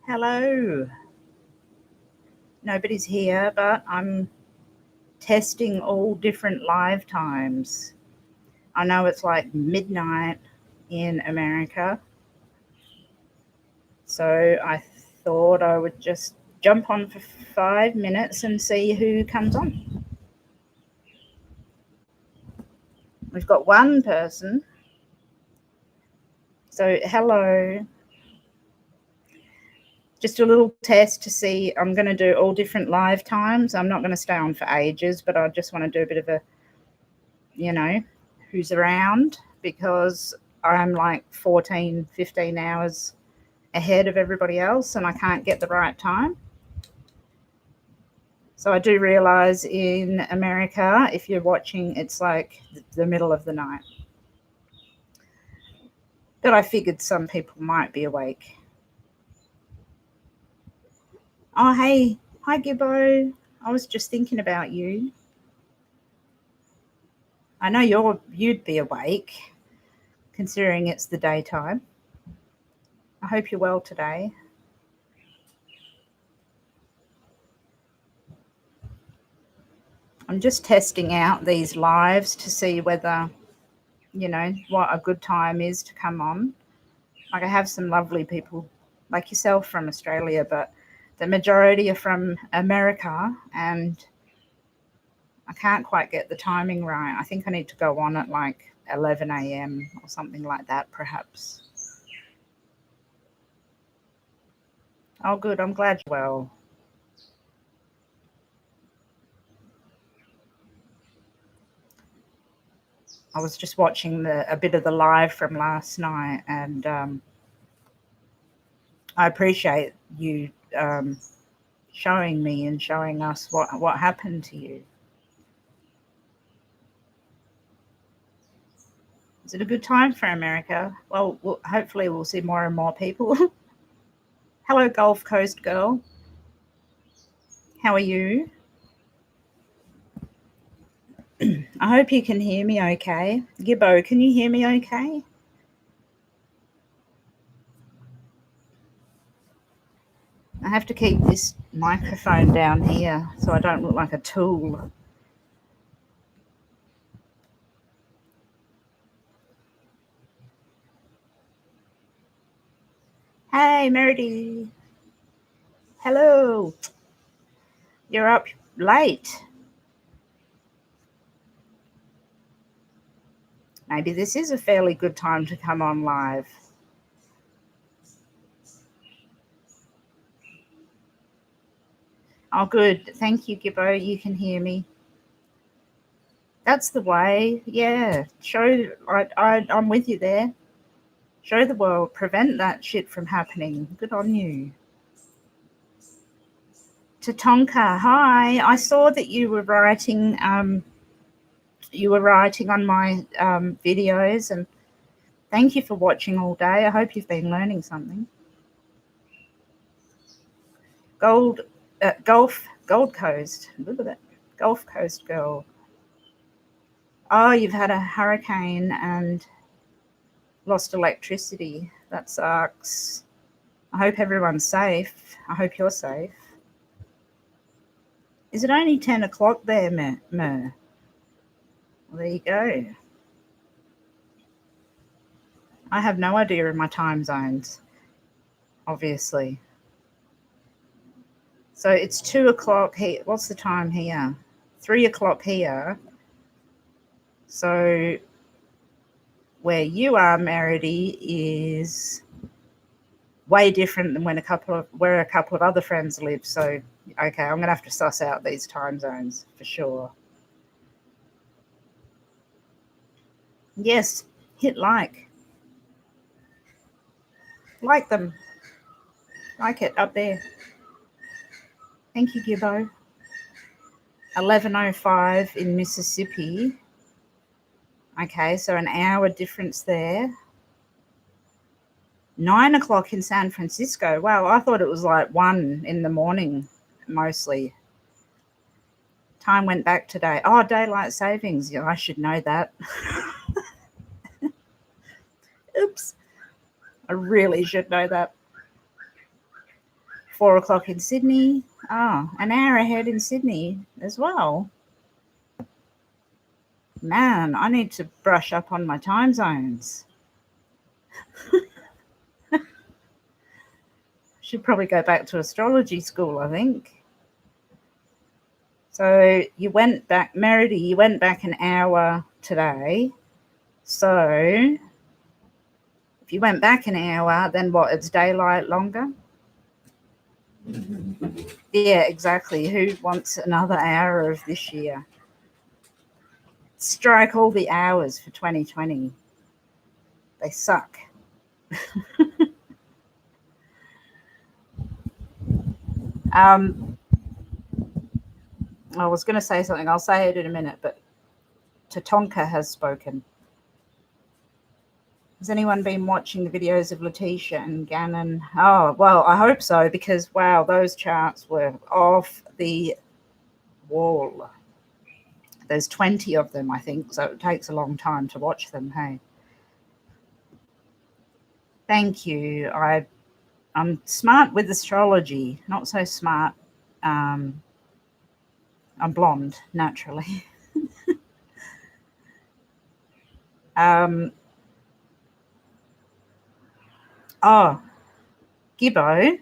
Hello. Nobody's here, but I'm testing all different live times. I know it's like midnight in America, so I thought I would just jump on for 5 minutes and see who comes on. We've got one person. So, hello. Just a little test to see. I'm going to do all different live times. I'm not going to stay on for ages, but I just want to do a bit of a, who's around, because I'm like 14, 15 hours ahead of everybody else and I can't get the right time. So I do realize in America, if you're watching, it's like the middle of the night. But I figured some people might be awake. Oh, hey. Hi, Gibbo. I was just thinking about you. I know you'd be awake, considering it's the daytime. I hope you're well today. I'm just testing out these lives to see whether, what a good time is to come on. Like, I have some lovely people like yourself from Australia, but the majority are from America, and I can't quite get the timing right. I think I need to go on at like 11 a.m. or something like that, perhaps. Oh, good. I'm glad you're well. I was just watching a bit of the live from last night, and I appreciate you showing me and showing us what happened to you. Is it a good time for America? Well, hopefully we'll see more and more people. Hello, Gulf Coast girl. How are you? I hope you can hear me okay. Gibbo, can you hear me okay? I have to keep this microphone down here so I don't look like a tool. Hey, Meredy. Hello. You're up late. Maybe this is a fairly good time to come on live. Oh, good. Thank you, Gibbo. You can hear me. That's the way. Yeah. I'm with you there. Show the world. Prevent that shit from happening. Good on you. Tatonka, hi. I saw that you were writing on my videos, and thank you for watching all day. I hope you've been learning something. Gold Coast. Look at that. Gulf Coast girl. Oh, you've had a hurricane and lost electricity. That sucks. I hope everyone's safe. I hope you're safe. Is it only 10 o'clock there, Mer? Well, there you go. I have no idea of my time zones, obviously. So it's 2 o'clock here. What's the time here? 3 o'clock here. So where you are, Meredy, is way different than where a couple of other friends live. So, okay, I'm going to have to suss out these time zones for sure. Yes, hit like. Like them. Like it up there. Thank you, Gibbo. 11:05 in Mississippi. Okay, so an hour difference there. 9 o'clock in San Francisco. Wow, I thought it was like 1 in the morning, mostly. Time went back today. Oh, daylight savings. Yeah, I should know that. Oops. I really should know that. 4 o'clock in Sydney. Oh, an hour ahead in Sydney as well. Man, I need to brush up on my time zones. Should probably go back to astrology school, I think. So you went back, Meredy, you went back an hour today. So if you went back an hour, then what? It's daylight longer? Yeah, exactly. Who wants another hour of this year? Strike all the hours for 2020. They suck. I was going to say something. I'll say it in a minute, but Tatonka has spoken. Has anyone been watching the videos of Letitia and Gannon? Oh, well, I hope so, because, wow, those charts were off the wall. There's 20 of them, I think, so it takes a long time to watch them, hey? Thank you. I'm smart with astrology, not so smart. I'm blonde, naturally. Oh, Gibbo.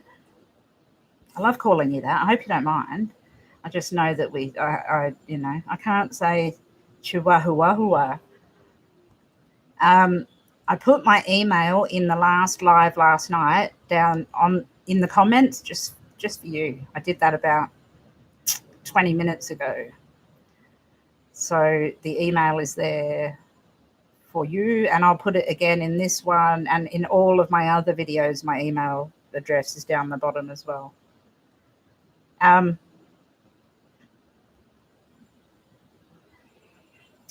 I love calling you that. I hope you don't mind. I just know that I can't say chihuahua. I put my email in the last live last night down in the comments just for you. I did that about 20 minutes ago. So the email is there for you, and I'll put it again in this one, and in all of my other videos, my email address is down the bottom as well.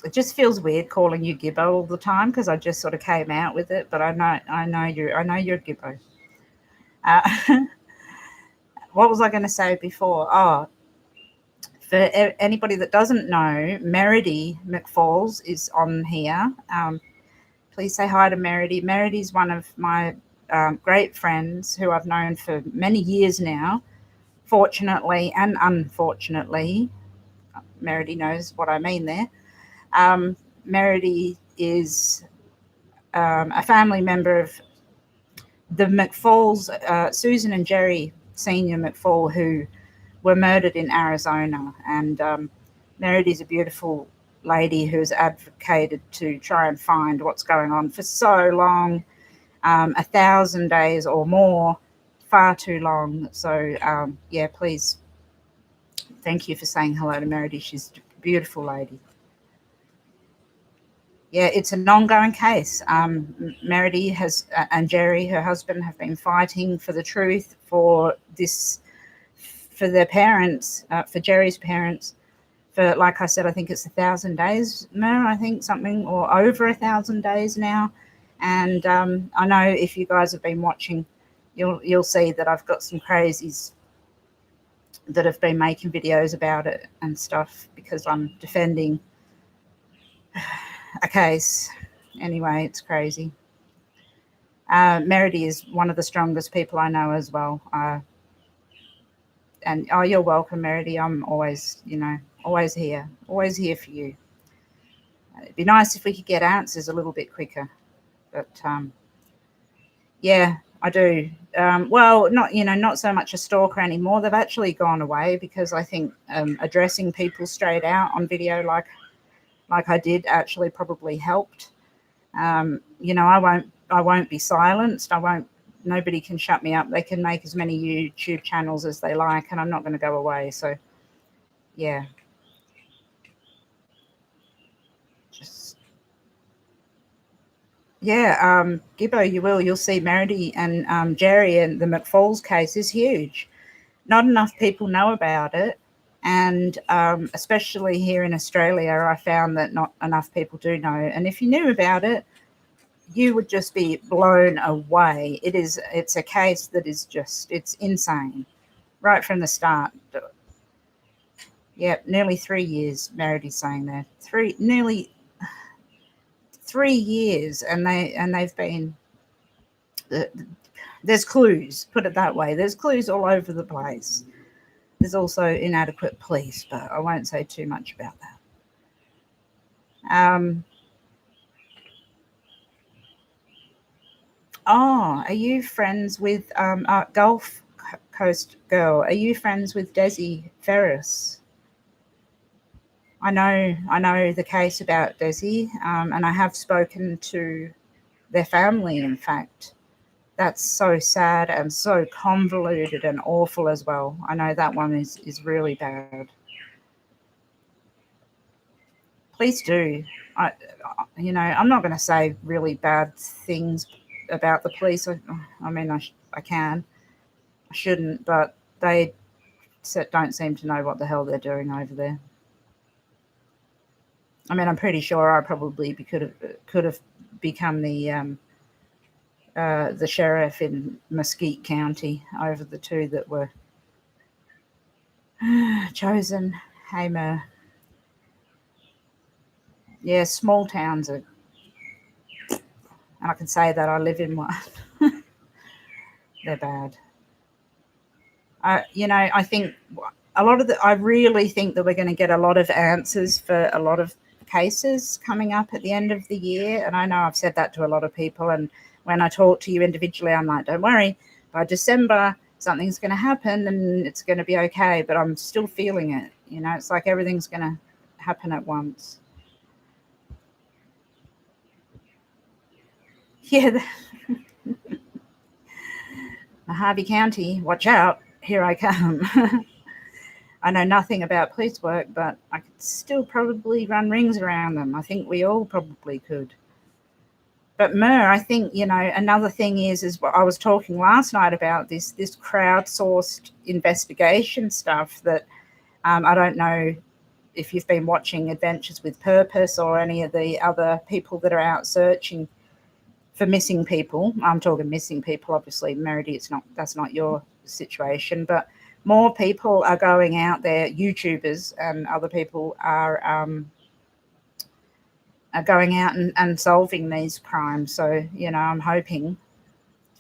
It just feels weird calling you Gibbo all the time because I just sort of came out with it, but I know you're Gibbo. What was I going to say before? Oh, for anybody that doesn't know, Meredy McFalls is on here. Please say hi to Meredy. Meredy's one of my great friends who I've known for many years now. Fortunately and unfortunately, Meredy knows what I mean there. Meredy is a family member of the McFalls, Susan and Jerry Senior McFall, who were murdered in Arizona. And Meredy's a beautiful lady who's advocated to try and find what's going on for so long, 1,000 days or more, far too long. So yeah, please, thank you for saying hello to Meredy. She's a beautiful lady. Yeah, it's an ongoing case. Meredy and Jerry, her husband, have been fighting for the truth for their parents, for Jerry's parents, for, like I said, I think it's 1,000 days, I think something, or over 1,000 days now. And I know if you guys have been watching, you'll see that I've got some crazies that have been making videos about it and stuff because I'm defending a case. Anyway, it's crazy. Meredy is one of the strongest people I know as well. And you're welcome, Meredy. I'm always here for you. It'd be nice if we could get answers a little bit quicker, but yeah, I do. Well, not so much a stalker anymore. They've actually gone away because I think addressing people straight out on video like I did actually probably helped. I won't be silenced. Nobody can shut me up. They can make as many YouTube channels as they like, and I'm not going to go away. So yeah, Gibbo, you'll see Meredy and Jerry, and the McFalls case is huge. Not enough people know about it. And especially here in Australia, I found that not enough people do know. And if you knew about it, you would just be blown away. It's a case that is it's insane right from the start. Yeah, nearly 3 years, Meredy's saying that. Nearly 3 years, and they've been there's clues, put it that way. There's clues all over the place. There's also inadequate police, but I won't say too much about that. Oh, are you friends with Gulf Coast girl? Are you friends with Desi Ferris? I know the case about Desi, and I have spoken to their family. In fact, that's so sad and so convoluted and awful as well. I know that one is really bad. Please do. I'm not going to say really bad things about the police. I mean, I can. I shouldn't, but they don't seem to know what the hell they're doing over there. I mean, I'm pretty sure I probably could have become the sheriff in Mesquite County over the two that were chosen. Hamer. Yeah, small towns are, and I can say that I live in one. They're bad. I think I really think that we're going to get a lot of answers for a lot of cases coming up at the end of the year. And I know I've said that to a lot of people. And when I talk to you individually, I'm like, don't worry, by December, something's going to happen and it's going to be okay. But I'm still feeling it. It's like everything's going to happen at once. Yeah. Harvey County, watch out. Here I come. I know nothing about police work, but I could still probably run rings around them. I think we all probably could. But Mer, I think, another thing is what I was talking last night about this crowdsourced investigation stuff that I don't know if you've been watching Adventures with Purpose or any of the other people that are out searching for missing people. I'm talking missing people, obviously, Meredy, that's not your situation, but more people are going out there, YouTubers and other people are going out and solving these crimes. So, I'm hoping,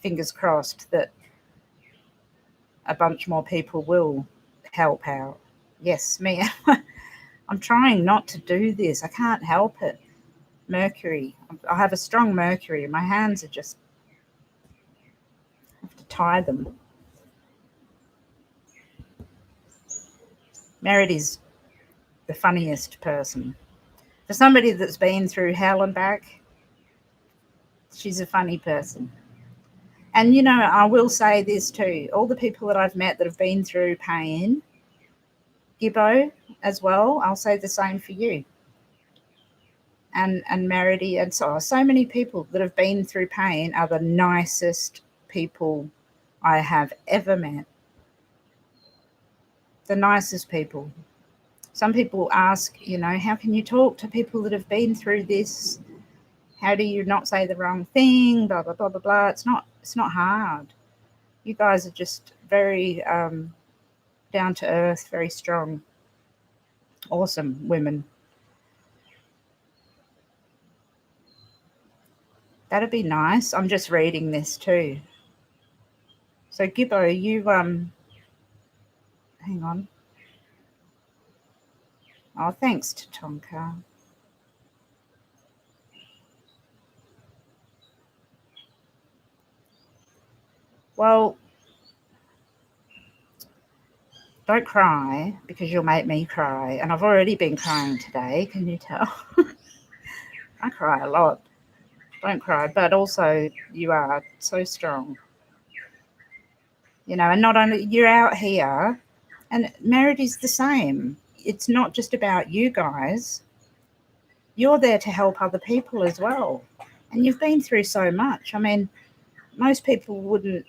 fingers crossed, that a bunch more people will help out. Yes, me. I'm trying not to do this. I can't help it. Mercury. I have a strong Mercury. My hands are just, I have to tie them. Meredy's the funniest person. For somebody that's been through hell and back, she's a funny person. And, I will say this too. All the people that I've met that have been through pain, Gibbo as well, I'll say the same for you. And Meredy, and so many people that have been through pain are the nicest people I have ever met. The nicest people. Some people ask, how can you talk to people that have been through this? How do you not say the wrong thing? Blah, blah, blah, blah, blah. It's not hard. You guys are just very down to earth, very strong, awesome women. That'd be nice. I'm just reading this too. So Gibbo, you hang on. Oh, thanks to Tonka. Well, don't cry because you'll make me cry. And I've already been crying today. Can you tell? I cry a lot. Don't cry. But also you are so strong. And not only you're out here, and Meredy's the same. It's not just about you guys. You're there to help other people as well. And you've been through so much. I mean, most people wouldn't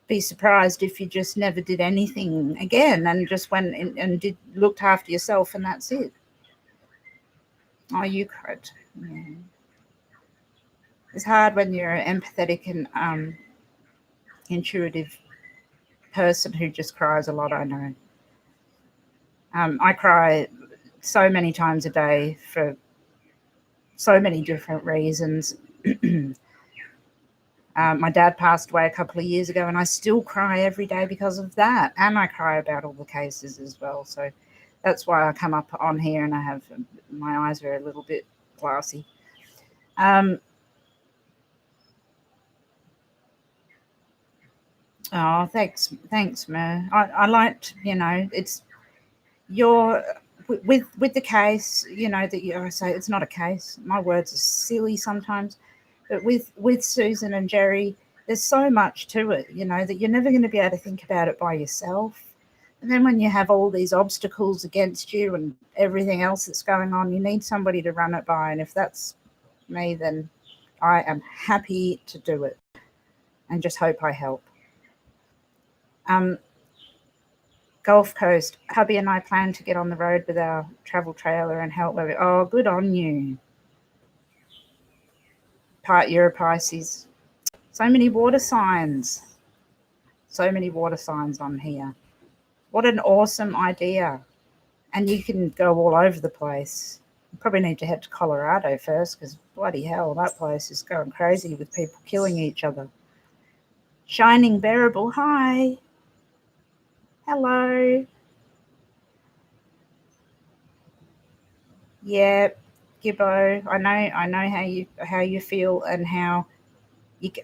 be surprised if you just never did anything again and just went and looked after yourself and that's it. Oh, you cried. Yeah. It's hard when you're an empathetic and intuitive person who just cries a lot, I know. I cry so many times a day for so many different reasons. My dad passed away a couple of years ago, and I still cry every day because of that. And I cry about all the cases as well. So that's why I come up on here and I have my eyes are a little bit glassy. Oh, thanks, Mer. I liked, it's your with the case, that I say it's not a case. My words are silly sometimes, but with Susan and Jerry, there's so much to it, that you're never going to be able to think about it by yourself. And then when you have all these obstacles against you and everything else that's going on, you need somebody to run it by. And if that's me, then I am happy to do it and just hope I help. Gulf Coast, hubby and I plan to get on the road with our travel trailer and help. Oh, good on you. You're a Pisces. So many water signs. So many water signs on here. What an awesome idea. And you can go all over the place. You probably need to head to Colorado first because bloody hell, that place is going crazy with people killing each other. Shining Bearable, hi. Hello. Yeah, Gibbo, I know how you feel and how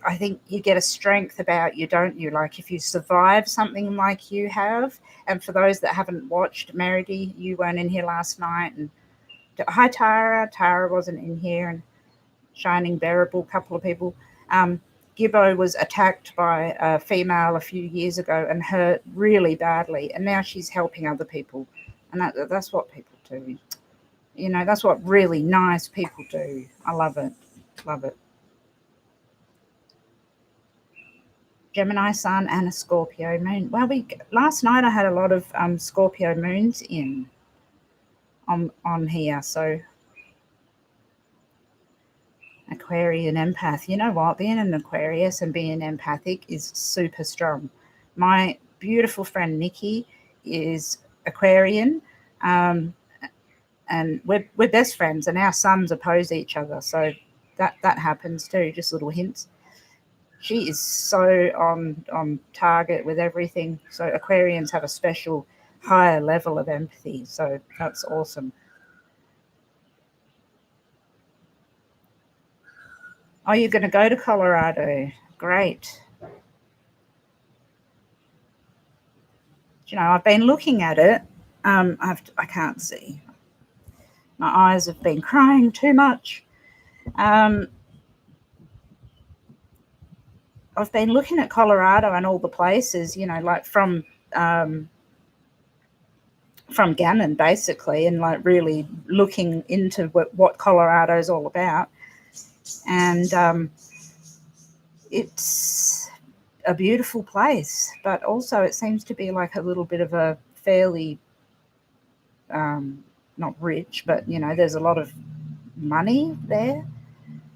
I think you get a strength about you, don't you? Like if you survive something like you have, and for those that haven't watched, Meredy, you weren't in here last night, and hi Tara wasn't in here, and Shining Bearable, couple of people. Gibbo was attacked by a female a few years ago and hurt really badly, and now she's helping other people, and that's what people do. That's what really nice people do. I love it. Love it. Gemini sun and a Scorpio moon. Well, last night I had a lot of Scorpio moons on here. So Aquarian empath. You know what? Being an Aquarius and being empathic is super strong. My beautiful friend Nikki is Aquarian. And we're best friends, and our suns oppose each other, so that happens too. Just little hints. She is so on target with everything. So Aquarians have a special higher level of empathy. So that's awesome. Oh, you're going to go to Colorado? Great. I've been looking at it. I can't see. My eyes have been crying too much. I've been looking at Colorado and all the places, like from Gannon basically, and like really looking into what Colorado is all about. And it's a beautiful place, but also it seems to be like a little bit of a fairly not rich, but there's a lot of money there.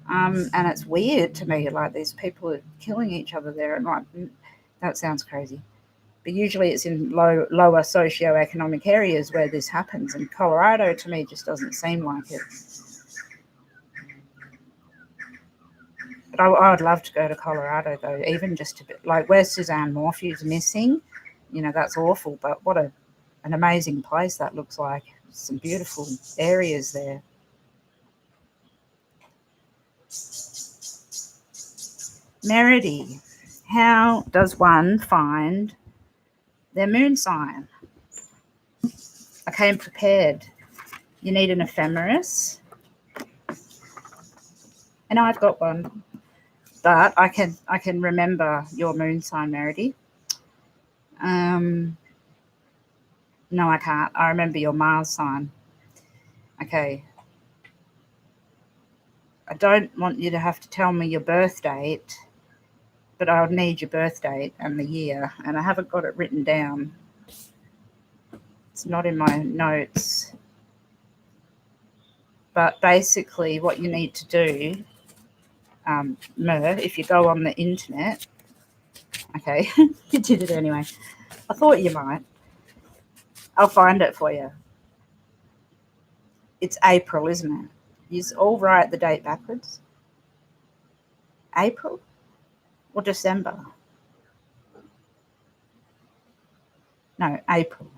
And it's weird to me, like these people are killing each other there, and like that sounds crazy. But usually it's in lower socioeconomic areas where this happens, and Colorado to me just doesn't seem like it. But I would love to go to Colorado though, even just a bit, like where Suzanne Morphew's missing. That's awful, but what an amazing place that looks like. Some beautiful areas there. Meredy, how does one find their moon sign? I came prepared. You need an ephemeris. And I've got one. But I can remember your moon sign, Meredy. No, I can't. I remember your Mars sign. Okay. I don't want you to have to tell me your birth date, but I would need your birth date and the year, and I haven't got it written down. It's not in my notes. But basically what you need to do, Mer, if you go on the internet, okay, you did it anyway. I thought you might. I'll find it for you. It's April, isn't it? You all write the date backwards. April? or December? No, April.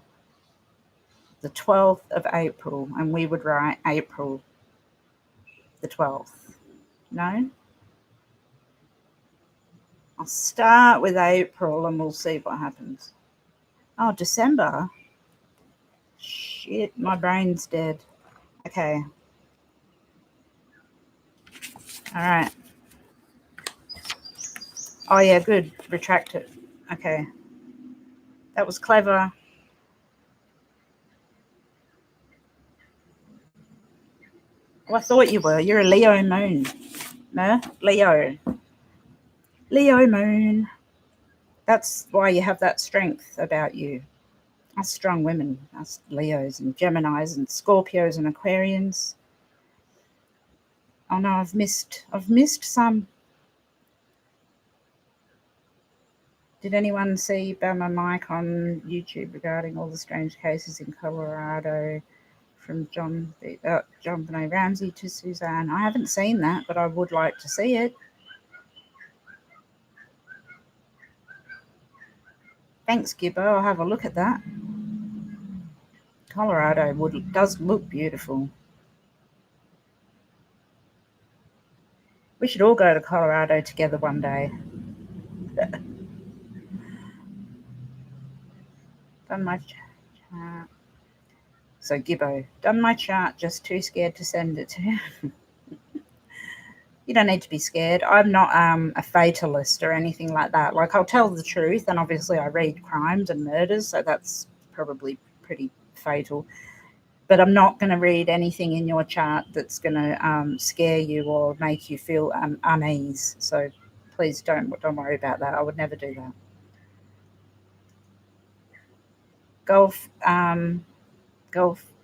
The 12th of April, and we would write April the 12th. No? I'll start with April and we'll see what happens. Oh, December? Shit, my brain's dead. Okay. All right. Oh, yeah, good. Retract it. Okay. That was clever. Oh, I thought you were. You're a Leo moon. No? Leo. Leo moon. That's why you have that strength about you. Us strong women, us Leos and Geminis and Scorpios and Aquarians. Oh no, I've missed some. Did anyone see Bama Mike on YouTube regarding all the strange cases in Colorado from John Benet Ramsey to Suzanne? I haven't seen that, but I would like to see it. Thanks, Gibbo. I'll have a look at that. Colorado does look beautiful. We should all go to Colorado together one day. Done my chart. So Gibbo, done my chart, just too scared to send it to him. You don't need to be scared. I'm not a fatalist or anything like that. Like, I'll tell the truth, and obviously I read crimes and murders, so that's probably pretty fatal. But I'm not going to read anything in your chart that's going to scare you or make you feel unease. So please don't worry about that. I would never do that. Gulf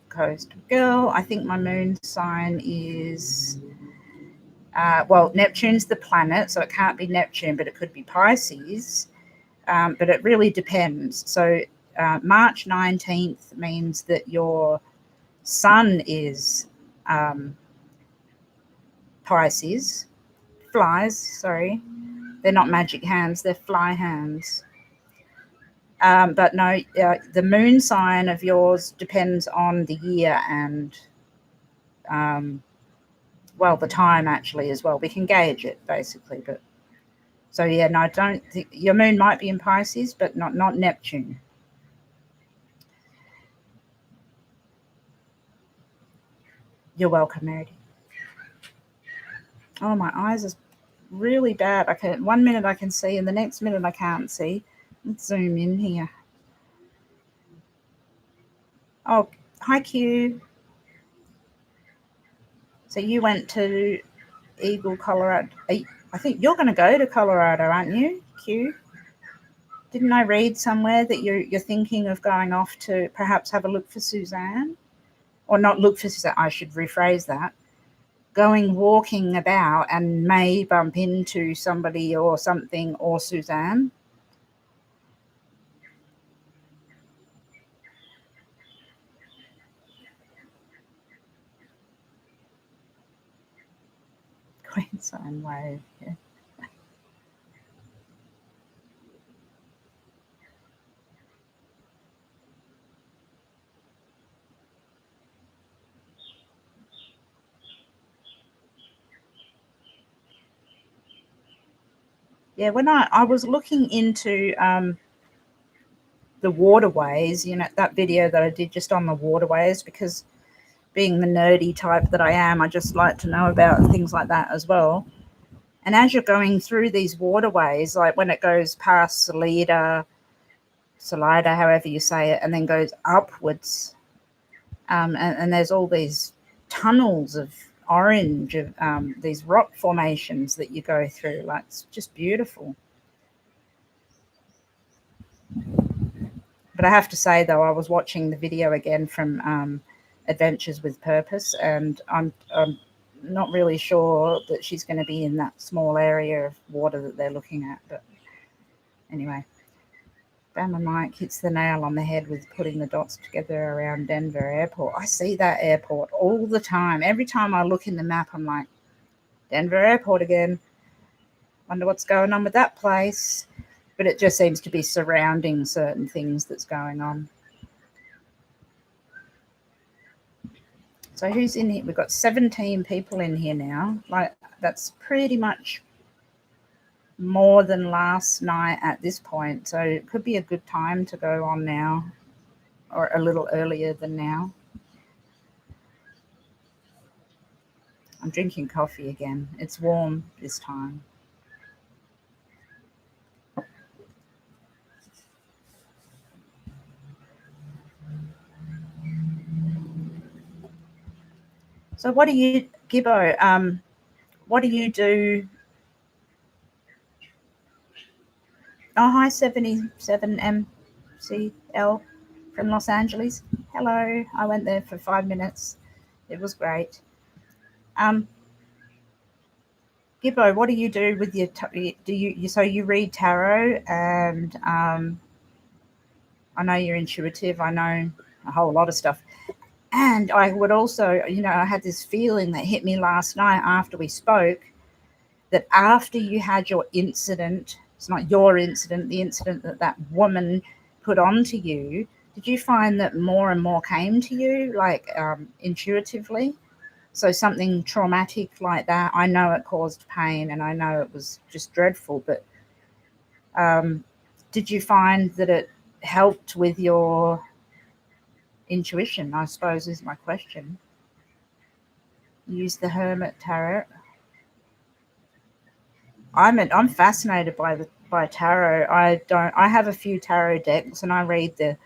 Coast girl. I think my moon sign is Neptune's the planet, so it can't be Neptune, but it could be Pisces. But it really depends. So March 19th means that your sun is Pisces. Flies, sorry. They're not magic hands, they're fly hands. But no, the moon sign of yours depends on the year and, the time actually as well. We can gauge it basically. But so, yeah, no, I don't think your moon might be in Pisces, but not Neptune. You're welcome, Meredith. Oh, my eyes is really bad. One minute I can see and the next minute I can't see. Let's zoom in here. Oh, hi, Q. So you went to Eagle, Colorado. I think you're going to go to Colorado, aren't you, Q? Didn't I read somewhere that you're thinking of going off to perhaps have a look for Suzanne? Or not look for Suzanne, I should rephrase that. Going walking about and may bump into somebody or something or Suzanne. Queensland wave, yeah. Yeah, when I was looking into the waterways, that video that I did just on the waterways, because being the nerdy type that I am, I just like to know about things like that as well. And as you're going through these waterways, like when it goes past Salida, however you say it, and then goes upwards, and there's all these tunnels of orange, of these rock formations that you go through. Like, it's just beautiful. But I have to say, though, I was watching the video again from Adventures with Purpose, and I'm not really sure that she's going to be in that small area of water that they're looking at. But anyway, Bama Mike hits the nail on the head with putting the dots together around Denver Airport. I see that airport all the time. Every time I look in the map, I'm like, Denver Airport again. Wonder what's going on with that place. But it just seems to be surrounding certain things that's going on. So who's in here? We've got 17 people in here now. Like, that's pretty much more than last night at this point. So it could be a good time to go on now, or a little earlier than now. I'm drinking coffee again. It's warm this time. So what do you, Gibbo, what do you do? Oh, hi, 77MCL from Los Angeles. Hello. I went there for 5 minutes. It was great. Gibbo, what do you do with your, do you, so you read tarot, and I know you're intuitive. I know a whole lot of stuff. And I would also, I had this feeling that hit me last night after we spoke, that after you had your incident, it's not your incident, the incident that woman put onto you, did you find that more and more came to you, like intuitively? So something traumatic like that, I know it caused pain and I know it was just dreadful, but did you find that it helped with your intuition, I suppose, is my question. Use the Hermit Tarot. I'm fascinated by tarot. I have a few tarot decks and I read the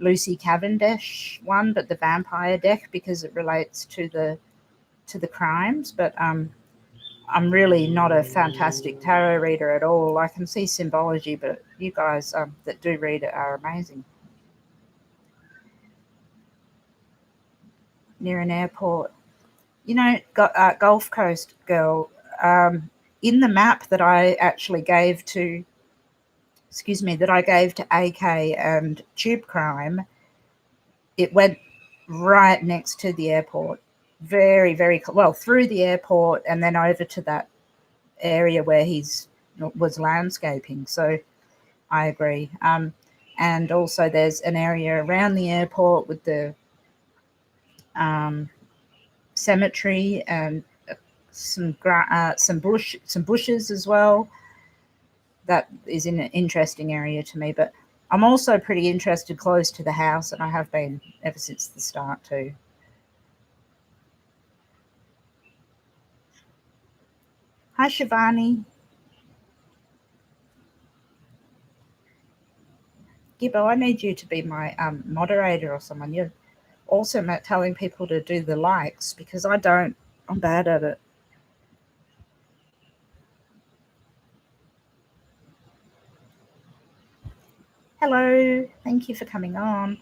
Lucy Cavendish one, but the vampire deck, because it relates to the crimes, but I'm really not a fantastic tarot reader at all. I can see symbology, but you guys that do read it are amazing. Near an airport. Gulf Coast girl, in the map that I actually gave to, AK and Tube Crime, it went right next to the airport, very, very well, through the airport and then over to that area where was landscaping. So I agree. And also there's an area around the airport with the cemetery and some bushes as well. That is in an interesting area to me, but I'm also pretty interested close to the house, and I have been ever since the start too. Hi, Shivani. Gibbo, I need you to be my moderator or someone. You're awesome at telling people to do the likes, because I don't. I'm bad at it. Hello. Thank you for coming on.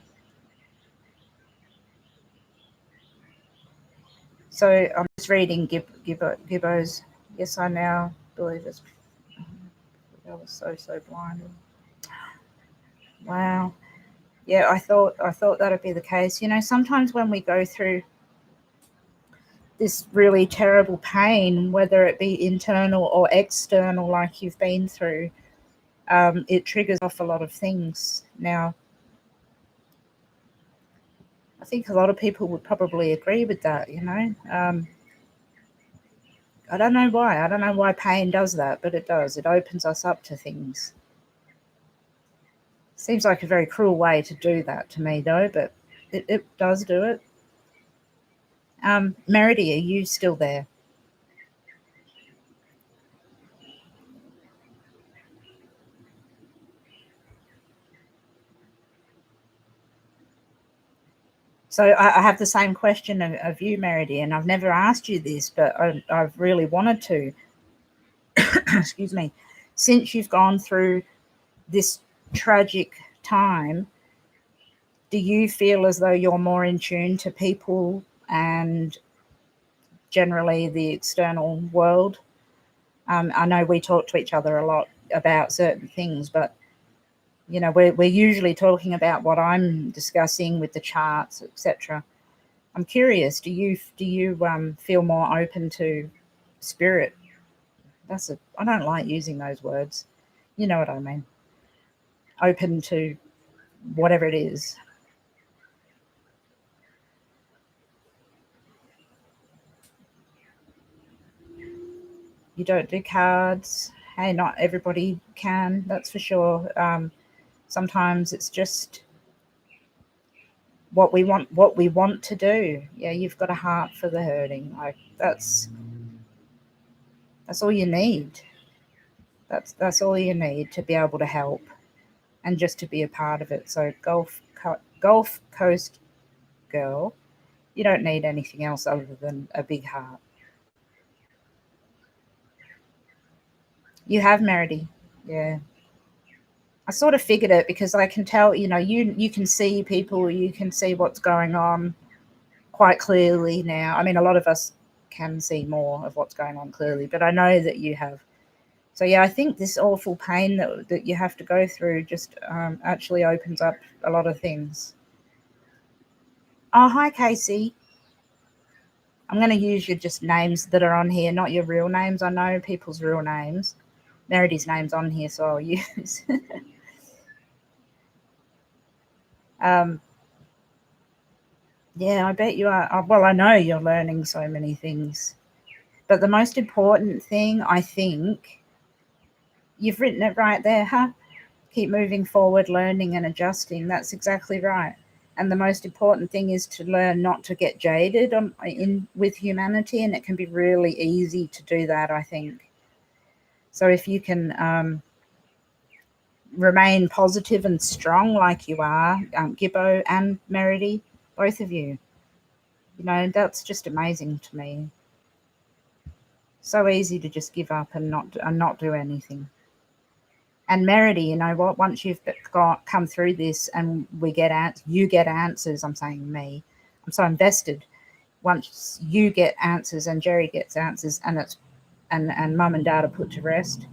So I'm just reading Gibbo's. Yes, I now believe it's. That was so blinding. Wow. Yeah, I thought that'd be the case. Sometimes when we go through this really terrible pain, whether it be internal or external, like you've been through, it triggers off a lot of things. Now, I think a lot of people would probably agree with that. I don't know why. I don't know why pain does that, but it does. It opens us up to things. Seems like a very cruel way to do that to me, though, but it does do it. Meredy, are you still there? So I have the same question of you, Meredy, and I've never asked you this, but I've really wanted to. Excuse me. Since you've gone through this tragic time, do you feel as though you're more in tune to people and generally the external world? I know we talk to each other a lot about certain things, but we're usually talking about what I'm discussing with the charts, etc. I'm curious. Do you feel more open to spirit, I don't like using those words. You know what I mean. Open to whatever it is. You don't do cards. Hey, not everybody can, that's for sure. Sometimes it's just what we want to do. Yeah, you've got a heart for the hurting. Like that's all you need. That's all you need to be able to help and just to be a part of it. So Gulf Coast girl, you don't need anything else other than a big heart. You have, Meredy. Yeah. I sort of figured it because I can tell, you can see people, you can see what's going on quite clearly now. I mean, a lot of us can see more of what's going on clearly, but I know that you have. So yeah, I think this awful pain that you have to go through just actually opens up a lot of things. Oh, hi, Casey. I'm going to use your just names that are on here, not your real names. I know people's real names. Meredy's name's on here, so I'll use. um, yeah, I bet you are. Well, I know you're learning so many things. But the most important thing, I think, you've written it right there, huh? Keep moving forward, learning and adjusting. That's exactly right. And the most important thing is to learn not to get jaded with humanity, and it can be really easy to do that, I think. So if you can remain positive and strong like you are, Gibbo and Meredy, both of you, that's just amazing to me. So easy to just give up and not do anything. And Meredy, you know what? Once you've come through this, and you get answers. I'm saying me. I'm so invested. Once you get answers, and Jerry gets answers, and Mum and Dad are put to rest,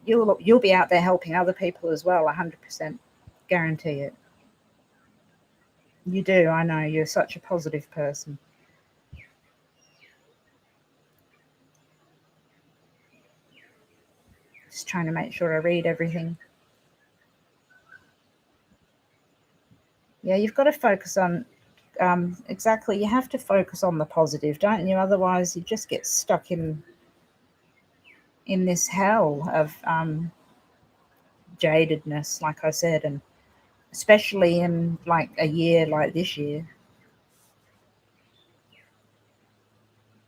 you'll be out there helping other people as well. 100% guarantee it. You do. I know you're such a positive person. Just trying to make sure I read everything. Yeah, you've got to focus on exactly. You have to focus on the positive, don't you? Otherwise, you just get stuck in this hell of jadedness, like I said, and especially in like a year like this year.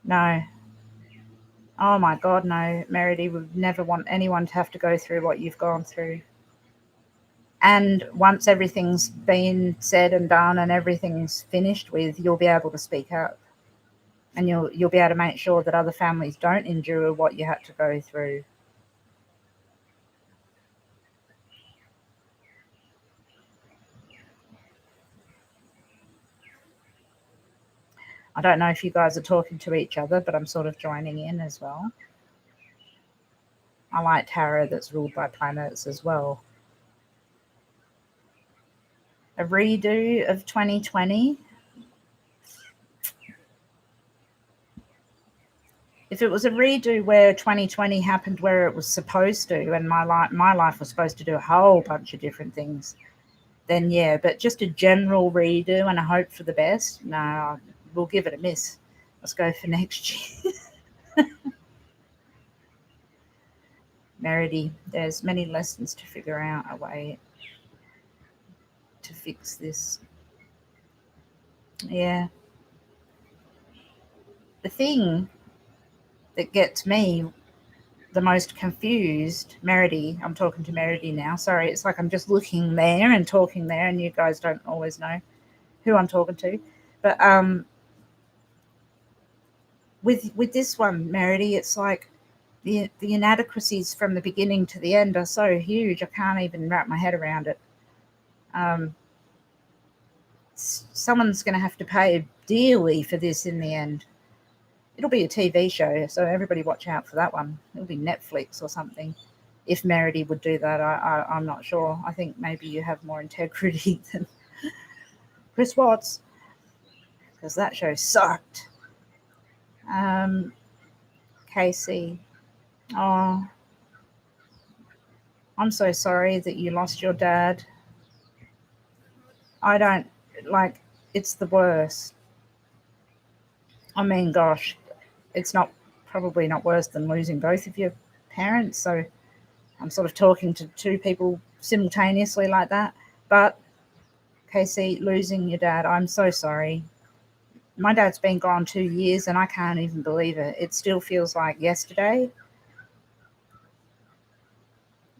No. Oh my God, no, Meredy would never want anyone to have to go through what you've gone through. And once everything's been said and done and everything's finished with, you'll be able to speak up, and you'll be able to make sure that other families don't endure what you had to go through. I don't know if you guys are talking to each other, but I'm sort of joining in as well. I like tarot that's ruled by planets as well. A redo of 2020. If it was a redo where 2020 happened where it was supposed to, and my life was supposed to do a whole bunch of different things, then yeah. But just a general redo and a hope for the best, no, we'll give it a miss. Let's go for next year. Meredy, there's many lessons to figure out a way to fix this. Yeah. The thing that gets me the most confused, Meredy, I'm talking to Meredy now. Sorry, it's like I'm just looking there and talking there, and you guys don't always know who I'm talking to. But with this one, Meredy, it's like the inadequacies from the beginning to the end are so huge. I can't even wrap my head around it. Someone's going to have to pay dearly for this in the end. It'll be a TV show, so everybody watch out for that one. It'll be Netflix or something. If Meredy would do that, I'm not sure. I think maybe you have more integrity than Chris Watts, because that show sucked. Casey, Oh, I'm so sorry that you lost your dad. I don't like it's the worst. I mean, gosh, it's not probably not worse than losing both of your parents. So I'm sort of talking to two people simultaneously like that. But Casey, losing your dad, I'm so sorry. My dad's been gone 2 years and I can't even believe it. It still feels like yesterday.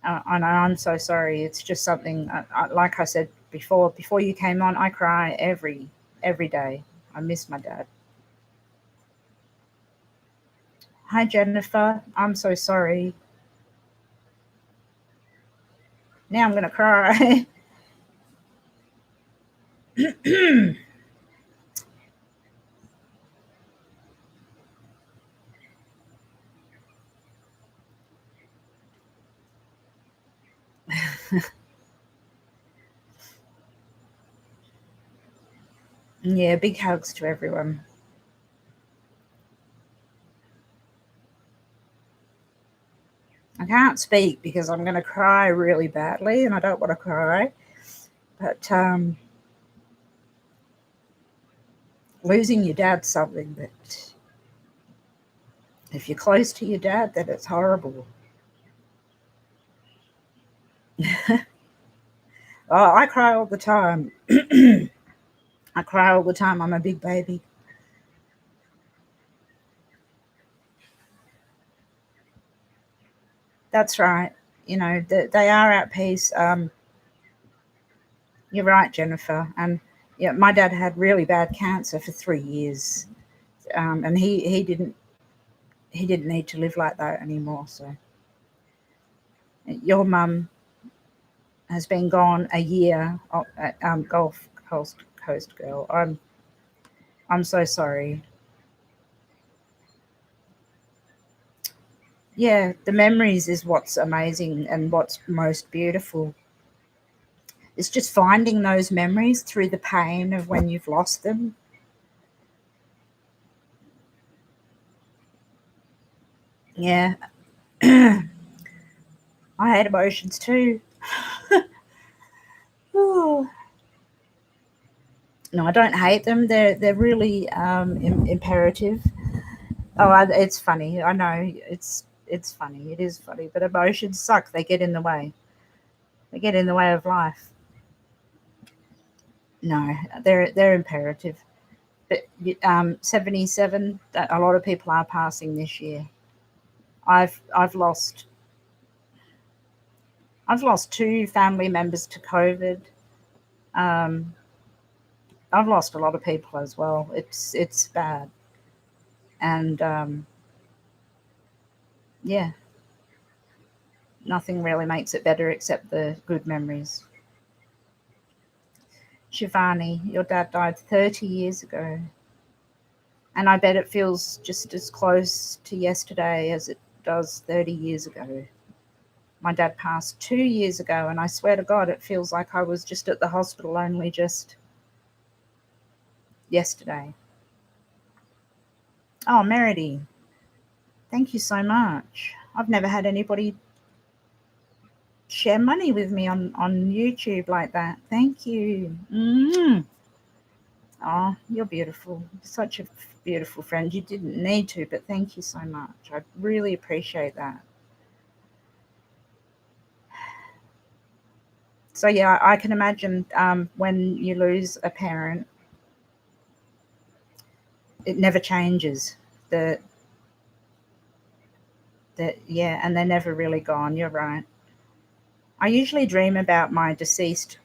And I'm so sorry. It's just something, like I said before you came on, I cry every day. I miss my dad. Hi, Jennifer. I'm so sorry. Now I'm going to cry. Yeah, big hugs to everyone. I can't speak because I'm going to cry really badly and I don't want to cry. But losing your dad's something that, if you're close to your dad, then it's horrible. Oh, I cry all the time. I cry all the time. I'm a big baby. That's right. You know, they are at peace. You're right, Jennifer. And yeah, my dad had really bad cancer for 3 years, and he didn't need to live like that anymore. So your mum has been gone a year. Gulf Coast girl. I'm so sorry. Yeah, the memories is what's amazing and what's most beautiful. It's just finding those memories through the pain of when you've lost them. Yeah, I hate emotions too. Ooh. No, I don't hate them. They're really imperative. Oh, it's funny. I know it's funny. It is funny, but emotions suck. They get in the way. They get in the way of life. No, they're imperative. But 77. A lot of people are passing this year. I've lost two family members to COVID. Um, I've lost a lot of people as well. It's bad, and yeah, nothing really makes it better except the good memories. Shivani, your dad died 30 years ago, and I bet it feels just as close to yesterday as it does 30 years ago. My dad passed 2 years ago, and I swear to God, it feels like I was just at the hospital only just yesterday. Oh, Meredy, thank you so much. I've never had anybody share money with me on YouTube like that. Thank you. Oh, you're beautiful. Such a beautiful friend. You didn't need to, but thank you so much. I really appreciate that. So yeah, I can imagine when you lose a parent, it never changes. The yeah, and they're never really gone. You're right. I usually dream about my deceased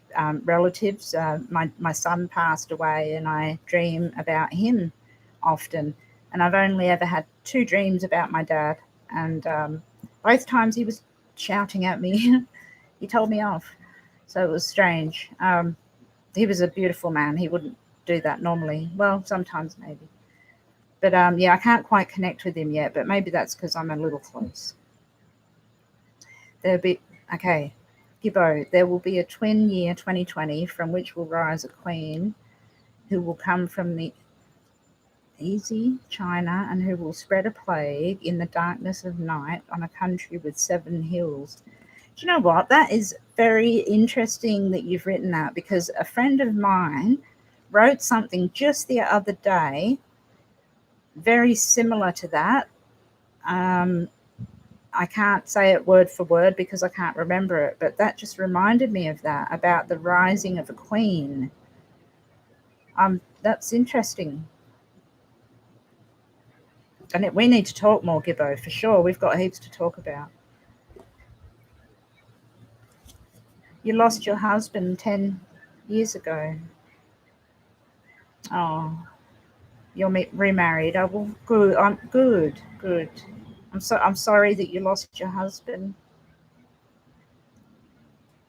relatives. My son passed away, and I dream about him often. And I've only ever had two dreams about my dad, and both times he was shouting at me. He told me off, so it was strange. He was a beautiful man. He wouldn't do that normally. Well, sometimes maybe, but yeah, I can't quite connect with him yet. But maybe that's because I'm a little close. There'll be okay. Gibbo, there will be a twin year 2020 from which will rise a queen who will come from the easy China, and who will spread a plague in the darkness of night on a country with 7 hills. Do you know what? That is very interesting that you've written that, because a friend of mine wrote something just the other day very similar to that. I can't say it word for word because I can't remember it, but that just reminded me of that, about the rising of a queen. That's interesting. And we need to talk more, Gibbo, for sure. We've got heaps to talk about. You lost your husband 10 years ago. Oh, you're remarried. Oh, well, good. I'm good. Good. I'm sorry that you lost your husband.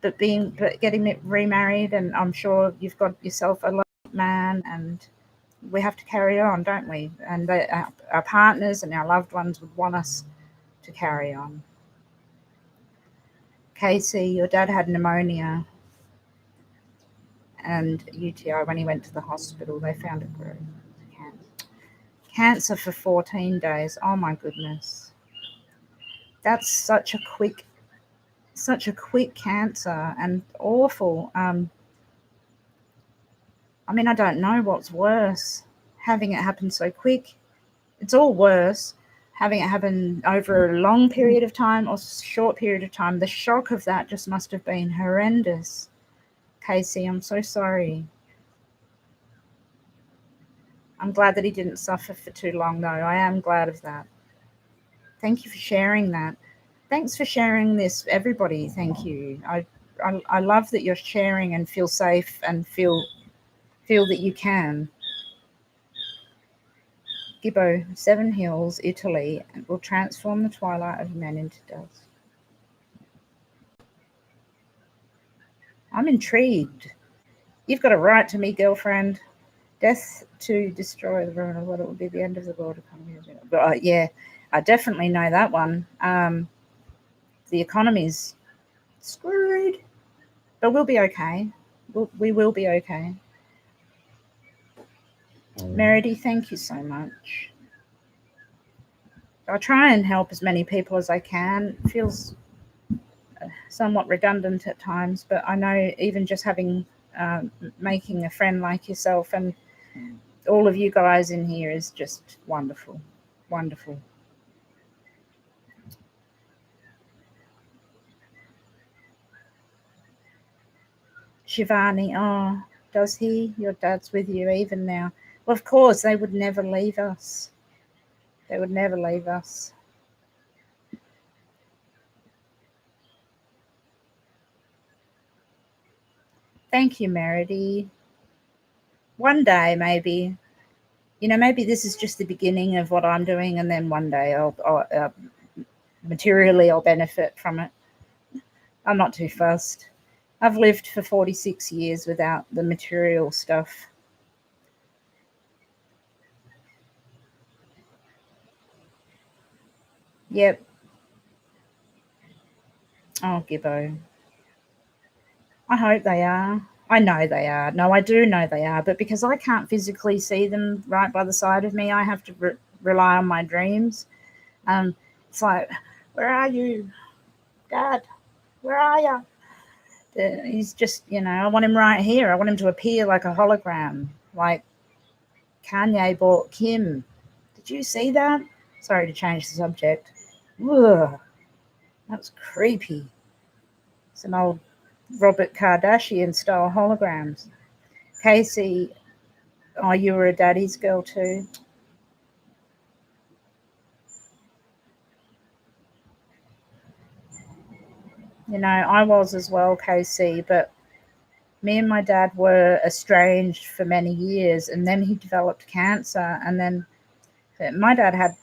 But getting remarried, and I'm sure you've got yourself a lovely man, and we have to carry on, don't we? And our partners and our loved ones would want us to carry on. Casey, your dad had pneumonia and UTI when he went to the hospital. They found it grew cancer for 14 days. Oh my goodness. That's such a quick cancer, and awful. I mean, I don't know what's worse, having it happen so quick. It's all worse, having it happen over a long period of time or short period of time. The shock of that just must have been horrendous. Casey, I'm so sorry. I'm glad that he didn't suffer for too long, though. I am glad of that. Thank you for sharing that. Thanks for sharing this, everybody. Thank you. I love that you're sharing and feel safe and feel that you can. Gibbo, 7 Hills, Italy, and will transform the twilight of men into dust. I'm intrigued. You've got a right to me, girlfriend. Death to destroy the ruin of what it will be the end of the world. But yeah, I definitely know that one. The economy's screwed, but we'll be okay. We will be okay. Meredy, thank you so much. I try and help as many people as I can. It feels somewhat redundant at times, but I know even just having making a friend like yourself and all of you guys in here is just wonderful. Wonderful. Shivani, oh, does he? Your dad's with you even now. Well, of course, they would never leave us. They would never leave us. Thank you, Meredy. One day, maybe. Maybe this is just the beginning of what I'm doing, and then one day I'll materially I'll benefit from it. I'm not too fussed. I've lived for 46 years without the material stuff. Yep. Oh, Gibbo. I hope they are. I know they are. No, I do know they are. But because I can't physically see them right by the side of me, I have to rely on my dreams. It's like, where are you, Dad? Where are you? He's just, I want him right here. I want him to appear like a hologram, like Kanye bought Kim. Did you see that? Sorry to change the subject. Ugh, that was creepy. Some old Robert Kardashian style holograms. Casey, oh, you were a daddy's girl too. I was as well, Casey, but me and my dad were estranged for many years, and then he developed cancer, and then my dad had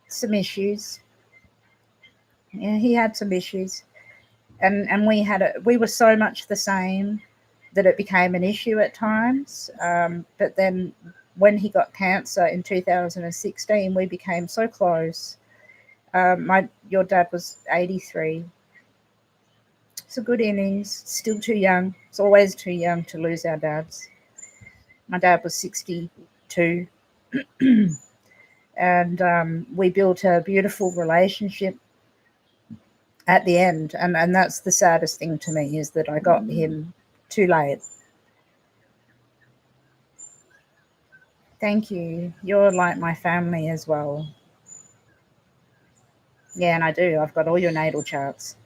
some issues. Yeah, he had some issues, and we were so much the same that it became an issue at times. But then when he got cancer in 2016, we became so close. Your dad was 83. It's a good innings. Still too young. It's always too young to lose our dads. My dad was 62 too. And we built a beautiful relationship at the end. And that's the saddest thing to me, is that I got him too late. Thank you. You're like my family as well. Yeah, and I do. I've got all your natal charts.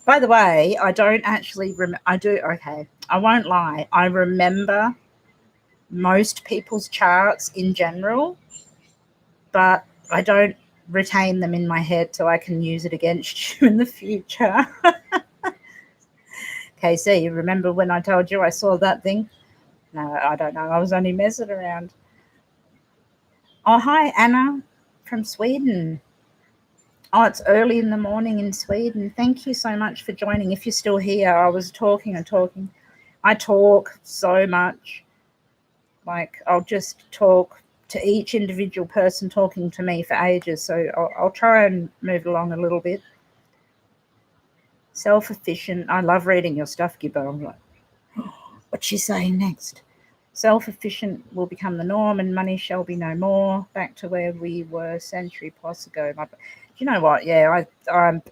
By the way, I don't actually I do. Okay, I won't lie. I remember most people's charts in general, but I don't retain them in my head so I can use it against you in the future. KC, you remember when I told you I saw that thing? No, I don't know. I was only messing around. Oh, hi, Anna from Sweden. Oh, it's early in the morning in Sweden. Thank you so much for joining. If you're still here, I was talking and talking. I talk so much. Like, I'll just talk to each individual person talking to me for ages. So I'll try and move along a little bit. Self-efficient. I love reading your stuff, Gibbo. I'm like, oh, what's she saying next? Self-efficient will become the norm and money shall be no more. Back to where we were a century plus ago. You know what? Yeah, I'm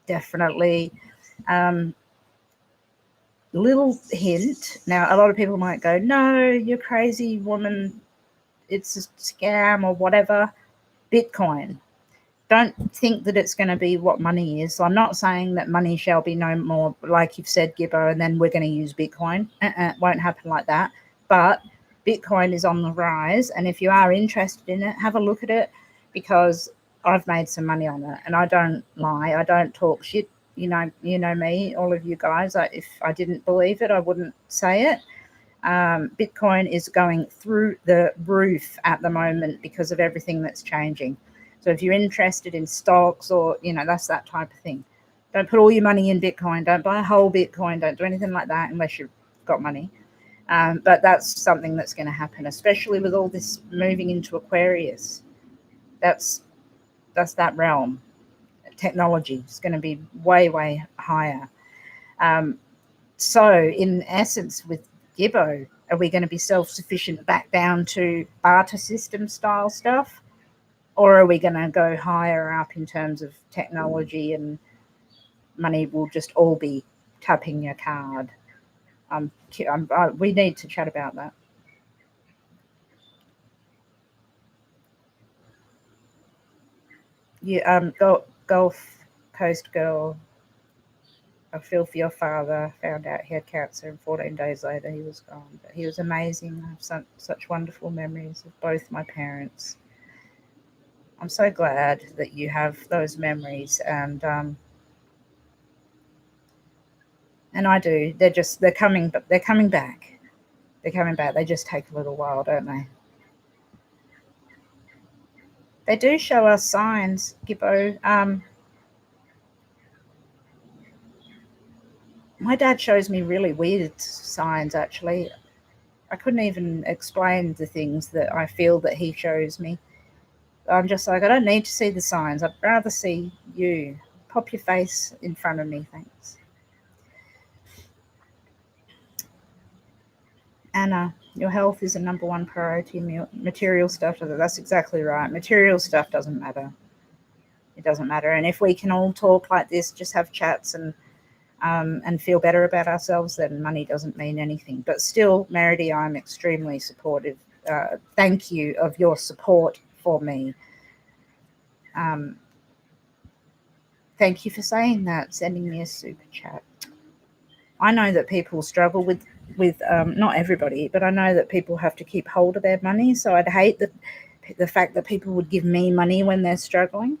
definitely. Little hint. Now, a lot of people might go, no, you're crazy, woman. It's a scam or whatever. Bitcoin. Don't think that it's going to be what money is. So I'm not saying that money shall be no more, like you've said, Gibbo, and then we're going to use Bitcoin. It won't happen like that. But Bitcoin is on the rise. And if you are interested in it, have a look at it, because I've made some money on it. And I don't lie. I don't talk shit. You know me, all of you guys. If I didn't believe it, I wouldn't say it. Bitcoin is going through the roof at the moment because of everything that's changing. So if you're interested in stocks or, that's that type of thing. Don't put all your money in Bitcoin. Don't buy a whole Bitcoin. Don't do anything like that unless you've got money. But that's something that's going to happen, especially with all this moving into Aquarius. That's that realm. Technology is going to be way, way higher. So in essence, with Gibbo, are we going to be self-sufficient back down to barter system style stuff? Or are we going to go higher up in terms of technology and money will just all be tapping your card? We need to chat about that. Gulf Coast girl. I feel for your father. Found out he had cancer, and 14 days later he was gone. But he was amazing. I have such wonderful memories of both my parents. I'm so glad that you have those memories, and I do. They're coming back. They're coming back. They just take a little while, don't they? They do show us signs, Gibbo. My dad shows me really weird signs, actually. I couldn't even explain the things that I feel that he shows me. I'm just like, I don't need to see the signs. I'd rather see you. Pop your face in front of me, thanks. Anna, your health is a number one priority. Material stuff, that's exactly right. Material stuff doesn't matter. It doesn't matter. And if we can all talk like this, just have chats and feel better about ourselves, then money doesn't mean anything. But still, Meredy, I'm extremely supportive. Thank you of your support for me. Thank you for saying that, sending me a super chat. I know that people struggle with not everybody, but I know that people have to keep hold of their money. So I'd hate the fact that people would give me money when they're struggling.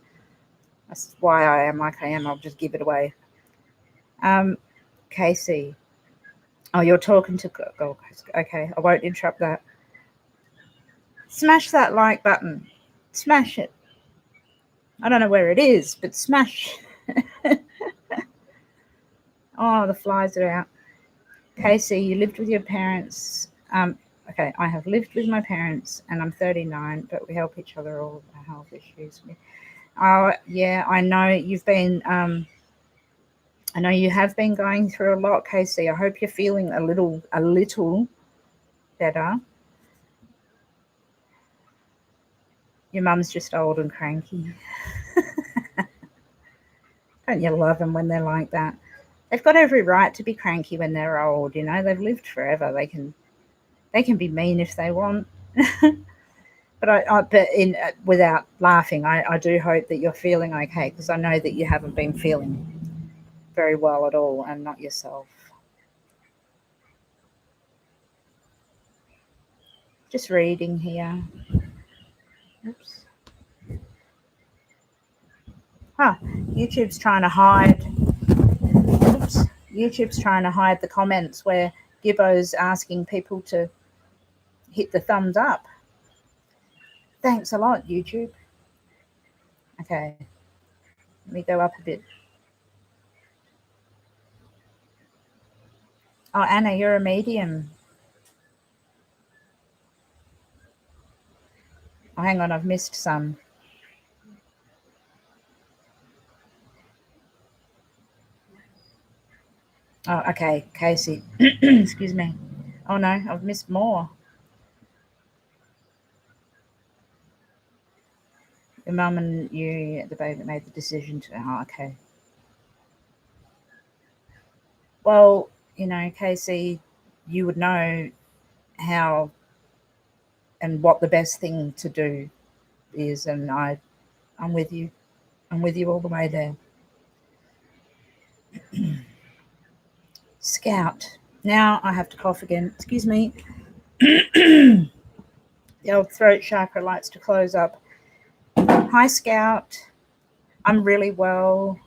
That's why I am like I am. I'll just give it away. Casey. Oh, you're talking to Gold Coast. Okay, I won't interrupt that. Smash that like button. Smash it. I don't know where it is, but smash. Oh, the flies are out. Casey, you lived with your parents. Okay, I have lived with my parents and I'm 39, but we help each other all with our health issues. Oh, yeah, I know you've been I know you have been going through a lot, Casey. I hope you're feeling a little better. Your mum's just old and cranky. Don't you love them when they're like that? They've got every right to be cranky when they're old. You know, they've lived forever. They can be mean if they want. But without laughing, I do hope that you're feeling okay, because I know that you haven't been feeling very well at all, and not yourself. Just reading here. Oops. Huh. YouTube's trying to hide. Oops. YouTube's trying to hide the comments where Gibbo's asking people to hit the thumbs up. Thanks a lot, YouTube. Okay. Let me go up a bit. Oh, Anna, you're a medium. Oh, hang on, I've missed some. Oh, okay, Casey. Excuse me. Oh no, I've missed more. Your mum and you, the baby, made the decision to. Oh, okay. Well, Casey, you would know how and what the best thing to do is, and I'm with you. I'm with you all the way there. Scout. Now I have to cough again. Excuse me. The old throat chakra likes to close up. Hi, Scout. I'm really well.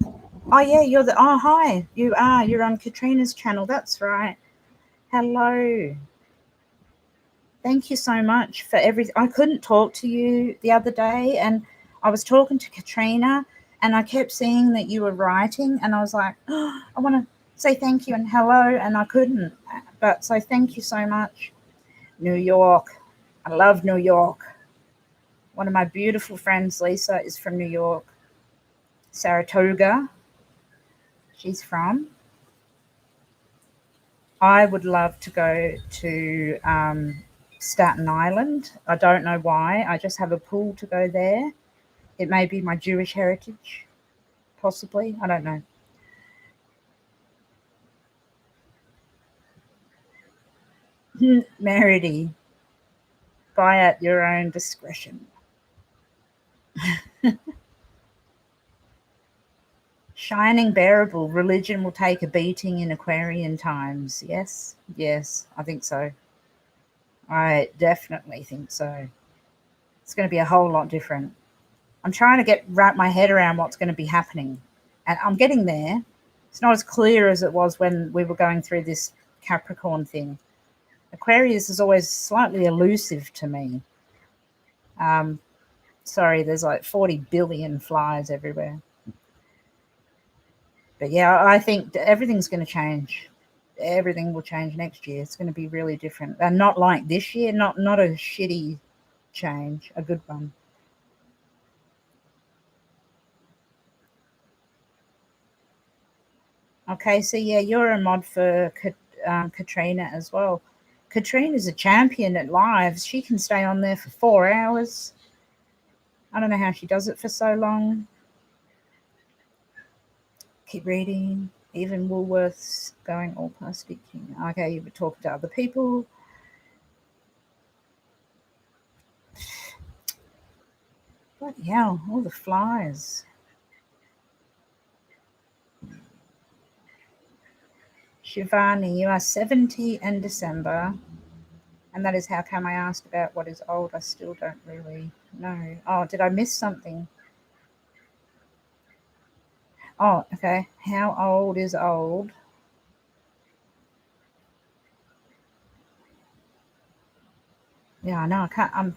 Oh yeah, hi. You're on Katrina's channel. That's right. Hello. Thank you so much for everything. I couldn't talk to you the other day, and I was talking to Katrina, and I kept seeing that you were writing, and I was like, oh, I want to say thank you and hello, and I couldn't. But so thank you so much. New York. I love New York. One of my beautiful friends, Lisa, is from New York. Saratoga, she's from. I would love to go to Staten Island. I don't know why. I just have a pull to go there. It may be my Jewish heritage, possibly. I don't know. Merity, buy at your own discretion. Shining bearable, religion will take a beating in Aquarian times. Yes, yes, I think so. I definitely think so. It's going to be a whole lot different. I'm trying to wrap my head around what's going to be happening, and I'm getting there. It's not as clear as it was when we were going through this Capricorn thing. Aquarius is always slightly elusive to me. Sorry, there's like 40 billion flies everywhere. But yeah, I think everything's going to change. Everything will change next year. It's going to be really different, and not like this year. Not a shitty change, a good one. Okay, so yeah, you're a mod for Katrina as well. Katrina's a champion at lives. She can stay on there for 4 hours. I don't know how she does it for so long. Keep reading. Even Woolworths going all plastic. Okay, you would talk to other people. Bloody hell, all the flies. Shivani, you are 70 in December. And that is how come I asked about what is old. I still don't really know. Oh, did I miss something? Oh, okay. How old is old? Yeah, I know. I can't. I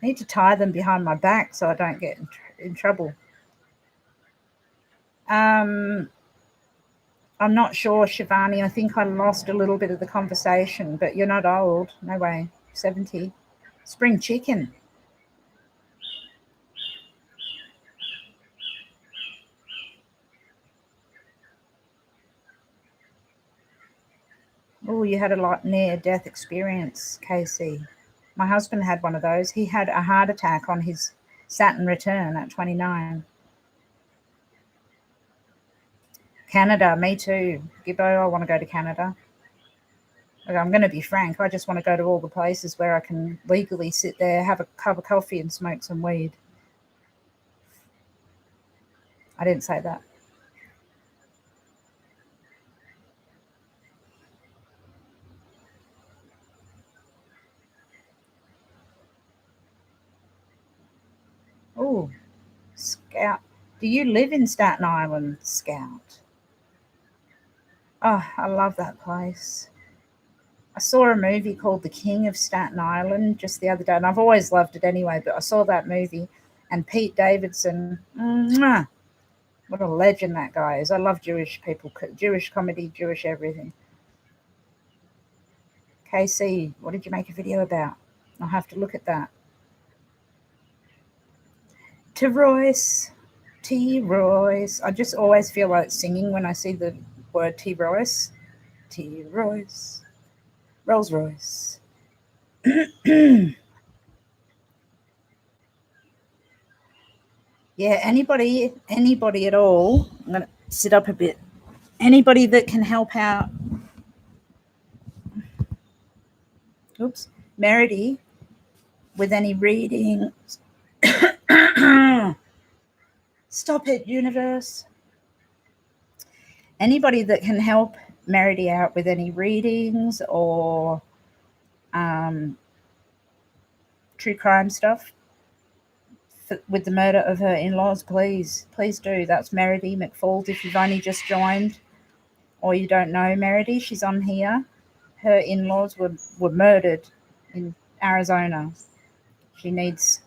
need to tie them behind my back so I don't get in trouble. I'm not sure, Shivani. I think I lost a little bit of the conversation, but you're not old. No way. 70. Spring chicken. you had a lot near-death experience, Casey. My husband had one of those. He had a heart attack on his Saturn return at 29. Canada, me too. Gibbo, I want to go to Canada. I'm going to be frank. I just want to go to all the places where I can legally sit there, have a cup of coffee and smoke some weed. I didn't say that. Oh, Scout. Do you live in Staten Island, Scout? Oh, I love that place. I saw a movie called The King of Staten Island just the other day, and I've always loved it anyway, but I saw that movie, and Pete Davidson, mwah, what a legend that guy is. I love Jewish people, Jewish comedy, Jewish everything. KC, what did you make a video about? I'll have to look at that. To Royce, T. Royce. I just always feel like singing when I see the word T. Royce. T. Royce. Rolls Royce. Yeah, anybody at all. I'm going to sit up a bit. Anybody that can help out. Oops. Meredy with any reading. Stop it, universe. Anybody that can help Meredy out with any readings or true crime stuff with the murder of her in-laws, please do. That's Meredy McFauld. If you've only just joined or you don't know Meredy, she's on here. Her in-laws were murdered in Arizona. She needs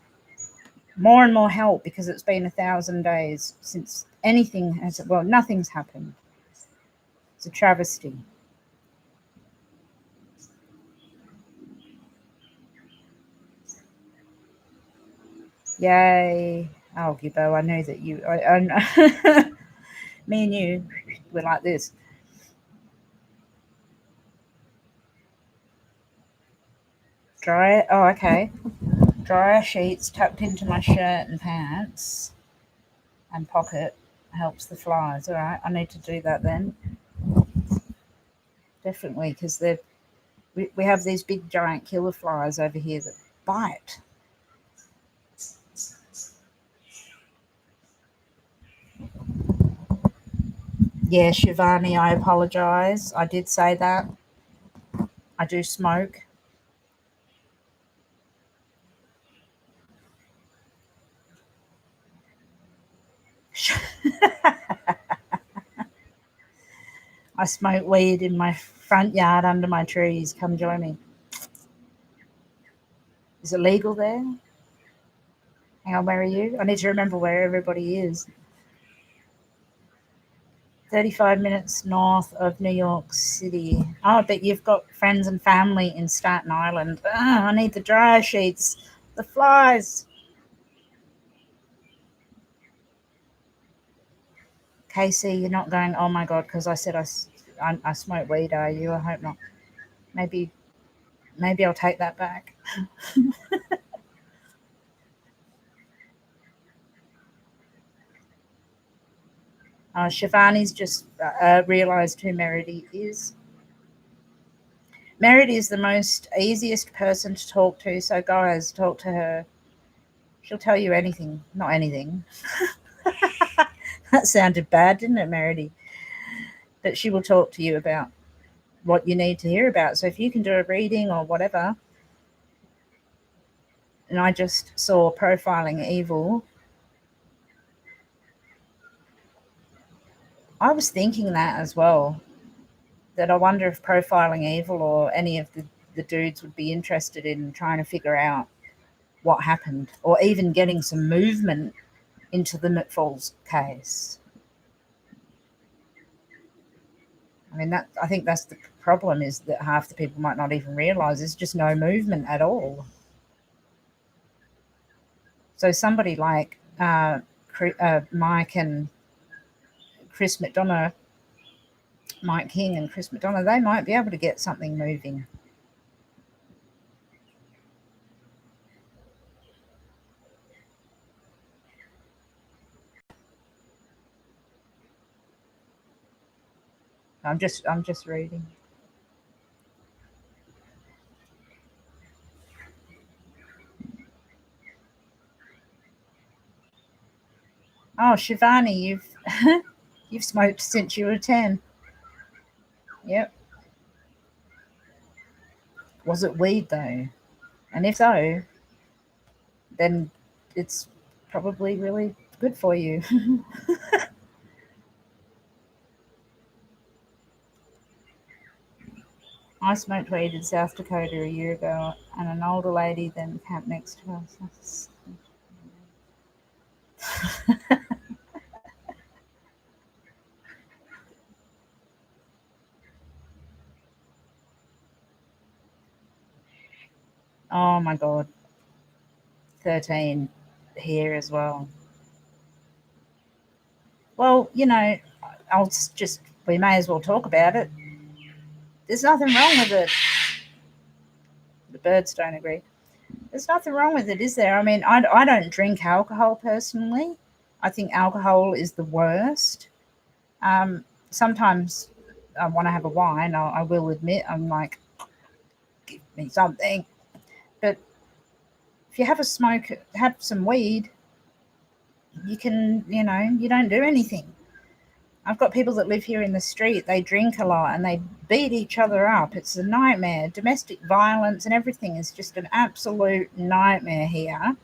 more and more help because it's been 1,000 days since nothing's happened. It's a travesty. Yay. Oh, Gibbo, I know that you... me and you, we're like this. Dryer... Oh, okay. Dryer sheets tucked into my shirt and pants and pocket helps the flies. All right, I need to do that then. Definitely, because we have these big giant killer flies over here that bite. Yeah, Shivani, I apologise. I did say that. I do smoke. I smoke weed in my front yard under my trees. Come join me. Is it legal there? Hang on, where are you? I need to remember where everybody is. 35 minutes north of New York City. Oh, but you've got friends and family in Staten Island. Oh, I need the dryer sheets. The flies. Casey, you're not going, oh my God, because I said I smoke weed, are you? I hope not. Maybe I'll take that back. Shivani's just realised who Meredy is. Meredy is the most easiest person to talk to, so guys, talk to her. She'll tell you anything. Not anything. That sounded bad, didn't it, Meredy? But she will talk to you about what you need to hear about. So if you can do a reading or whatever, and I just saw Profiling Evil, I was thinking that as well, that I wonder if Profiling Evil or any of the dudes would be interested in trying to figure out what happened or even getting some movement into the McFaulds case. I mean, I think that's the problem, is that half the people might not even realise there's just no movement at all. So somebody like Mike and Chris McDonough Mike King and Chris McDonough, they might be able to get something moving. I'm just reading. Oh, Shivani, you've smoked since you were 10. Yep. Was it weed though? And if so, then it's probably really good for you. I smoked weed in South Dakota a year ago, and an older lady then camped next to us. Oh my God. 13 here as well. Well, we may as well talk about it. There's nothing wrong with it. The birds don't agree. There's nothing wrong with it, is there? I mean, I don't drink alcohol personally. I think alcohol is the worst. Sometimes I want to have a wine. I will admit, I'm like, give me something. But if you have a smoke, have some weed, you can, you don't do anything. I've got people that live here in the street. They drink a lot and they beat each other up. It's a nightmare. Domestic violence and everything is just an absolute nightmare here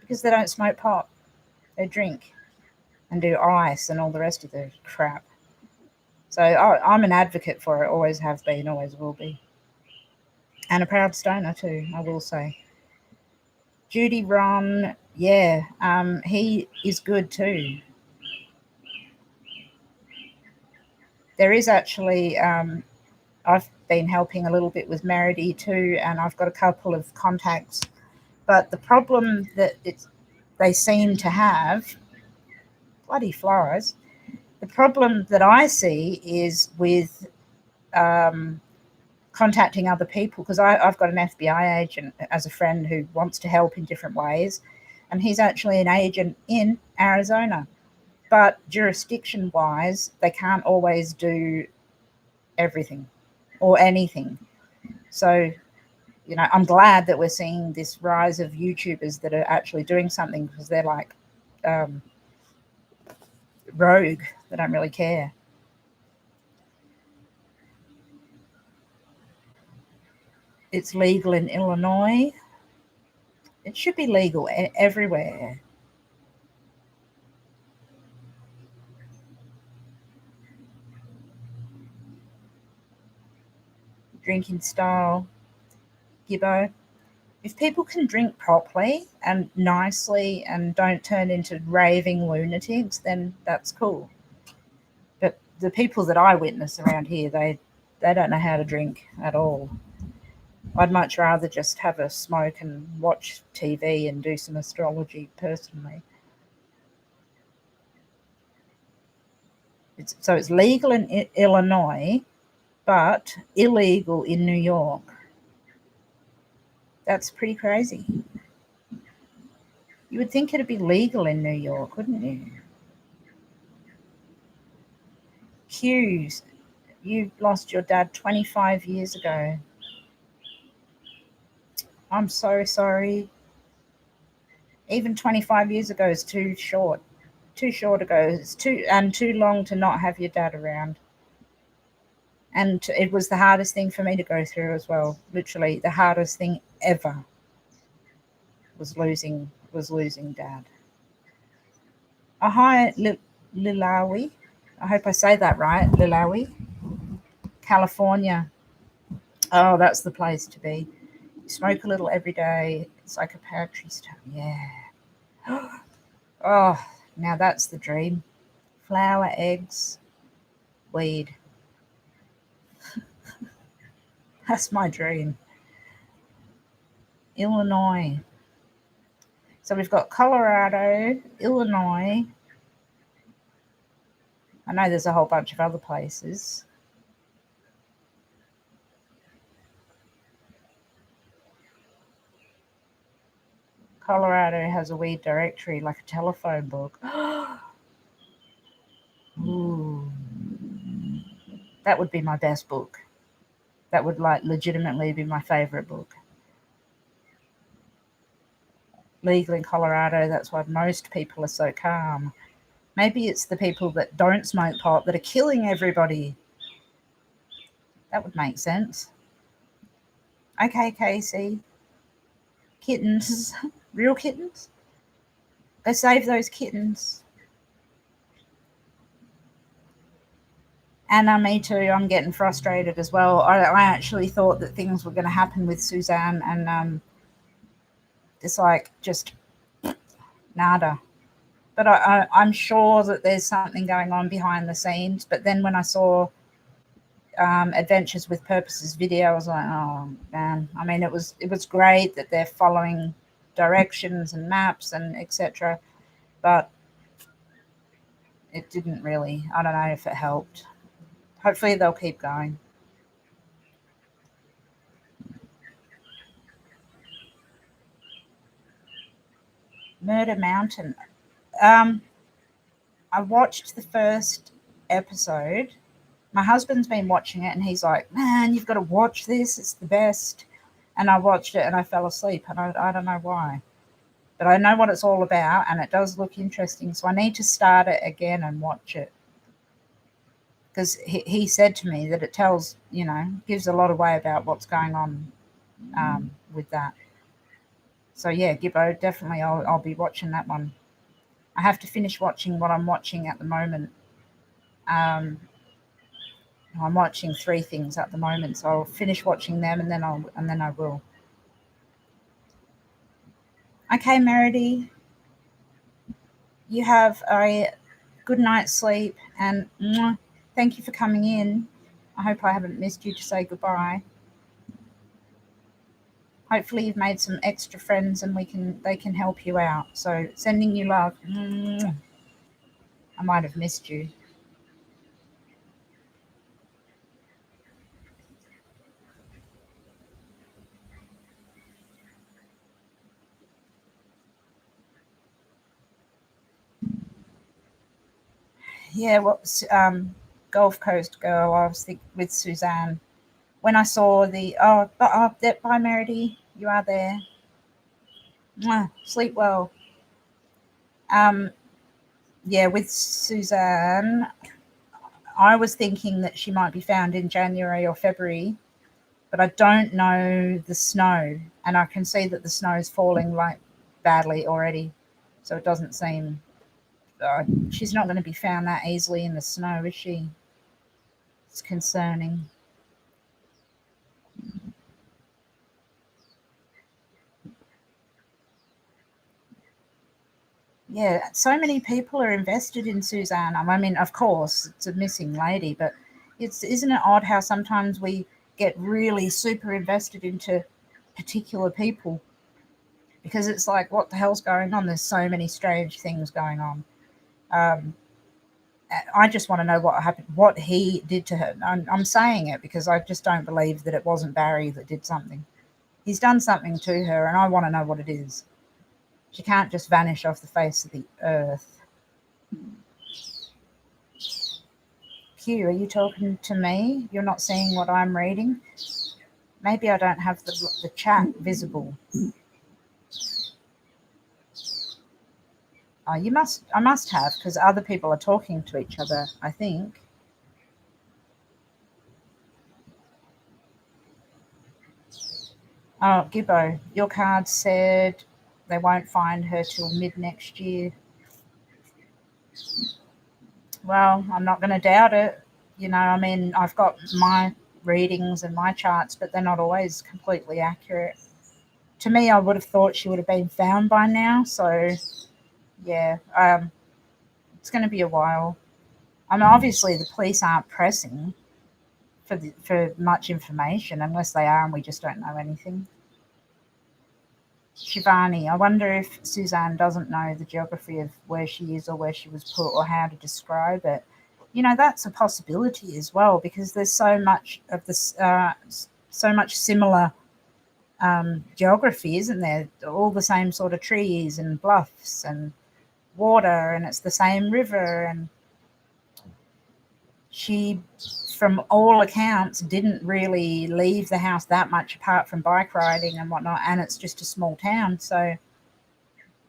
because they don't smoke pot. They drink and do ice and all the rest of the crap. So I'm an advocate for it. Always have been, always will be. And a proud stoner too, I will say. Judy Ron, yeah, he is good too. There is actually, I've been helping a little bit with Meredy too, and I've got a couple of contacts. But the problem that they seem to have, bloody flies, the problem that I see is with contacting other people, because I've got an FBI agent as a friend who wants to help in different ways, and he's actually an agent in Arizona. But jurisdiction wise, they can't always do everything or anything. So, I'm glad that we're seeing this rise of YouTubers that are actually doing something, because they're like rogue. They don't really care. It's legal in Illinois. It should be legal everywhere. Drinking style, Gibbo. If people can drink properly and nicely and don't turn into raving lunatics, then that's cool. But the people that I witness around here, they don't know how to drink at all. I'd much rather just have a smoke and watch TV and do some astrology personally. It's legal in Illinois, but illegal in New York. That's pretty crazy. You would think it'd be legal in New York, wouldn't you? Hughes, you lost your dad 25 years ago. I'm so sorry. Even 25 years ago is too short. Too short ago. It's too long to not have your dad around. And it was the hardest thing for me to go through as well. Literally the hardest thing ever was losing dad. Oh, hi, Lilawi. I hope I say that right. Lilawi, California. Oh, that's the place to be. You smoke a little every day. It's like a poetry stuff. Yeah. Oh, now that's the dream. Flour, eggs, weed. That's my dream. Illinois. So we've got Colorado, Illinois, I know there's a whole bunch of other places. Colorado has a weird directory, like a telephone book. Ooh, that would be my best book. That would like legitimately be my favorite book. Legal in Colorado, that's why most people are so calm. Maybe it's the people that don't smoke pot that are killing everybody. That would make sense. Okay, Casey. Kittens. Real kittens? Go save those kittens. And me too. I'm getting frustrated as well. I actually thought that things were going to happen with Suzanne, and it's like just nada. But I'm sure that there's something going on behind the scenes. But then when I saw Adventures with Purposes video, I was like, oh man. I mean, it was great that they're following directions and maps and etc. But it didn't really. I don't know if it helped. Hopefully they'll keep going. Murder Mountain. Um, I watched the first episode. My husband's been watching it and he's like, man, you've got to watch this. It's the best. And I watched it and I fell asleep, and I don't know why. But I know what it's all about and it does look interesting. So I need to start it again and watch it. Because he said to me that it tells, gives a lot away about what's going on with that. So yeah, Gibbo, definitely I'll be watching that one. I have to finish watching what I'm watching at the moment. I'm watching 3 things at the moment, so I'll finish watching them and then I will. Okay, Meredy, you have a good night's sleep, and thank you for coming in. I hope I haven't missed you to say goodbye. Hopefully you've made some extra friends and they can help you out. So sending you love. I might have missed you. Yeah, Gulf Coast girl. I was thinking with Suzanne when I saw bye Meredy, you are there. Sleep well. Yeah, with Suzanne, I was thinking that she might be found in January or February, but I don't know the snow, and I can see that the snow is falling like badly already, so it doesn't seem. She's not going to be found that easily in the snow, is she? It's concerning. Yeah, so many people are invested in Suzanne. I mean, of course, it's a missing lady, but isn't it odd how sometimes we get really super invested into particular people because it's like, what the hell's going on? There's so many strange things going on. Um, I just want to know what happened, what he did to her. I'm saying it because I just don't believe that it wasn't Barry that did something. He's done something to her, and I want to know what it is. She can't just vanish off the face of the earth. Q, are you talking to me? You're not seeing what I'm reading? Maybe I don't have the chat visible. Oh, I must have, because other people are talking to each other, I think. Oh, Gibbo, your card said they won't find her till mid next year. Well, I'm not going to doubt it. I mean, I've got my readings and my charts, but they're not always completely accurate. To me, I would have thought she would have been found by now. So, yeah, it's going to be a while. I mean, obviously, the police aren't pressing for much information unless they are and we just don't know anything. Shivani, I wonder if Suzanne doesn't know the geography of where she is or where she was put or how to describe it. that's a possibility as well, because there's so much of this, so much similar geography, isn't there? All the same sort of trees and bluffs and water, and it's the same river. And she, from all accounts, didn't really leave the house that much apart from bike riding and whatnot, and it's just a small town. So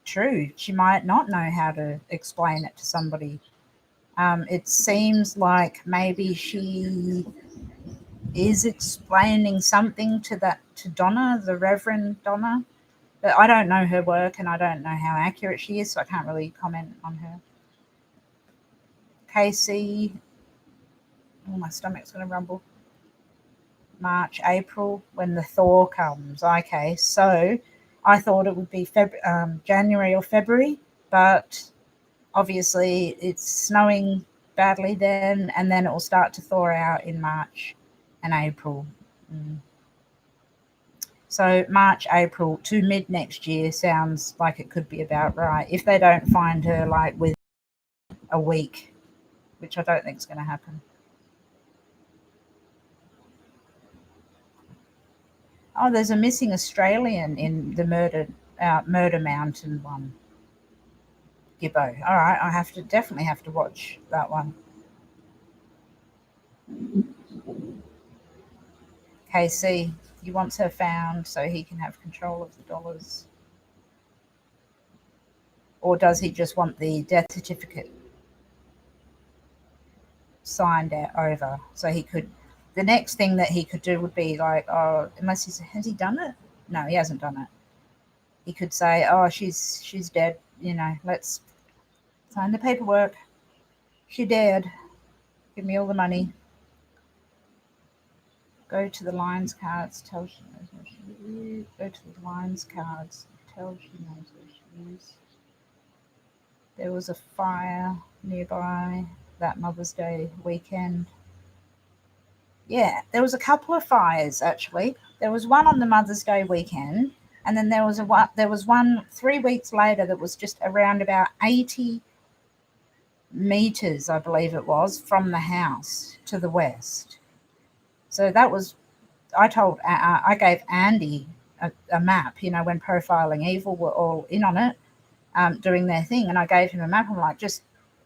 true, she might not know how to explain it to somebody. It seems like maybe she is explaining something to Donna, the Reverend Donna. But I don't know her work, and I don't know how accurate she is, so I can't really comment on her. Casey, oh, my stomach's going to rumble. March, April, when the thaw comes. Okay, so I thought it would be January or February, but obviously it's snowing badly then, and then it will start to thaw out in March and April. So March, April to mid next year sounds like it could be about right, if they don't find her like with a week, which I don't think is going to happen. Oh, there's a missing Australian in the Murder Mountain one. Gibbo. All right, I definitely have to watch that one. KC, he wants her found so he can have control of the dollars. Or does he just want the death certificate signed out over so he could? The next thing that he could do would be like, oh, has he done it? No, he hasn't done it. He could say, oh, she's dead. Let's sign the paperwork. She dead. Give me all the money. Go to the lines cards. Tell she knows where she is. Go to the lines cards. Tell she knows where she is. There was a fire nearby that Mother's Day weekend. Yeah, there was a couple of fires actually. There was one on the Mother's Day weekend, and then there was one 3 weeks later that was just around about 80 meters, I believe it was, from the house to the west. So that was, I gave Andy a map, when Profiling Evil were all in on it, doing their thing, and I gave him a map. I'm like,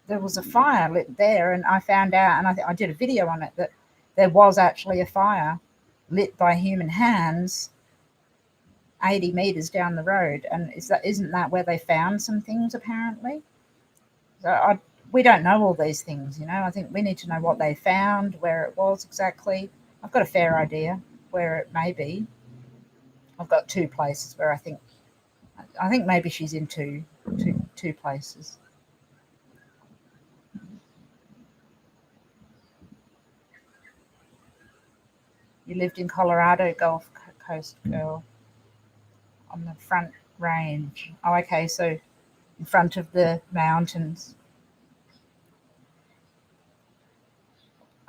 there was a fire lit there, and I found out, and I did a video on it, that there was actually a fire lit by human hands 80 meters down the road. And isn't that where they found some things apparently? So we don't know all these things, I think we need to know what they found, where it was exactly. I've got a fair idea where it may be. I've got two places where I think maybe she's in two places. You lived in Colorado, Gulf Coast girl, on the Front Range. Oh, okay, so in front of the mountains.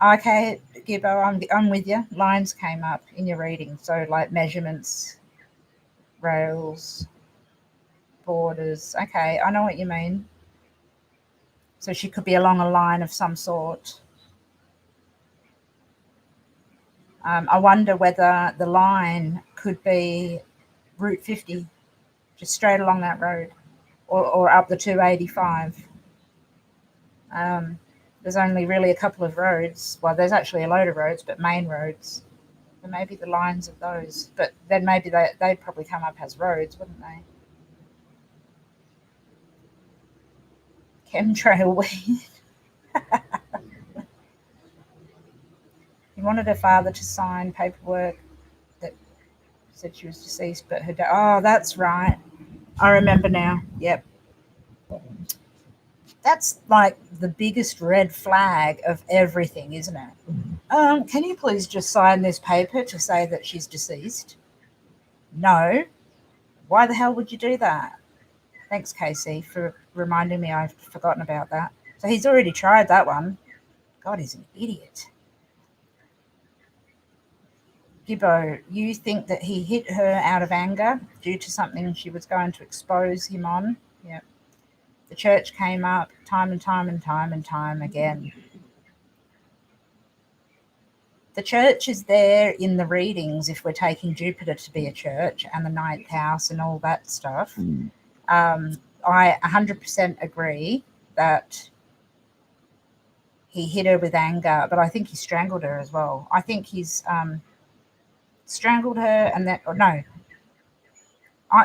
Okay, Gibbo, I'm with you. Lines came up in your reading, so like measurements, rails, borders. Okay, I know what you mean. So she could be along a line of some sort. I wonder whether the line could be Route 50, just straight along that road, or up the 285. There's only really a couple of roads. Well, there's actually a load of roads, but main roads. And maybe the lines of those. But then maybe they'd probably come up as roads, wouldn't they? Chemtrail weed. He wanted her father to sign paperwork that said she was deceased, but her dad. Oh, that's right. I remember now. Yep. That's like the biggest red flag of everything, isn't it? Can you please just sign this paper to say that she's deceased? No. Why the hell would you do that? Thanks, Casey, for reminding me. I've forgotten about that. So he's already tried that one. God, he's an idiot. Gibbo, you think that he hit her out of anger due to something she was going to expose him on? Yep. The church came up time and time and time and time again. The church is there in the readings if we're taking Jupiter to be a church and the ninth house and all that stuff. I 100% agree that he hit her with anger, but I think he strangled her as well. I think he's strangled her, and that, no,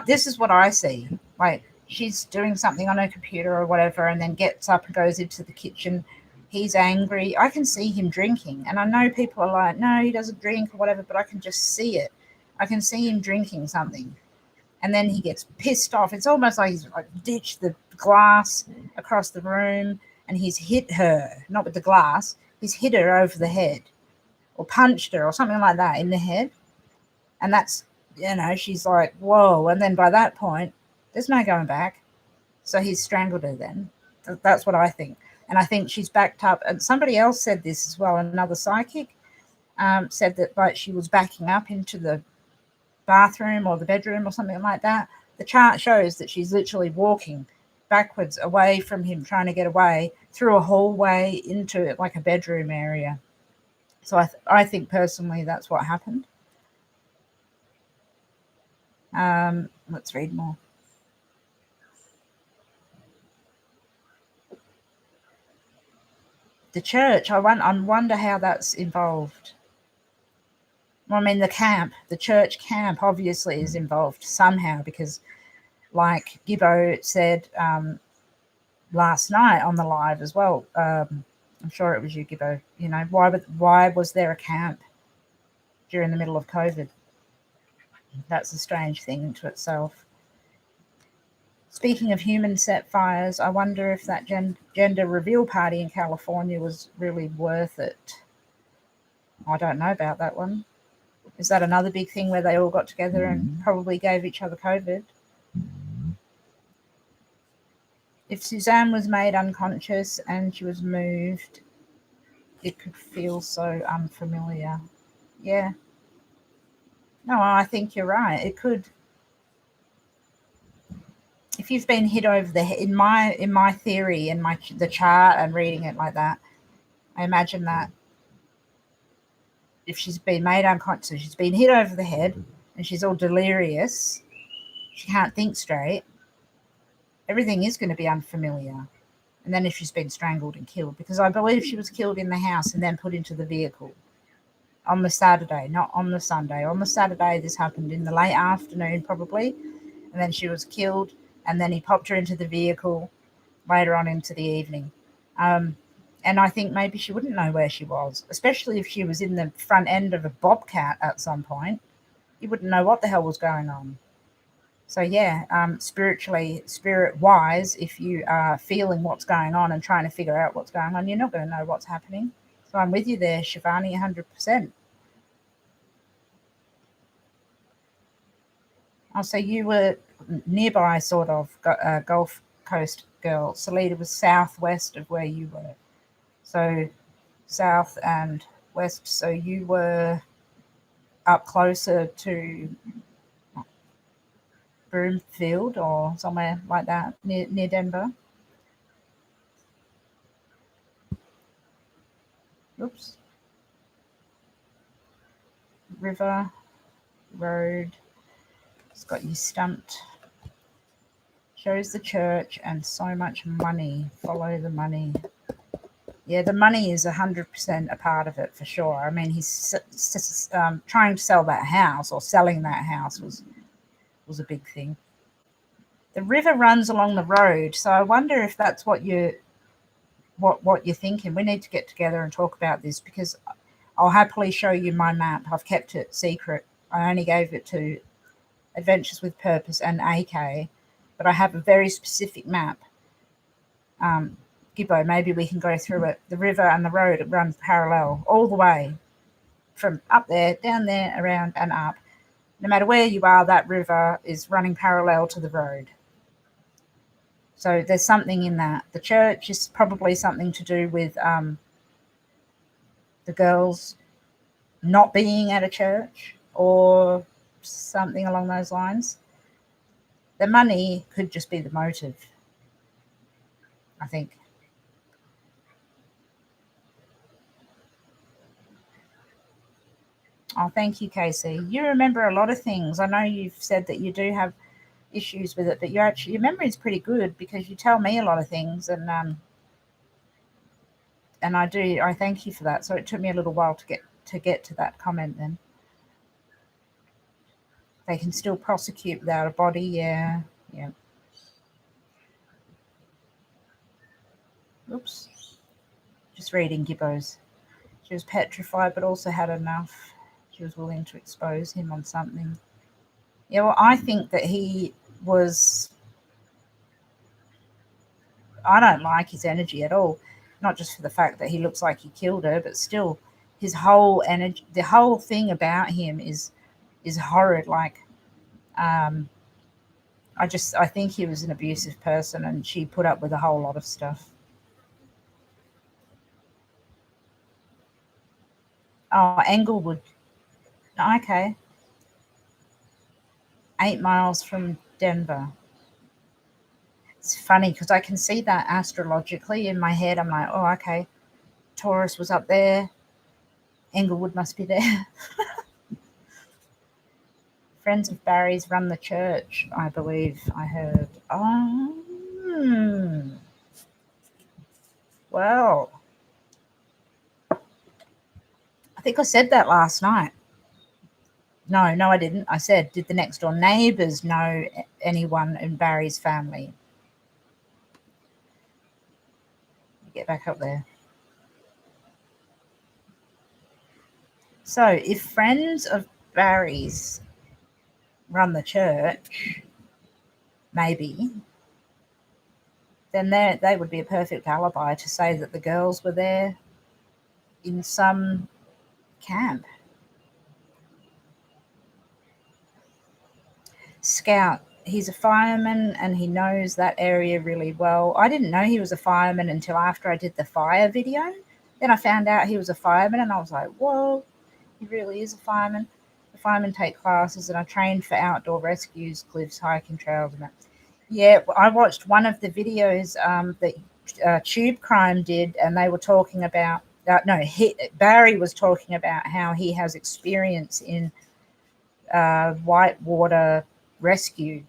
this is what I see. Like, she's doing something on her computer or whatever, and then gets up and goes into the kitchen. He's angry. I can see him drinking, and I know people are like, no, he doesn't drink or whatever, but I can just see it. I can see him drinking something, and then he gets pissed off. It's almost like he's like ditched the glass across the room, and he's hit her, not with the glass, he's hit her over the head or punched her or something like that in the head. And that's, she's like, whoa. And then by that point, there's no going back. So he's strangled her then. That's what I think. And I think she's backed up. And somebody else said this as well. Another psychic said that like she was backing up into the bathroom or the bedroom or something like that. The chart shows that she's literally walking backwards away from him, trying to get away through a hallway into like a bedroom area. So I think personally that's what happened. Let's read more. The church, I wonder how that's involved. Well, I mean, the church camp obviously is involved somehow because, like Gibbo said last night on the live as well, I'm sure it was you, Gibbo, why was there a camp during the middle of COVID? That's a strange thing into itself. Speaking of human set fires, I wonder if that gender reveal party in California was really worth it. I don't know about that one. Is that another big thing where they all got together and probably gave each other COVID? If Suzanne was made unconscious and she was moved, it could feel so unfamiliar. Yeah. No, I think you're right. It could. If you've been hit over the head, in my theory, in the chart and reading it like that, I imagine that if she's been made unconscious, she's been hit over the head and she's all delirious, she can't think straight, everything is going to be unfamiliar. And then if she's been strangled and killed, because I believe she was killed in the house and then put into the vehicle on the Saturday, not on the Sunday. On the Saturday, this happened in the late afternoon probably, and then she was killed, and then he popped her into the vehicle later on into the evening. And I think maybe she wouldn't know where she was, especially if she was in the front end of a bobcat at some point. You wouldn't know what the hell was going on. So yeah, spirit-wise, if you are feeling what's going on and trying to figure out what's going on, you're not going to know what's happening. So I'm with you there, Shivani, 100%. Oh, so you were nearby, sort of, Gulf Coast girl. Salida was southwest of where you were. So south and west. So you were up closer to Broomfield or somewhere like that, near Denver. Oops. River, road. It's got you stumped. Shows the church and so much money. Follow the money. Yeah, the money is 100% a part of it for sure. I mean, he's trying to sell that house, or selling that house was a big thing. The river runs along the road, so I wonder if that's what you're thinking. We need to get together and talk about this, because I'll happily show you my map. I've kept it secret. I only gave it to Adventures with Purpose and AK, but I have a very specific map. Gibbo, maybe we can go through it. The river and the road, it runs parallel all the way from up there, down there, around and up. No matter where you are, that river is running parallel to the road. So there's something in that. The church is probably something to do with the girls not being at a church or something along those lines. The money could just be the motive, I think. Oh, thank you, Casey. You remember a lot of things. I know you've said that you do have issues with it, but your memory is pretty good because you tell me a lot of things, and I thank you for that. So it took me a little while to get to that comment. Then they can still prosecute without a body. Yeah, yeah. Oops. Just reading Gibbo's. She was petrified, but also had enough. She was willing to expose him on something. Yeah, well, I think that he was. I don't like his energy at all. Not just for the fact that he looks like he killed her, but still, his whole energy, the whole thing about him is horrid. Like, um, I think he was an abusive person, and she put up with a whole lot of stuff. Oh, Englewood. Okay, 8 miles from Denver. It's funny because I can see that astrologically in my head. I'm like, oh, okay, Taurus was up there. Englewood must be there. Friends of Barry's run the church, I believe I heard. Oh, well, I think I said that last night. No, no, I didn't. I said, did the next door neighbours know anyone in Barry's family? Get back up there. So, if friends of Barry's run the church, maybe, then they would be a perfect alibi to say that the girls were there in some camp. Scout, he's a fireman and he knows that area really well. I didn't know he was a fireman until after I did the fire video. Then I found out he was a fireman and I was like, whoa, he really is a fireman. The firemen take classes and I trained for outdoor rescues, cliffs, hiking trails and that. Yeah, I watched one of the videos that Tube Crime did, and they were talking about no, Barry was talking about how he has experience in whitewater rescue,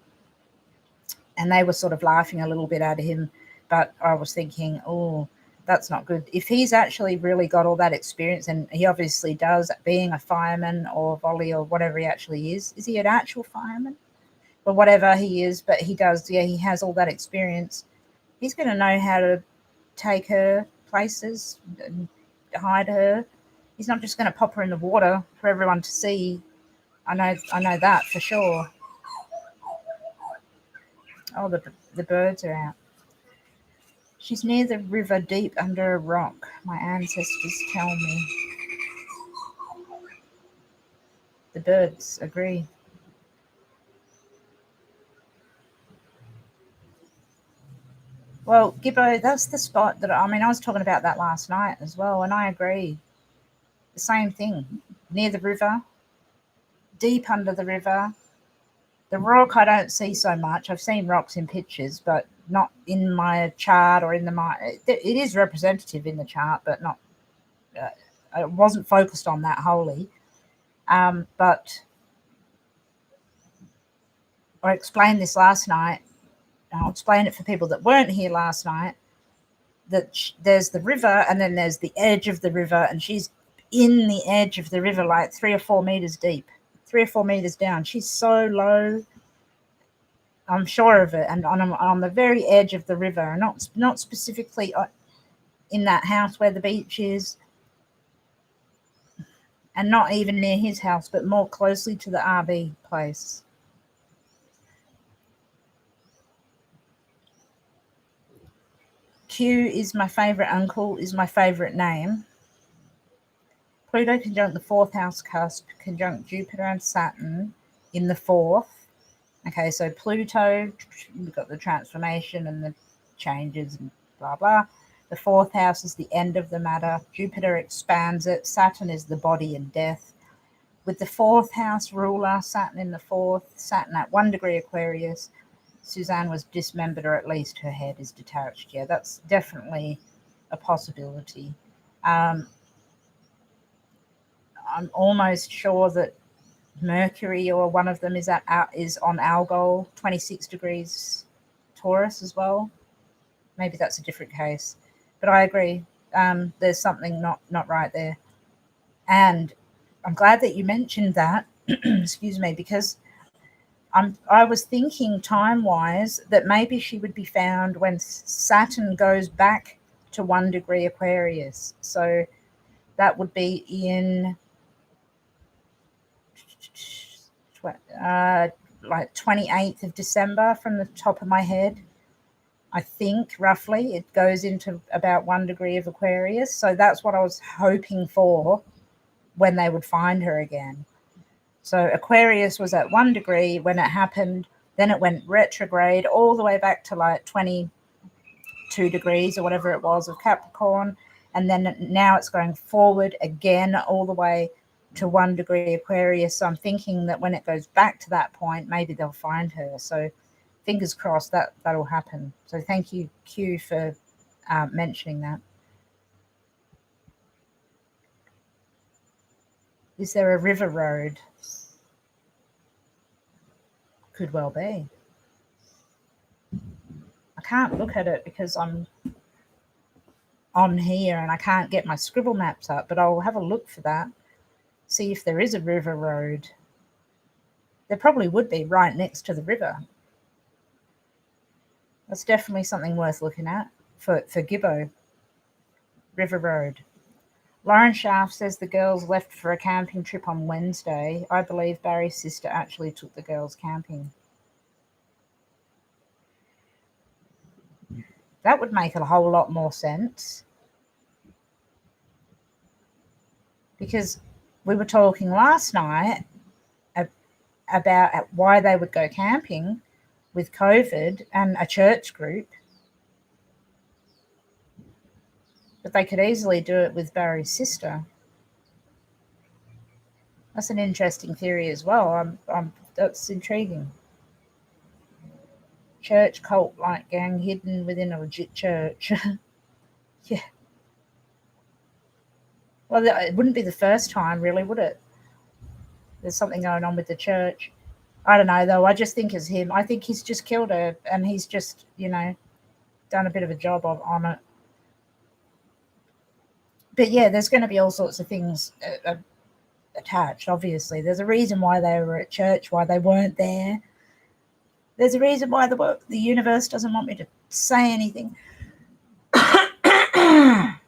and they were sort of laughing a little bit at him. But I was thinking, oh, that's not good. If he's actually really got all that experience, and he obviously does, being a fireman or volley or whatever he actually is he an actual fireman? Or whatever he is, but he does, yeah, he has all that experience. He's going to know how to take her places and hide her. He's not just going to pop her in the water for everyone to see. I know that for sure. Oh, the birds are out. She's near the river, deep under a rock. My ancestors tell me. The birds agree. Well, Gibbo, that's the spot that I was talking about that last night as well, and I agree. The same thing. Near the river, deep under the river. The rock I don't see so much. I've seen rocks in pictures, but not in my chart or in it is representative in the chart, but not. I wasn't focused on that wholly. But I explained this last night. I'll explain it for people that weren't here last night. That there's the river, and then there's the edge of the river, and she's in the edge of the river, like 3 or 4 meters deep, 3 or 4 meters down. She's so low. I'm sure of it, and on the very edge of the river, not specifically in that house where the beach is, and not even near his house, but more closely to the RV place. Q is my favorite uncle, is my favorite name. Pluto conjunct the fourth house cusp, conjunct Jupiter and Saturn in the fourth. Okay, so Pluto, we've got the transformation and the changes and blah, blah. The fourth house is the end of the matter. Jupiter expands it. Saturn is the body and death. With the fourth house ruler, Saturn in the fourth, Saturn at 1 degree Aquarius, Suzanne was dismembered, or at least her head is detached. Yeah, that's definitely a possibility. I'm almost sure that Mercury or one of them is on Algol, 26 degrees Taurus as well. Maybe that's a different case, but I agree. There's something not right there, and I'm glad that you mentioned that. Excuse me, because I was thinking time-wise that maybe she would be found when Saturn goes back to 1 degree Aquarius. So that would be in like 28th of December from the top of my head. I think roughly it goes into about 1 degree of Aquarius. So that's what I was hoping for when they would find her again. So Aquarius was at 1 degree when it happened. Then it went retrograde all the way back to like 22 degrees or whatever it was of Capricorn. And then now it's going forward again all the way to 1 degree Aquarius. So I'm thinking that when it goes back to that point, maybe they'll find her. So fingers crossed that'll happen. So thank you, Q, for mentioning that. Is there a river road? Could well be. I can't look at it because I'm on here and I can't get my scribble maps up, but I'll have a look for that. See if there is a river road. There probably would be right next to the river. That's definitely something worth looking at for Gibbo. River Road. Lauren Schaaf says the girls left for a camping trip on Wednesday. I believe Barry's sister actually took the girls camping. That would make a whole lot more sense. Because we were talking last night about why they would go camping with COVID and a church group. But they could easily do it with Barry's sister. That's an interesting theory as well. That's intriguing. Church cult-like gang hidden within a legit church. Yeah. Well, it wouldn't be the first time, really, would it? There's something going on with the church. I don't know, though. I just think it's him. I think he's just killed her, and he's just, done a bit of a job on it. But yeah, there's going to be all sorts of things attached, obviously. There's a reason why they were at church, why they weren't there. There's a reason why the universe doesn't want me to say anything. I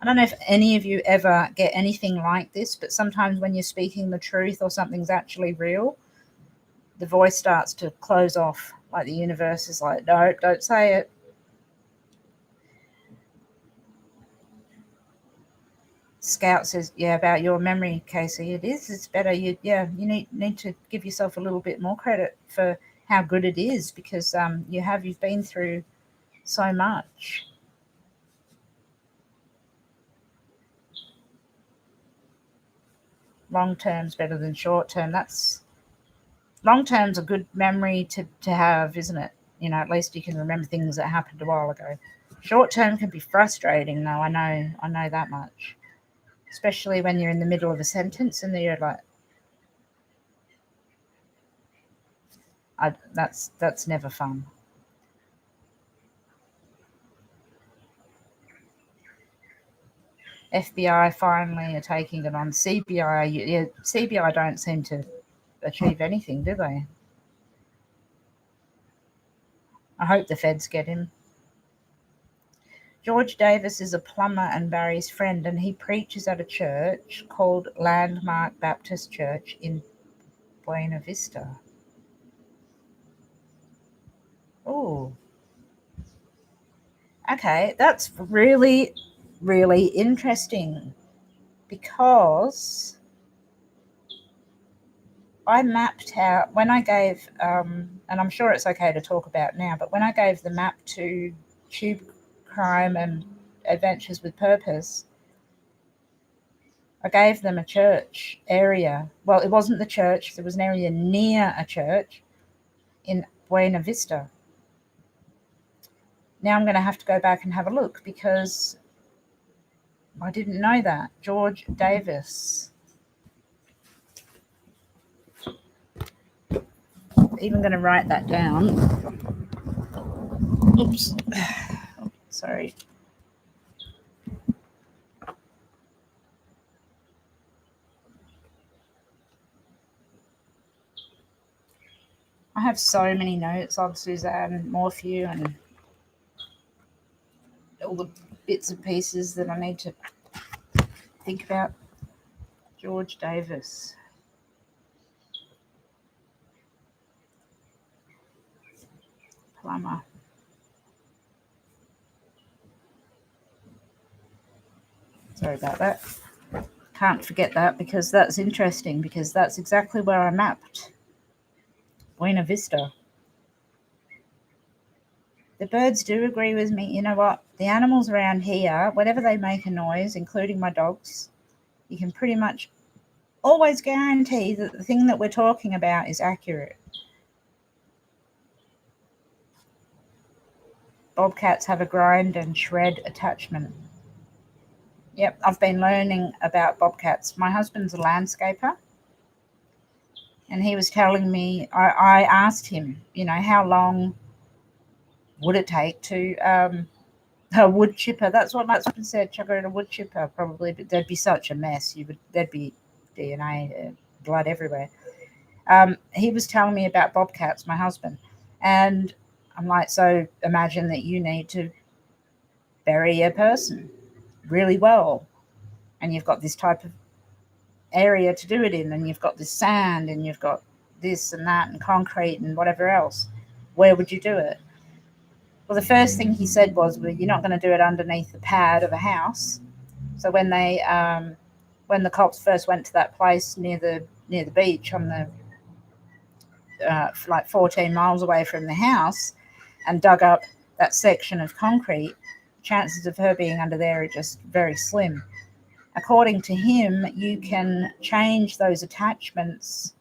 don't know if any of you ever get anything like this, but sometimes when you're speaking the truth or something's actually real, the voice starts to close off. Like the universe is like, no, don't say it. Scout says, yeah, about your memory, Casey. It is. It's better. You need to give yourself a little bit more credit for how good it is, because you've been through so much. Long term's better than short term. Long term's a good memory to have, isn't it? At least you can remember things that happened a while ago. Short term can be frustrating, though. I know that much. Especially when you're in the middle of a sentence and you're like, that's never fun. FBI finally are taking it on. CBI don't seem to achieve anything, do they? I hope the feds get him. George Davis is a plumber and Barry's friend, and he preaches at a church called Landmark Baptist Church in Buena Vista. Oh, okay, that's really, really interesting, because I mapped out when I gave, and I'm sure it's okay to talk about now, but when I gave the map to Tube Crime and Adventures with Purpose, I gave them a church area. Well, it wasn't the church. There was an area near a church in Buena Vista. Now I'm going to have to go back and have a look, because I didn't know that. George Davis. Even going to write that down. Oops. Sorry. I have so many notes on Suzanne Morphew and all the bits and pieces that I need to think about. George Davis. Plumber. Sorry about that. Can't forget that because that's interesting, because that's exactly where I mapped. Buena Vista. The birds do agree with me. You know what? The animals around here, whenever they make a noise, including my dogs, you can pretty much always guarantee that the thing that we're talking about is accurate. Bobcats have a grind and shred attachment. Yep, I've been learning about bobcats. My husband's a landscaper, and he was telling me, I asked him, how long would it take to a wood chipper? That's what my husband said, chuck her in a wood chipper, probably, but there'd be such a mess. There'd be DNA, blood everywhere. He was telling me about bobcats, my husband, and I'm like, so imagine that you need to bury a person really well, and you've got this type of area to do it in, and you've got this sand, and you've got this and that and concrete and whatever else. Where would you do it? Well, the first thing he said was, well, you're not going to do it underneath the pad of a house. So when the cops first went to that place near the beach on the like 14 miles away from the house, and dug up that section of concrete, chances of her being under there are just very slim. According to him, you can change those attachments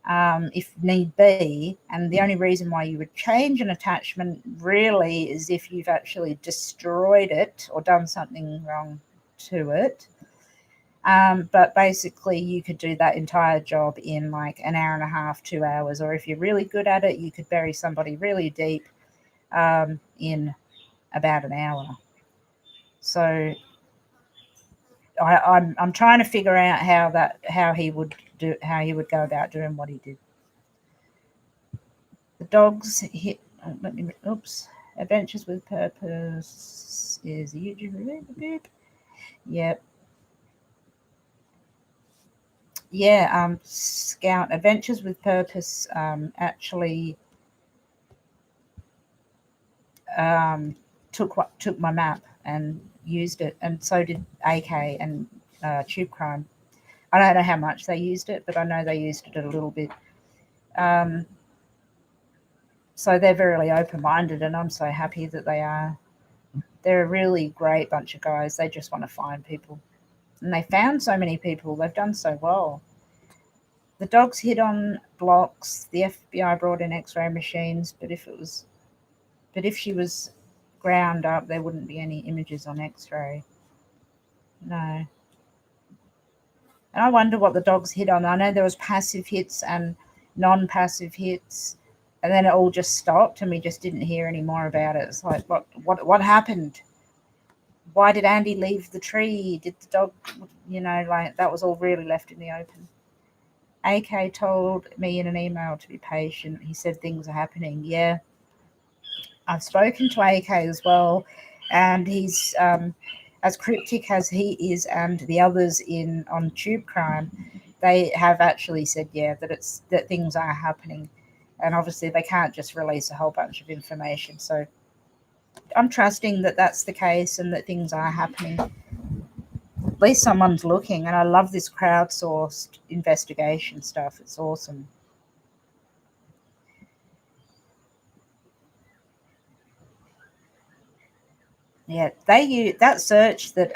if need be, and the only reason why you would change an attachment really is if you've actually destroyed it or done something wrong to it. But basically, you could do that entire job in like an hour and a half, 2 hours, or if you're really good at it, you could bury somebody really deep in about an hour. So I'm trying to figure out how he would go about doing what he did. The dogs hit. Adventures with Purpose is the YouTube. Yep. Yeah, Scout Adventures with Purpose actually took my map and used it, and so did AK and Tube Crime. I don't know how much they used it, but I know they used it a little bit. So they're very open-minded, and I'm so happy that they are. They're a really great bunch of guys. They just want to find people, and they found so many people. They've done so well. The dogs hid on blocks. The FBI brought in X-ray machines, but if she was ground up, there wouldn't be any images on X-ray. No. And I wonder what the dogs hit on. I know there was passive hits and non-passive hits, and then it all just stopped, and we just didn't hear any more about it. It's like, what happened? Why did Andy leave the tree? Did the dog, like that was all really left in the open. AK told me in an email to be patient. He said things are happening. Yeah, I've spoken to AK as well, and he's as cryptic as he is, and the others on Tube Crime, they have actually said, yeah, that things are happening, and obviously they can't just release a whole bunch of information. So I'm trusting that that's the case and that things are happening. At least someone's looking, and I love this crowdsourced investigation stuff. It's awesome. Yeah, they use that search that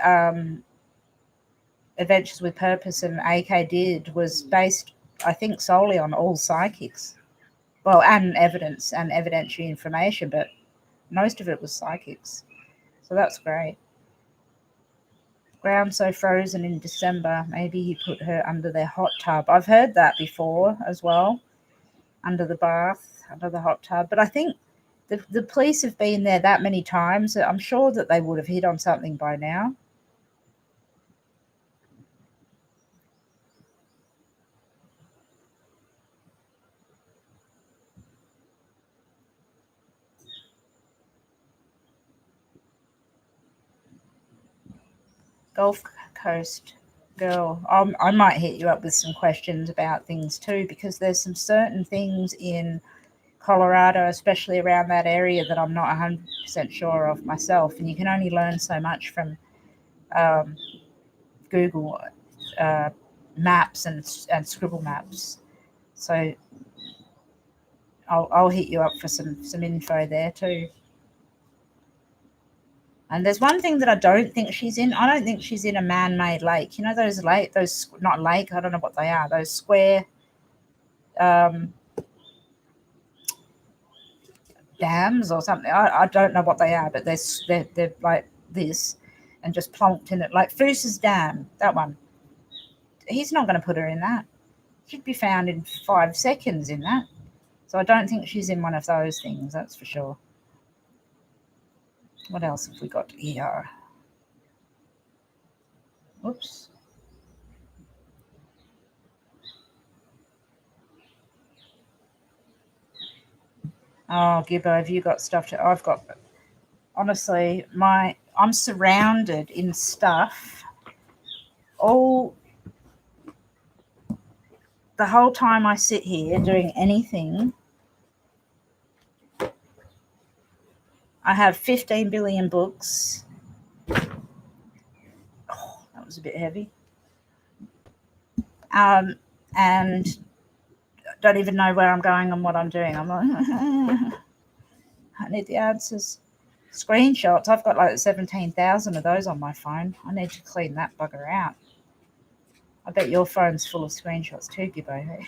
Adventures with Purpose and AK did was based, I think, solely on all psychics. Well, and evidence and evidentiary information, but most of it was psychics. So that's great. Ground so frozen in December, maybe he put her under their hot tub. I've heard that before as well, under the bath, under the hot tub. But I think the police have been there that many times that I'm sure that they would have hit on something by now. Gulf Coast girl, I might hit you up with some questions about things too, because there's some certain things in Colorado, especially around that area, that I'm not 100% sure of myself. And you can only learn so much from Google maps and scribble maps. So I'll hit you up for some info there too. And there's one thing that I don't think she's in. I don't think she's in a man-made lake. You know those not lake, I don't know what they are, those square dams or something. I don't know what they are, but they're like this and just plonked in it. Like Foose's Dam, that one. He's not going to put her in that. She'd be found in 5 seconds in that. So I don't think she's in one of those things, that's for sure. What else have we got here? Oops. Oh, Gibbo, have you got stuff to... I've got... Honestly, I'm surrounded in stuff all... The whole time I sit here doing anything, I have 15 billion books. Oh, that was a bit heavy. And don't even know where I'm going and what I'm doing. I'm like, I need the answers. Screenshots, I've got like 17,000 of those on my phone. I need to clean that bugger out. I bet your phone's full of screenshots too, Gibbo.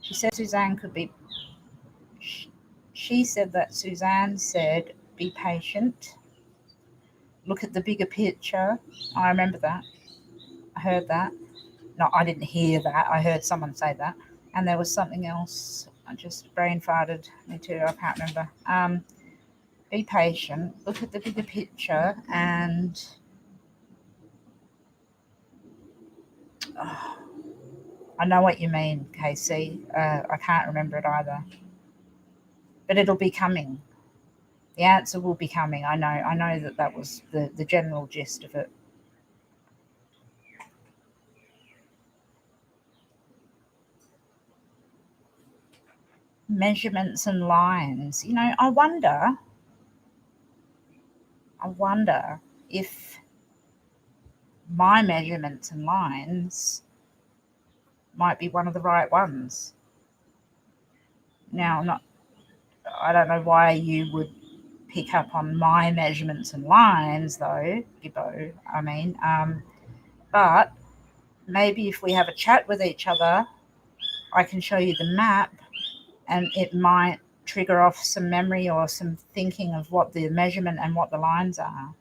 She said Suzanne could be... She said that Suzanne said, be patient. Look at the bigger picture. I remember that. I heard that. No, I didn't hear that. I heard someone say that. And there was something else. I just brain farted. Me too. I can't remember. Be patient. Look at the bigger picture. And I know what you mean, Casey. I can't remember it either. But it'll be coming. The answer will be coming. I know that was the general gist of it. Measurements and lines. You know, I wonder if my measurements and lines might be one of the right ones. Now, I don't know why you would pick up on my measurements and lines, though, Gibbo. I mean, but maybe if we have a chat with each other, I can show you the map, and it might trigger off some memory or some thinking of what the measurement and what the lines are.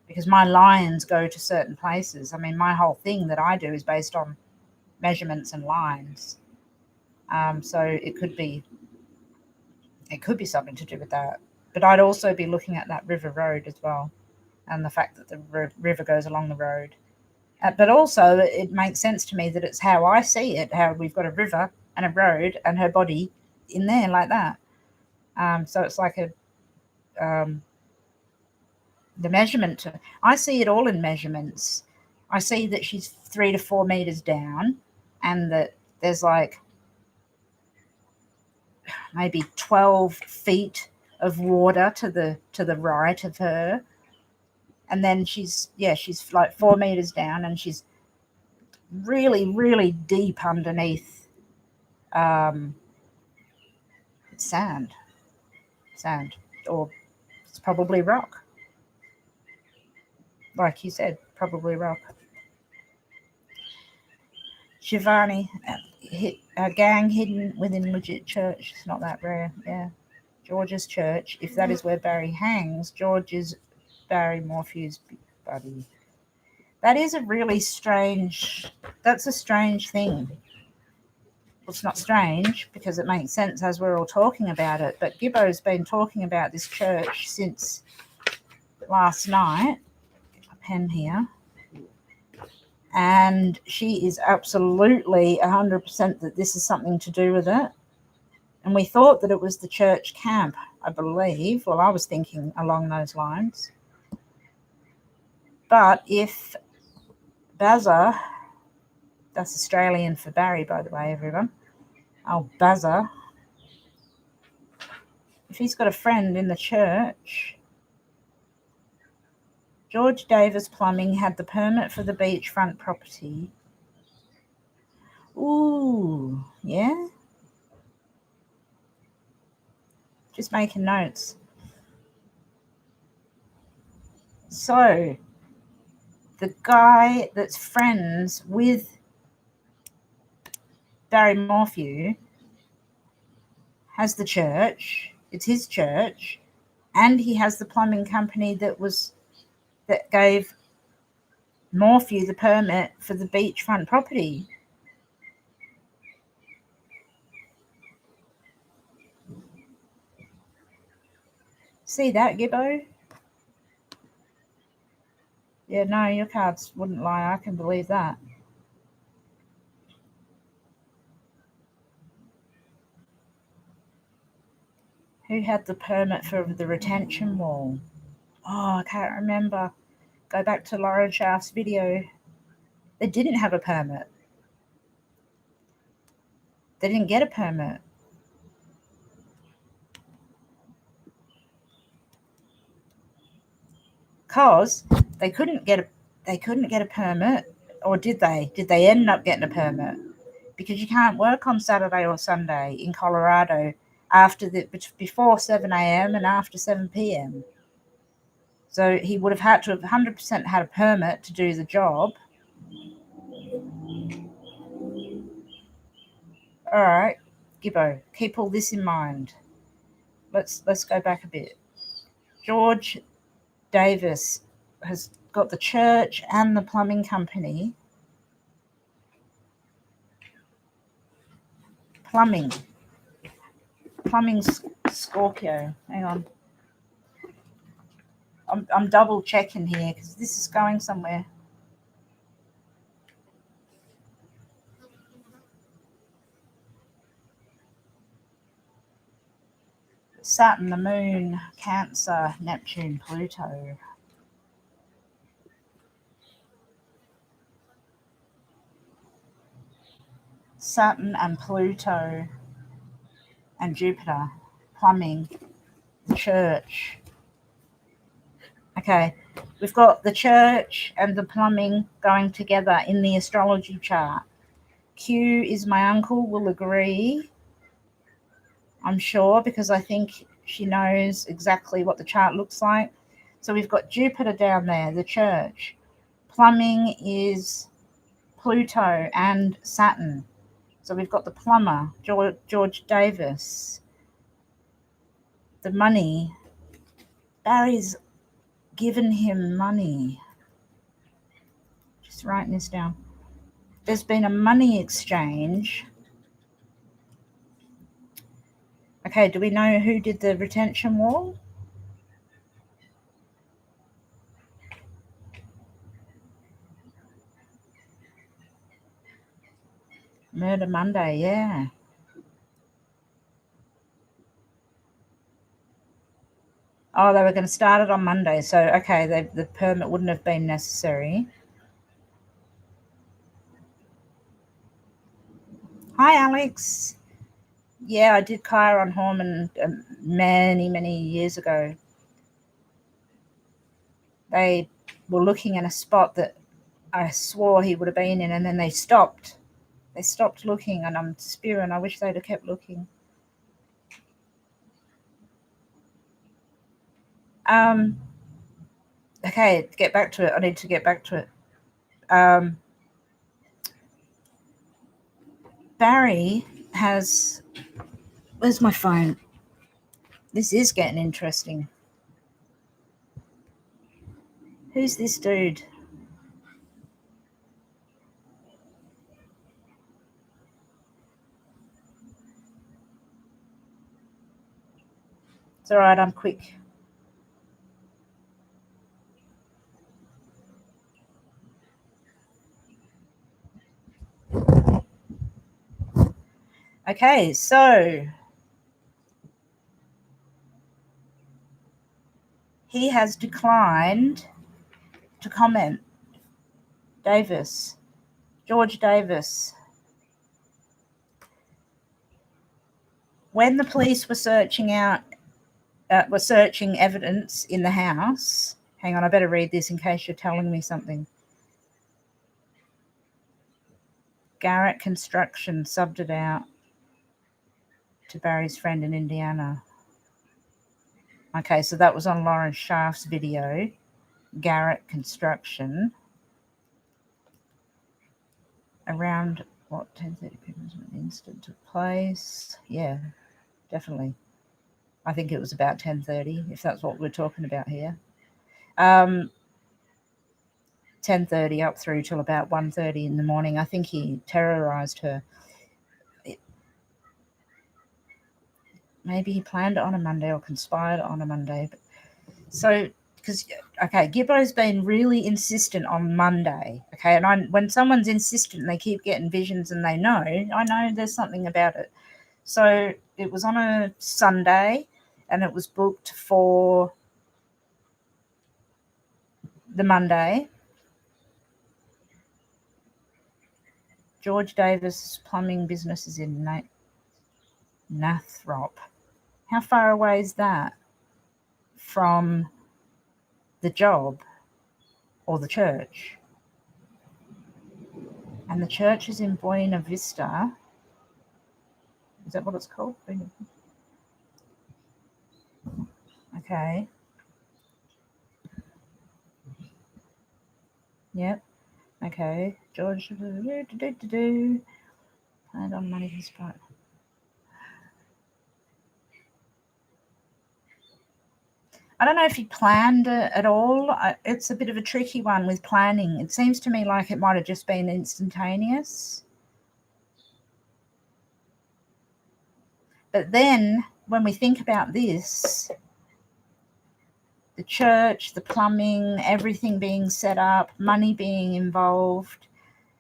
Because my lines go to certain places. I mean, my whole thing that I do is based on measurements and lines. So it could be something to do with that. But I'd also be looking at that river road as well, and the fact that the river goes along the road. But also, it makes sense to me that it's how I see it, how we've got a river and a road and her body in there like that. So it's like the measurement. I see it all in measurements. I see that she's 3 to 4 meters down, and that there's like maybe 12 feet of water to the right of her, and then she's like 4 meters down, and she's really, really deep underneath sand, or it's probably rock, like you said, probably rock. Shivani, a gang hidden within legit church. It's not that rare. Yeah, George's church. If that is where Barry hangs, George is Barry Morphew's buddy. That is a really strange, that's a strange thing. Well, it's not strange because it makes sense as we're all talking about it, but Gibbo's been talking about this church since last night. A pen here. And she is absolutely 100% that this is something to do with it. And we thought that it was the church camp, I believe. Well, I was thinking along those lines. But if Bazza, that's Australian for Barry, by the way, everyone. Oh, Bazza. If he's got a friend in the church, George Davis Plumbing had the permit for the beachfront property. Ooh, yeah. Just making notes. So, the guy that's friends with Barry Morphew has the church. It's his church, and he has the plumbing company that gave Morphew the permit for the beachfront property. See that, Gibbo? Yeah, no, your cards wouldn't lie. I can believe that. Who had the permit for the retention wall? Oh, I can't remember. Go back to Lauren Schaaf's video. They didn't have a permit. They didn't get a permit. Because they couldn't get a permit, or did they? Did they end up getting a permit? Because you can't work on Saturday or Sunday in Colorado before 7 a.m. and after 7 p.m. So he would have had to have 100% had a permit to do the job. All right, Gibbo, keep all this in mind. Let's go back a bit. George Davis has got the church and the plumbing company. Plumbing Scorpio. Hang on. I'm double checking here because this is going somewhere. Saturn, the moon, Cancer, Neptune, Pluto. Saturn and Pluto and Jupiter, plumbing, the church. Okay, we've got the church and the plumbing going together in the astrology chart. Q is my uncle, will agree, I'm sure, because I think she knows exactly what the chart looks like. So we've got Jupiter down there, the church. Plumbing is Pluto and Saturn. So we've got the plumber, George Davis. The money, Barry's given him money. Just writing this down. There's been a money exchange. Okay, do we know who did the retention wall? Murder Monday, yeah. Oh, they were going to start it on Monday. So, okay, the permit wouldn't have been necessary. Hi, Alex. Yeah, I did Chiron Hormone many, many years ago. They were looking in a spot that I swore he would have been in, and then they stopped. They stopped looking, and I'm spewing. I wish they'd have kept looking. Okay, get back to it. I need to get back to it. Barry has... Where's my phone? This is getting interesting. Who's this dude? It's all right, I'm quick. Okay, so he has declined to comment. Davis, George Davis. When the police were searching evidence in the house. Hang on, I better read this in case you're telling me something. Garrett Construction subbed it out to Barry's friend in Indiana. Okay, so that was on Lauren Schaaf's video. Garrett Construction. Around, what, 10:30 p.m. when the incident took place? Yeah, definitely. I think it was about 10:30, if that's what we're talking about here. 10:30 up through till about 1:30 in the morning. I think he terrorized her. Maybe he planned it on a Monday or conspired on a Monday. But, so, because, okay, Gibbo's been really insistent on Monday, okay? And when someone's insistent and they keep getting visions and I know there's something about it. So it was on a Sunday and it was booked for the Monday. George Davis plumbing business is in Nathrop. How far away is that from the job or the church? And the church is in Buena Vista. Is that what it's called? Okay. Yep. Okay. George. Planned on money his part. I don't know if he planned it at all. It's a bit of a tricky one with planning. It seems to me like it might have just been instantaneous. But then when we think about this, the church, the plumbing, everything being set up, money being involved,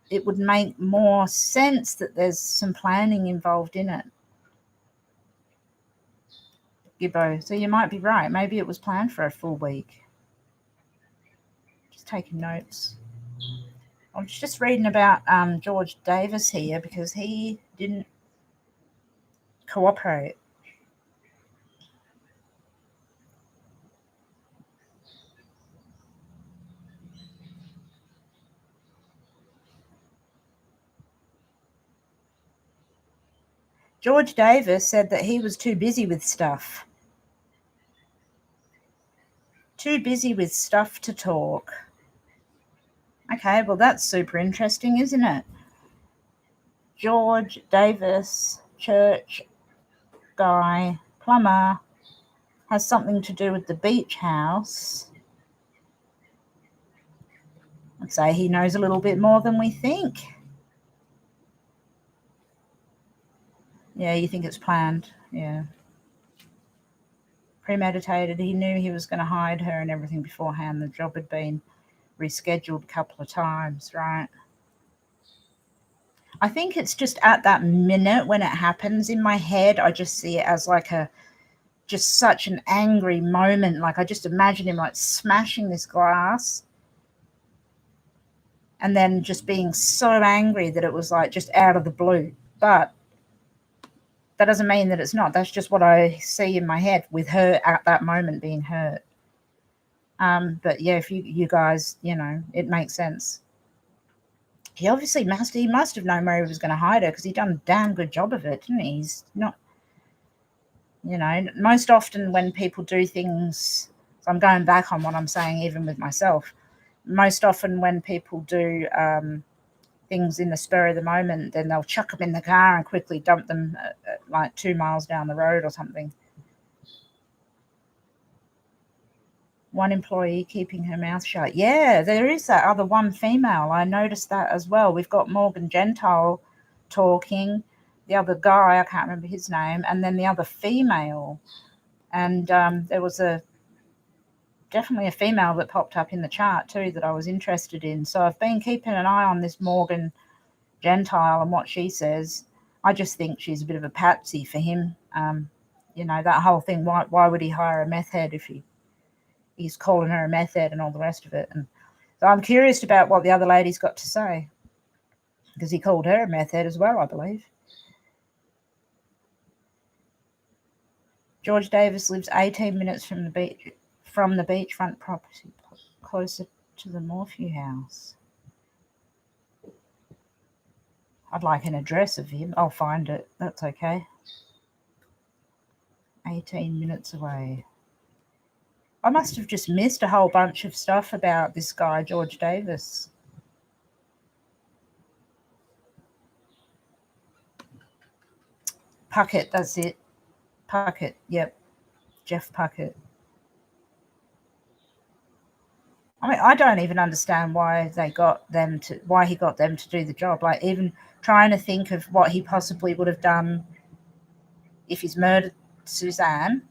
it would make more sense that there's some planning involved in it. Gibbo. So you might be right. Maybe it was planned for a full week. Just taking notes. I was just reading about George Davis here because he didn't cooperate. George Davis said that he was too busy with stuff. Too busy with stuff to talk. Okay, well, that's super interesting, isn't it? George Davis, church guy, plumber, has something to do with the beach house. I'd say he knows a little bit more than we think. Yeah, you think it's planned? Yeah. Premeditated. He knew he was going to hide her and everything beforehand. The job had been rescheduled a couple of times, right? I think it's just at that minute when it happens in my head, I just see it as like just such an angry moment. Like I just imagine him like smashing this glass and then just being so angry that it was like just out of the blue. But that doesn't mean that it's not. That's just what I see in my head with her at that moment being hurt. But yeah, if you guys, it makes sense. He obviously must have known where he was going to hide her because he done a damn good job of it, didn't he? He's not, most often when people do things, so I'm going back on what I'm saying even with myself, most often when people do things in the spur of the moment, then they'll chuck them in the car and quickly dump them like 2 miles down the road or something. One employee keeping her mouth shut. Yeah, there is that other one female. I noticed that as well. We've got Morgan Gentile talking, the other guy, I can't remember his name, and then the other female. And there was definitely a female that popped up in the chart too that I was interested in. So I've been keeping an eye on this Morgan Gentile and what she says. I just think she's a bit of a patsy for him. That whole thing, why would he hire a meth head if he's calling her a meth head and all the rest of it? And so I'm curious about what the other lady's got to say, because he called her a meth head as well, I believe. George Davis lives 18 minutes from the beachfront property, closer to the Morphew house. I'd like an address of him. I'll find it. That's okay. 18 minutes away. I must have just missed a whole bunch of stuff about this guy, George Davis. Puckett, that's it. Puckett, yep. Jeff Puckett. I mean, I don't even understand why he got them to do the job. Like, even trying to think of what he possibly would have done if he's murdered Suzanne,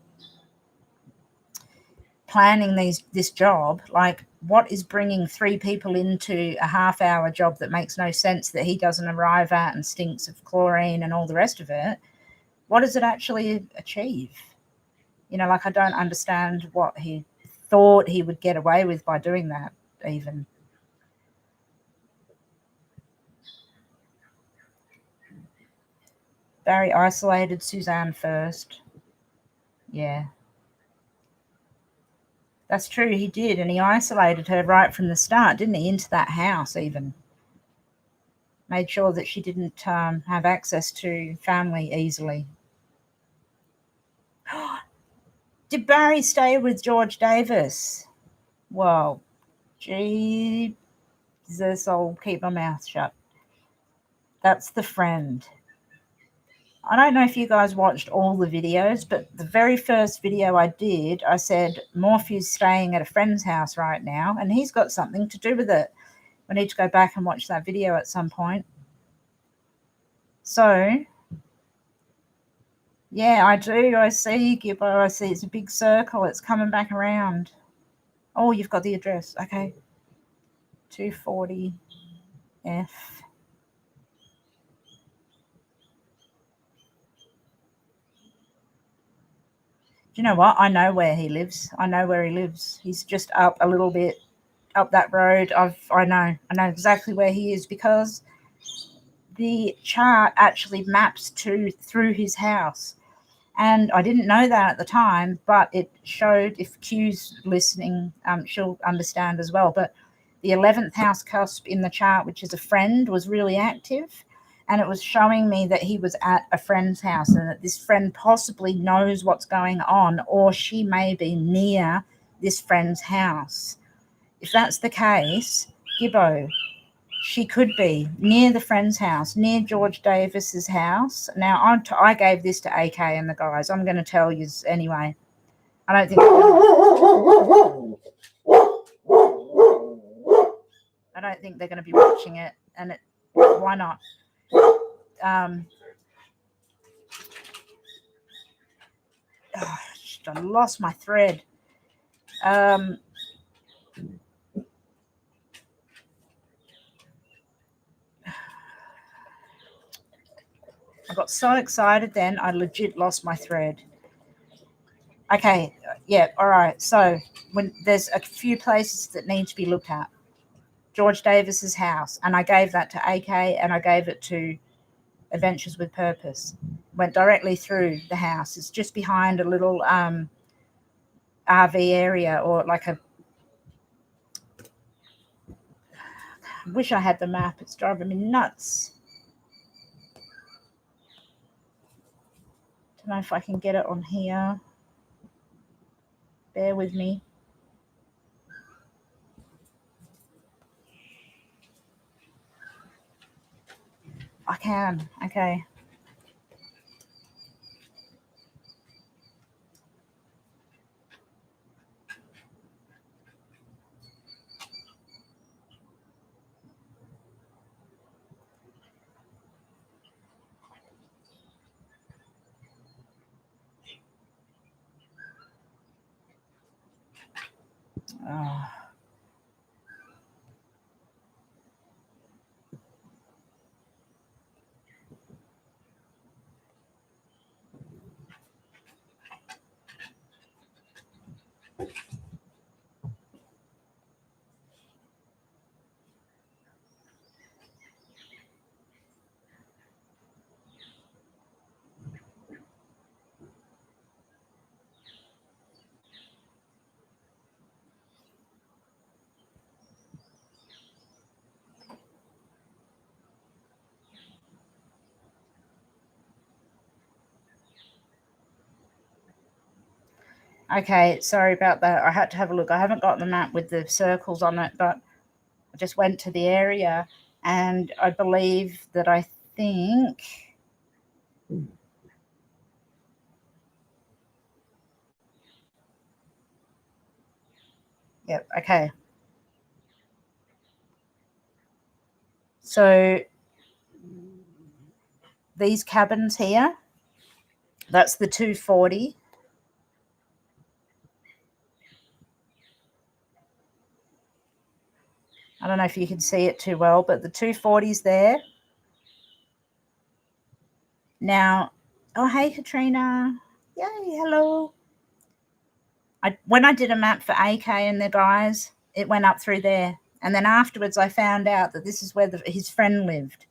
planning this job. Like, what is bringing 3 people into a half-hour job that makes no sense, that he doesn't arrive at and stinks of chlorine and all the rest of it? What does it actually achieve? Like, I don't understand what he thought he would get away with by doing that, even. Barry isolated Suzanne first. Yeah. That's true, he did, and he isolated her right from the start, didn't he? Into that house, even. Made sure that she didn't have access to family easily. Did Barry stay with George Davis? Well, Jesus, I'll keep my mouth shut. That's the friend. I don't know if you guys watched all the videos, but the very first video I did, I said, Morphew's staying at a friend's house right now, and he's got something to do with it. I need to go back and watch that video at some point. So, yeah, I do. I see, Gibbo. I see it's a big circle. It's coming back around. Oh, you've got the address. Okay. 240 F. Do you know what? I know where he lives. I know where he lives. He's just up a little bit up that road. I know exactly where he is, because the chart actually maps through his house. And I didn't know that at the time, but it showed, if Q's listening, she'll understand as well. But the 11th house cusp in the chart, which is a friend, was really active. And it was showing me that he was at a friend's house, and that this friend possibly knows what's going on, or she may be near this friend's house. If that's the case, Gibbo, she could be near the friend's house, near George Davis's house. Now, I gave this to AK and the guys. I'm going to tell you anyway. I don't think they're going to be watching it, and why not? I lost my thread. I got so excited then, I legit lost my thread. Okay, yeah, all right. So when there's a few places that need to be looked at. George Davis's house, and I gave that to AK, and I gave it to Adventures with Purpose. Went directly through the house. It's just behind a little RV area, or like a... I wish I had the map. It's driving me nuts. Don't know if I can get it on here. Bear with me. I can. Okay. Oh. Okay, sorry about that. I had to have a look. I haven't got the map with the circles on it, but I just went to the area, and I believe that I think yep, okay. So these cabins here, that's the 240. I don't know if you can see it too well, but the 240's there. Now, oh, hey, Katrina. Yay, hello. When I did a map for AK and the guys, it went up through there. And then afterwards, I found out that this is where his friend lived.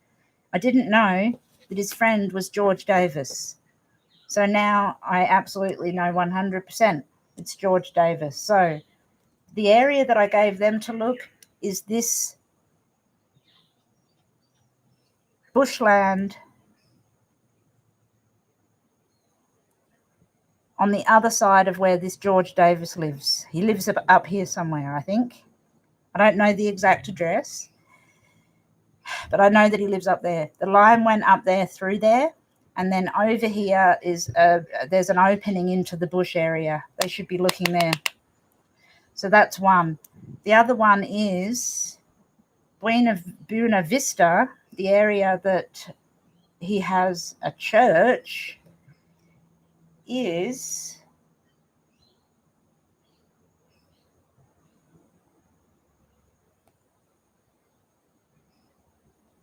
I didn't know that his friend was George Davis. So now I absolutely know 100% it's George Davis. So the area that I gave them to look is this bushland on the other side of where this George Davis lives. He lives up here somewhere, I think. I don't know the exact address, but I know that he lives up there. The line went up there through there, and then over here is there's an opening into the bush area. They should be looking there. So that's one. The other one is Buena Vista, the area that he has a church, is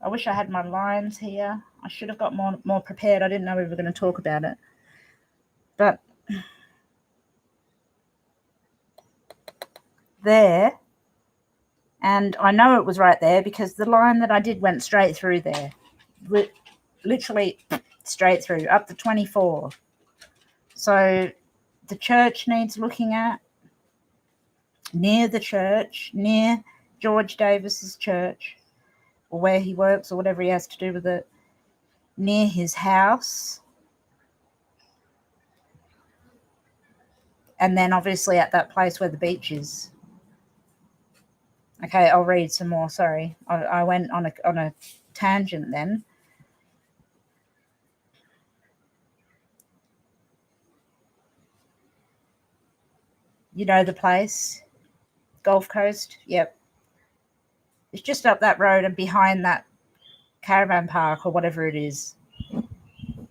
I wish I had my lines here. I should have got more prepared. I didn't know we were going to talk about it. But there, and I know it was right there because the line that I did went straight through there. Literally straight through, up to 24. So the church needs looking at. Near the church, near George Davis's church, or where he works, or whatever he has to do with it, near his house, and then obviously at that place where the beach is. Okay, I'll read some more. Sorry, I went on a tangent then. You know the place, Gulf Coast. Yep, it's just up that road and behind that caravan park or whatever it is,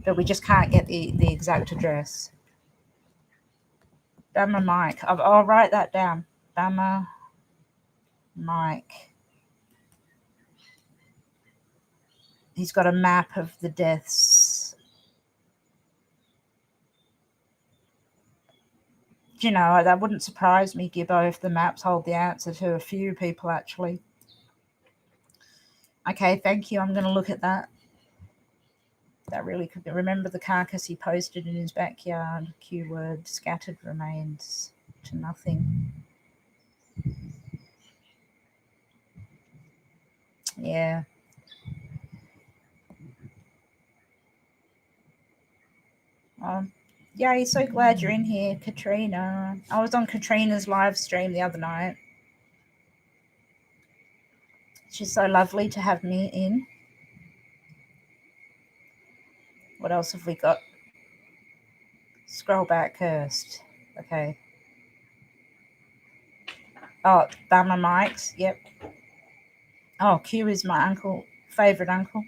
but we just can't get the exact address. Bama Mike. I'll write that down. Bama Mike. He's got a map of the deaths. You know, that wouldn't surprise me, Gibbo, if the maps hold the answer to a few people, actually. Okay, thank you. I'm going to look at that. That really could be. Remember the carcass he posted in his backyard. Keyword, scattered remains to nothing. Yeah. Yay, so glad you're in here, Katrina. I was on Katrina's live stream the other night. She's so lovely to have me in. What else have we got? Scroll back first. Okay. Oh, Bama Mike's. Yep. Oh, Q is my favourite uncle.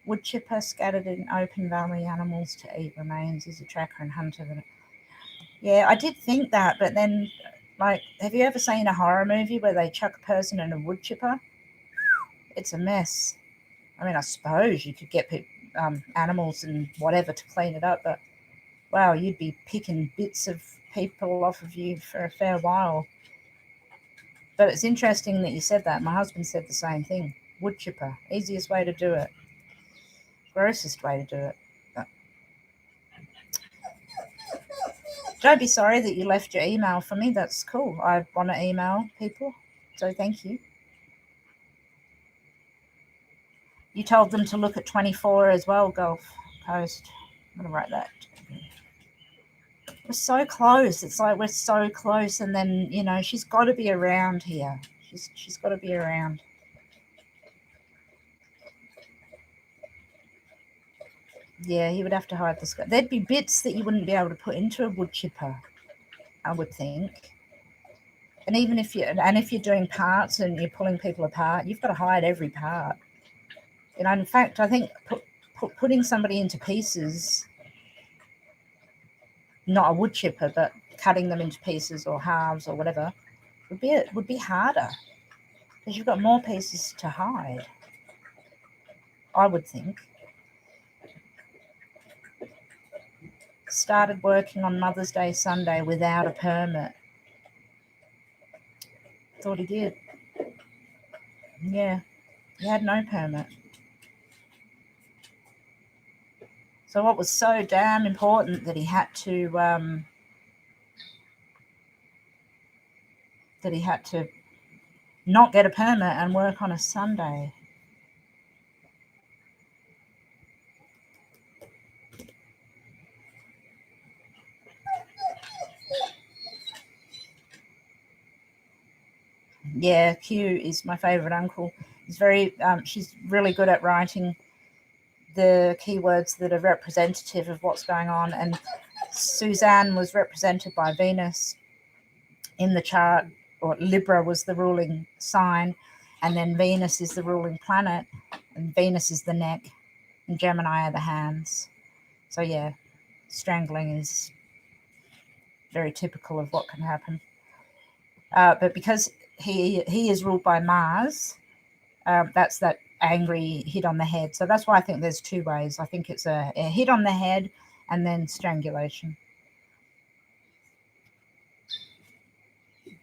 Wood chipper scattered in open valley animals to eat remains. Is a tracker and hunter. Yeah, I did think that, but then Like, have you ever seen a horror movie where they chuck a person in a wood chipper? It's a mess. I mean, I suppose you could get animals and whatever to clean it up, but wow, you'd be picking bits of people off of you for a fair while. But it's interesting that you said that. My husband said the same thing. Wood chipper, easiest way to do it. Grossest way to do it. But don't be sorry that you left your email for me. That's cool. I want to email people, so thank you. You told them to look at 24 as well, Gulf Coast. I'm going to write that. We're so close. It's like we're so close, and then, you know, she's got to be around here. She's got to be around. Yeah, he would have to hide the sky. There'd be bits that you wouldn't be able to put into a wood chipper, I would think. And even if you're doing parts and you're pulling people apart, you've got to hide every part. You know, in fact, I think putting somebody into pieces, not a wood chipper, but cutting them into pieces or halves or whatever, would be harder because you've got more pieces to hide, I would think. Started working on Mother's Day Sunday without a permit. Thought he did. Yeah, he had no permit. So what was so damn important that he had to not get a permit and work on a Sunday. Yeah, Q is my favourite uncle. He's she's really good at writing the keywords that are representative of what's going on. And Suzanne was represented by Venus in the chart, or Libra was the ruling sign, and then Venus is the ruling planet, and Venus is the neck, and Gemini are the hands. So yeah, strangling is very typical of what can happen. But because he is ruled by Mars, that's that angry hit on the head. So that's why I think there's two ways. I think it's a hit on the head and then strangulation.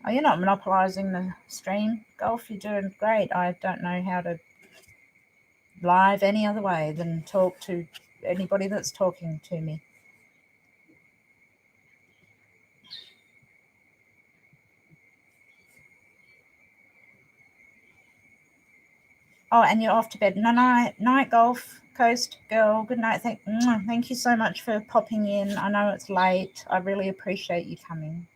Oh, you're not monopolizing the stream, Golf. You're doing great. I don't know how to live any other way than talk to anybody that's talking to me. Oh, and you're off to bed. Night, Golf Coast girl. Good night. Thank you so much for popping in. I know it's late. I really appreciate you coming.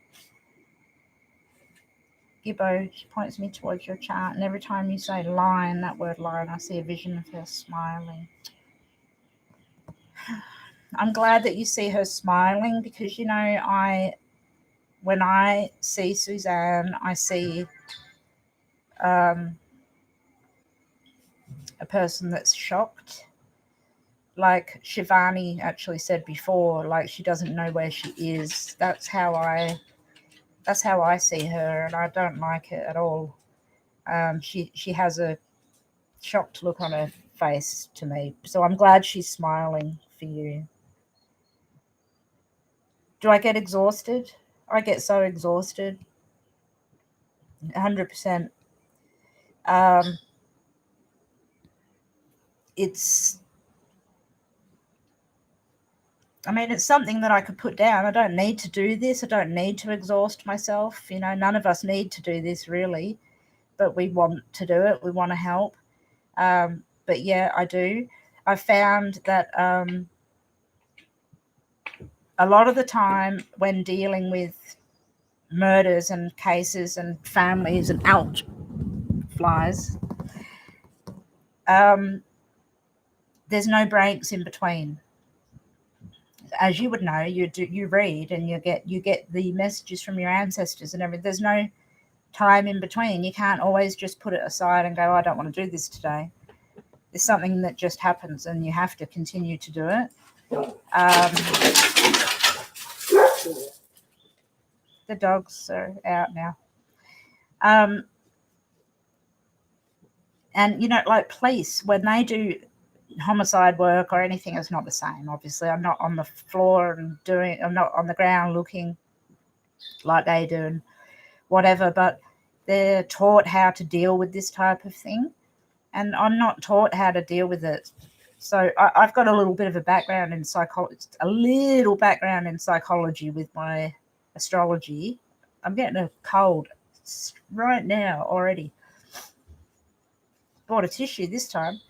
Gibbo, she points me towards your chart, and every time you say line, that word line, I see a vision of her smiling. I'm glad that you see her smiling because, you know, when I see Suzanne, I see a person that's shocked. Like Shivani actually said before, like she doesn't know where she is. That's how I see her, and I don't like it at all. She has a shocked look on her face to me. So I'm glad she's smiling for you. Do I get exhausted? I get so exhausted. 100%. It's something that I could put down. I don't need to do this. I don't need to exhaust myself. You know, none of us need to do this really, but we want to do it. We want to help. But yeah, I do. I found that a lot of the time when dealing with murders and cases and families and ouch flies, there's no breaks in between. As you would know, you read and you get the messages from your ancestors and everything. There's no time in between. You can't always just put it aside and go, I don't want to do this today. It's something that just happens and you have to continue to do it. the dogs are out now. And, like police, when they do homicide work or anything, it's not the same. Obviously, I'm not on the floor and I'm not on the ground looking like they do and whatever, but they're taught how to deal with this type of thing. And I'm not taught how to deal with it. So I've got a little bit of a background in psychology, with my astrology. I'm getting a cold right now already. Bought a tissue this time.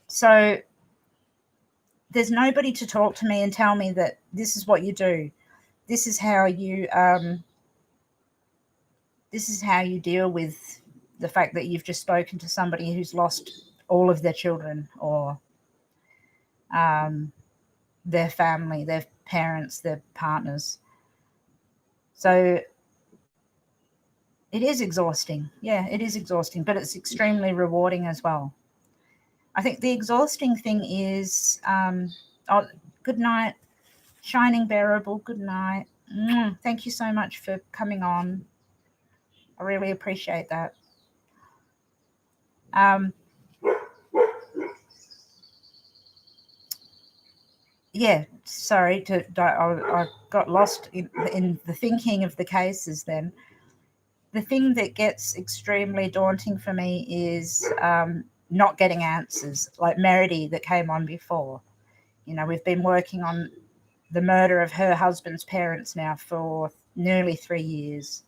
So there's nobody to talk to me and tell me that this is what you do. This is how you deal with the fact that you've just spoken to somebody who's lost all of their children or their family, their parents, their partners. So it is exhausting. Yeah, it is exhausting, but it's extremely rewarding as well. I think the exhausting thing is, good night, Shining Bearable, good night. Thank you so much for coming on. I really appreciate that. Yeah, sorry, I got lost in the thinking of the cases then. The thing that gets extremely daunting for me is not getting answers, like Meredy that came on before. We've been working on the murder of her husband's parents now for nearly 3 years.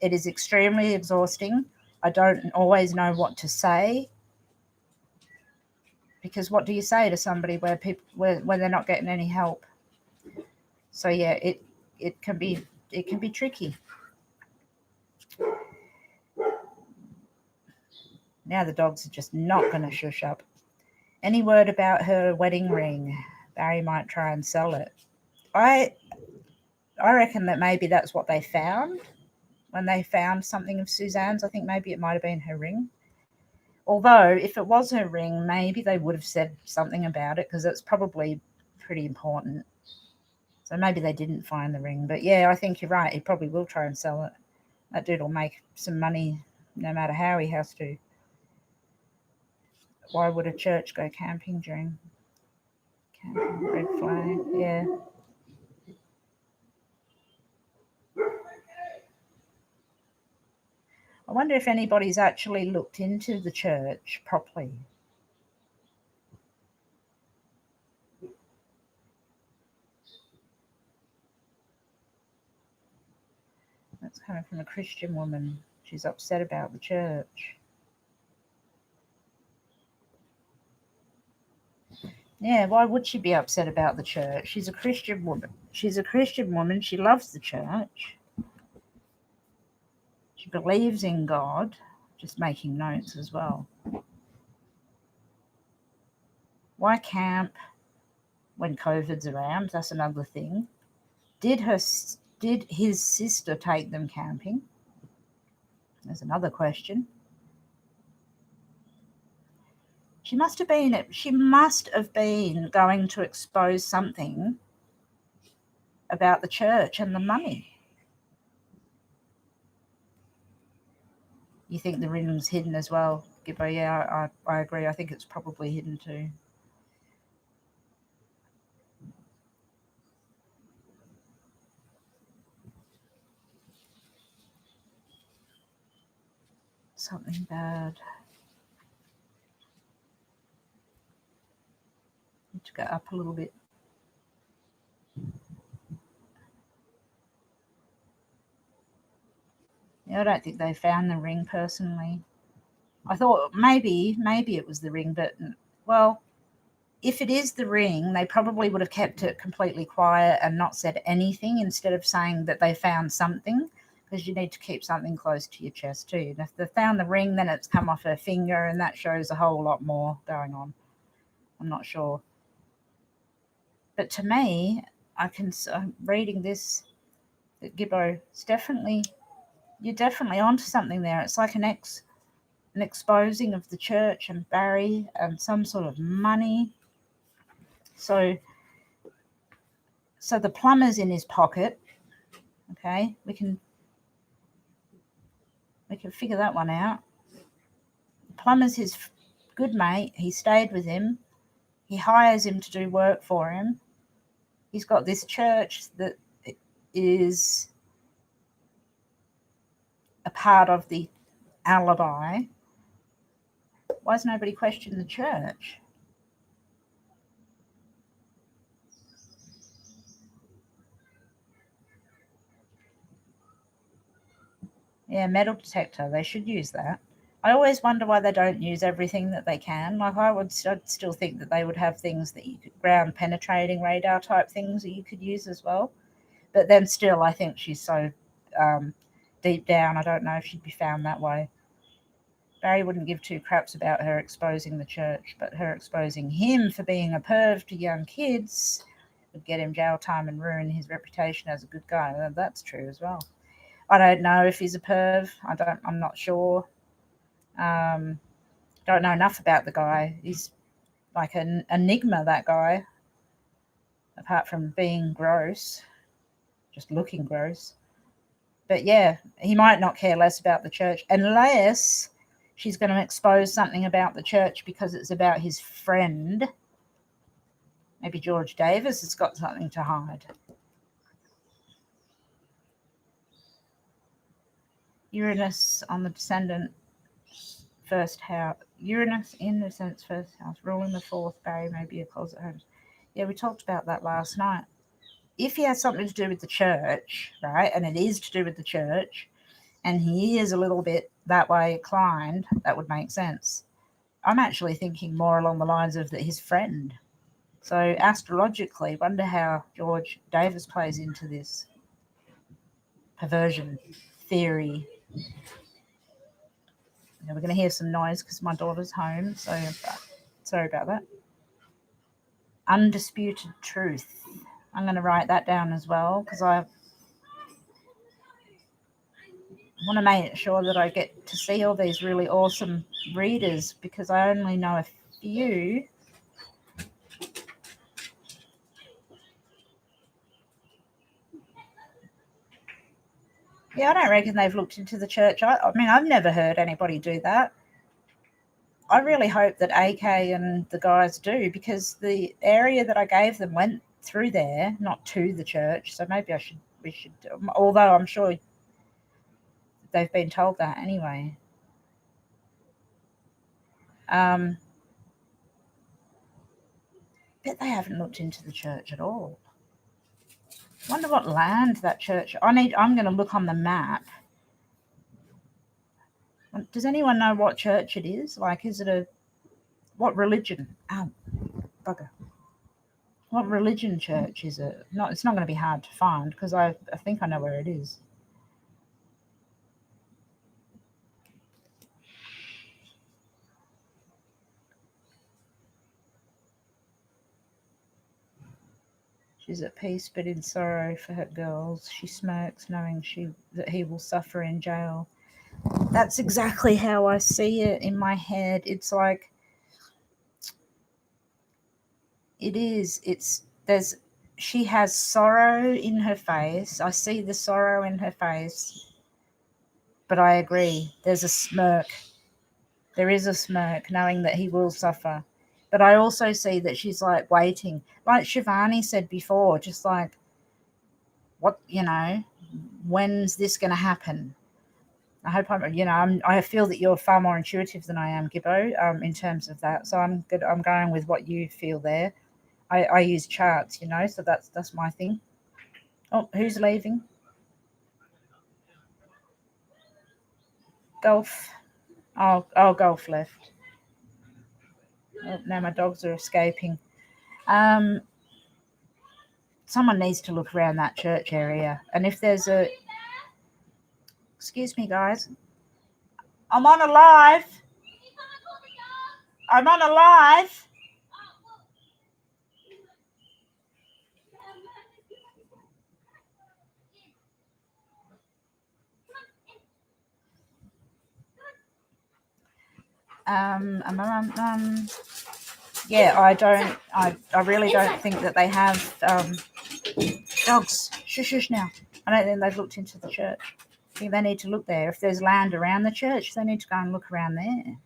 It is extremely exhausting. I don't always know what to say, because what do you say to somebody where they're not getting any help? So yeah, it can be tricky. Now the dogs are just not going to shush up. Any word about her wedding ring? Barry might try and sell it. I reckon that maybe that's what they found when they found something of Suzanne's. I think maybe it might have been her ring. Although, if it was her ring, maybe they would have said something about it, because it's probably pretty important. So maybe they didn't find the ring. But yeah, I think you're right. He probably will try and sell it. That dude will make some money no matter how he has to. Why would a church go camping during camping? Red flag, yeah. I wonder if anybody's actually looked into the church properly. That's coming from a Christian woman. She's upset about the church. Yeah, why would she be upset about the church? She's a Christian woman. She loves the church. She believes in God. Just making notes as well. Why camp when COVID's around? That's another thing. Did his sister take them camping? There's another question. She must have been going to expose something about the church and the money. You think the ring's hidden as well, Gibbo? Yeah, I agree. I think it's probably hidden too. Something bad. Need to go up a little bit. Yeah, I don't think they found the ring personally. I thought maybe it was the ring, but well, if it is the ring, they probably would have kept it completely quiet and not said anything instead of saying that they found something, because you need to keep something close to your chest too. And if they found the ring, then it's come off her finger, and that shows a whole lot more going on. I'm not sure. But to me, I'm reading this, that Gibbo, you're definitely onto something there. It's like an exposing of the church and Barry and some sort of money. So the plumber's in his pocket. Okay, we can figure that one out. Plumber's his good mate. He stayed with him. He hires him to do work for him. He's got this church that is a part of the alibi. Why has nobody questioned the church? Yeah, metal detector. They should use that. I always wonder why they don't use everything that they can. Like I'd still think that they would have things that you could, ground penetrating radar type things that you could use as well. But then still, I think she's so deep down, I don't know if she'd be found that way. Barry wouldn't give two craps about her exposing the church, but her exposing him for being a perv to young kids would get him jail time and ruin his reputation as a good guy. Well, that's true as well. I don't know if he's a perv. I'm not sure. Don't know enough about the guy. He's like an enigma, that guy. Apart from being gross, just looking gross. But yeah, he might not care less about the church unless she's going to expose something about the church because it's about his friend. Maybe George Davis has got something to hide. Uranus on the descendant first house. Uranus in the descendant's first house, ruling the fourth. Barry may be a closet home. Yeah, we talked about that last night. If he has something to do with the church, right, and it is to do with the church, and he is a little bit that way inclined, that would make sense. I'm actually thinking more along the lines of that his friend. So astrologically, wonder how George Davis plays into this perversion theory. Now we're going to hear some noise because my daughter's home, so sorry about that. Undisputed truth. I'm going to write that down as well because I want to make sure that I get to see all these really awesome readers because I only know a few. Yeah, I don't reckon they've looked into the church. I mean, I've never heard anybody do that. I really hope that AK and the guys do because the area that I gave them went through there, not to the church. So maybe we should, although I'm sure they've been told that anyway. Bet they haven't looked into the church at all. Wonder what land that church. I'm going to look on the map. Does anyone know what church it is? Like, is it what religion? Oh, bugger. What religion church is it? No, it's not going to be hard to find because I think I know where it is. She's at peace but in sorrow for her girls. She smirks, knowing that he will suffer in jail. That's exactly how I see it in my head. It's like it is. She has sorrow in her face. I see the sorrow in her face. But I agree. There's a smirk. There is a smirk, knowing that he will suffer. But I also see that she's like waiting. Like Shivani said before, just like, what, when's this going to happen? I hope I feel that you're far more intuitive than I am, Gibbo, in terms of that. So I'm good. I'm going with what you feel there. I use charts, so that's my thing. Oh, who's leaving? Golf. Oh, Golf left. Oh, now my dogs are escaping. Someone needs to look around that church area. And if there's excuse me, guys. I'm on a live. I'm on a live. Yeah, I really don't think that they have dogs. Shush now. I don't think they've looked into the church. I think they need to look there. If there's land around the church, they need to go and look around there.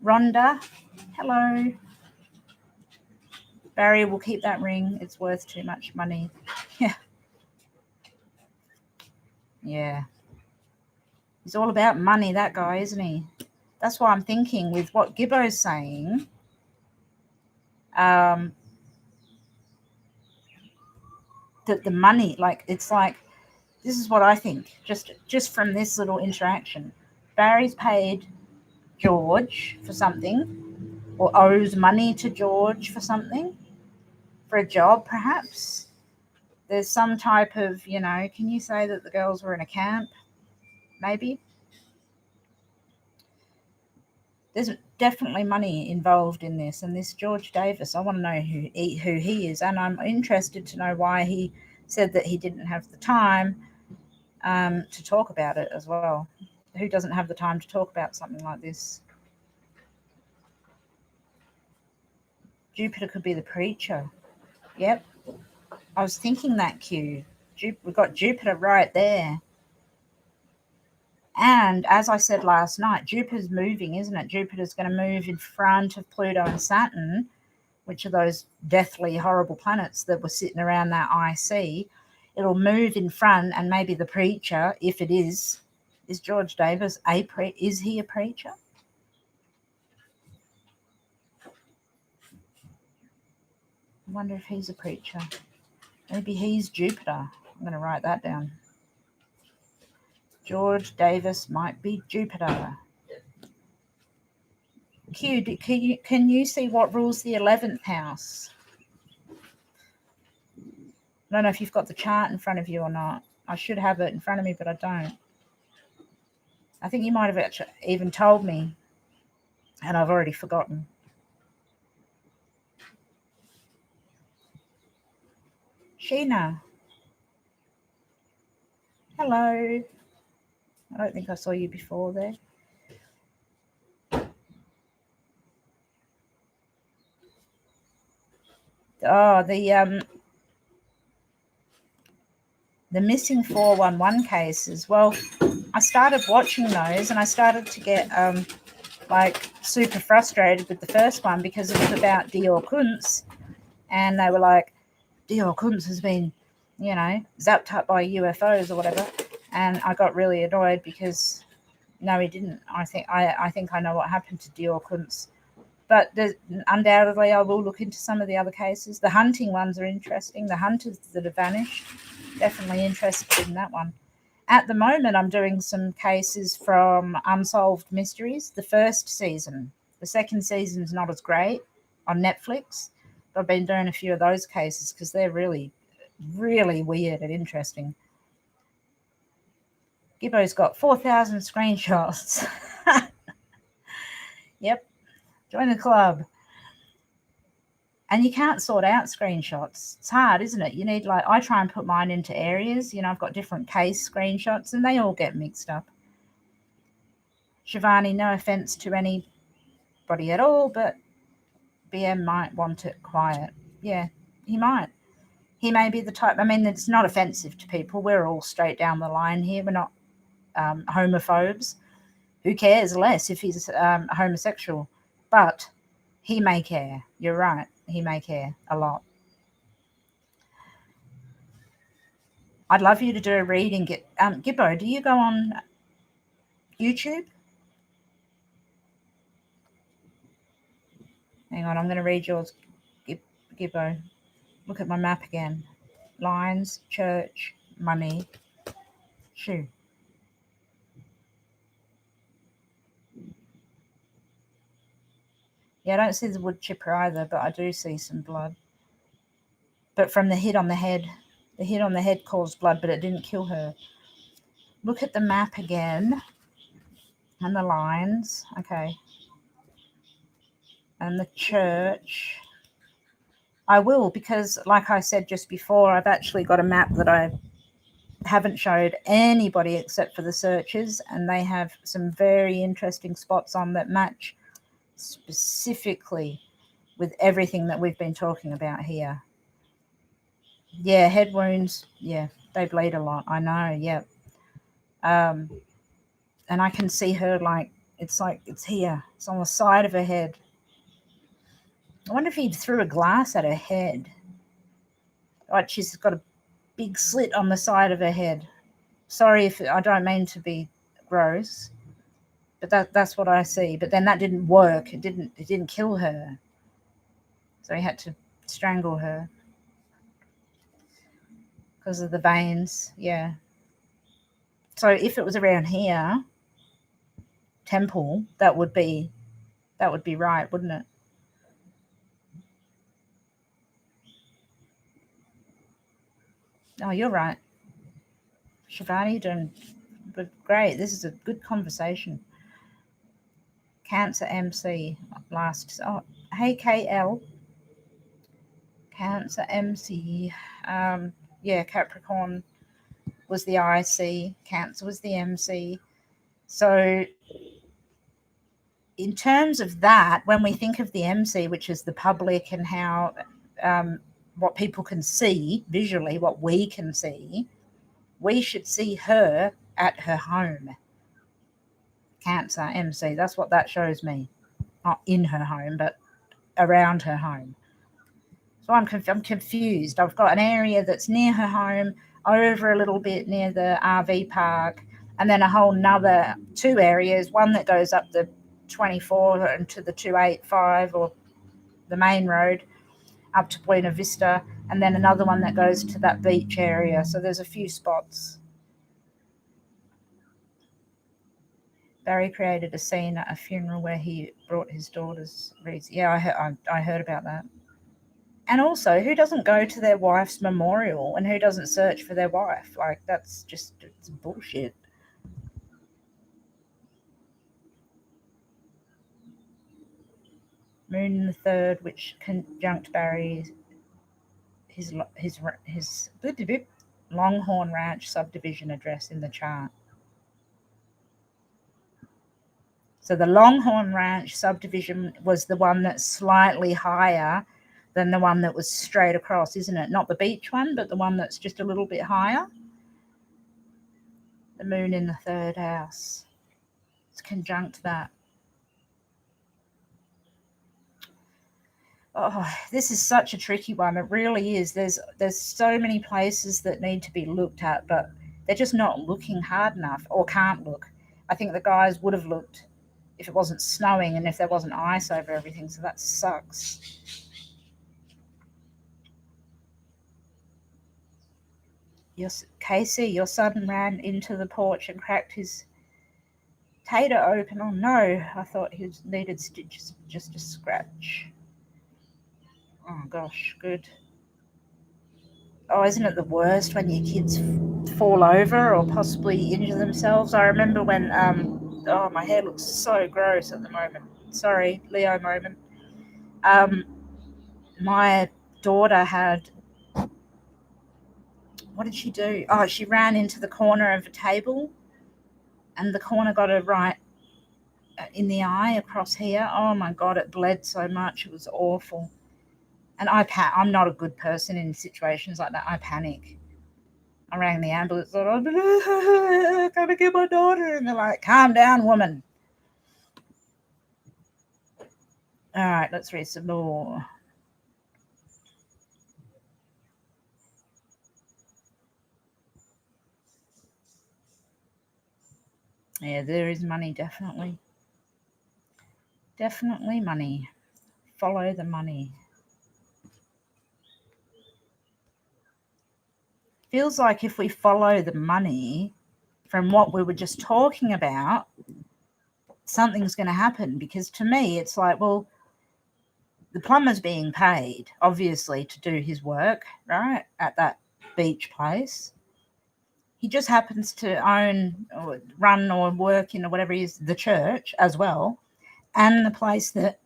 Rhonda, hello. Barry will keep that ring. It's worth too much money. Yeah. Yeah. He's all about money, that guy, isn't he? That's why I'm thinking with what Gibbo's saying, that the money, like, it's like, this is what I think, just from this little interaction. Barry's paid George for something, or owes money to George for something, for a job perhaps. There's some type of, can you say that the girls were in a camp? Maybe. There's definitely money involved in this, and this George Davis, I want to know who he is, and I'm interested to know why he said that he didn't have the time to talk about it as well. Who doesn't have the time to talk about something like this? Jupiter could be the preacher. Yep. I was thinking that, Q. We've got Jupiter right there. And as I said last night, Jupiter's moving, isn't it? Jupiter's going to move in front of Pluto and Saturn, which are those deathly, horrible planets that were sitting around that IC. It'll move in front, and maybe the preacher, if it is George Davis is he a preacher? I wonder if he's a preacher. Maybe he's Jupiter. I'm going to write that down. George Davis might be Jupiter. Q, can you see what rules the 11th house? I don't know if you've got the chart in front of you or not. I should have it in front of me, but I don't. I think you might have actually even told me, and I've already forgotten. Sheena. Hello. I don't think I saw you before there. Oh, the missing 411 cases. Well, I started watching those, and I started to get like super frustrated with the first one because it was about Dior Kunz, and they were like, Dior Kunz has been, zapped up by UFOs or whatever, and I got really annoyed because no, he didn't. I think I know what happened to Dior Kunz, but undoubtedly I will look into some of the other cases. The hunting ones are interesting. The hunters that have vanished, definitely interested in that one. At the moment, I'm doing some cases from Unsolved Mysteries, the first season. The second season's not as great on Netflix, but I've been doing a few of those cases because they're really, really weird and interesting. Gibbo's got 4,000 screenshots. Yep, join the club. And you can't sort out screenshots. It's hard, isn't it? You need, I try and put mine into areas. I've got different case screenshots and they all get mixed up. Shivani, no offense to anybody at all, but BM might want it quiet. Yeah, he might. He may be the type, it's not offensive to people. We're all straight down the line here. We're not homophobes. Who cares less if he's homosexual? But he may care. You're right. He may care a lot. I'd love you to do a reading. Gibbo, do you go on YouTube? Hang on, I'm going to read yours, Gibbo. Look at my map again. Lines, church, money, shoe. Yeah, I don't see the wood chipper either, but I do see some blood. But from the hit on the head. The hit on the head caused blood, but it didn't kill her. Look at the map again. And the lines. Okay. And the church. I will, because like I said just before, I've actually got a map that I haven't showed anybody except for the searchers, and they have some very interesting spots on that match specifically with everything that we've been talking about here. Yeah, head wounds. Yeah, they bleed a lot. I know. Yeah. Um, and I can see her like it's here. It's on the side of her head. I wonder if he threw a glass at her head. Like she's got a big slit on the side of her head. Sorry if I don't mean to be gross, but that's what I see. But then that didn't work. It didn't kill her. So he had to strangle her because of the veins. Yeah. So if it was around here, temple, that would be right, wouldn't it? Oh, you're right. Shivani, doing but great. This is a good conversation. Cancer MC last. Oh, hey KL. Cancer MC. Yeah, Capricorn was the IC. Cancer was the MC. So in terms of that, when we think of the MC, which is the public and how what people can see visually, what we can see, we should see her at her home. Cancer MC. That's what that shows me. Not in her home, but around her home. So I'm confused. I've got an area that's near her home, over a little bit near the RV park, and then a whole nother two areas. One that goes up the 24 and to the 285 or the main road up to Buena Vista, and then another one that goes to that beach area. So there's a few spots. Barry created a scene at a funeral where he brought his daughter's wreath. Yeah, I heard about that. And also, who doesn't go to their wife's memorial and who doesn't search for their wife? Like, that's just it's bullshit. Moon in the third, which conjunct Barry, his Longhorn Ranch subdivision address in the chart. So the Longhorn Ranch subdivision was the one that's slightly higher than the one that was straight across, isn't it? Not the beach one, but the one that's just a little bit higher. The moon in the third house. It's conjunct that. Oh, this is such a tricky one. It really is. There's so many places that need to be looked at, but they're just not looking hard enough or can't look. I think the guys would have looked if it wasn't snowing and if there wasn't ice over everything, so that sucks. Casey, your son ran into the porch and cracked his tater open. Oh no, I thought he needed stitches, just a scratch. Oh gosh, good. Oh, isn't it the worst when your kids fall over or possibly injure themselves? I remember when, oh, my hair looks so gross at the moment. Sorry, Leo moment. Um, my daughter had, what did she do? Oh, she ran into the corner of a table and the corner got her right in the eye across here. Oh my God, it bled so much. It was awful. And I'm not a good person in situations like that. I panic. I rang the ambulance. Thought, I'm gonna get my daughter, and they're like, "Calm down, woman." All right, let's read some more. Yeah, there is money, definitely. Definitely money. Follow the money. Feels like if we follow the money from what we were just talking about, something's going to happen. Because to me, it's like, well, the plumber's being paid, obviously, to do his work, right, at that beach place. He just happens to own or run or work in or whatever he is, the church as well, and the place that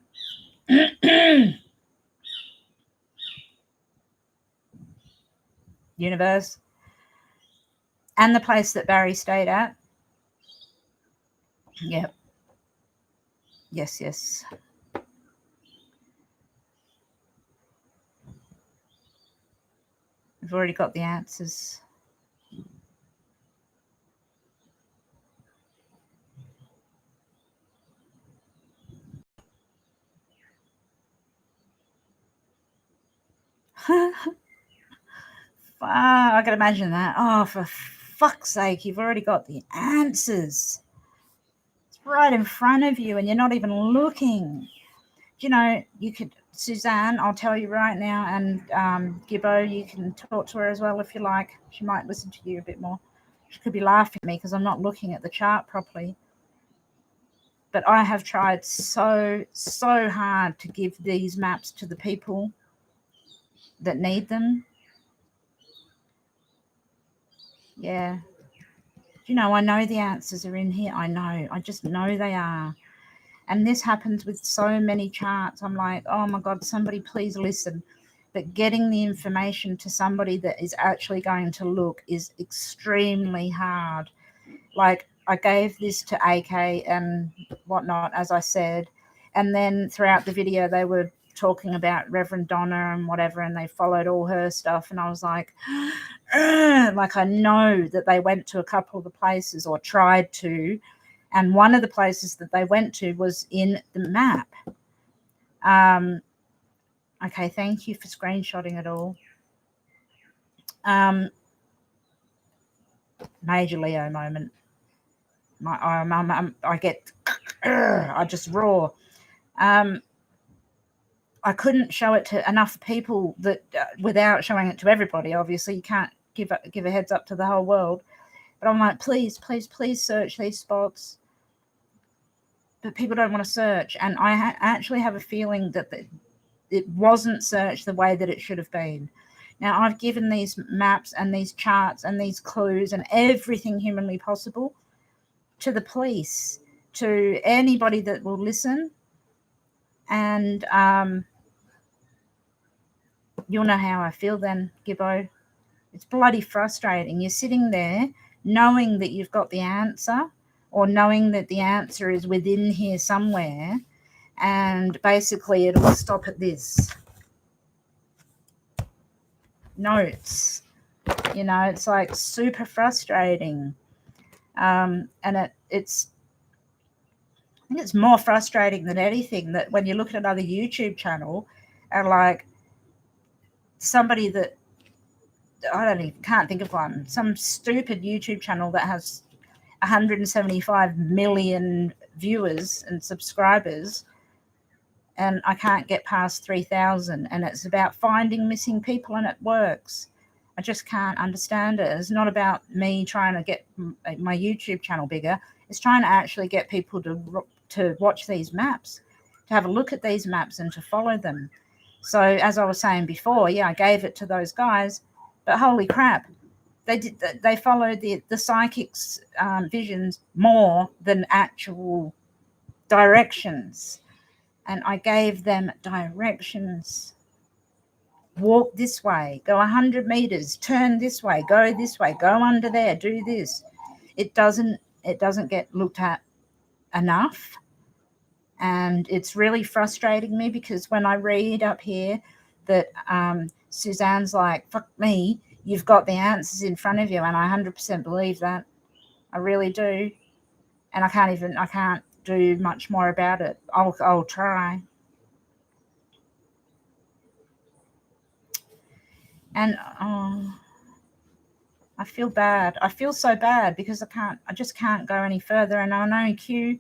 universe, and the place that Barry stayed at. Yep. Yes, yes. We've already got the answers. I can imagine that. Oh, for fuck's sake, you've already got the answers. It's right in front of you and you're not even looking. You know, you could, Suzanne, I'll tell you right now, and Gibbo, you can talk to her as well if you like. She might listen to you a bit more. She could be laughing at me because I'm not looking at the chart properly. But I have tried so hard to give these maps to the people that need them. Yeah. You know, I know the answers are in here. I just know they are. And this happens with so many charts. I'm like, oh my God, somebody please listen. But getting the information to somebody that is actually going to look is extremely hard. Like, I gave this to AK and whatnot, as I said. And then throughout the video, they were talking about Reverend Donna and whatever, and they followed all her stuff. And I was like, like, I know that they went to a couple of the places or tried to. And one of the places that they went to was in the map. Okay, thank you for screenshotting it all. Major Leo moment. I get, I just roar. I couldn't show it to enough people that without showing it to everybody. Obviously, you can't give a heads up to the whole world. But I'm like, please search these spots. But people don't want to search, and I actually have a feeling that it wasn't searched the way that it should have been. Now, I've given these maps and these charts and these clues and everything humanly possible to the police, to anybody that will listen. And you'll know how I feel then, Gibbo. It's bloody frustrating. You're sitting there knowing that you've got the answer, or knowing that the answer is within here somewhere, and basically it will stop at this. Notes. You know, it's like super frustrating. And it's I think it's more frustrating than anything that when you look at another YouTube channel and like somebody that can't think of one, some stupid YouTube channel that has 175 million viewers and subscribers, and I can't get past 3,000, and it's about finding missing people and it works. I just can't understand it. It's not about me trying to get my YouTube channel bigger. It's trying to actually get people to watch these maps, to have a look at these maps and to follow them. So as I was saying before, yeah, I gave it to those guys, but holy crap, they followed the psychic's visions more than actual directions. And I gave them directions. Walk this way, go 100 meters, turn this way, go under there, do this. It doesn't get looked at enough. And it's really frustrating me, because when I read up here that Suzanne's like, fuck me, you've got the answers in front of you, and I 100% believe that. I really do. And I can't do much more about it. I'll try. And I feel bad. I feel so bad because I just can't go any further. And I know Q,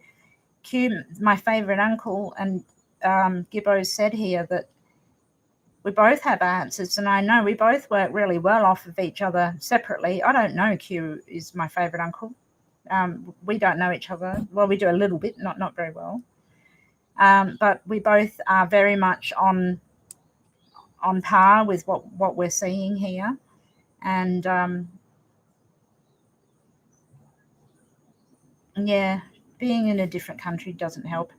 my favorite uncle, and Gibbo said here that we both have answers, and I know we both work really well off of each other separately. I don't know Q is my favorite uncle. We don't know each other. Well, we do a little bit, not very well. But we both are very much on par with what we're seeing here. And yeah, being in a different country doesn't help.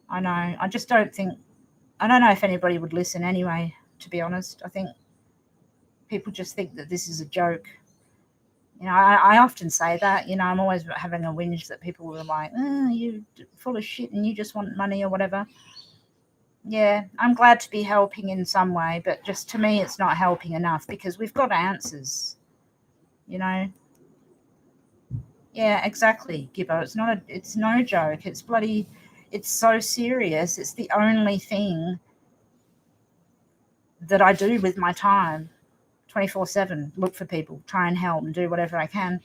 I know. I just don't know if anybody would listen anyway, to be honest. I think people just think that this is a joke. You know, I often say that, you know, I'm always having a whinge that people were like, oh, you're full of shit and you just want money or whatever. Yeah, I'm glad to be helping in some way, but just to me, it's not helping enough because we've got answers, you know. Yeah, exactly, Gibbo. It's no joke. It's bloody, it's so serious. It's the only thing that I do with my time, 24/7. Look for people, try and help, and do whatever I can.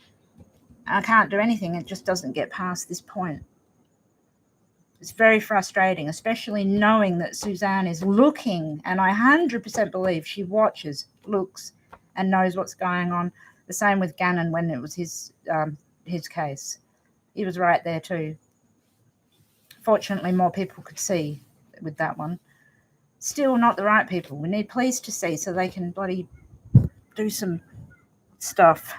I can't do anything. It just doesn't get past this point. It's very frustrating, especially knowing that Suzanne is looking, and I 100% believe she watches, looks, and knows what's going on. The same with Gannon when it was his case. He was right there too. Fortunately, more people could see with that one. Still not the right people. We need police to see so they can bloody do some stuff.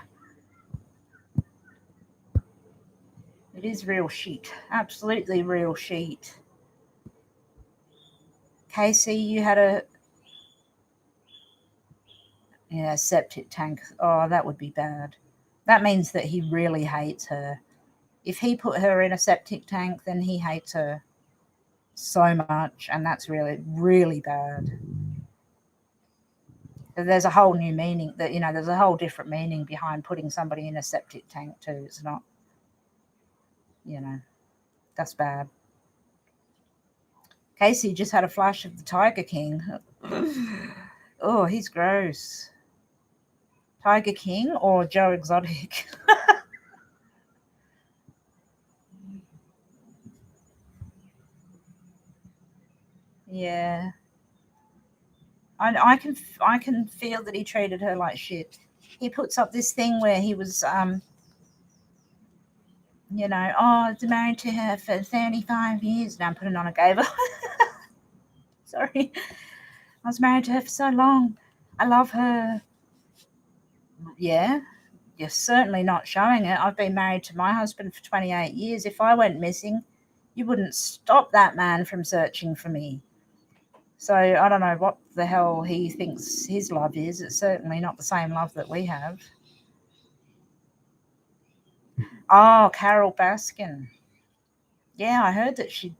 It is real shit. Absolutely real shit. Casey, you had a septic tank. Oh, that would be bad. That means that he really hates her. If he put her in a septic tank, then he hates her so much, and that's really, really bad. There's a whole new meaning that, there's a whole different meaning behind putting somebody in a septic tank too. It's not, that's bad. Casey just had a flash of the Tiger King. Oh, he's gross. Tiger King or Joe Exotic? Yeah. I can feel that he treated her like shit. He puts up this thing where he was I was married to her for 35 years. Now I'm putting on a gay voice. Sorry. I was married to her for so long. I love her. Yeah. You're certainly not showing it. I've been married to my husband for 28 years. If I went missing, you wouldn't stop that man from searching for me. So I don't know what the hell he thinks his love is. It's certainly not the same love that we have. Oh, Carol Baskin. Yeah, I heard that she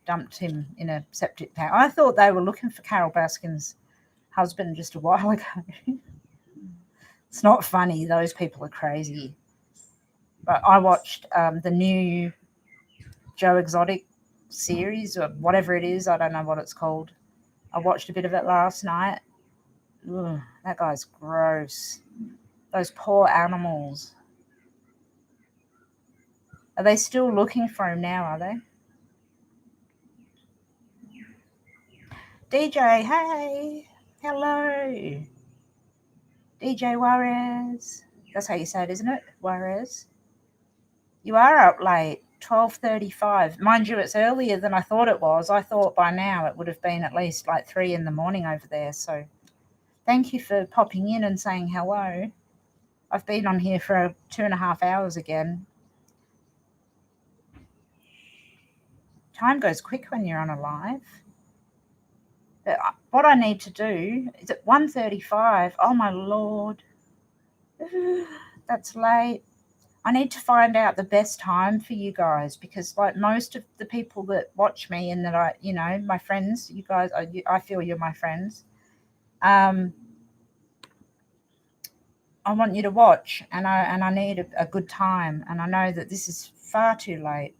dumped him in a septic tank. I thought they were looking for Carol Baskin's husband just a while ago. It's not funny. Those people are crazy. But I watched the new Joe Exotic series or whatever it is. I don't know what it's called. I watched a bit of it last night. Ugh, that guy's gross. Those poor animals. Are they still looking for him now, are they? DJ, hey. Hello. DJ Juarez. That's how you say it, isn't it? Juarez. You are up late. 12:35. Mind you, it's earlier than I thought it was. I thought by now it would have been at least like 3 in the morning over there. So thank you for popping in and saying hello. I've been on here for 2.5 hours again. Time goes quick when you're on a live. But what I need to do is at 1:35. Oh my Lord. That's late. I need to find out the best time for you guys because, like most of the people that watch me and that my friends, you guys, I feel you're my friends. I want you to watch, and I need a good time, and I know that this is far too late.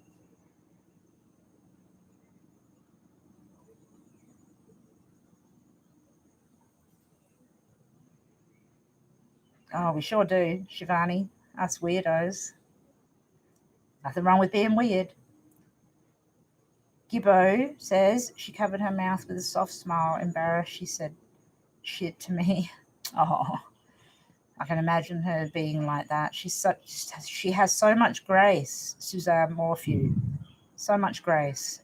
Oh, we sure do, Shivani. Us weirdos. Nothing wrong with being weird. Gibbo says she covered her mouth with a soft smile. Embarrassed, she said shit to me. Oh, I can imagine her being like that. She has so much grace, Suzanne Morphew. So much grace.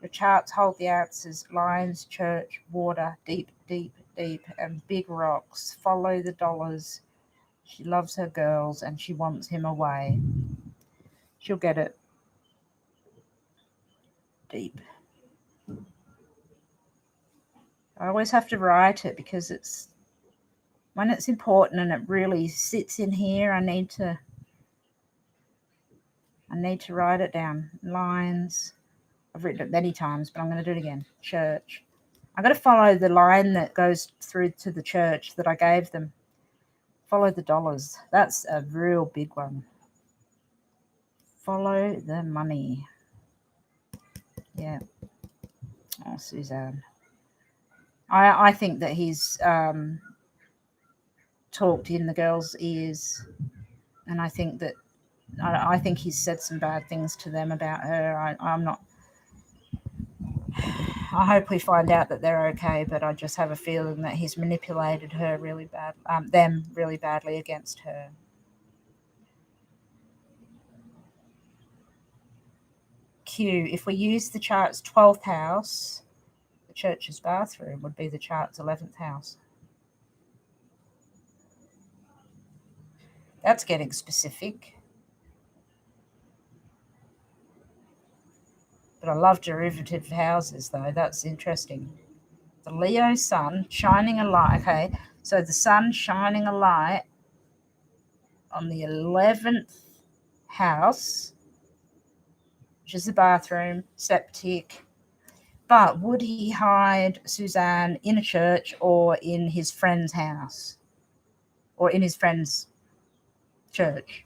The charts hold the answers: lines, church, water, deep, deep, deep, and big rocks. Follow the dollars. She loves her girls and she wants him away. She'll get it. Deep. I always have to write it because when it's important and it really sits in here, I need to write it down. Lines. I've written it many times, but I'm going to do it again. Church. I'm going to follow the line that goes through to the church that I gave them. Follow the dollars. That's a real big one. Follow the money. Yeah. Oh, Suzanne. I think that he's talked in the girls' ears, and I think that I think he's said some bad things to them about her. I'm not. I hope we find out that they're okay, but I just have a feeling that he's manipulated her really bad, them really badly against her. Q. If we use the chart's 12th house, the church's bathroom would be the chart's 11th house. That's getting specific. But I love derivative houses, though. That's interesting. The Leo sun shining a light. Okay, so the sun shining a light on the 11th house, which is the bathroom, septic. But would he hide Suzanne in a church or in his friend's house? Or in his friend's church?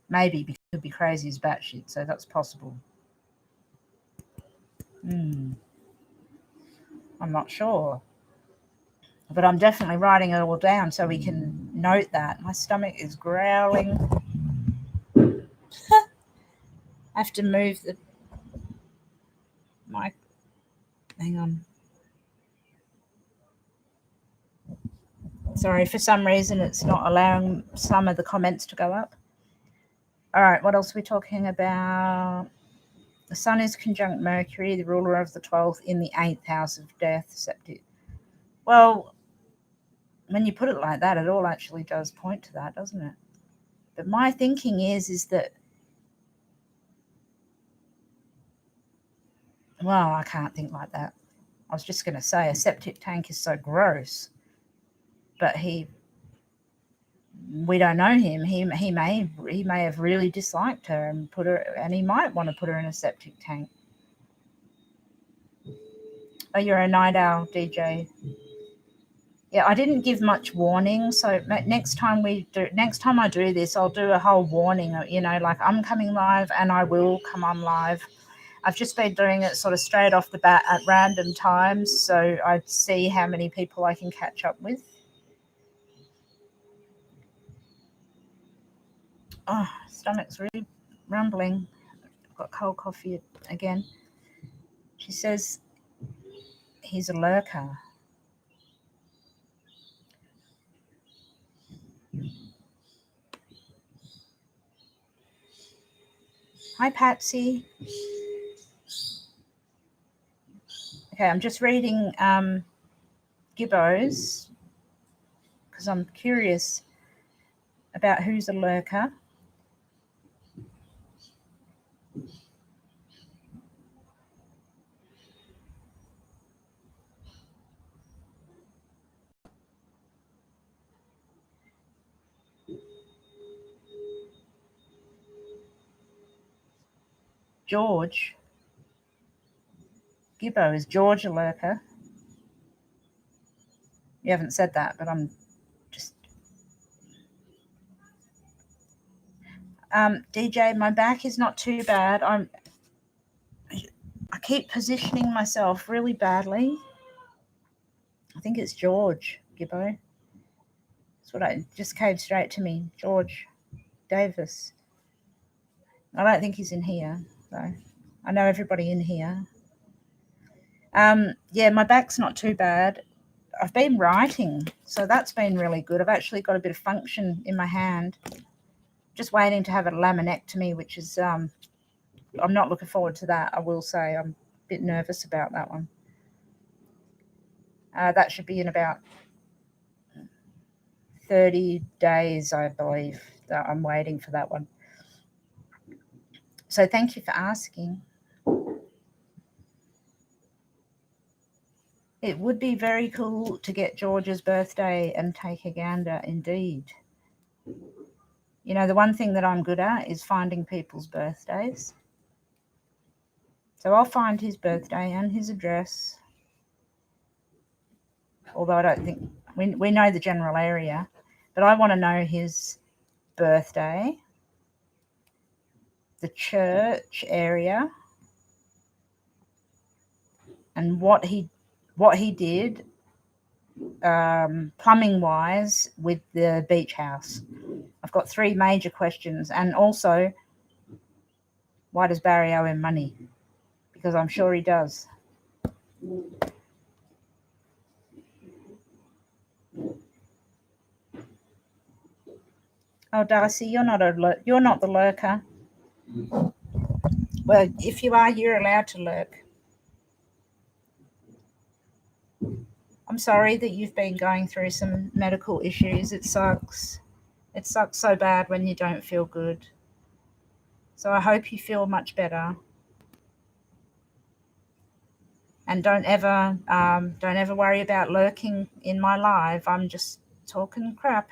Maybe, because he could be crazy as batshit, so that's possible. I'm not sure. But I'm definitely writing it all down so we can note that. My stomach is growling. I have to move the mic. Hang on. Sorry, for some reason it's not allowing some of the comments to go up. All right, what else are we talking about? The sun is conjunct Mercury, the ruler of the 12th, in the 8th house of death, septic. Well, when you put it like that, it all actually does point to that, doesn't it? But my thinking is that, well, I can't think like that. I was just going to say a septic tank is so gross, but we don't know him. He may have really disliked her and put her, and he might want to put her in a septic tank. Oh, you're a night owl, DJ. Yeah, I didn't give much warning, so next time I do this, I'll do a whole warning. Like I'm coming live, and I will come on live. I've just been doing it sort of straight off the bat at random times, so I see how many people I can catch up with. Oh, stomach's really rumbling. I've got cold coffee again. She says he's a lurker. Hi, Patsy. Okay, I'm just reading Gibbo's because I'm curious about who's a lurker. George. Gibbo, is George a lurker? You haven't said that, but I'm just... DJ, my back is not too bad. I keep positioning myself really badly. I think it's George, Gibbo. That's what it just came straight to me. George Davis. I don't think he's in here, though. I know everybody in here. Yeah, my back's not too bad. I've been writing, so that's been really good. I've actually got a bit of function in my hand. Just waiting to have a laminectomy, which is, I'm not looking forward to that, I will say. I'm a bit nervous about that one. That should be in about 30 days, I believe, that I'm waiting for that one. So thank you for asking. It would be very cool to get George's birthday and take a gander, indeed. The one thing that I'm good at is finding people's birthdays. So I'll find his birthday and his address. Although I don't think we know the general area, but I want to know his birthday, the church area, and what he did plumbing wise with the beach house. I've got 3 major questions, and also, why does Barry owe him money? Because I'm sure he does. Oh, Darcy, you're not the lurker. Well, if you are, you're allowed to lurk. I'm sorry that you've been going through some medical issues. It sucks. It sucks so bad when you don't feel good. So I hope you feel much better. And don't ever worry about lurking in my live. I'm just talking crap.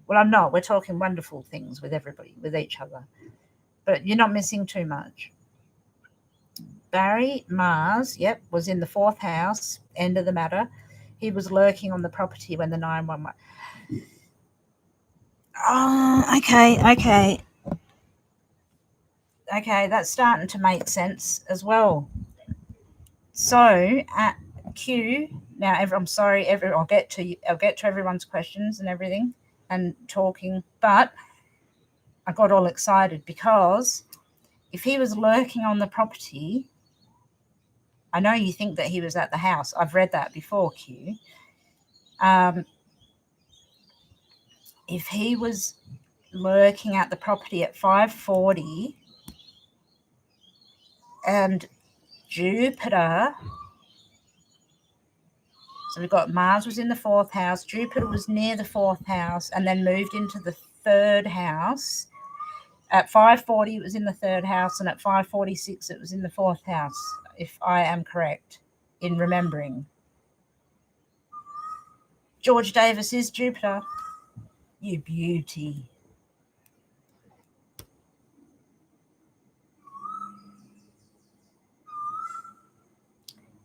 Well, I'm not. We're talking wonderful things with everybody, with each other. But you're not missing too much. Barry Mars, yep, was in the 4th house. End of the matter. He was lurking on the property when the 911. Oh, okay. Okay, that's starting to make sense as well. So at Q, now I'm sorry, I'll get to everyone's questions and everything and talking, but I got all excited because if he was lurking on the property, I know you think that he was at the house. I've read that before, Q. If he was lurking at the property at 5:40 and Jupiter, so we've got Mars was in the 4th house, Jupiter was near the 4th house and then moved into the 3rd house. At 5:40 it was in the 3rd house, and at 5:46 it was in the 4th house, if I am correct in remembering. George Davis is Jupiter. You beauty.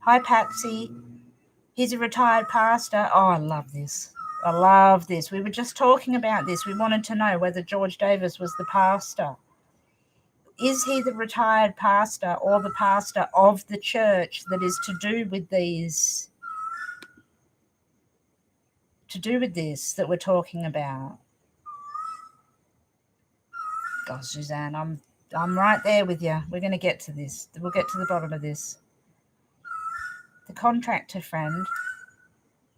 Hi, Patsy. He's a retired pastor. Oh, I love this. We were just talking about this. We wanted to know whether George Davis was the pastor. Is he the retired pastor or the pastor of the church that is to do with this that we're talking about? Gosh, Suzanne, I'm right there with you. We're going to get to this. We'll get to the bottom of this. The contractor friend,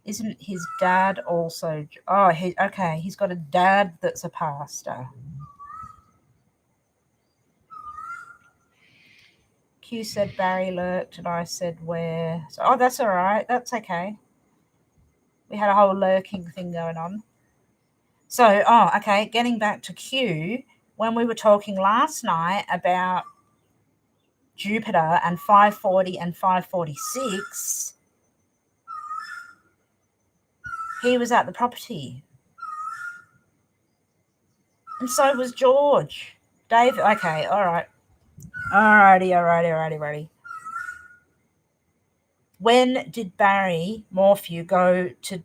isn't his dad also? Oh, okay. He's got a dad that's a pastor. Q said Barry lurked, and I said where. So, that's all right. That's okay. We had a whole lurking thing going on. So, okay. Getting back to Q, when we were talking last night about Jupiter and 5:40 and 5:46, he was at the property. And so was George. Dave, okay, all right. Alrighty. When did Barry Morphew go to...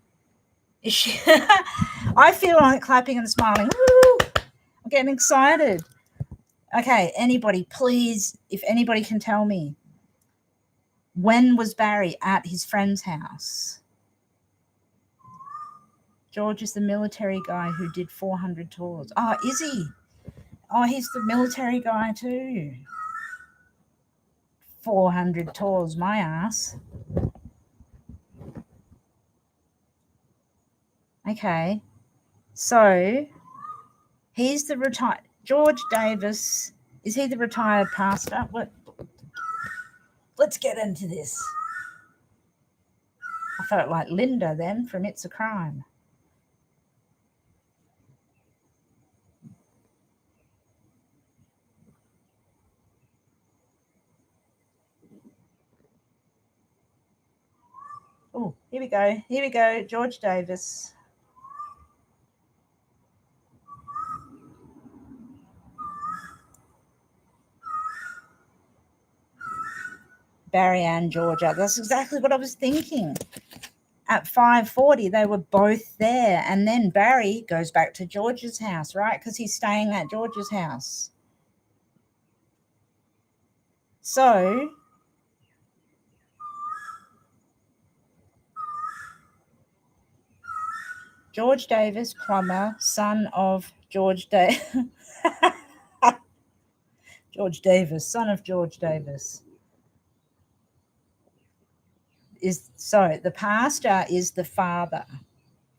I feel like clapping and smiling. Woo! I'm getting excited. Okay, anybody, please, if anybody can tell me, when was Barry at his friend's house? George is the military guy who did 400 tours. Oh, is he? Oh, he's the military guy too. 400 tours, my ass. Okay, so he's the retired... George Davis, is he the retired pastor? What? Let's get into this. I felt like Linda then from It's a Crime. Oh, here we go. George Davis. Barry and Georgia. That's exactly what I was thinking. At 5:40, they were both there. And then Barry goes back to George's house, right? Because he's staying at George's house. So George Davis, plumber, son of George George Davis, son of George Davis. So the pastor is the father.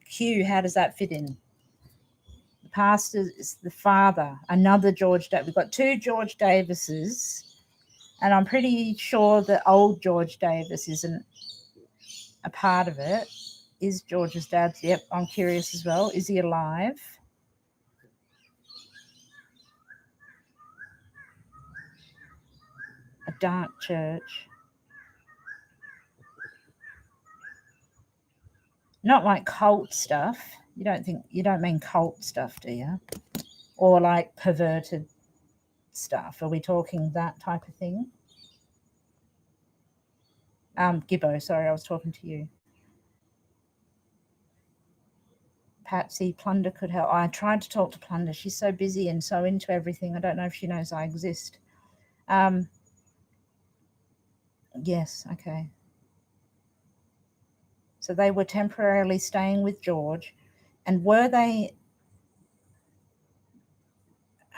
Q, how does that fit in? The pastor is the father, another George Davis. We've got two George Davises, and I'm pretty sure that old George Davis isn't a part of it. Is George's dad? Yep, I'm curious as well. Is he alive? A dark church. Not like cult stuff. You don't mean cult stuff, do you? Or like perverted stuff. Are we talking that type of thing? Gibbo, sorry, I was talking to you. Patsy, Plunder could help. I tried to talk to Plunder. She's so busy and so into everything. I don't know if she knows I exist. Yes, okay. So they were temporarily staying with George. And were they...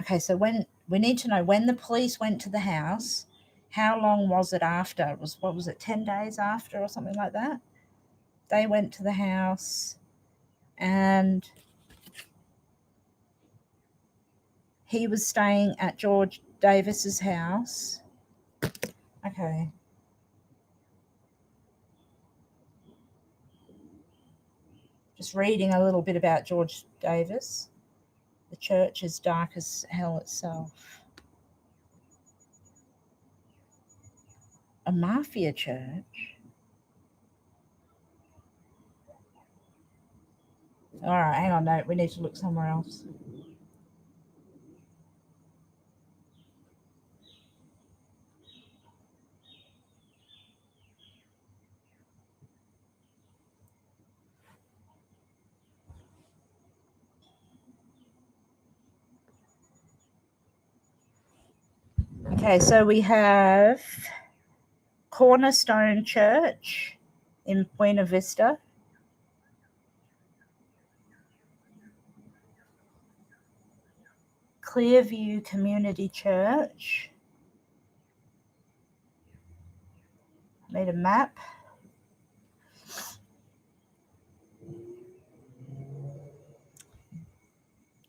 Okay, so when we need to know when the police went to the house, how long was it after? What was it, 10 days after or something like that? They went to the house and he was staying at George Davis's house. Okay. Just reading a little bit about George Davis. The church is dark as hell itself. A mafia church? All right, hang on, no, we need to look somewhere else. Okay, so we have Cornerstone Church in Buena Vista. Clearview Community Church. Made a map.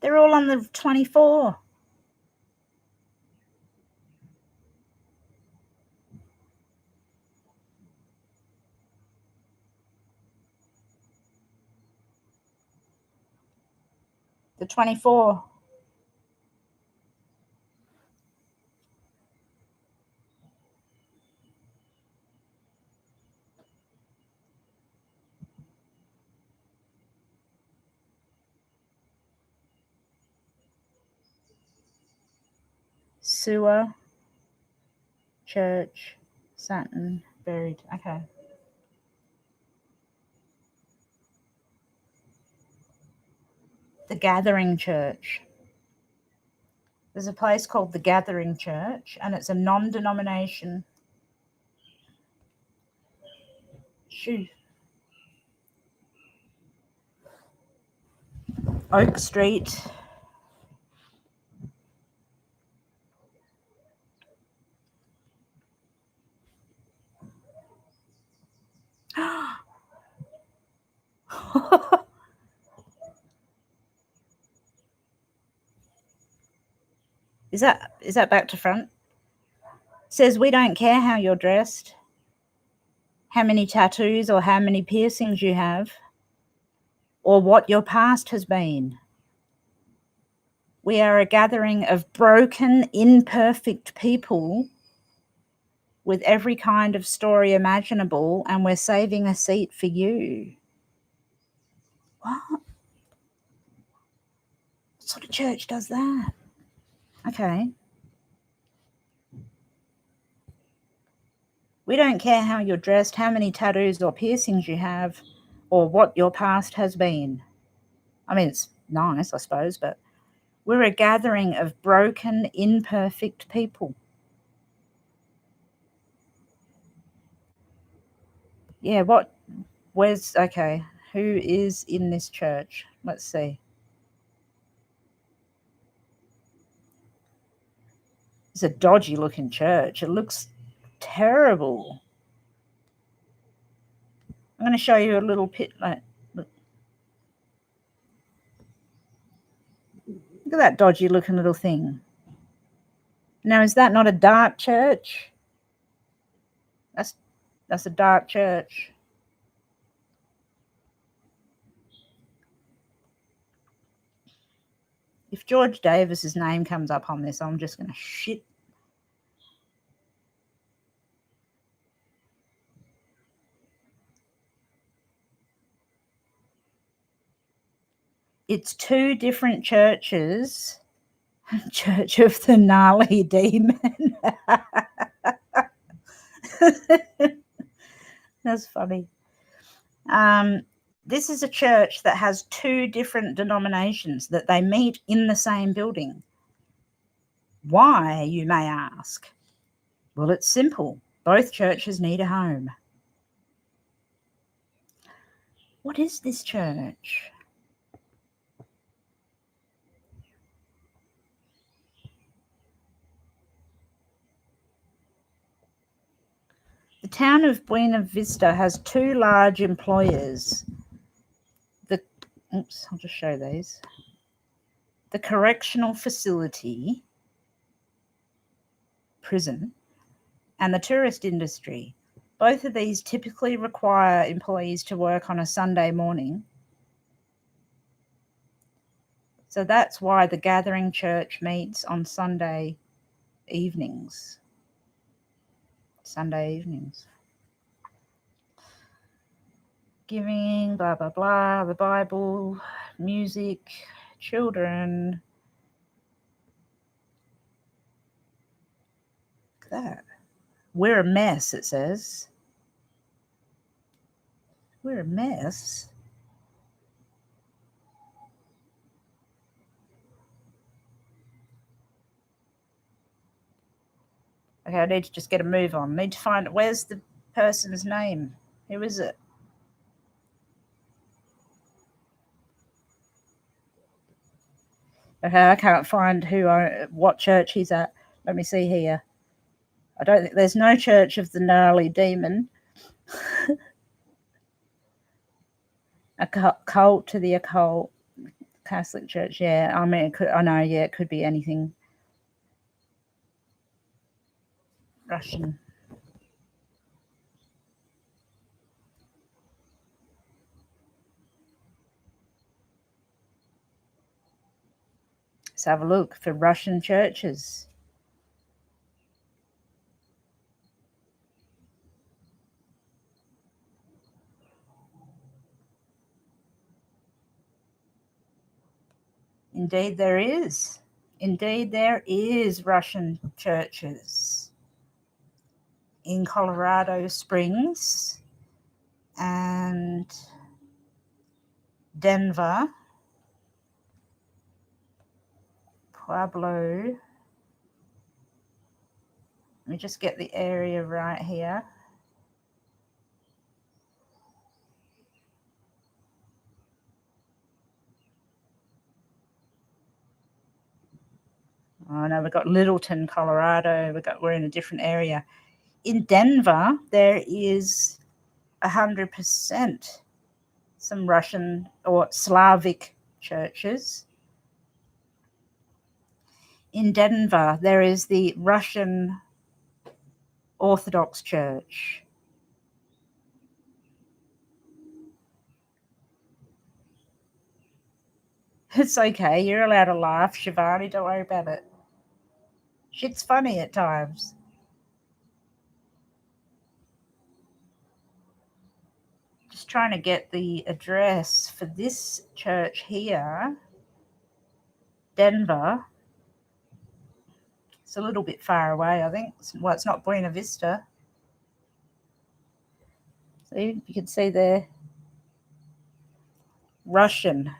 They're all on the 24. The 24. Sewer Church, Saturn, buried. Okay. The Gathering Church. There's a place called the Gathering Church, and it's a non-denomination. Shoot. Oak Street. Is that back to front? Says we don't care how you're dressed, how many tattoos or how many piercings you have, or what your past has been. We are a gathering of broken, imperfect people with every kind of story imaginable, and we're saving a seat for you. What? What sort of church does that? Okay. We don't care how you're dressed, how many tattoos or piercings you have, or what your past has been. I mean, it's nice, I suppose, but we're a gathering of broken, imperfect people. Yeah, okay, who is in this church? Let's see. It's a dodgy looking church. It looks terrible. I'm going to show you a little pit. Look at that dodgy looking little thing. Now, is that not a dark church? That's a dark church. If George Davis's name comes up on this, I'm just going to shit. It's two different churches. Church of the Gnarly Demon. That's funny. This is a church that has two different denominations that they meet in the same building. Why, you may ask? Well, it's simple. Both churches need a home. What is this church? The town of Buena Vista has two large employers. I'll just show these. The correctional facility, prison, and the tourist industry. Both of these typically require employees to work on a Sunday morning. So that's why the gathering church meets on Sunday evenings. Giving, blah, blah, blah, the Bible, music, children. Look at that. We're a mess, it says. We're a mess. Okay, I need to just get a move on. I need to find, where's the person's name? Who is it? Okay, I can't find what church he's at. Let me see here. I don't think there's no Church of the Gnarly Demon. A cult to the occult. Catholic Church, yeah. I mean, it could be anything. Russian. Let's have a look for Russian churches. Indeed there is. Indeed there is Russian churches in Colorado Springs and Denver, Pueblo. Let me just get the area right here. Oh no, we've got Littleton, Colorado. We're in a different area. In Denver, there is 100% some Russian or Slavic churches. In Denver, there is the Russian Orthodox Church. It's okay. You're allowed to laugh, Shivani. Don't worry about it. Shit's funny at times. Just trying to get the address for this church here. Denver. It's a little bit far away, I think. Well, it's not Buena Vista. See, you can see there, Russian.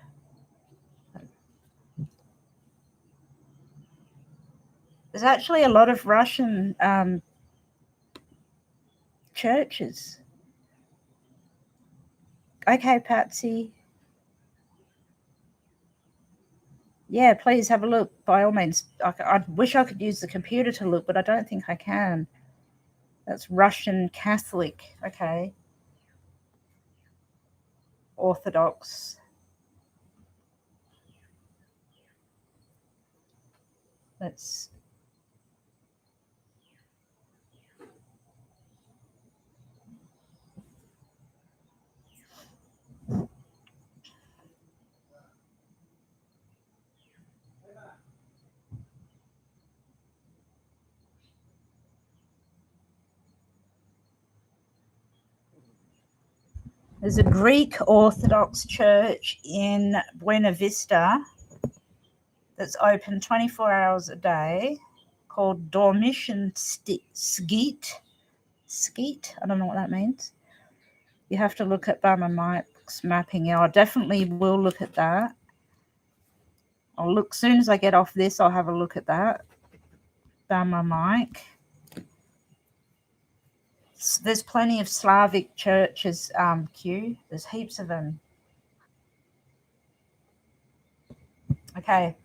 There's actually a lot of Russian churches. Okay, Patsy. Yeah, please have a look, by all means. I wish I could use the computer to look, but I don't think I can. That's Russian Catholic. Okay. Orthodox. Let's. There's a Greek Orthodox church in Buena Vista that's open 24 hours a day called Dormition Skeet. Skeet? I don't know what that means. You have to look at Bama Mike's mapping. Yeah, I definitely will look at that. I'll look, as soon as I get off this, I'll have a look at that. Bama Mike. There's plenty of Slavic churches, Q. There's heaps of them. Okay.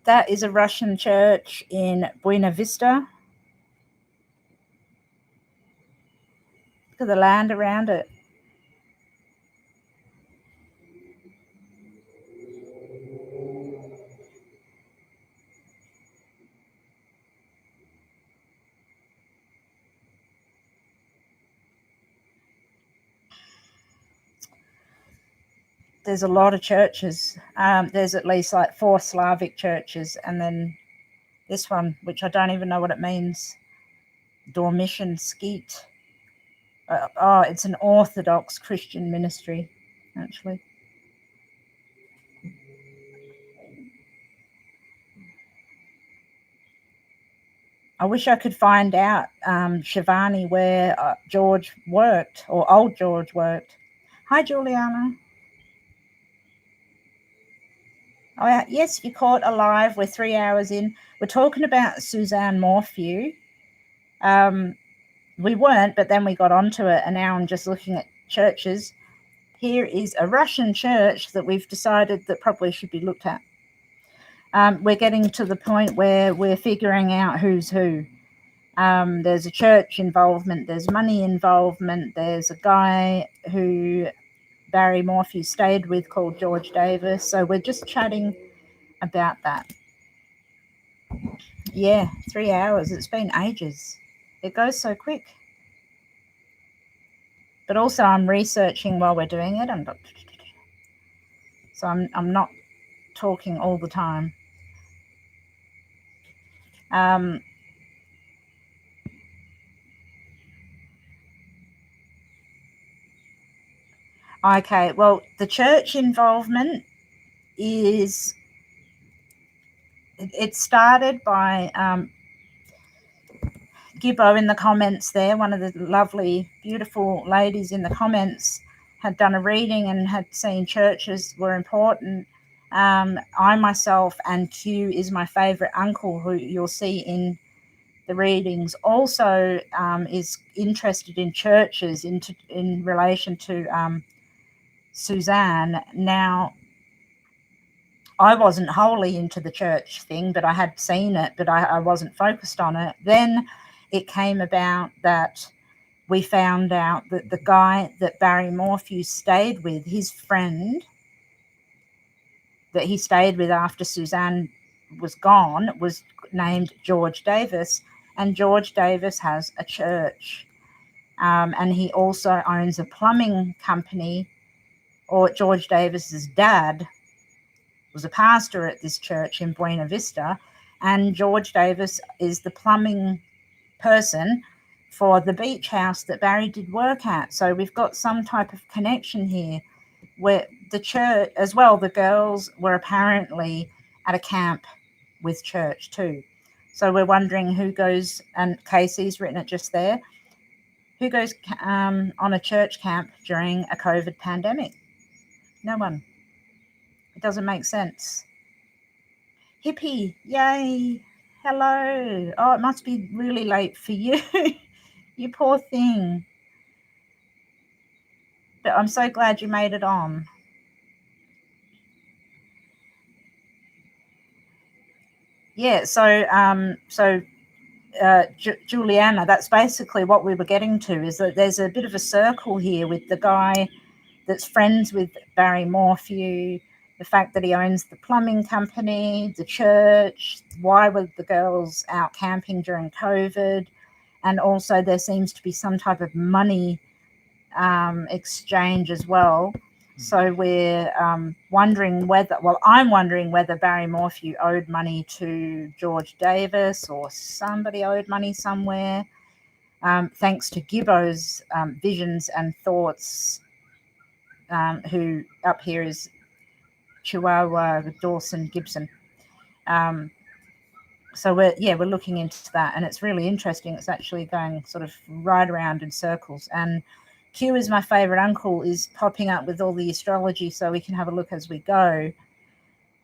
That is a Russian church in Buena Vista. Look at the land around it. There's a lot of churches. There's at least like 4 Slavic churches, and then this one, which I don't even know what it means. Dormition Skeet. It's an Orthodox Christian ministry, actually. I wish I could find out, Shivani, where George worked, or old George worked. Hi, Juliana. Oh, yes, you caught alive. We're 3 hours in. We're talking about Suzanne Morphew. We weren't, but then we got onto it, and now I'm just looking at churches. Here is a Russian church that we've decided that probably should be looked at. We're getting to the point where we're figuring out who's who. There's a church involvement, there's money involvement, there's a guy who Barry Morphew stayed with called George Davis. So we're just chatting about that. Yeah, 3 hours. It's been ages. It goes so quick. But also I'm researching while we're doing it. So I'm not talking all the time. Okay, well, the church involvement is, it started by Gibbo in the comments there. One of the lovely, beautiful ladies in the comments had done a reading and had seen churches were important. I myself, and Q is my favourite uncle, who you'll see in the readings, also is interested in churches in relation to Suzanne. Now, I wasn't wholly into the church thing, but I had seen it, but I wasn't focused on it. Then it came about that we found out that the guy that Barry Morphew stayed with, his friend that he stayed with after Suzanne was gone, was named George Davis. And George Davis has a church. And he also owns a plumbing company, or George Davis's dad was a pastor at this church in Buena Vista, and George Davis is the plumbing person for the beach house that Barry did work at. So we've got some type of connection here. where the church as well, the girls were apparently at a camp with church too. So we're wondering who goes, and Casey's written it just there, who goes on a church camp during a COVID pandemic? No one. It doesn't make sense. Hippie, yay. Hello. Oh, it must be really late for you. You poor thing. But I'm so glad you made it on. Yeah, Juliana, that's basically what we were getting to, is that there's a bit of a circle here with the guy that's friends with Barry Morphew, the fact that he owns the plumbing company, the church, why were the girls out camping during COVID, and also there seems to be some type of money exchange as well. So we're wondering whether, well, I'm wondering whether Barry Morphew owed money to George Davis or somebody owed money somewhere. Thanks to Gibbo's visions and thoughts, who up here is Chihuahua Dawson Gibson. So we're looking into that, and it's really interesting. It's actually going sort of right around in circles. And Q is my favorite uncle is popping up with all the astrology, so we can have a look as we go.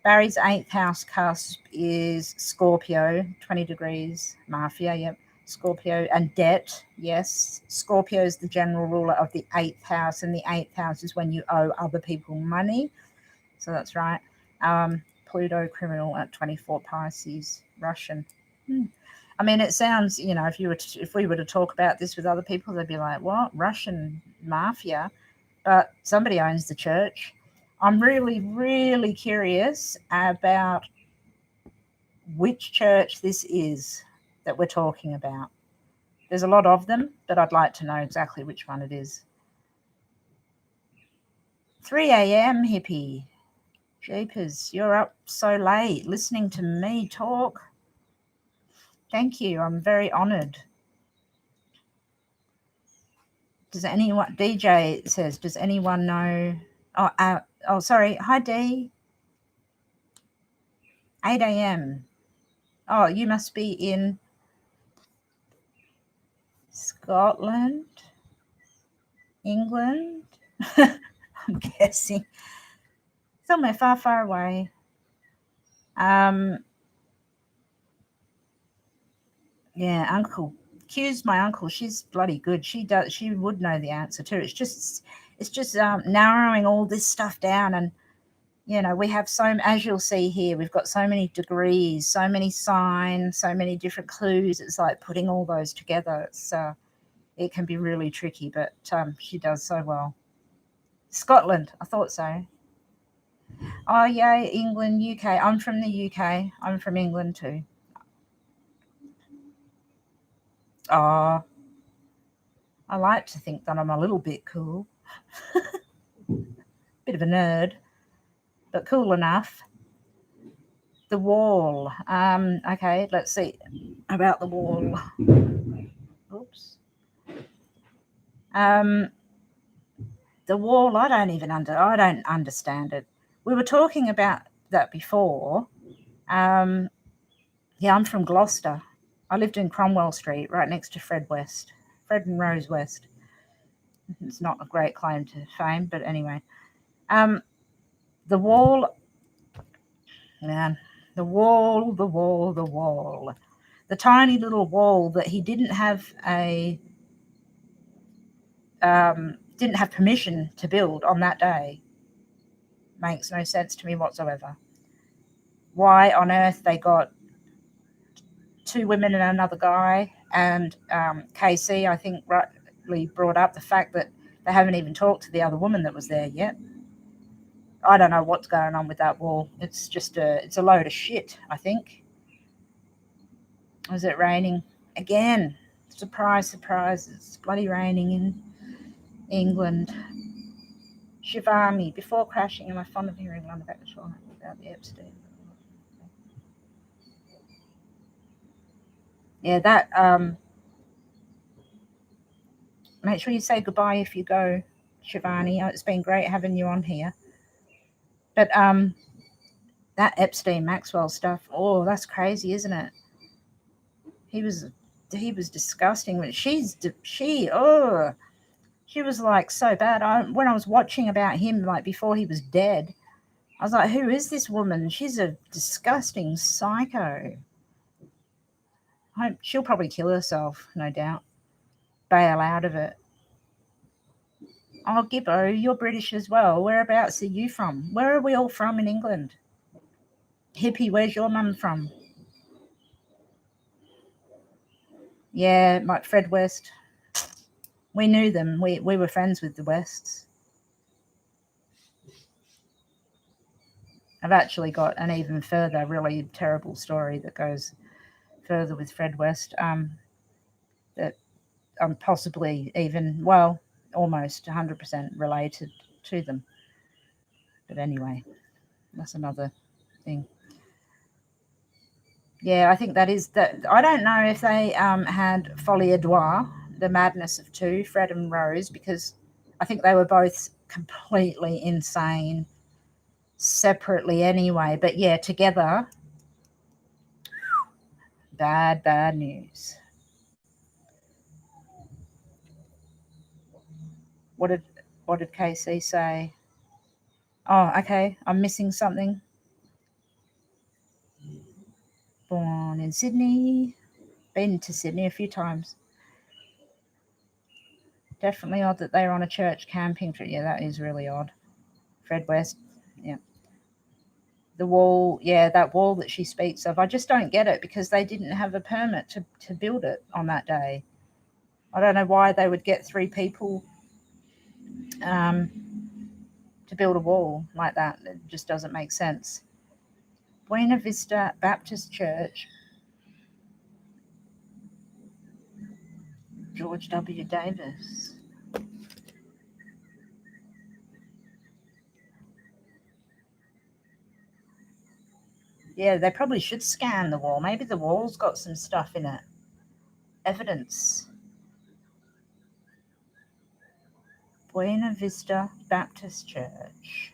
Barry's 8th house cusp is Scorpio, 20 degrees, Mafia, yep. Scorpio, and debt, yes. Scorpio is the general ruler of the 8th house, and the 8th house is when you owe other people money. So that's right. Pluto, criminal at 24, Pisces, Russian. I mean, it sounds, if we were to talk about this with other people, they'd be like, what? Russian mafia? But somebody owns the church. I'm really, really curious about which church this is that we're talking about. There's a lot of them, but I'd like to know exactly which one it is. 3 a.m. hippie. Jeepers, you're up so late listening to me talk. Thank you. I'm very honoured. Does anyone, DJ says, does anyone know? Oh, sorry. Hi, D. 8 a.m. Oh, you must be in Scotland, England. I'm guessing somewhere far, far away. Yeah, Uncle Q's my uncle. She's bloody good. She would know the answer too. It's just narrowing all this stuff down, and we have as you'll see here, we've got so many degrees, so many signs, so many different clues. It's like putting all those together. It can be really tricky, but she does so well. Scotland, I thought so. Oh yeah, England, UK. I'm from the UK. I'm from England too. Oh, I like to think that I'm a little bit cool. Bit of a nerd, but cool enough. The wall. Okay, let's see about the wall. Oops. The wall, I don't understand it. We were talking about that before. Yeah, I'm from Gloucester. I lived in Cromwell Street, right next to Fred and Rose West. It's not a great claim to fame, but anyway. The wall, man, the wall. The tiny little wall that he didn't have permission to build on that day. Makes no sense to me whatsoever. Why on earth they got 2 women and another guy, and KC, I think, rightly brought up the fact that they haven't even talked to the other woman that was there yet. I don't know what's going on with that wall. It's just it's a load of shit, I think. Is it raining again? Surprise, surprise, it's bloody raining in England. Shivani, before crashing, am I fond of hearing one about the shore without the Epstein? Yeah, that make sure you say goodbye if you go, Shivani. It's been great having you on here. But that Epstein Maxwell stuff, oh, that's crazy, isn't it? He was disgusting. But she was like so bad. When I was watching about him, like before he was dead, I was like, who is this woman? She's a disgusting psycho. She'll probably kill herself, no doubt. Bail out of it. Oh, Gibbo, you're British as well. Whereabouts are you from? Where are we all from in England? Hippie, where's your mum from? Yeah, like Fred West. We knew them. We were friends with the Wests. I've actually got an even further really terrible story that goes further with Fred West. That I'm possibly even, well, almost 100% related to them. But anyway, that's another thing. Yeah, I think that is that. I don't know if they had Folie à Deux, the madness of two, Fred and Rose, because I think they were both completely insane separately anyway. But yeah, together, bad news. What did KC say? Oh, okay. I'm missing something. Born in Sydney. Been to Sydney a few times. Definitely odd that they were on a church camping trip. Yeah, that is really odd. Fred West. Yeah. The wall, yeah, that wall that she speaks of. I just don't get it because they didn't have a permit to build it on that day. I don't know why they would get three people to build a wall like that. It just doesn't make sense. Buena Vista Baptist Church, George W. Davis. Yeah, they probably should scan the wall. Maybe the wall's got some stuff in it. Evidence. Buena Vista Baptist Church.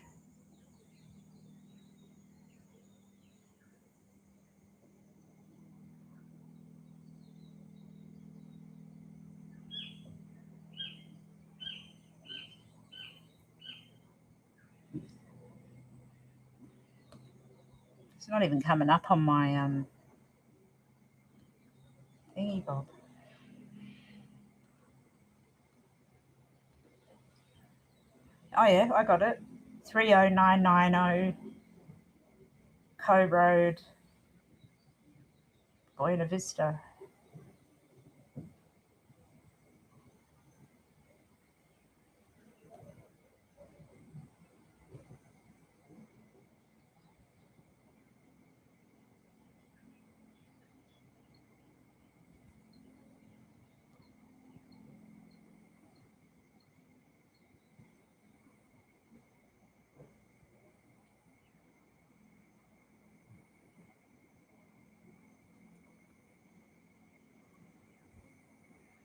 It's not even coming up on my thingy bob. Oh yeah, I got it. 30990 Co Road, Buena Vista.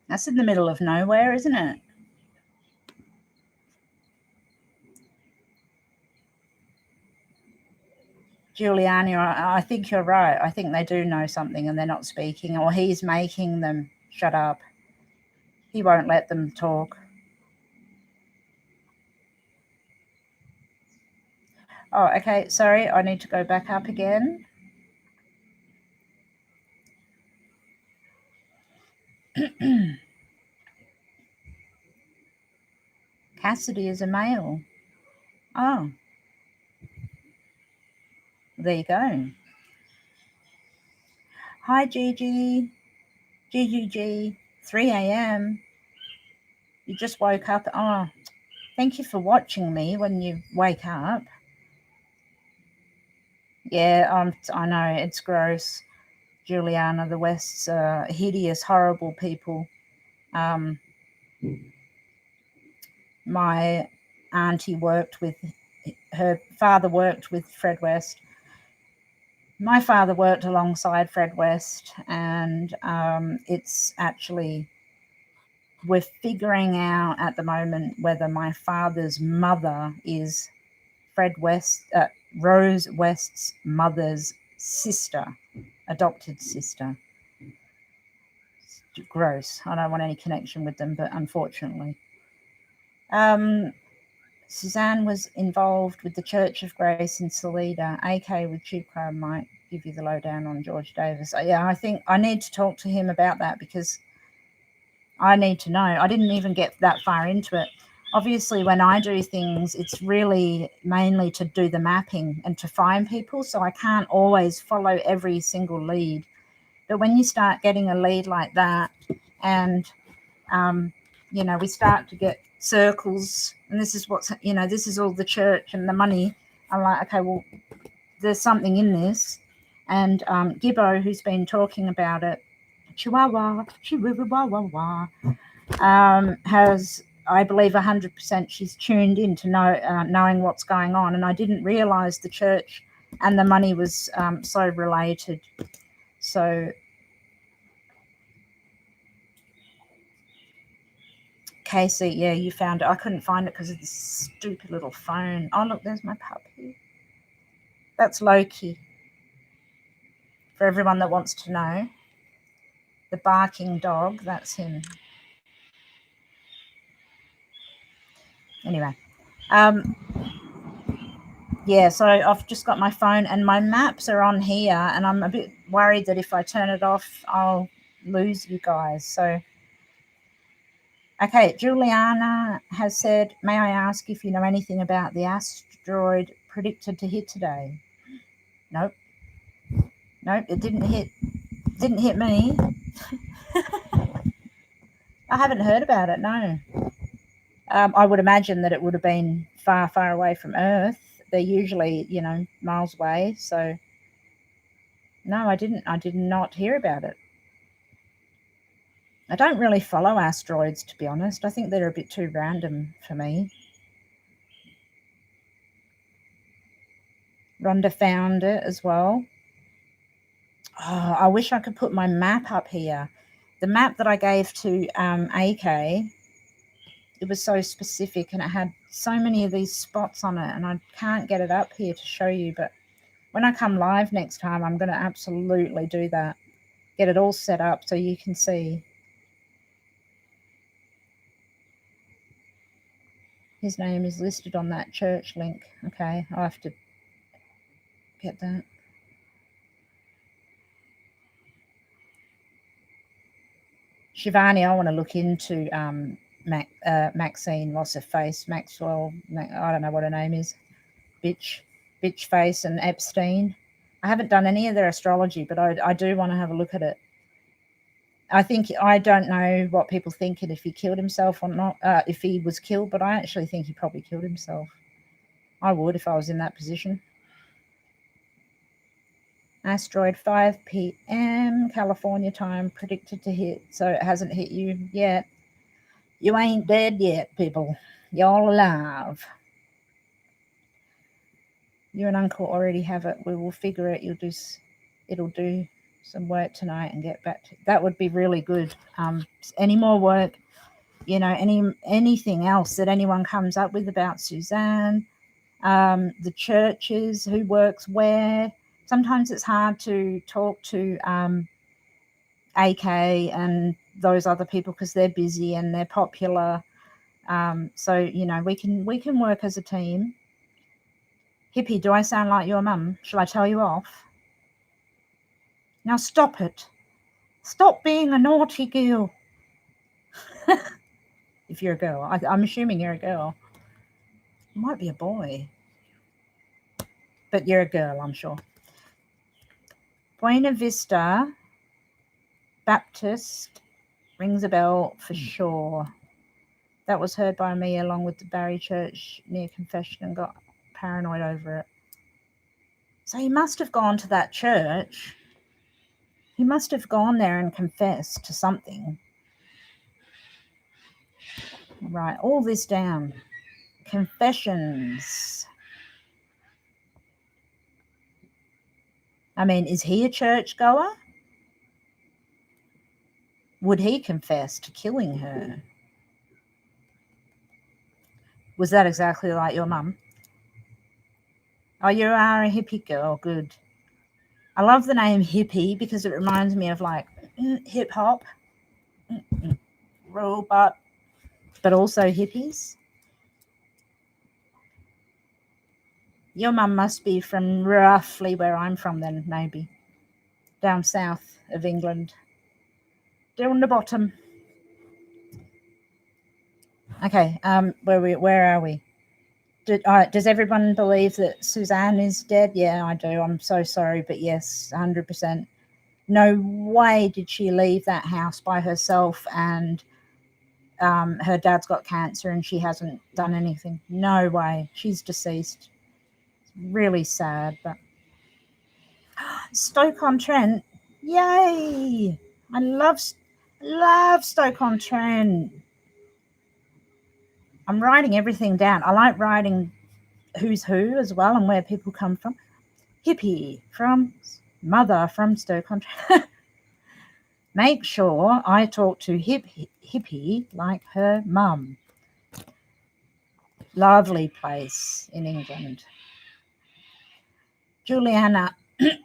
That's in the middle of nowhere, isn't it? Giuliani, I think you're right. I think they do know something and they're not speaking, or he's making them shut up. He won't let them talk. Oh, okay. Sorry, I need to go back up again. Cassidy is a male. Oh, there you go. Hi, Gigi. GGG. 3 a.m. You just woke up. Oh, thank you for watching me when you wake up. Yeah, I know. It's gross. Juliana, the West's hideous, horrible people. My auntie worked with, her father worked with Fred West. My father worked alongside Fred West, and it's actually we're figuring out at the moment whether my father's mother is Rose West's mother's sister, adopted sister. It's gross. I don't want any connection with them, but unfortunately. Suzanne was involved with the Church of Grace in Salida. AK with Chupra might give you the lowdown on George Davis. Yeah, I think I need to talk to him about that because I need to know. I didn't even get that far into it. Obviously, when I do things, it's really mainly to do the mapping and to find people. So I can't always follow every single lead. But when you start getting a lead like that and, we start to get circles, and this is what's, this is all the church and the money. I'm like, okay, well, there's something in this. And Gibbo, who's been talking about it, Chihuahua, has, I believe, 100% she's tuned in to knowing what's going on. And I didn't realise the church and the money was so related. So, Casey, yeah, you found it. I couldn't find it because of this stupid little phone. Oh, look, there's my puppy. That's Loki. For everyone that wants to know, the barking dog, that's him. Anyway, yeah, so I've just got my phone and my maps are on here, and I'm a bit worried that if I turn it off, I'll lose you guys. So, okay, Juliana has said, may I ask if you know anything about the asteroid predicted to hit today? Nope, it didn't hit me. I haven't heard about it, no. I would imagine that it would have been far, far away from Earth. They're usually, miles away. So, no, I did not hear about it. I don't really follow asteroids, to be honest. I think they're a bit too random for me. Rhonda found it as well. Oh, I wish I could put my map up here. The map that I gave to AK, it was so specific and it had so many of these spots on it, and I can't get it up here to show you, but when I come live next time, I'm going to absolutely do that. Get it all set up so you can see. His name is listed on that church link. Okay, I'll have to get that. Shivani, I want to look into Maxine, loss of face, Maxwell, I don't know what her name is, bitch face, and Epstein. I haven't done any of their astrology, but I do want to have a look at it. I don't know what people think and if he killed himself or not, if he was killed, but I actually think he probably killed himself. I would if I was in that position. Asteroid 5 p.m. California time predicted to hit, so it hasn't hit you yet. You ain't dead yet, people. You're alive. You and Uncle already have it. We will figure it. It'll do some work tonight and get back to that. Would be really good. Any more work, anything else that anyone comes up with about Suzanne, the churches, who works where. Sometimes it's hard to talk to AK and those other people because they're busy and they're popular. So we can work as a team. Hippie, do I sound like your mum? Shall I tell you off? Now stop it. Stop being a naughty girl. If you're a girl. I'm assuming you're a girl. You might be a boy. But you're a girl, I'm sure. Buena Vista Baptist rings a bell for sure. That was heard by me along with the Barry Church near Confession and got paranoid over it. So he must have gone to that church. He must have gone there and confessed to something. Write all this down. Confessions. I mean, is he a churchgoer? Would he confess to killing her? Was that exactly like your mum? Oh, you are a hippie girl. Good. I love the name hippie because it reminds me of like hip hop, robot, but also hippies. Your mum must be from roughly where I'm from then, maybe. Down south of England. Down the bottom. Okay, where are we? Does everyone believe that Suzanne is dead? Yeah, I do. I'm so sorry, but yes, 100%. No way did she leave that house by herself, and her dad's got cancer and she hasn't done anything. No way. She's deceased. It's really sad, but Stoke-on-Trent. Yay! I love Stoke-on-Trent. I'm writing everything down. I like writing who's who as well and where people come from. Hippie from mother from Stoke-on-Trent. Make sure I talk to hippie like her mum. Lovely place in England. Juliana,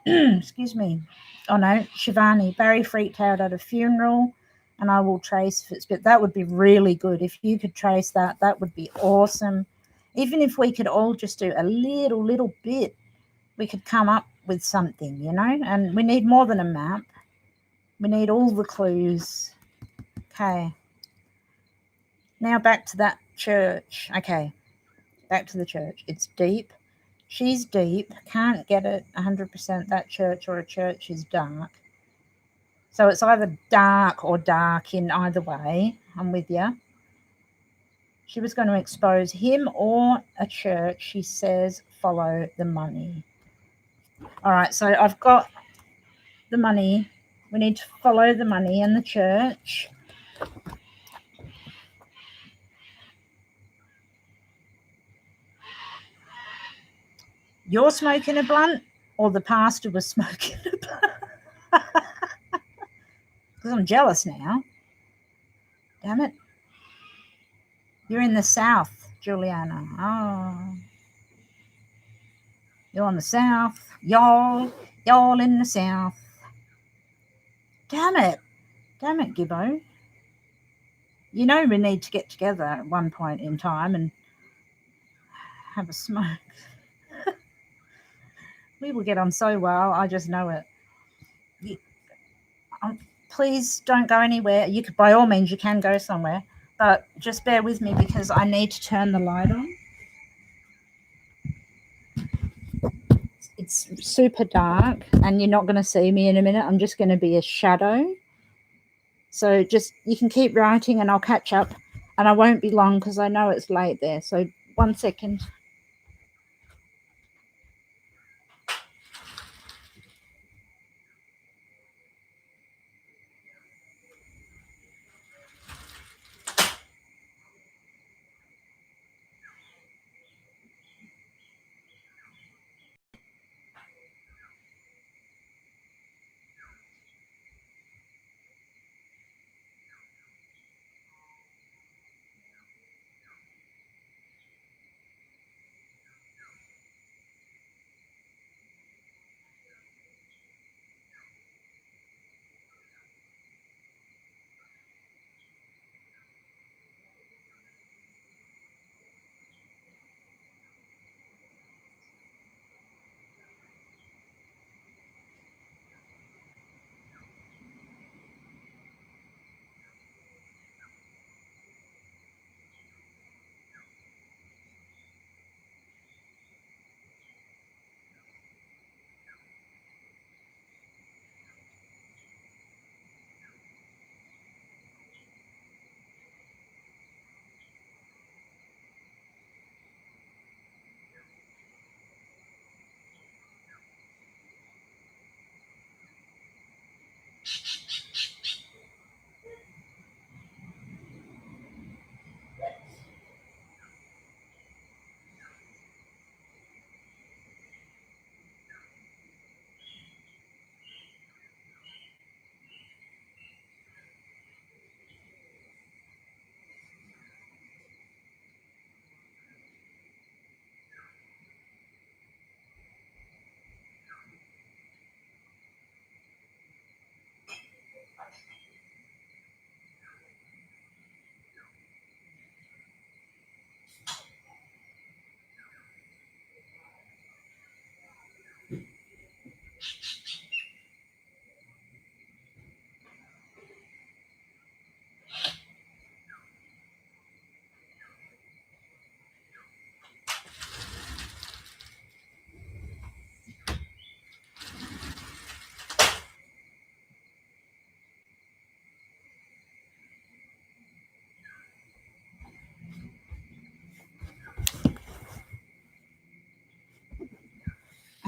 excuse me. Oh no, Shivani. Barry freaked out at a funeral, and I will trace if it's. But that would be really good if you could trace that. That would be awesome. Even if we could all just do a little bit, we could come up with something, you know. And we need more than a map. We need all the clues. Okay. Now back to that church. Okay, back to the church. It's deep. She's deep. Can't get it 100% that church, or a church is dark. So it's either dark or dark in either way. I'm with you. She was going to expose him or a church. She says, follow the money. All right, so I've got the money. We need to follow the money and the church. You're smoking a blunt, or the pastor was smoking a blunt? Because I'm jealous now. Damn it. You're in the south, Juliana. Oh. You're in the south. Y'all in the south. Damn it. Damn it, Gibbo. You know we need to get together at one point in time and have a smoke. We will get on so well. I just know it. Please don't go anywhere. You could, by all means, you can go somewhere, but just bear with me because I need to turn the light on. It's super dark and you're not going to see me in a minute. I'm just going to be a shadow. So just, you can keep writing and I'll catch up, and I won't be long because I know it's late there. So 1 second.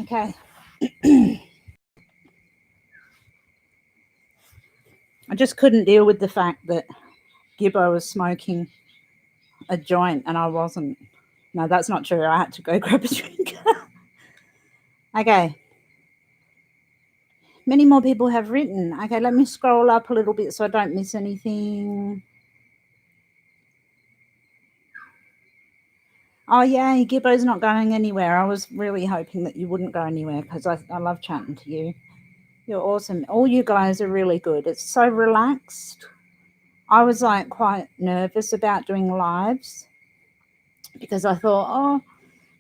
Okay. I just couldn't deal with the fact that Gibbo was smoking a joint and I wasn't. No, that's not true. I had to go grab a drink. Okay. Many more people have written. Okay, let me scroll up a little bit so I don't miss anything. Oh, yay, Gibbo's not going anywhere. I was really hoping that you wouldn't go anywhere because I love chatting to you. You're awesome. All you guys are really good. It's so relaxed. I was like quite nervous about doing lives because I thought, oh,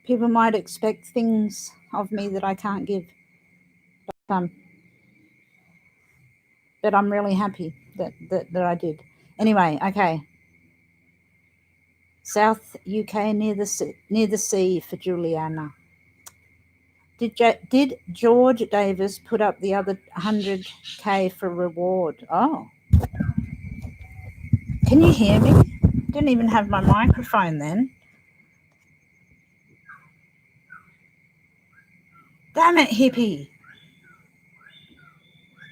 people might expect things of me that I can't give. But I'm really happy that I did. Anyway, okay. South UK near the sea for Juliana. Did George Davis put up the other 100K for reward? Oh, can you hear me? Didn't even have my microphone then. Damn it, hippie!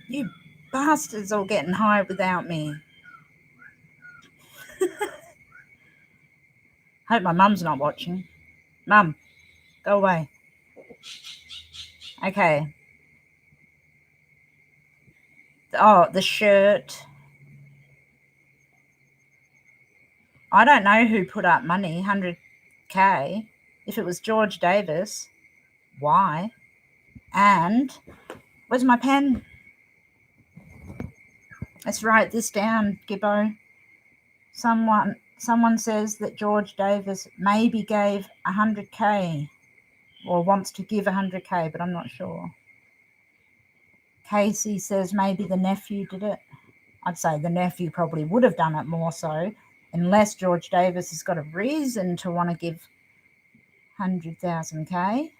You bastards all getting high without me. Hope my mum's not watching. Mum, go away. Okay. Oh, the shirt. I don't know who put up money, 100K. If it was George Davis, why? And where's my pen? Let's write this down, Gibbo. Someone says that George Davis maybe gave 100K or wants to give 100K, but I'm not sure. Casey says maybe the nephew did it. I'd say the nephew probably would have done it more so, unless George Davis has got a reason to want to give 100,000K.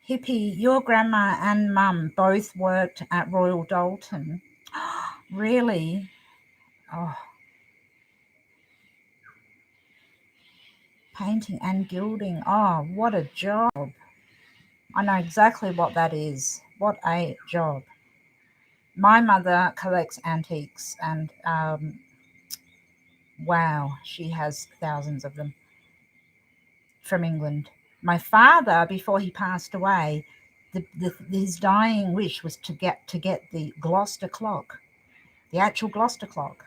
Hippie, your grandma and mum both worked at Royal Dalton. Really? Oh. Painting and gilding. Oh, what a job. I know exactly what that is. What a job. My mother collects antiques and wow, she has thousands of them from England. My father, before he passed away, his dying wish was to get the Gloucester clock, the actual Gloucester clock,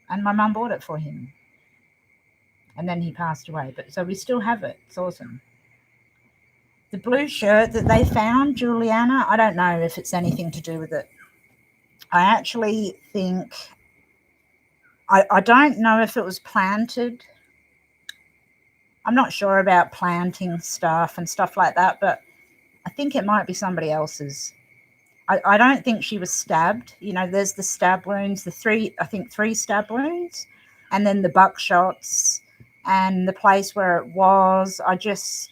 and my mum bought it for him. And then he passed away, but so we still have it. It's awesome. The blue shirt that they found, Juliana, I don't know if it's anything to do with it. I actually think, I don't know if it was planted. I'm not sure about planting stuff and stuff like that, but I think it might be somebody else's. I don't think she was stabbed. You know, there's the stab wounds, three stab wounds, and then the buckshots and the place where it was. I don't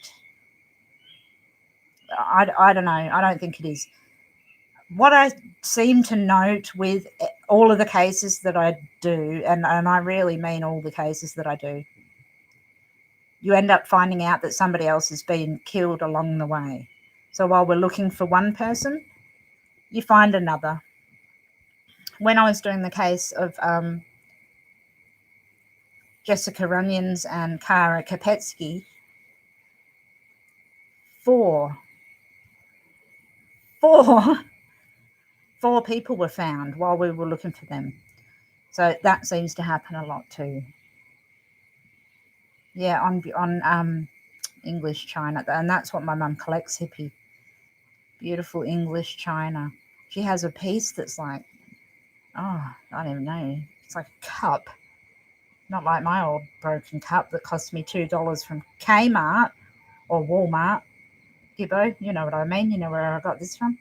know. I don't think it is. What I seem to note with all of the cases that I do, and I really mean all the cases that I do, you end up finding out that somebody else has been killed along the way. So while we're looking for one person, you find another. When I was doing the case of Jessica Runyons and Kara Kopetsky, four people were found while we were looking for them. So that seems to happen a lot too. Yeah, on English china, and that's what my mum collects, hippie. Beautiful English china. She has a piece that's like, oh, I don't even know. It's like a cup. Not like my old broken cup that cost me $2 from Kmart or Walmart. Gibbo, you know what I mean. You know where I got this from.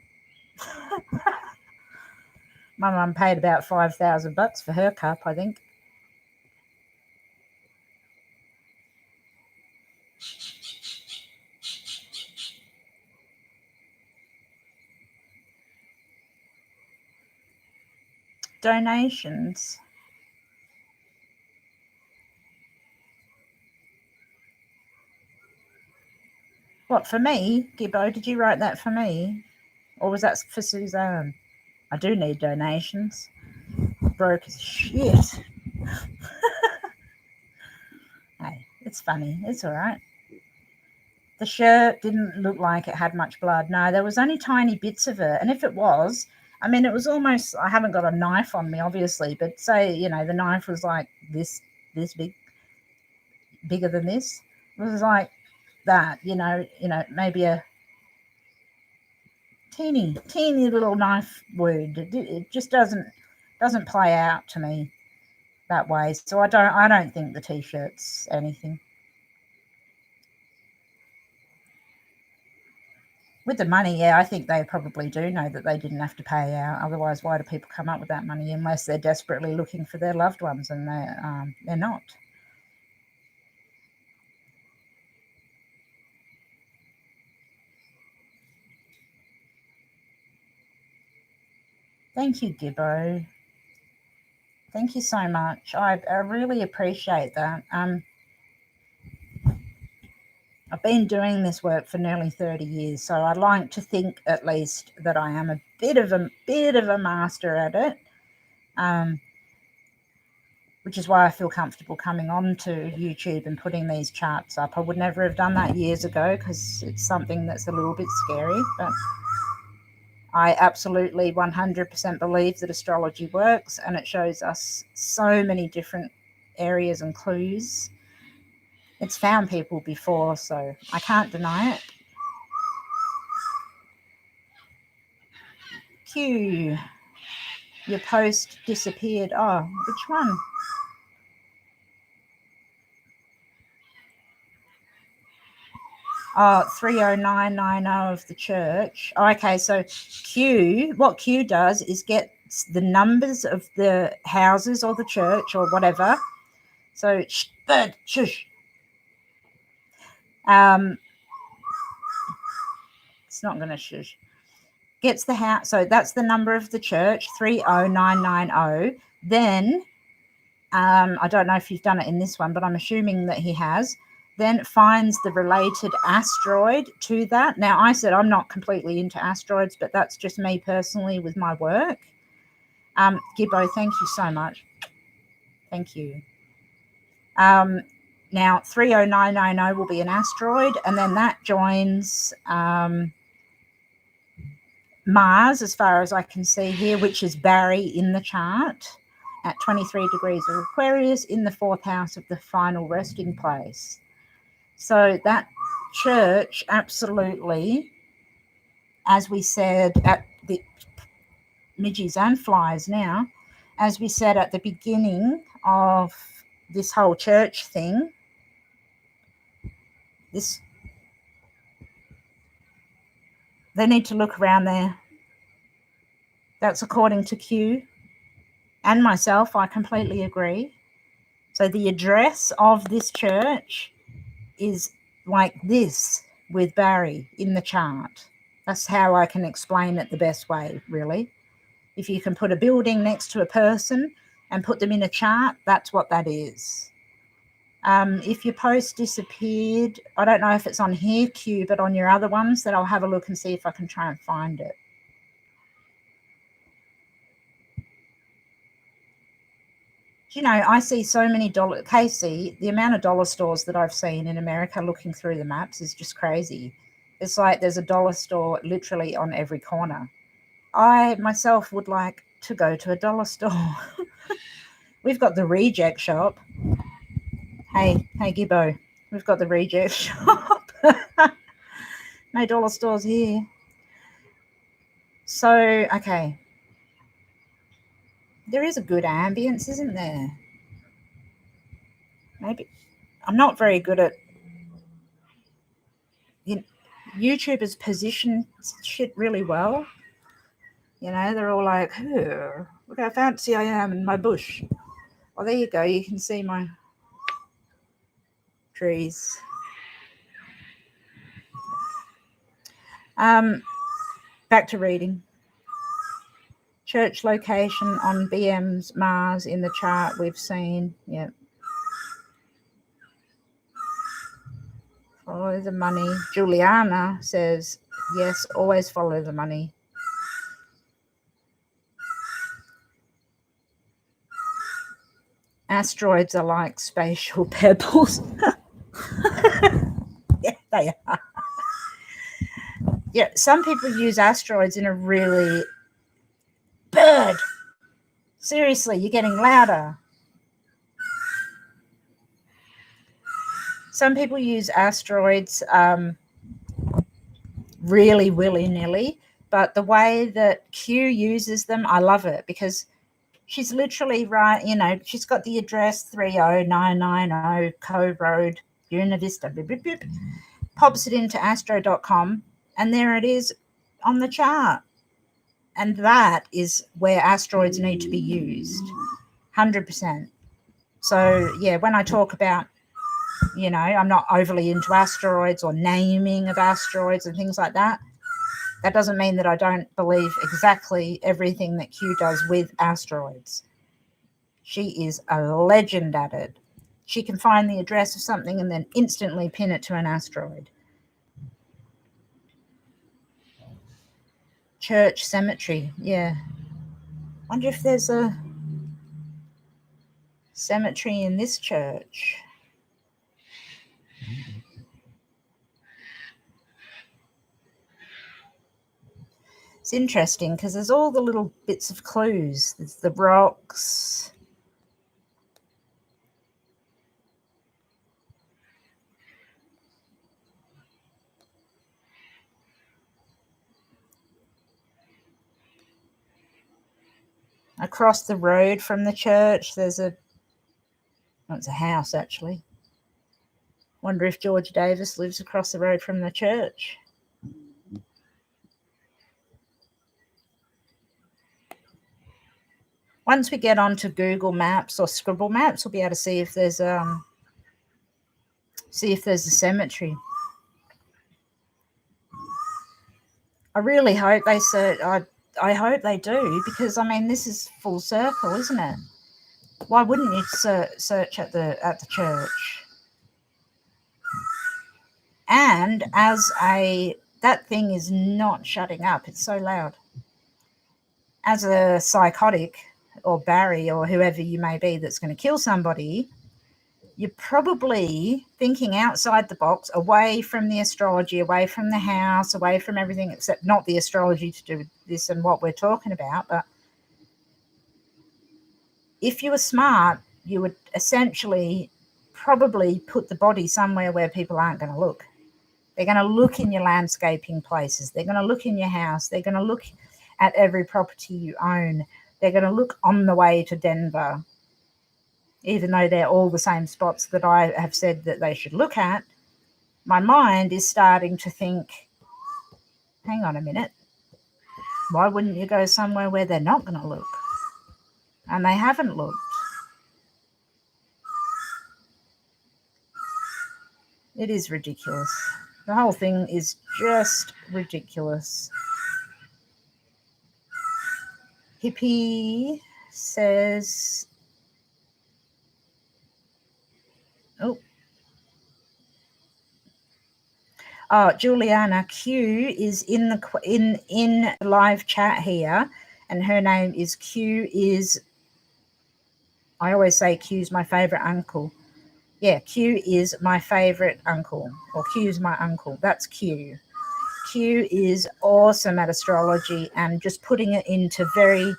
My mum paid about $5,000 for her cup, I think. Donations. What, for me, Gibbo? Did you write that for me? Or was that for Suzanne? I do need donations. Broke as shit. Hey, it's funny. It's all right. The shirt didn't look like it had much blood. No, there was only tiny bits of it. And if it was, I mean, it was almost, I haven't got a knife on me, obviously, but say, you know, the knife was like this big, bigger than this. It was like that, you know, maybe a teeny little knife wound. It just doesn't play out to me that way. So I don't think the t-shirt's anything. With the money, yeah, I think they probably do know that they didn't have to pay out. Otherwise, why do people come up with that money unless they're desperately looking for their loved ones, and they're not. Thank you, Gibbo. Thank you so much. I really appreciate that. I've been doing this work for nearly 30 years, so I like to think at least that I am a bit of a master at it, which is why I feel comfortable coming on to YouTube and putting these charts up. I would never have done that years ago because it's something that's a little bit scary, but I absolutely 100% believe that astrology works, and it shows us so many different areas and clues. It's found people before, so I can't deny it. Q, your post disappeared. Oh, which one? Oh, 30990 of the church. Oh, okay, so what Q does is get the numbers of the houses or the church or whatever. So, shush. It's not going to shush. Gets the house. So that's the number of the church, 30990. Then, I don't know if you've done it in this one, but I'm assuming that he has. Then finds the related asteroid to that. Now, I said I'm not completely into asteroids, but that's just me personally with my work. Gibbo, thank you so much. Thank you. Now, 30990 will be an asteroid, and then that joins Mars, as far as I can see here, which is Barry in the chart at 23 degrees of Aquarius in the fourth house of the final resting place. So that church, absolutely, as we said at the midges and flies now, as we said at the beginning of this whole church thing, they need to look around there. That's according to Q and myself. I completely agree. So the address of this church is like this with Barry in the chart. That's how I can explain it the best way, really. If you can put a building next to a person and put them in a chart, that's what that is. If your post disappeared, I don't know if it's on here, Q, but on your other ones, then I'll have a look and see if I can try and find it. You know, I see so many Casey, the amount of dollar stores that I've seen in America looking through the maps is just crazy. It's like there's a dollar store literally on every corner. I myself would like to go to a dollar store. We've got the reject shop. Hey, Gibbo, we've got the reject shop. No dollar stores here. So, okay. There is a good ambience, isn't there? Maybe. I'm not very good at YouTubers position shit really well. You know, they're all like, oh, look how fancy I am in my bush. Well, there you go. You can see my trees. Back to reading. Church location on BM's Mars in the chart we've seen. Yep. Follow the money. Juliana says, yes, always follow the money. Asteroids are like spatial pebbles. Yeah, they are. Yeah, some people use asteroids in a really... Bird! Seriously, you're getting louder. Some people use asteroids really willy-nilly, but the way that Q uses them, I love it, because she's literally right, she's got the address 30990 Cove Road, Buena Vista, beep, beep, beep, pops it into astro.com, and there it is on the chart. And that is where asteroids need to be used, 100%. So, yeah, when I talk about, I'm not overly into asteroids or naming of asteroids and things like that. That doesn't mean that I don't believe exactly everything that Q does with asteroids. She is a legend at it. She can find the address of something and then instantly pin it to an asteroid. Church cemetery, yeah. Wonder if there's a cemetery in this church. It's interesting because there's all the little bits of clues. There's the rocks. Across the road from the church, there's it's a house, actually. Wonder if George Davis lives across the road from the church. Once we get onto Google Maps or Scribble Maps, we'll be able to see if there's a cemetery. I really hope they I hope they do, because this is full circle, isn't it? Why wouldn't you search at the church? And that thing is not shutting up. It's so loud. As a psychotic, or Barry, or whoever you may be that's going to kill somebody, you're probably thinking outside the box, away from the astrology, away from the house, away from everything, except not the astrology to do with this and what we're talking about. But if you were smart, you would essentially probably put the body somewhere where people aren't going to look. They're going to look in your landscaping places. They're going to look in your house. They're going to look at every property you own. They're going to look on the way to Denver. Even though they're all the same spots that I have said that they should look at, my mind is starting to think, hang on a minute, why wouldn't you go somewhere where they're not going to look? And they haven't looked. It is ridiculous. The whole thing is just ridiculous. Hippie says, Juliana Q is in the live chat here, and her name is Q. I always say Q's my favorite uncle. Yeah, Q is my favorite uncle, or Q's my uncle. That's Q. Q is awesome at astrology, and just putting it into very,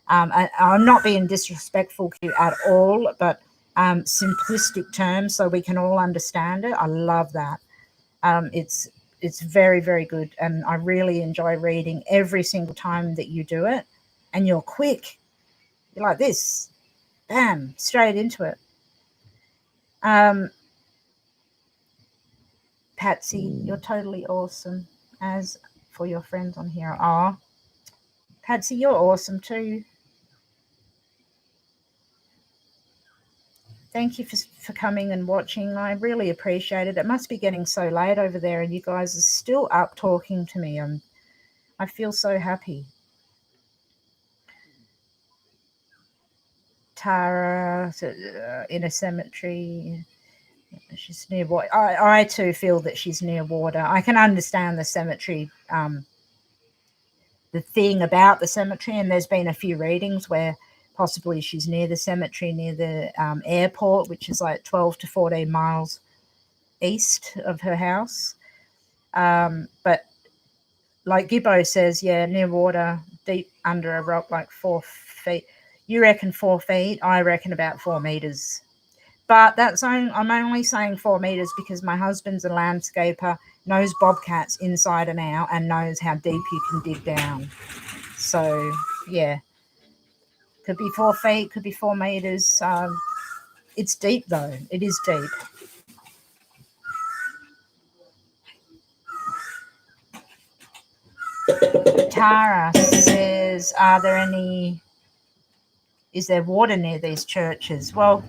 I'm not being disrespectful, Q, at all, but simplistic terms so we can all understand it. I love that. It's very, very good, and I really enjoy reading every single time that you do it. And you're quick. You're like this, bam, straight into it. Patsy, you're totally awesome. As for your friends on here, Patsy, you're awesome too. Thank you for coming and watching. I really appreciate it. It must be getting so late over there, and you guys are still up talking to me. I feel so happy. Tara, in a cemetery. She's near water. I too feel that she's near water. I can understand the cemetery, the thing about the cemetery, and there's been a few readings where possibly she's near the cemetery, near the airport, which is like 12 to 14 miles east of her house. But like Gibbo says, yeah, near water, deep under a rock, like 4 feet. You reckon 4 feet? I reckon about 4 meters. But I'm only saying 4 meters because my husband's a landscaper, knows bobcats inside and out, and knows how deep you can dig down. So, yeah. Could be 4 feet, could be 4 meters. It's deep, though. It is deep. Tara says, is there water near these churches? Well,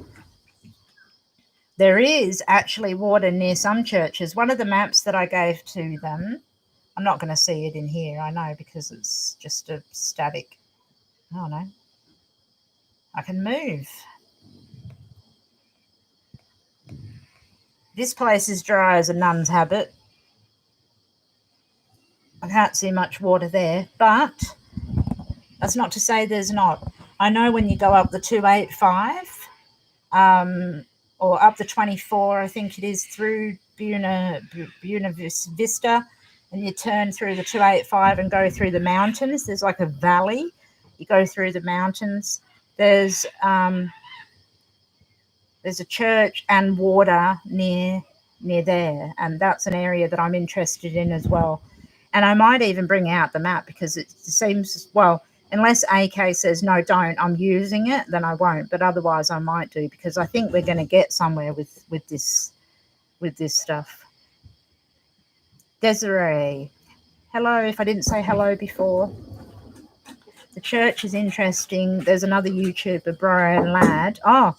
there is actually water near some churches. One of the maps that I gave to them, I'm not going to see it in here, I know, because it's just a static. Oh, no. I can move. This place is dry as a nun's habit. I can't see much water there, but that's not to say there's not. I know when you go up the 285 or up the 24, I think it is, through Buena Vista, and you turn through the 285 and go through the mountains. There's like a valley. You go through the mountains. There's a church and water near there, and that's an area that I'm interested in as well. And I might even bring out the map because it seems, well, unless AK says no, don't, I'm using it, then I won't. But otherwise, I might do, because I think we're going to get somewhere with this stuff. Desiree, hello. If I didn't say hello before, the church is interesting. There's another YouTuber, Brian Ladd. Oh,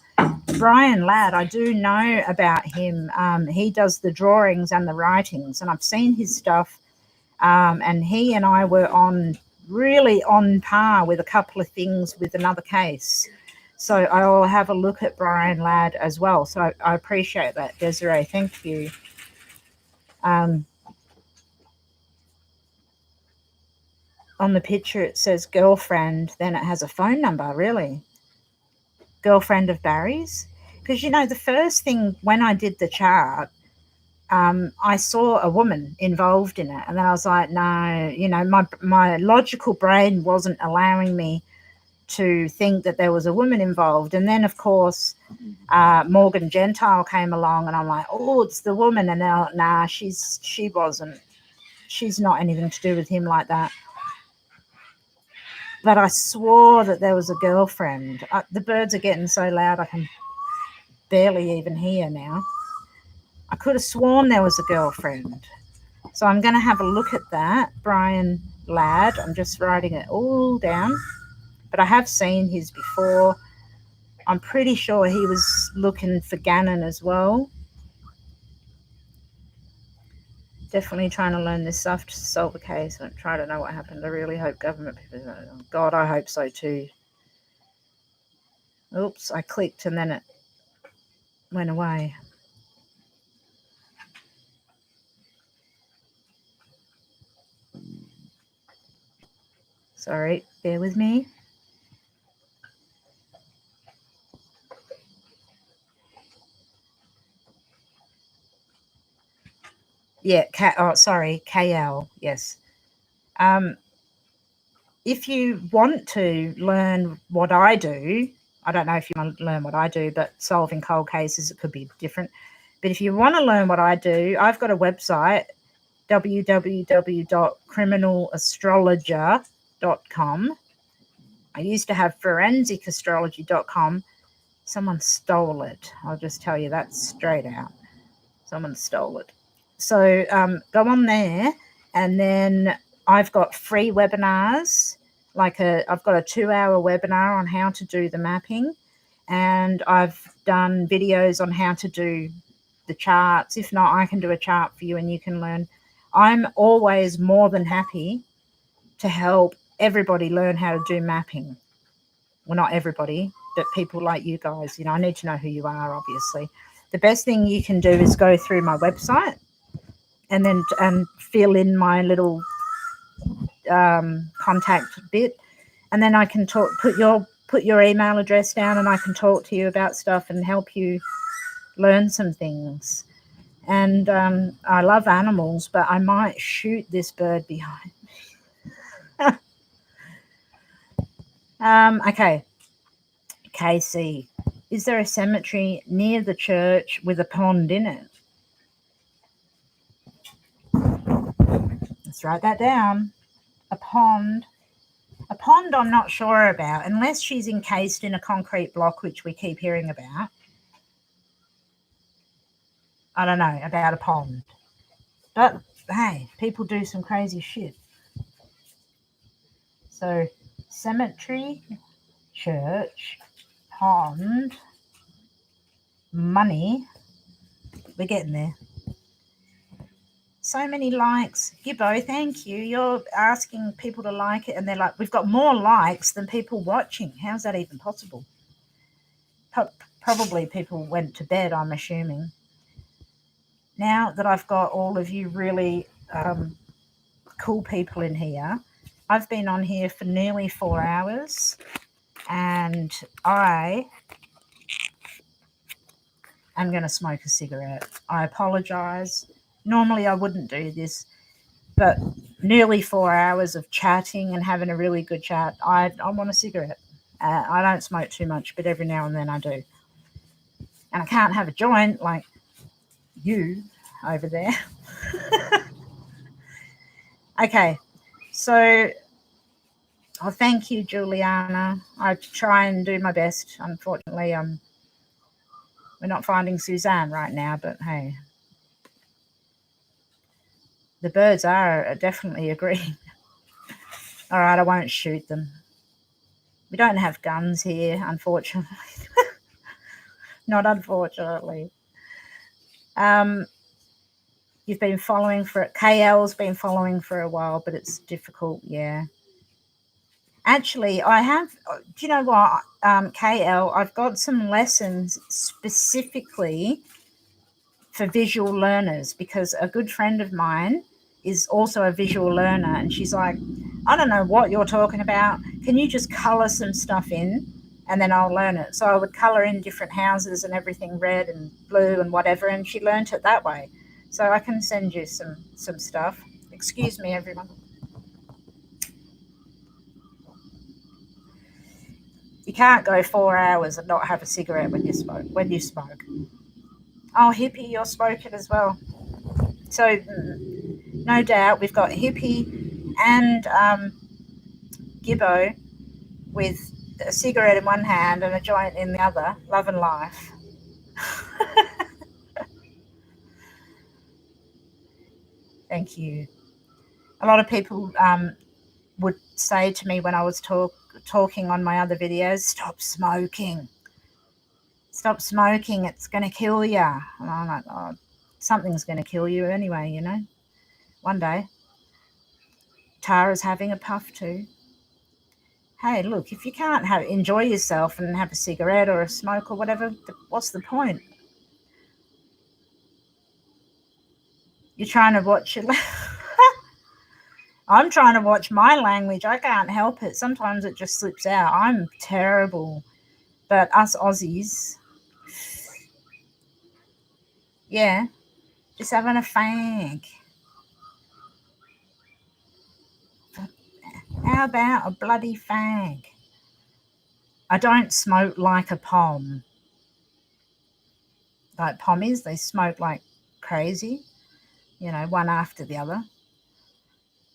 Brian Ladd, I do know about him. He does the drawings and the writings, and I've seen his stuff. And he and I were really on par with a couple of things with another case. So I'll have a look at Brian Ladd as well. So I appreciate that, Desiree. Thank you. On the picture, it says girlfriend, then it has a phone number, really? Girlfriend of Barry's? Because, the first thing when I did the chart, I saw a woman involved in it, and then I was like, no, my logical brain wasn't allowing me to think that there was a woman involved. And then, of course, Morgan Gentile came along, and I'm like, oh, it's the woman. And now, nah, she wasn't. She's not anything to do with him like that. But I swore that there was a girlfriend. The birds are getting so loud I can barely even hear now. I could have sworn there was a girlfriend. So I'm going to have a look at that. Brian Ladd. I'm just writing it all down. But I have seen his before. I'm pretty sure he was looking for Gannon as well. Definitely trying to learn this stuff to solve a case. I'm trying to know what happened. I really hope government people... Oh, God, I hope so too. Oops, I clicked and then it went away. Sorry, bear with me. Yeah, KL, yes. If you want to learn what I do, I don't know if you want to learn what I do, but solving cold cases, it could be different. But if you want to learn what I do, I've got a website, www.criminalastrologer.com. I used to have forensicastrology.com. Someone stole it. I'll just tell you that straight out. Someone stole it. So go on there, and then I've got free webinars. I've got a 2-hour webinar on how to do the mapping, and I've done videos on how to do the charts. If not, I can do a chart for you and you can learn. I'm always more than happy to help everybody learn how to do mapping. Well, not everybody, but people like you guys. I need to know who you are, obviously. the best thing you can do is go through my website and then fill in my little contact bit, and then I can put your email address down, and I can talk to you about stuff and help you learn some things. And I love animals, but I might shoot this bird behind. Okay. KC, is there a cemetery near the church with a pond in it? Let's write that down. A pond. A pond I'm not sure about, unless she's encased in a concrete block, which we keep hearing about. I don't know about a pond. But, hey, people do some crazy shit. So, cemetery, church, pond, money. We're getting there. So many likes. Gibbo, thank you. You're asking people to like it, and they're like, we've got more likes than people watching. How's that even possible? Probably people went to bed, I'm assuming. Now that I've got all of you really cool people in here, I've been on here for nearly 4 hours, and I am going to smoke a cigarette. I apologize. Normally I wouldn't do this, but nearly 4 hours of chatting and having a really good chat, I want a cigarette. I don't smoke too much, but every now and then I do. And I can't have a joint like you over there. Okay, so thank you, Juliana. I try and do my best. Unfortunately, we're not finding Suzanne right now, but hey, the birds are definitely agreeing. All right, I won't shoot them. We don't have guns here, unfortunately. Not unfortunately. You've been following KL's been following for a while, but it's difficult, yeah. Actually, I have, do you know what, KL, I've got some lessons specifically for visual learners, because a good friend of mine is also a visual learner, and she's like, I don't know what you're talking about. Can you just color some stuff in and then I'll learn it? So I would color in different houses and everything, red and blue and whatever, and she learnt it that way. So I can send you some stuff. Excuse me, everyone. You can't go 4 hours and not have a cigarette when you smoke. Oh, Hippie, you're smoking as well. So no doubt we've got Hippie and Gibbo with a cigarette in one hand and a joint in the other, loving life. Thank you. A lot of people would say to me when I was talking on my other videos, stop smoking. Stop smoking, it's going to kill you. And I'm like, oh, something's going to kill you anyway, you know, one day. Tara's having a puff too. Hey, look, if you can't enjoy yourself and have a cigarette or a smoke or whatever, what's the point? You're trying to watch your I'm trying to watch my language. I can't help it. Sometimes it just slips out. I'm terrible. But us Aussies, yeah, just having a fag. How about a bloody fag? I don't smoke like a pom. Like pommies, they smoke like crazy, you know, one after the other.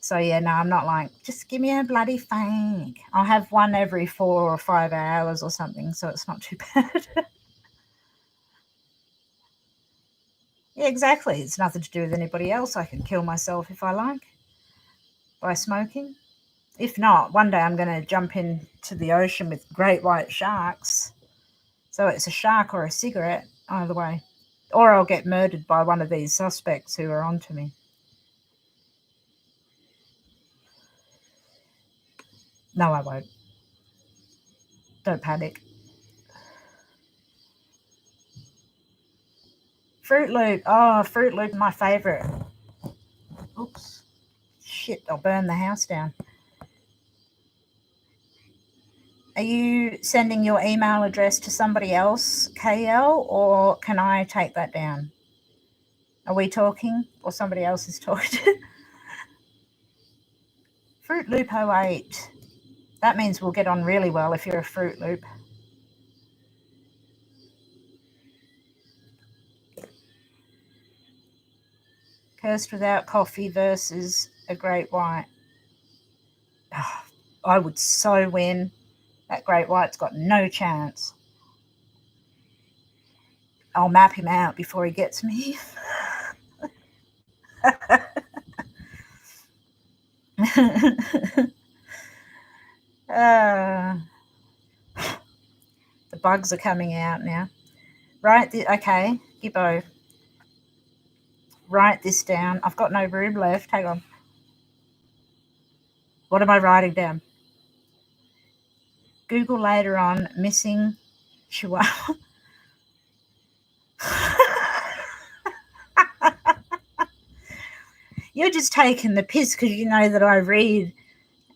So, yeah, no, I'm not like, just give me a bloody fag. I'll have one every 4 or 5 hours or something, so it's not too bad. Yeah, exactly. It's nothing to do with anybody else. I can kill myself if I like by smoking. If not, one day I'm going to jump into the ocean with great white sharks. So it's a shark or a cigarette, either way. Or I'll get murdered by one of these suspects who are onto me. No, I won't. Don't panic. Fruit Loop. Oh, Fruit Loop, my favourite. Oops. Shit, I'll burn the house down. Are you sending your email address to somebody else, KL, or can I take that down? Are we talking or somebody else is talking? Fruit Loop 08. That means we'll get on really well if you're a Fruit Loop. Cursed Without Coffee versus a Great White. Oh, I would so win. That Great White's got no chance. I'll map him out before he gets me. The bugs are coming out now. Okay, Gibbo. Write this down. I've got no room left. Hang on. What am I writing down? Google later on missing chihuahua. You're just taking the piss because you know that I read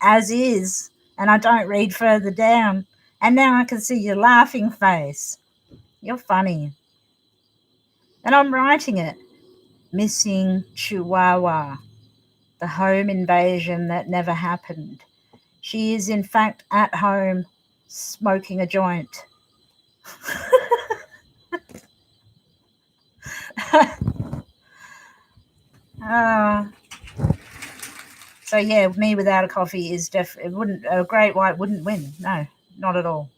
as is and I don't read further down. And now I can see your laughing face. You're funny. And I'm writing it. Missing chihuahua. The home invasion that never happened. She is in fact at home smoking a joint. So yeah, me without a coffee is a Great White wouldn't win. No, not at all.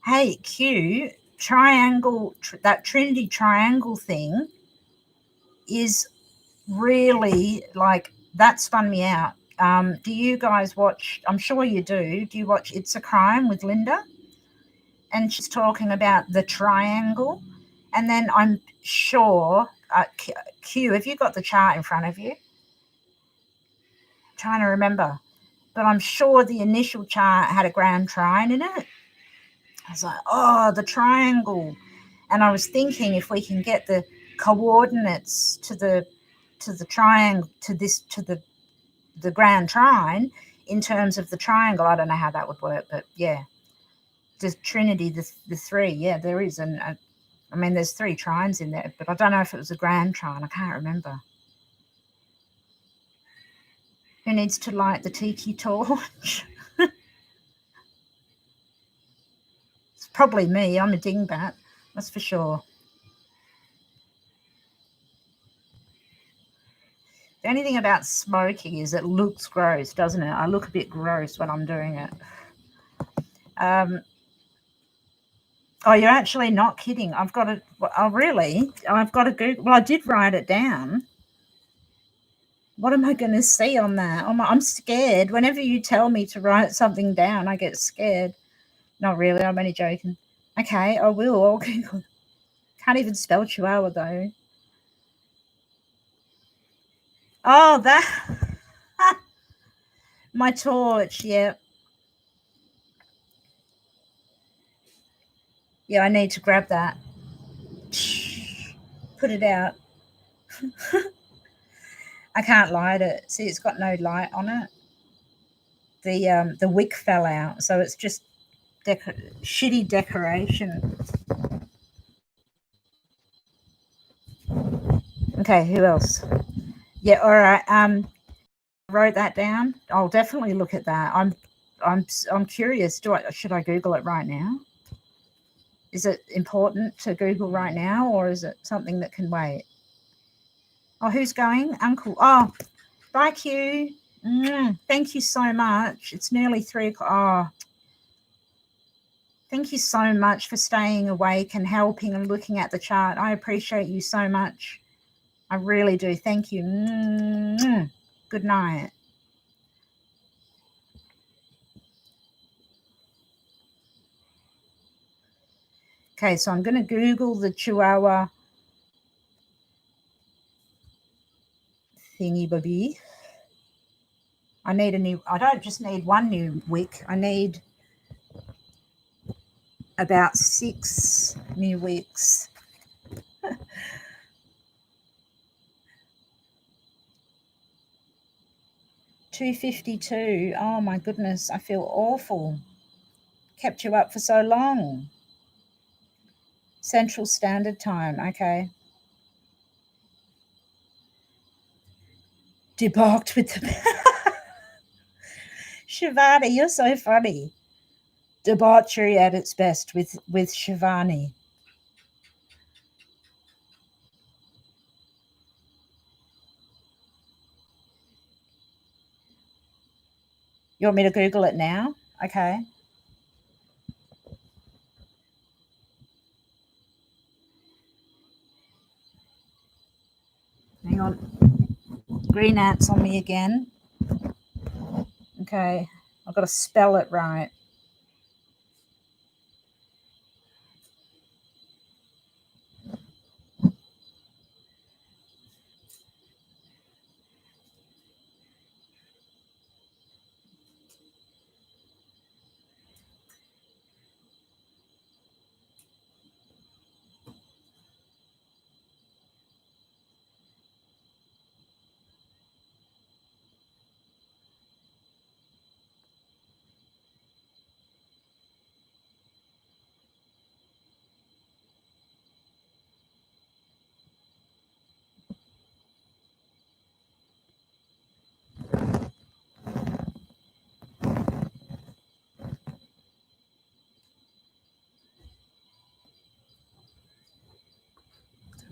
Hey, Q, triangle, that Trinity triangle thing is really like, that spun me out. Do you guys watch, I'm sure you do you watch It's a Crime with Linda? And she's talking about the triangle. And then I'm sure, Q, have you got the chart in front of you? I'm trying to remember. But I'm sure the initial chart had a grand trine in it. I was like, oh, the triangle. And I was thinking if we can get the coordinates to the triangle, to the grand trine in terms of the triangle. I don't know how that would work, but yeah. The Trinity, the three, yeah, there is. And I mean, there's three trines in there, but I don't know if it was a grand trine. I can't remember. Who needs to light the tiki torch? It's probably me. I'm a dingbat, that's for sure. The only thing about smoking is it looks gross, doesn't it? I look a bit gross when I'm doing it. Oh, you're actually not kidding. I've got to, oh, really? I've got to Google. Well, I did write it down. What am I going to see on that? I'm scared. Whenever you tell me to write something down, I get scared. Not really. I'm only joking. Okay, I will. I'll Google. Can't even spell chihuahua, though. Oh, that. My torch, yeah. Yeah, I need to grab that. Put it out. I can't light it. See, it's got no light on it. The wick fell out, so it's just shitty decoration. Okay, who else? Yeah, all right. Wrote that down. I'll definitely look at that. I'm curious. Should I Google it right now? Is it important to Google right now, or is it something that can wait? Oh, who's going? Uncle. Oh, bye, Q. Thank you so much. It's nearly 3 o'clock. Oh, thank you so much for staying awake and helping and looking at the chart. I appreciate you so much. I really do. Thank you. Good night. Okay, so I'm going to Google the Chihuahua thingy-bobby. I don't just need one new wick. I need about 6 new wicks. 2:52. Oh my goodness, I feel awful. Kept you up for so long. Central Standard Time. Okay. Debarked with the Shivani, you're so funny. Debauchery at its best with Shivani. You want me to Google it now? Okay. Hang on. Green ants on me again. Okay. I've got to spell it right.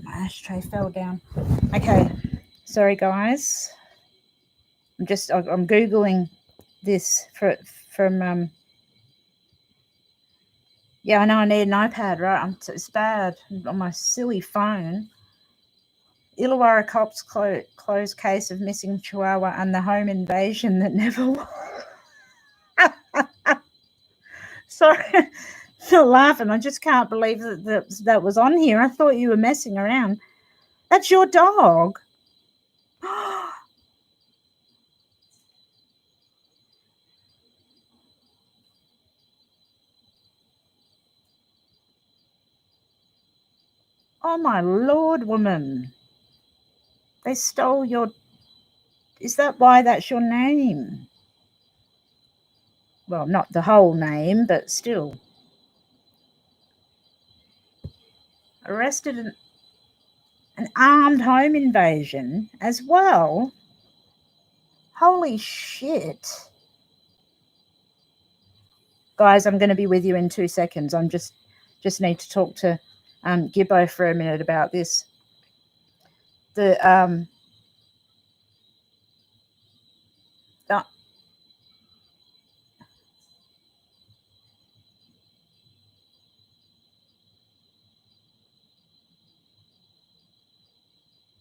My ashtray fell down. Okay. Sorry, guys. I'm Googling this from yeah, I know I need an iPad, right? It's bad on my silly phone. Illawarra cops closed case of missing Chihuahua and the home invasion that never was. Sorry, not laughing. I just can't believe that was on here. I thought you were messing around. That's your dog. Oh my lord, woman. They stole your... Is that why that's your name? Well, not the whole name, but still. Arrested an armed home invasion as well. Holy shit. Guys, I'm going to be with you in 2 seconds. I'm just need to talk to Gibbo for a minute about this. The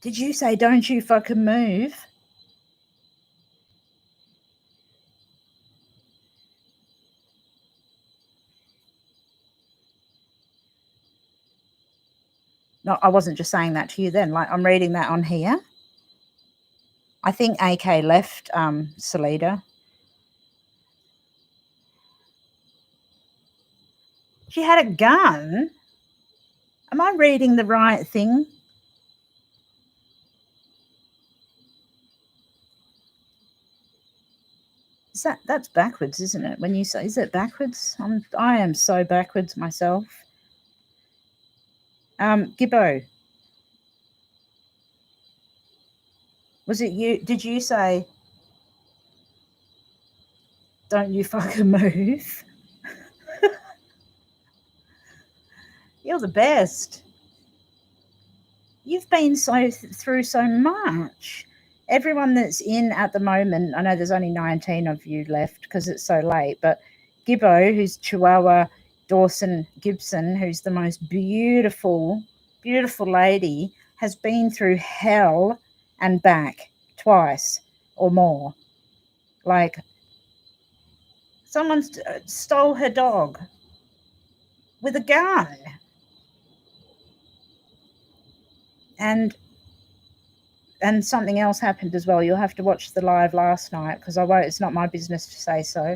did you say don't you fucking move? No, I wasn't just saying that to you then. Like, I'm reading that on here. I think AK left Salida. She had a gun. Am I reading the right thing? That's backwards, isn't it? When you say, is it backwards? I am so backwards myself. Gibbo, was it you? Did you say, don't you fucking move? You're the best. You've been through so much. Everyone that's in at the moment, I know there's only 19 of you left because it's so late, but Gibbo, who's Chihuahua, Dawson Gibson, who's the most beautiful, beautiful lady, has been through hell and back twice or more. Like, someone stole her dog with a gun. And something else happened as well. You'll have to watch the live last night because I won't. It's not my business to say so.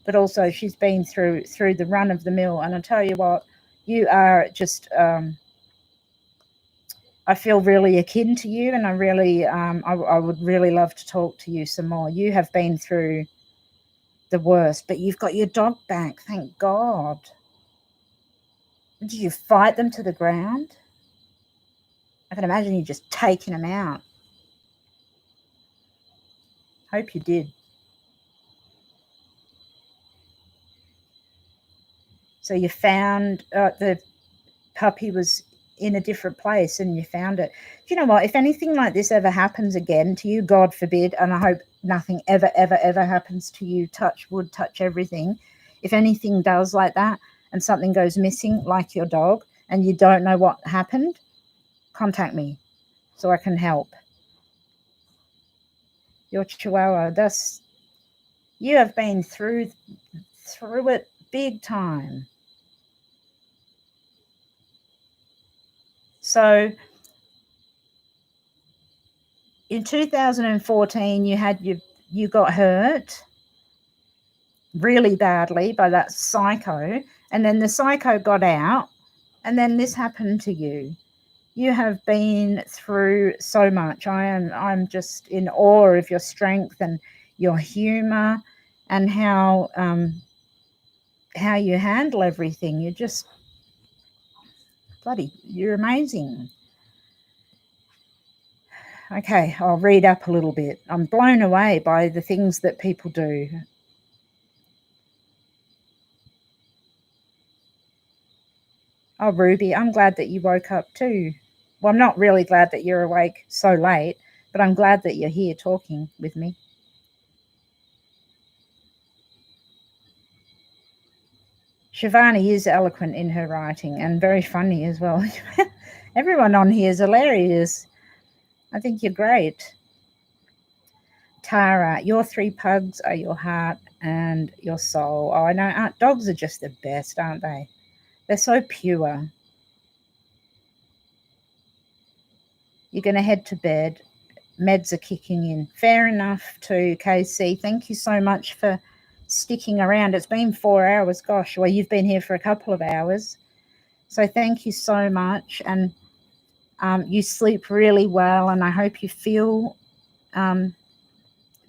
But also, she's been through the run of the mill, and I tell you what, you are just I feel really akin to you, and I really, I would really love to talk to you some more. You have been through the worst, but you've got your dog back, thank God. Did you fight them to the ground? I can imagine you just taking them out. Hope you did. So you found the puppy was in a different place and you found it. Do you know what? If anything like this ever happens again to you, God forbid, and I hope nothing ever, ever, ever happens to you, touch wood, touch everything. If anything does like that and something goes missing, like your dog, and you don't know what happened, contact me so I can help. Your Chihuahua, you have been through it big time. So in 2014, you got hurt really badly by that psycho, and then the psycho got out, and then this happened to you. You have been through so much. I'm just in awe of your strength and your humor and how you handle everything. You're just you're amazing. Okay, I'll read up a little bit. I'm blown away by the things that people do. Oh, Ruby, I'm glad that you woke up too. Well, I'm not really glad that you're awake so late, but I'm glad that you're here talking with me. Shivani is eloquent in her writing and very funny as well. Everyone on here is hilarious. I think you're great. Tara, your 3 pugs are your heart and your soul. Oh, I know. Dogs are just the best, aren't they? They're so pure. You're going to head to bed. Meds are kicking in. Fair enough too, KC. Thank you so much for sticking around. It's been 4 hours. Gosh, well, you've been here for a couple of hours. So thank you so much. And you sleep really well, and I hope you feel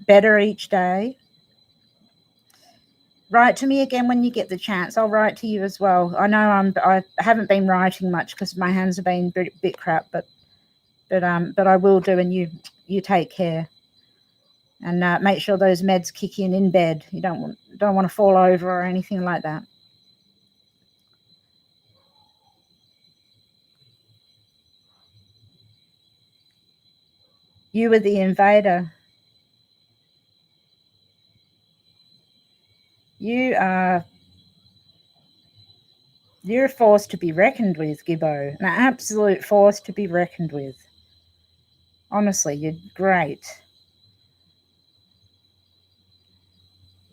better each day. Write to me again when you get the chance. I'll write to you as well. I know I haven't been writing much because my hands have been a bit crap, but I will do. And you take care, and make sure those meds kick in bed. You don't want to fall over or anything like that. You were the invader. You're a force to be reckoned with, Gibbo. An absolute force to be reckoned with. Honestly, you're great.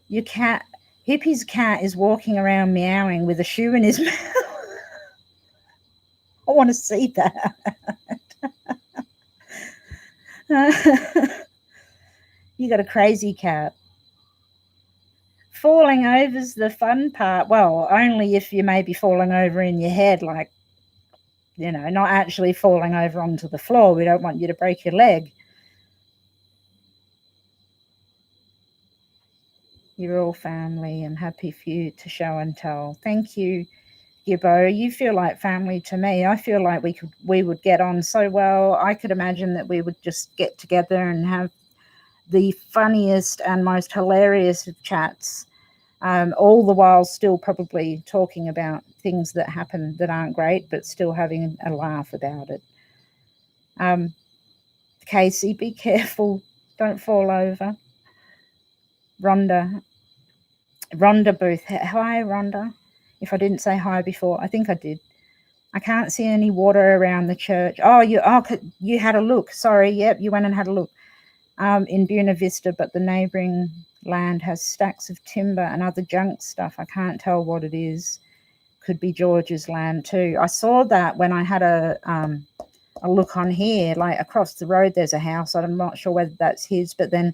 Your cat, Hippie's cat, is walking around meowing with a shoe in his mouth. I want to see that. You got a crazy cat. Falling over's the fun part. Well, only if you may be falling over in your head, like, not actually falling over onto the floor. We don't want you to break your leg. You're all family and happy for you to show and tell. Thank you, Gibbo. You feel like family to me. I feel like we would get on so well. I could imagine that we would just get together and have the funniest and most hilarious of chats, all the while still probably talking about things that happen that aren't great, but still having a laugh about it. Casey, be careful. Don't fall over. Rhonda Booth. Hi, Rhonda. If I didn't say hi before, I think I did. I can't see any water around the church. Oh, you had a look. Sorry, yep, you went and had a look. In Buena Vista, but the neighbouring land has stacks of timber and other junk stuff. I can't tell what it is. Could be George's land too. I saw that when I had a look on here, like across the road there's a house. I'm not sure whether that's his, but then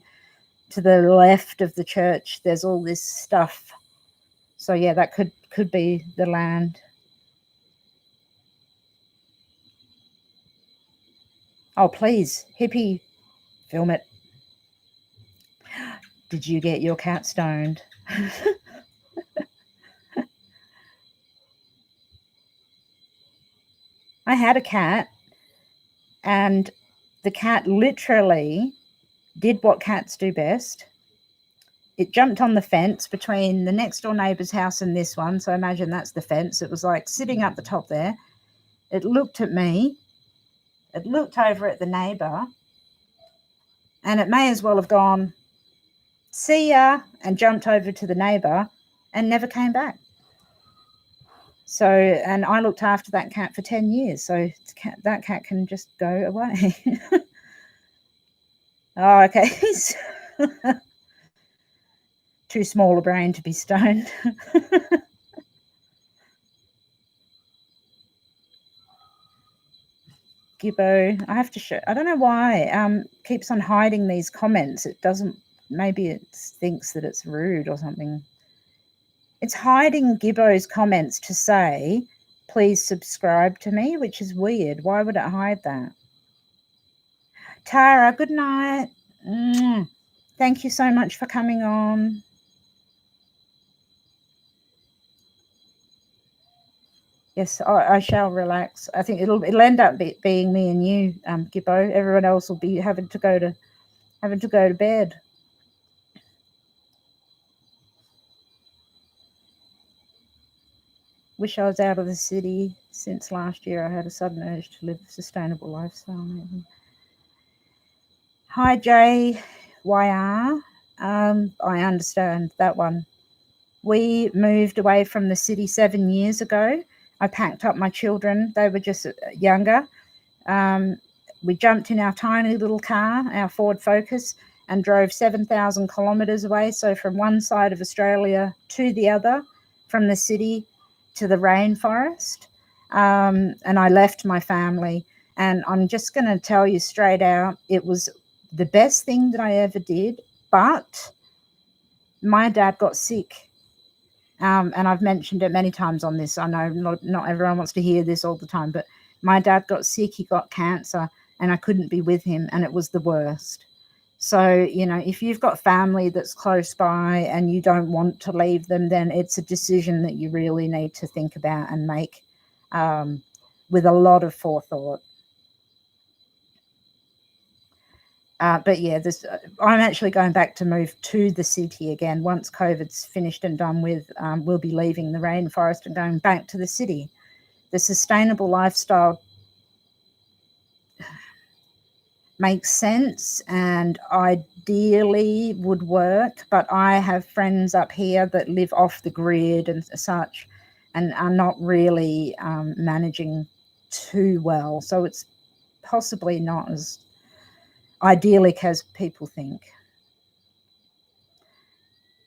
to the left of the church there's all this stuff. So yeah, that could be the land. Oh, please, hippie, film it. Did you get your cat stoned? I had a cat, and the cat literally did what cats do best. It jumped on the fence between the next door neighbour's house and this one. So imagine that's the fence. It was like sitting up the top there. It looked at me. It looked over at the neighbour. And it may as well have gone, see ya, and jumped over to the neighbour and never came back. So, and I looked after that cat for 10 years. So that cat can just go away. Oh, okay. Too small a brain to be stoned. Gibbo, I have to show. I don't know why. Keeps on hiding these comments. It doesn't. Maybe it thinks that it's rude or something. It's hiding Gibbo's comments to say, "Please subscribe to me," which is weird. Why would it hide that? Tara, good night. Thank you so much for coming on. Yes, I shall relax. I think it'll end up being me and you, Gibbo. Everyone else will be having to go to bed. Wish I was out of the city. Since last year, I had a sudden urge to live a sustainable lifestyle. Maybe. Hi, JYR. I understand that one. We moved away from the city 7 years ago. I packed up my children. They were just younger. We jumped in our tiny little car, our Ford Focus, and drove 7,000 kilometres away. So from one side of Australia to the other, from the city to the rainforest. And I left my family. And I'm just going to tell you straight out, it was the best thing that I ever did. But my dad got sick. And I've mentioned it many times on this. I know not everyone wants to hear this all the time, but my dad got sick. He got cancer, and I couldn't be with him, and it was the worst. So, if you've got family that's close by and you don't want to leave them, then it's a decision that you really need to think about and make with a lot of forethought. But yeah, I'm actually going back to move to the city again. Once COVID's finished and done with, we'll be leaving the rainforest and going back to the city. The sustainable lifestyle makes sense and ideally would work, but I have friends up here that live off the grid and such and are not really managing too well. So it's possibly not as idyllic as people think.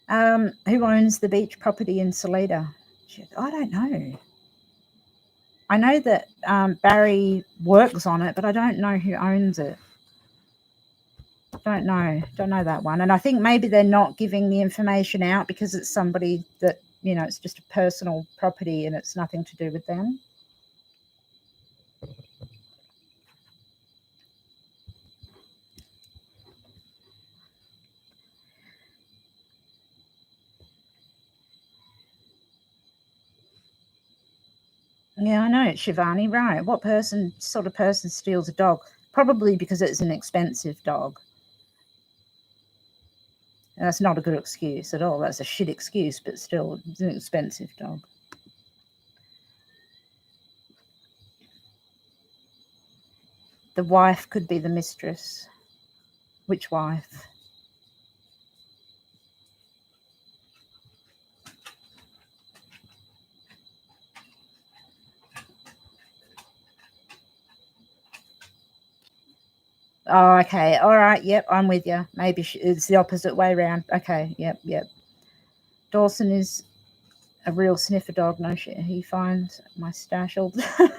Who owns the beach property in Salida? I don't know. I know that Barry works on it, but I don't know who owns it. Don't know that one. And I think maybe they're not giving the information out because it's somebody that, it's just a personal property and it's nothing to do with them. Yeah, I know, Shivani, right. What sort of person steals a dog? Probably because it's an expensive dog. And that's not a good excuse at all. That's a shit excuse, but still, it's an expensive dog. The wife could be the mistress. Which wife? Oh, okay. All right. Yep, I'm with you. Maybe it's the opposite way around. Okay. Yep. Dawson is a real sniffer dog. No shit. He finds my stash all the time.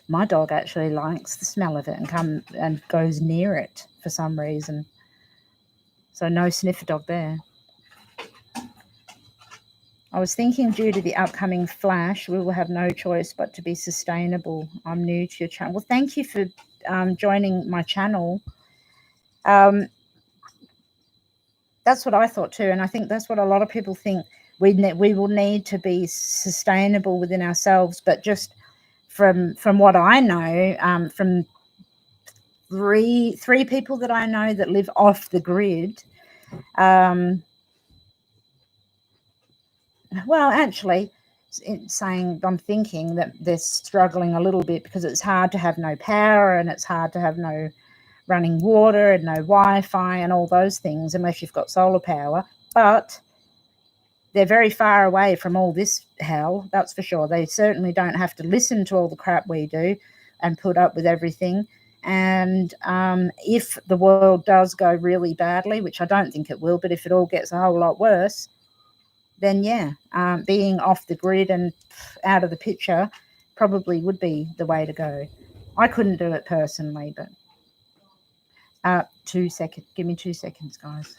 My dog actually likes the smell of it and goes near it for some reason. So no sniffer dog there. I was thinking due to the upcoming flash, we will have no choice but to be sustainable. I'm new to your channel. Well, thank you for joining my channel. That's what I thought too, and I think that's what a lot of people think. We will need to be sustainable within ourselves, but just from what I know, from three people that I know that live off the grid. Well, actually, I'm thinking that they're struggling a little bit because it's hard to have no power and it's hard to have no running water and no Wi-Fi and all those things unless you've got solar power. But they're very far away from all this hell, that's for sure. They certainly don't have to listen to all the crap we do and put up with everything. And if the world does go really badly, which I don't think it will, but if it all gets a whole lot worse, then yeah, being off the grid and out of the picture probably would be the way to go. I couldn't do it personally, but 2 seconds. Give me 2 seconds, guys.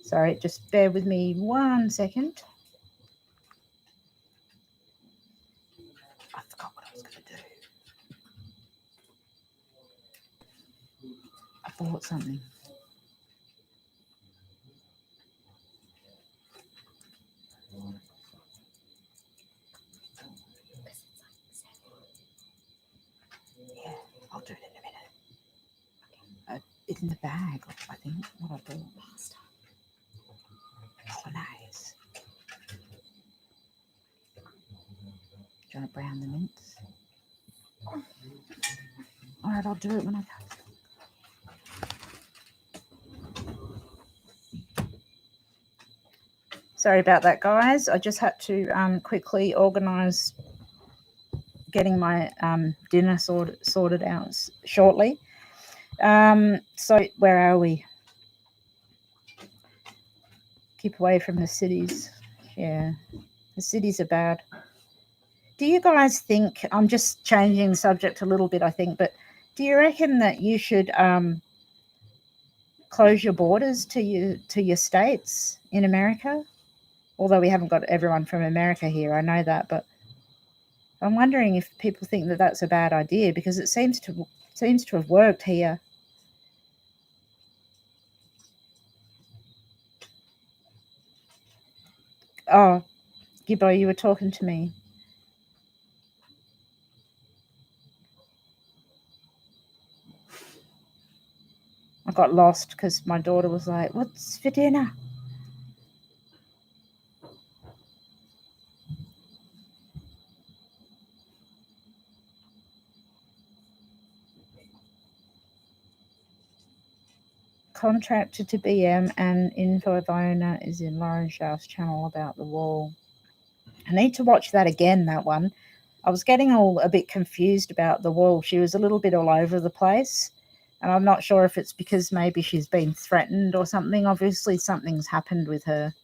Sorry, just bear with me 1 second. I forgot what I was going to do. I bought something. Yeah, I'll do it in a minute. It's in the bag, I think, what I bought last time. Nice. Do you want to brown the mince? All right, I'll do it when I go. Sorry about that, guys. I just had to quickly organise getting my dinner sorted out shortly. So where are we? Keep away from the cities. Yeah, the cities are bad. Do you guys think, I'm just changing the subject a little bit, I think, but do you reckon that you should close your borders to your states in America? Although we haven't got everyone from America here, I know that, but I'm wondering if people think that that's a bad idea because it seems to have worked here. Oh, Gibbo, you were talking to me. I got lost because my daughter was like, "What's for dinner?" Contracted to BM and info of owner is in Lauren Schaaf's channel about the wall. I need to watch that again, that one. I was getting all a bit confused about the wall. She was a little bit all over the place. And I'm not sure if it's because maybe she's been threatened or something. Obviously, something's happened with her.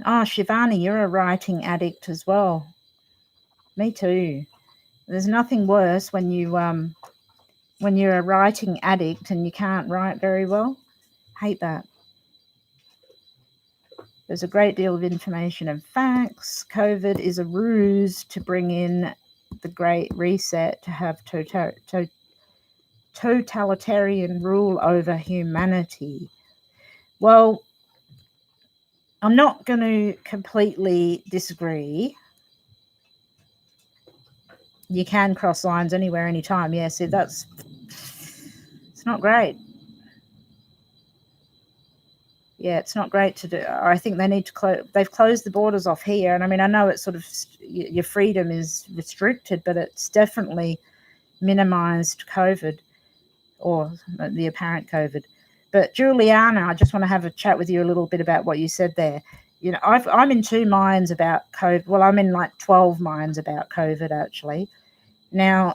Oh, Shivani, you're a writing addict as well. Me too. There's nothing worse when you're a writing addict and you can't write very well. Hate that. There's a great deal of information and facts. COVID is a ruse to bring in the Great Reset to have totalitarian rule over humanity. Well, I'm not going to completely disagree. You can cross lines anywhere, anytime. Yeah, see, it's not great. Yeah, it's not great to do. I think they need to they've closed the borders off here. And I mean, I know it's sort of, your freedom is restricted, but it's definitely minimized COVID or the apparent COVID. But Juliana, I just want to have a chat with you a little bit about what you said there. You know, I'm in two minds about COVID. Well, I'm in like 12 minds about COVID, actually. Now,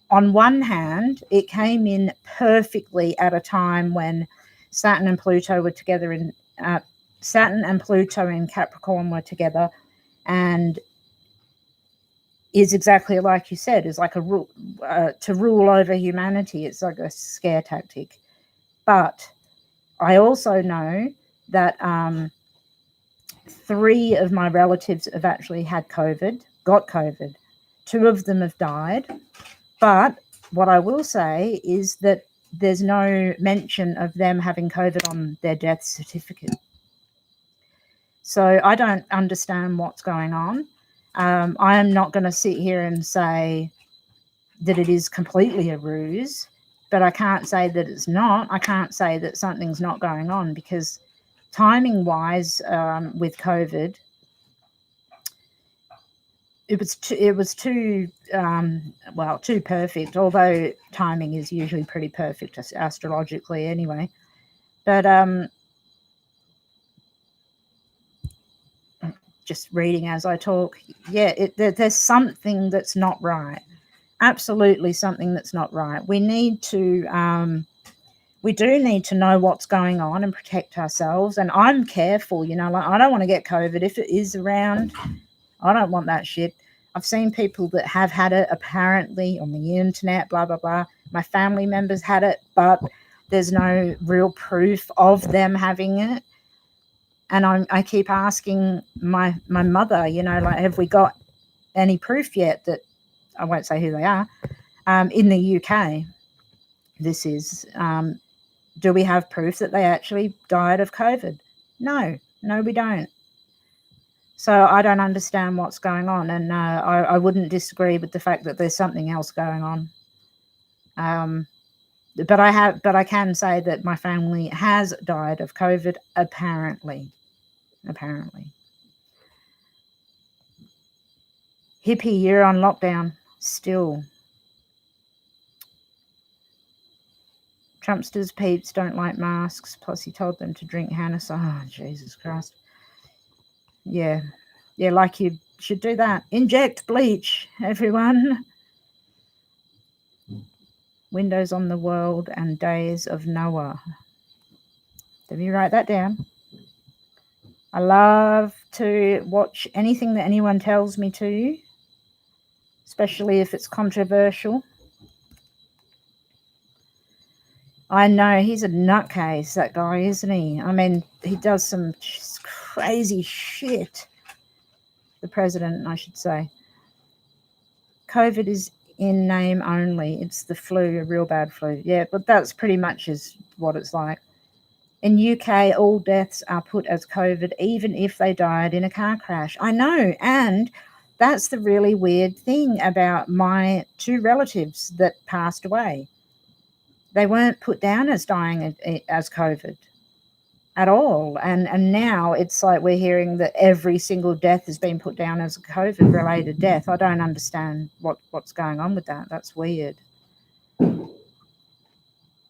on one hand, it came in perfectly at a time when Saturn and Pluto were together in Saturn and Pluto in Capricorn were together, and is exactly like you said, is like a rule to rule over humanity. It's like a scare tactic. But I also know that 3 of my relatives have actually had COVID, got COVID. 2 of them have died. But what I will say is that there's no mention of them having COVID on their death certificate. So I don't understand what's going on. I am not going to sit here and say that it is completely a ruse, but I can't say that it's not. I can't say that something's not going on, because timing wise, with COVID, it was too too perfect, although timing is usually pretty perfect astrologically anyway. But just reading as I talk, yeah, there's something that's not right. Absolutely something that's not right. We do need to know what's going on and protect ourselves. And I'm careful, like I don't want to get COVID. If it is around, I don't want that shit. I've seen people that have had it apparently on the internet, blah, blah, blah. My family members had it, but there's no real proof of them having it. And I keep asking my mother, like, have we got any proof yet that, I won't say who they are, in the UK, this is, do we have proof that they actually died of COVID? No, we don't. So I don't understand what's going on, and I wouldn't disagree with the fact that there's something else going on. But I can say that my family has died of COVID, apparently. Hippie, you're on lockdown still. Trumpsters peeps don't like masks, plus he told them to drink Hannah. Oh, Jesus Christ. Yeah, like you should do that. Inject bleach, everyone. Windows on the World and Days of Noah. Let me write that down. I love to watch anything that anyone tells me to, especially if it's controversial. I know he's a nutcase, that guy, isn't he? I mean, he does some crazy shit. The president, I should say. COVID is in name only. It's the flu, a real bad flu. Yeah, but that's pretty much is what it's like. In UK, all deaths are put as COVID, even if they died in a car crash. I know, and that's the really weird thing about my 2 relatives that passed away. They weren't put down as dying as COVID at all. And now it's like we're hearing that every single death has been put down as a COVID-related death. I don't understand what's going on with that. That's weird.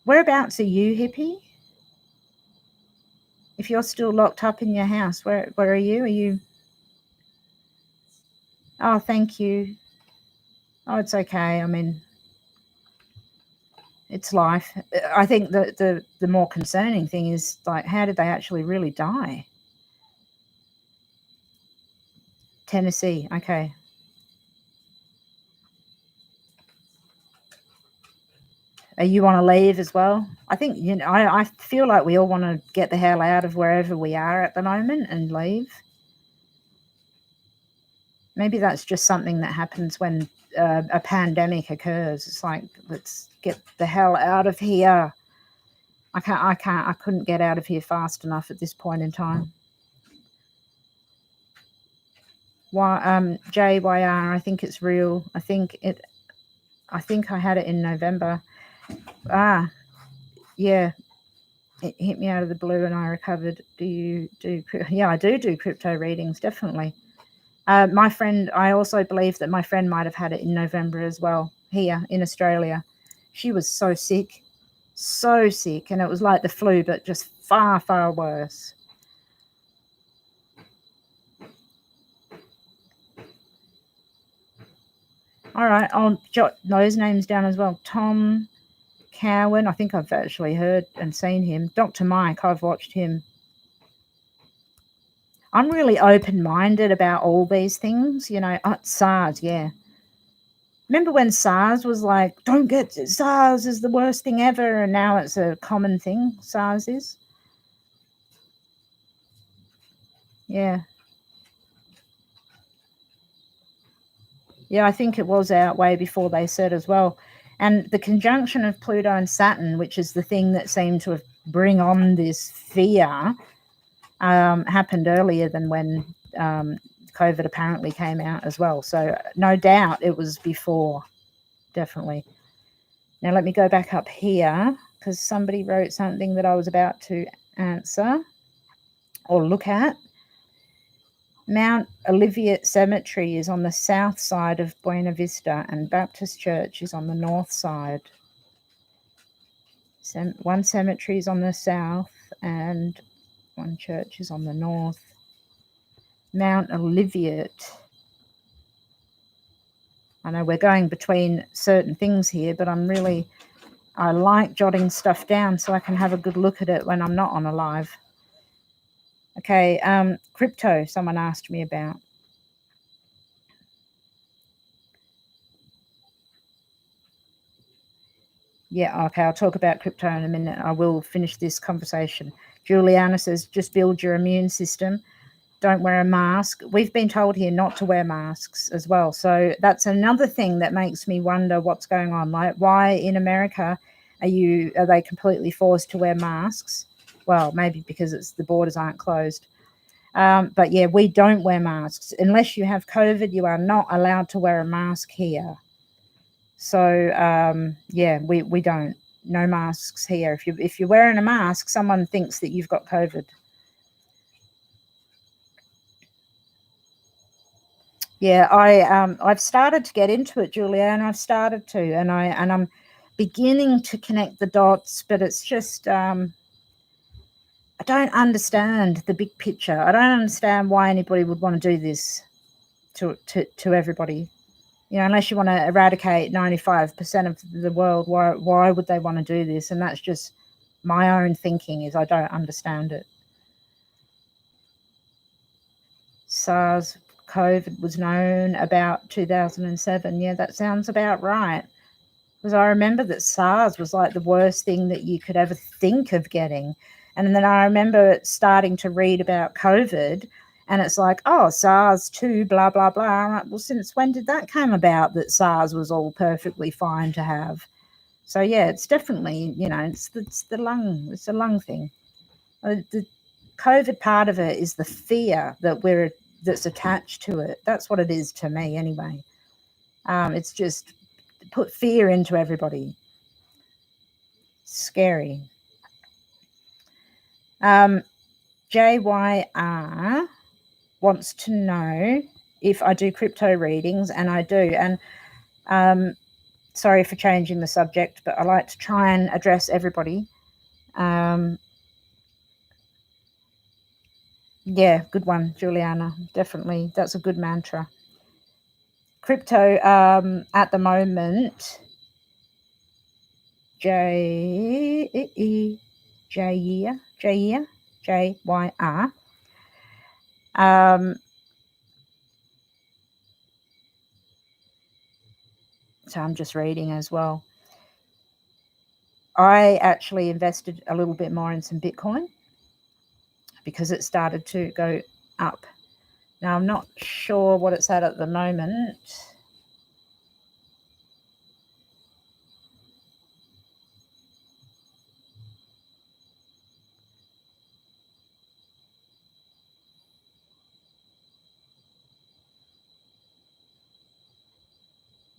Whereabouts are you, hippie? If you're still locked up in your house, where are you? Are you? Oh, thank you. Oh, it's okay. I mean, it's life. I think the more concerning thing is, like, how did they actually really die? Tennessee. Okay. You want to leave as well? I think, I feel like we all want to get the hell out of wherever we are at the moment and leave. Maybe that's just something that happens when a pandemic occurs. It's like, let's get the hell out of here. I couldn't get out of here fast enough at this point in time. JYR, I think it's real. I think I had it in November. Yeah. It hit me out of the blue and I recovered. Do you do? Yeah, I do crypto readings, definitely. My friend, I also believe that my friend might have had it in November as well, here in Australia. She was so sick, and it was like the flu, but just far, far worse. All right, I'll jot those names down as well. Tom Cowan, I think I've actually heard and seen him. Dr. Mike, I've watched him. I'm really open-minded about all these things, SARS, yeah. Remember when SARS was like, don't get SARS is the worst thing ever, and now it's a common thing, SARS is? Yeah. Yeah, I think it was out way before they said as well. And the conjunction of Pluto and Saturn, which is the thing that seemed to have bring on this fear, happened earlier than when COVID apparently came out as well. So no doubt it was before, definitely. Now let me go back up here because somebody wrote something that I was about to answer or look at. Mount Olivet Cemetery is on the south side of Buena Vista and Baptist Church is on the north side. One cemetery is on the south and one church is on the north. Mount Olivet. I know we're going between certain things here, but I like jotting stuff down so I can have a good look at it when I'm not on a live. Okay, crypto, someone asked me about. Yeah, okay, I'll talk about crypto in a minute. I will finish this conversation. Juliana says, just build your immune system. Don't wear a mask. We've been told here not to wear masks as well. So that's another thing that makes me wonder what's going on. Like, why in America are they completely forced to wear masks? Well, maybe because the borders aren't closed. But yeah, we don't wear masks. Unless you have COVID, you are not allowed to wear a mask here. So yeah, we don't. No masks here. If you're wearing a mask, someone thinks that you've got COVID. Yeah, I've started to get into it, Julianne. I've started to, and I'm beginning to connect the dots, but it's just I don't understand the big picture. I don't understand why anybody would want to do this to everybody. You know, unless you want to eradicate 95% of the world, why would they want to do this? And that's just my own thinking, is I don't understand it. SARS COVID was known about 2007. Yeah, that sounds about right. Because I remember that SARS was like the worst thing that you could ever think of getting. And then I remember starting to read about COVID, and it's like, oh, SARS 2, blah, blah, blah. I'm like, well, since when did that come about that SARS was all perfectly fine to have? So, yeah, it's definitely, it's the lung thing. The COVID part of it is the fear that's attached to it. That's what it is to me anyway. It's just put fear into everybody. Scary. JYR wants to know if I do crypto readings, and I do. And sorry for changing the subject, but I like to try and address everybody. Yeah, good one, Juliana. Definitely. That's a good mantra. Crypto at the moment, JYR. So I'm just reading as well. I actually invested a little bit more in some Bitcoin because it started to go up. Now, I'm not sure what it's at the moment.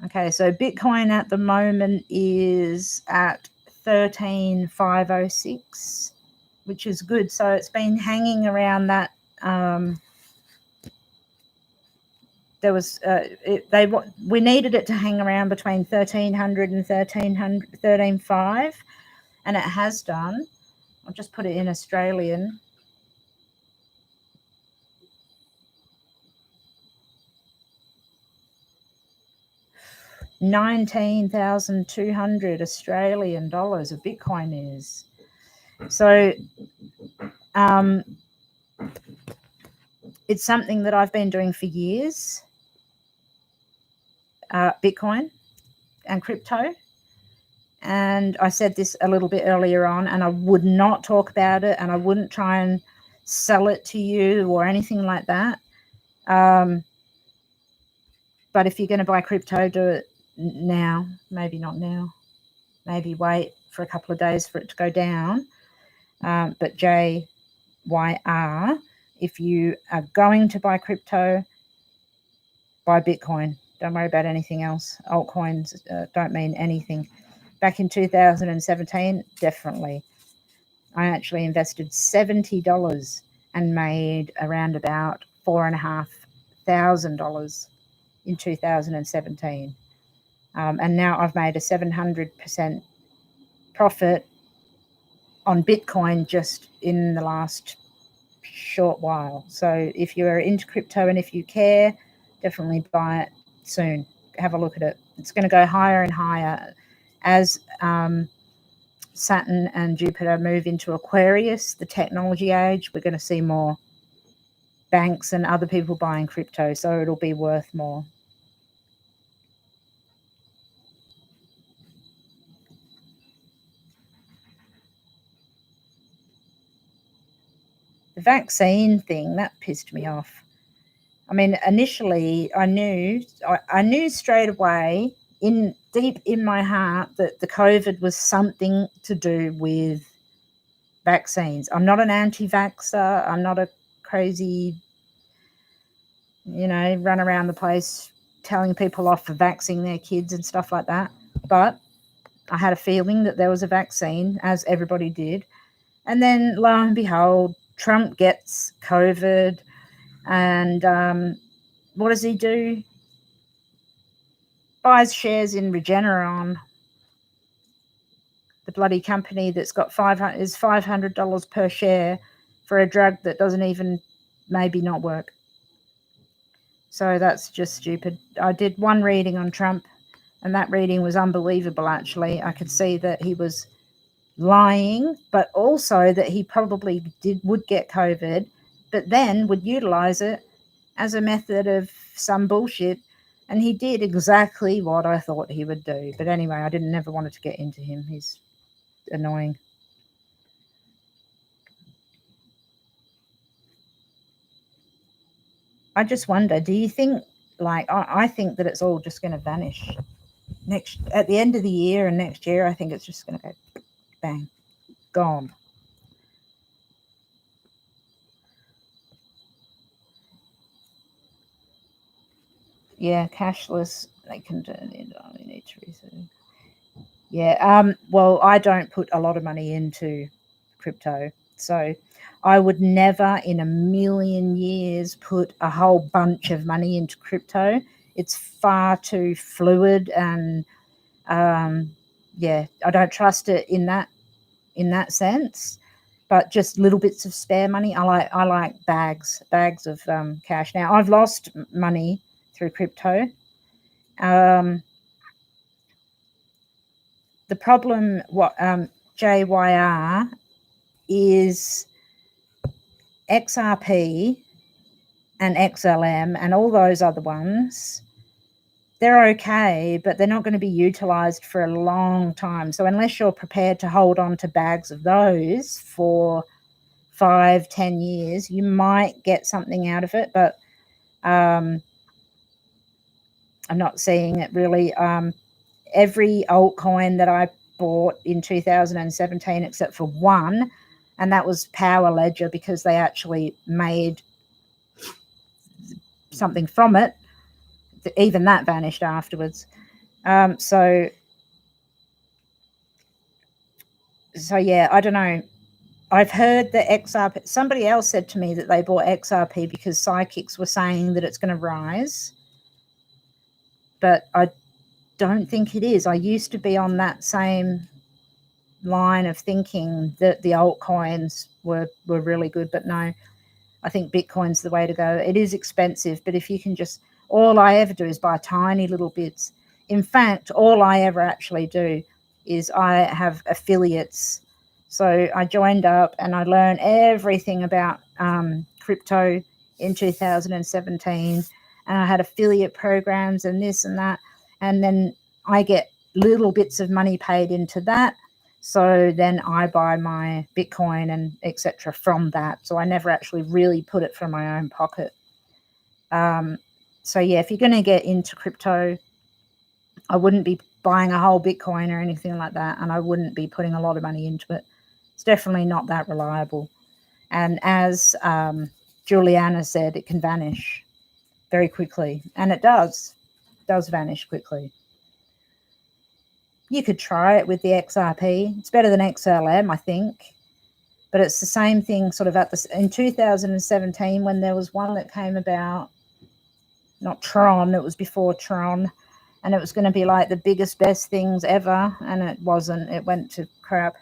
Okay, so Bitcoin at the moment is at 13,506, which is good. So it's been hanging around that. We needed it to hang around between 1,300 and 13,500, and it has done. I'll just put it in Australian. $19,200 Australian dollars of Bitcoin is. So it's something that I've been doing for years. Bitcoin. and crypto. And I said this a little bit earlier on, and I would not talk about it, and I wouldn't try and sell it to you or anything like that. But if you're going to buy crypto, do it now. Maybe not now. Maybe wait for a couple of days for it to go down. But JYR, if you are going to buy crypto, buy Bitcoin. Don't worry about anything else. Altcoins don't mean anything. Back in 2017, definitely. I actually invested $70 and made around about $4,500 in 2017. And now I've made a 700% profit on Bitcoin just in the last short while. So if you're into crypto and if you care, definitely buy it soon. Have a look at it. It's going to go higher and higher as Saturn and Jupiter move into Aquarius, the technology age. We're going to see more banks and other people buying crypto, so it'll be worth more. The vaccine thing, that pissed me off. I mean, initially I knew straight away deep in my heart that the COVID was something to do with vaccines. I'm not an anti-vaxxer. I'm not a crazy, run around the place telling people off for vaccinating their kids and stuff like that. But I had a feeling that there was a vaccine, as everybody did. And then lo and behold, Trump gets COVID. And what does he do? Buys shares in Regeneron, the bloody company that's got $500 per share for a drug that doesn't even maybe not work. So that's just stupid. I did one reading on Trump, and that reading was unbelievable, actually. I could see that he was lying, but also that he probably would get COVID, but then would utilize it as a method of some bullshit. And he did exactly what I thought he would do. But anyway, I never wanted to get into him. He's annoying. I just wonder, do you think, I think that it's all just going to vanish at the end of the year and next year. I think it's just going to go bang, gone. Yeah, cashless, they can turn it on. You need to research. Yeah, well, I don't put a lot of money into crypto, so I would never in a million years put a whole bunch of money into crypto. It's far too fluid, and yeah, I don't trust it in that sense. But just little bits of spare money. I like bags of cash. Now, I've lost money through crypto. The problem, JYR, is XRP and XLM and all those other ones. They're okay, but they're not going to be utilized for a long time. So unless you're prepared to hold on to bags of those for 5-10 years, you might get something out of it. But I'm not seeing it really. Every altcoin that I bought in 2017, except for one, and that was Power Ledger, because they actually made something from it. Even that vanished afterwards. So yeah, I don't know. I've heard that XRP, somebody else said to me that they bought XRP because psychics were saying that it's going to rise. But I don't think it is. I used to be on that same line of thinking that the altcoins were really good, but no, I think Bitcoin's the way to go. It is expensive, but if you can all I ever do is buy tiny little bits. In fact, all I ever actually do is I have affiliates. So I joined up and I learned everything about crypto in 2017, and I had affiliate programs and this and that, and then I get little bits of money paid into that. So then I buy my Bitcoin and etc. from that. So I never actually really put it from my own pocket. So yeah, if you're going to get into crypto, I wouldn't be buying a whole Bitcoin or anything like that, and I wouldn't be putting a lot of money into it. It's definitely not that reliable. And as Juliana said, it can vanish very quickly, and it does vanish quickly. You could try it with the XRP. It's better than XLM, I think. But it's the same thing sort of in 2017 when there was one that came about, not Tron, it was before Tron, and it was going to be like the biggest, best things ever, and it wasn't. It went to crap.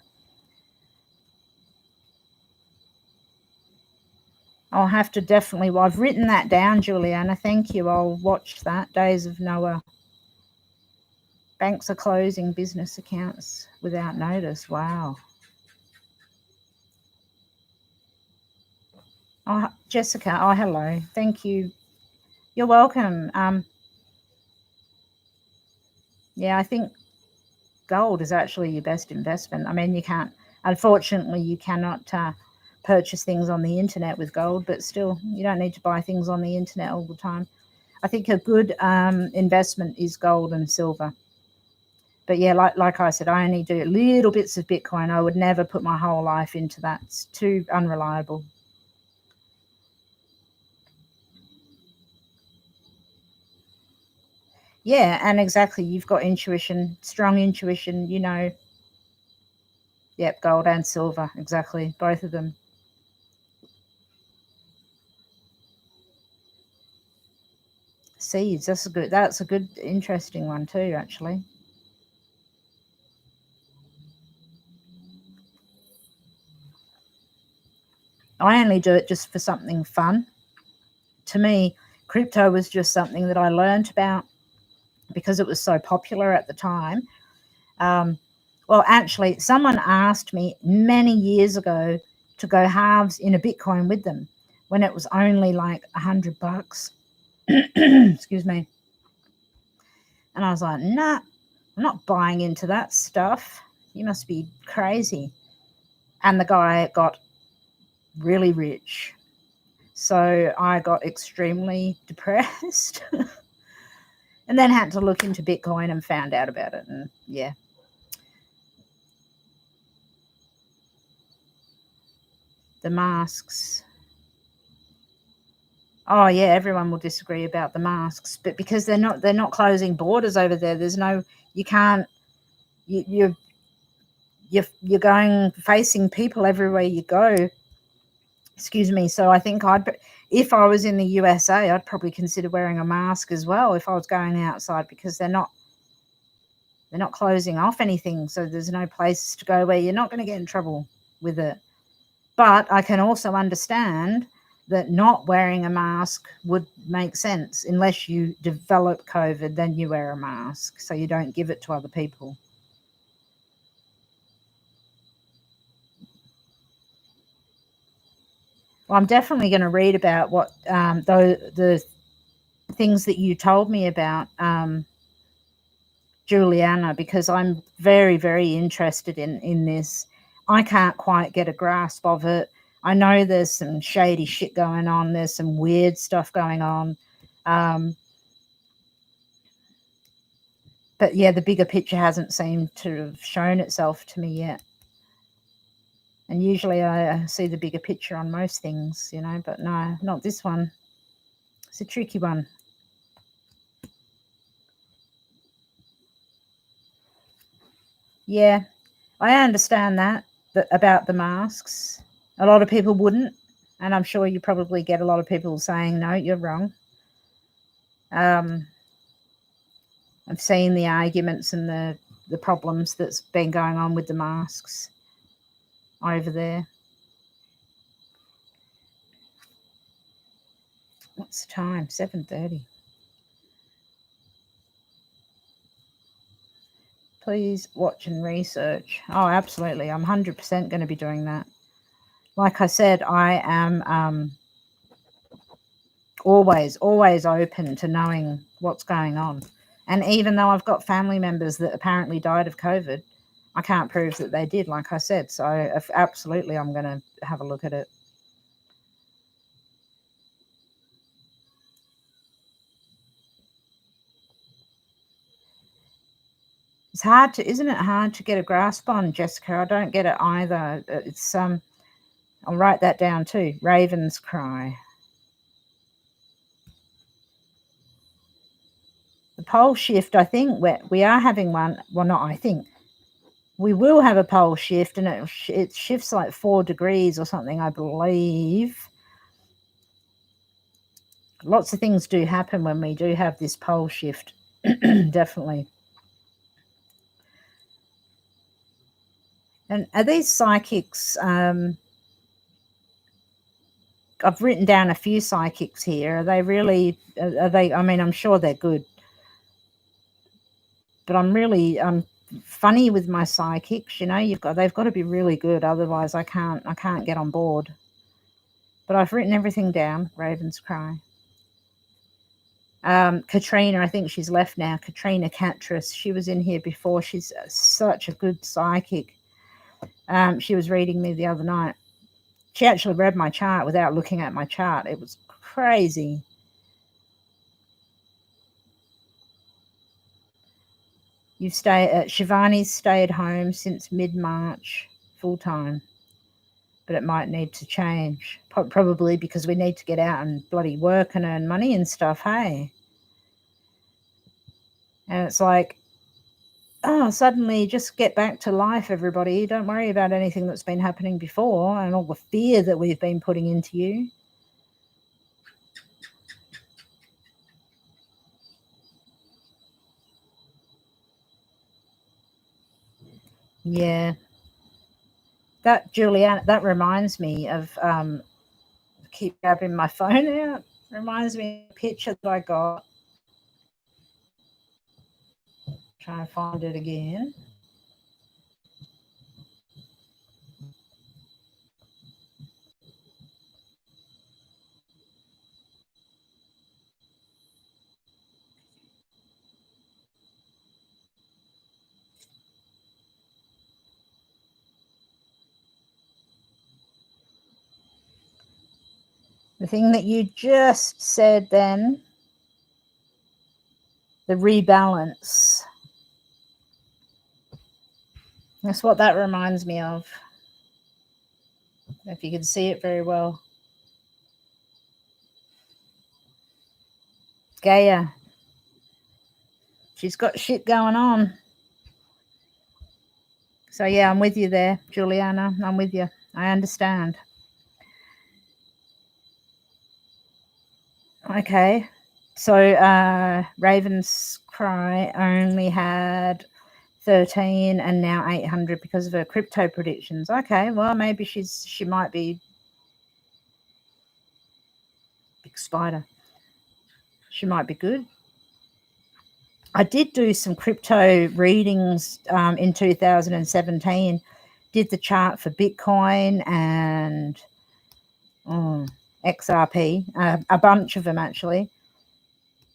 I'll have to definitely, well, I've written that down, Juliana. Thank you. I'll watch that. Days of Noah. Banks are closing business accounts without notice. Wow. Oh, Jessica. Oh, hello. Thank you. You're welcome. Yeah, I think gold is actually your best investment. I mean, unfortunately, you cannot purchase things on the internet with gold, but still, you don't need to buy things on the internet all the time. I think a good investment is gold and silver. But yeah, like I said, I only do little bits of Bitcoin. I would never put my whole life into that. It's too unreliable. Yeah, and exactly. You've got intuition, strong intuition, Yep, gold and silver. Exactly. Both of them. Seeds. That's a good, interesting one too, actually. I only do it just for something fun. To me, crypto was just something that I learned about because it was so popular at the time. Well, actually, someone asked me many years ago to go halves in a Bitcoin with them when it was only like $100. Excuse me. And I was like, nah, I'm not buying into that stuff. You must be crazy. And the guy got really rich. So I got extremely depressed and then had to look into Bitcoin and found out about it. And yeah. The masks. Oh yeah, everyone will disagree about the masks, but because they're not closing borders over there. There's no, you can't, you're going facing people everywhere you go. Excuse me. So I think if I was in the USA, I'd probably consider wearing a mask as well if I was going outside, because they're not closing off anything. So there's no places to go where you're not going to get in trouble with it. But I can also understand that not wearing a mask would make sense. Unless you develop COVID, then you wear a mask so you don't give it to other people. Well, I'm definitely going to read about what the things that you told me about, Juliana, because I'm very, very interested in this. I can't quite get a grasp of it. I know there's some shady shit going on. There's some weird stuff going on. But yeah, the bigger picture hasn't seemed to have shown itself to me yet. And usually I see the bigger picture on most things, but no, not this one. It's a tricky one. Yeah, I understand that about the masks. A lot of people wouldn't, and I'm sure you probably get a lot of people saying, no, you're wrong. I've seen the arguments and the problems that's been going on with the masks over there. What's the time? 7:30. Please watch and research. Oh, absolutely. I'm 100% going to be doing that. Like I said, I am always open to knowing what's going on. And even though I've got family members that apparently died of COVID, I can't prove that they did, like I said. So absolutely, I'm going to have a look at it. It's hard to, isn't it hard to get a grasp on, Jessica? I don't get it either. It's I'll write that down too. Raven's cry. The pole shift, I think we are having one. Well, not I think. We will have a pole shift, and it shifts like 4 degrees or something, I believe. Lots of things do happen when we do have this pole shift. Definitely. And are these psychics? I've written down a few psychics here. Are they really? Are they? I mean, I'm sure they're good, but I'm funny with my psychics. You know, they've got to be really good. Otherwise, I can't get on board. But I've written everything down. Raven's cry. Katrina, I think she's left now. Katrina Catras. She was in here before. She's such a good psychic. She was reading me the other night. She actually read my chart without looking at my chart. It was crazy. Shivani's stayed home since mid-March, full-time. But it might need to change. Probably because we need to get out and bloody work and earn money and stuff, hey? And it's like, oh, suddenly just get back to life, everybody. Don't worry about anything that's been happening before and all the fear that we've been putting into you. Yeah. That, Julianne, that reminds me of, keep grabbing my phone out. Reminds me of a picture that I got. Try and find it again. The thing that you just said then, the rebalance. That's what that reminds me of. If you can see it very well. Gaia. She's got shit going on. So yeah, I'm with you there, Juliana. I'm with you. I understand. Okay. So Raven's Cry only had 13 and now 800 because of her crypto predictions. Okay, well maybe she might be big spider. She might be good. I did do some crypto readings in 2017. Did the chart for Bitcoin and XRP, a bunch of them actually.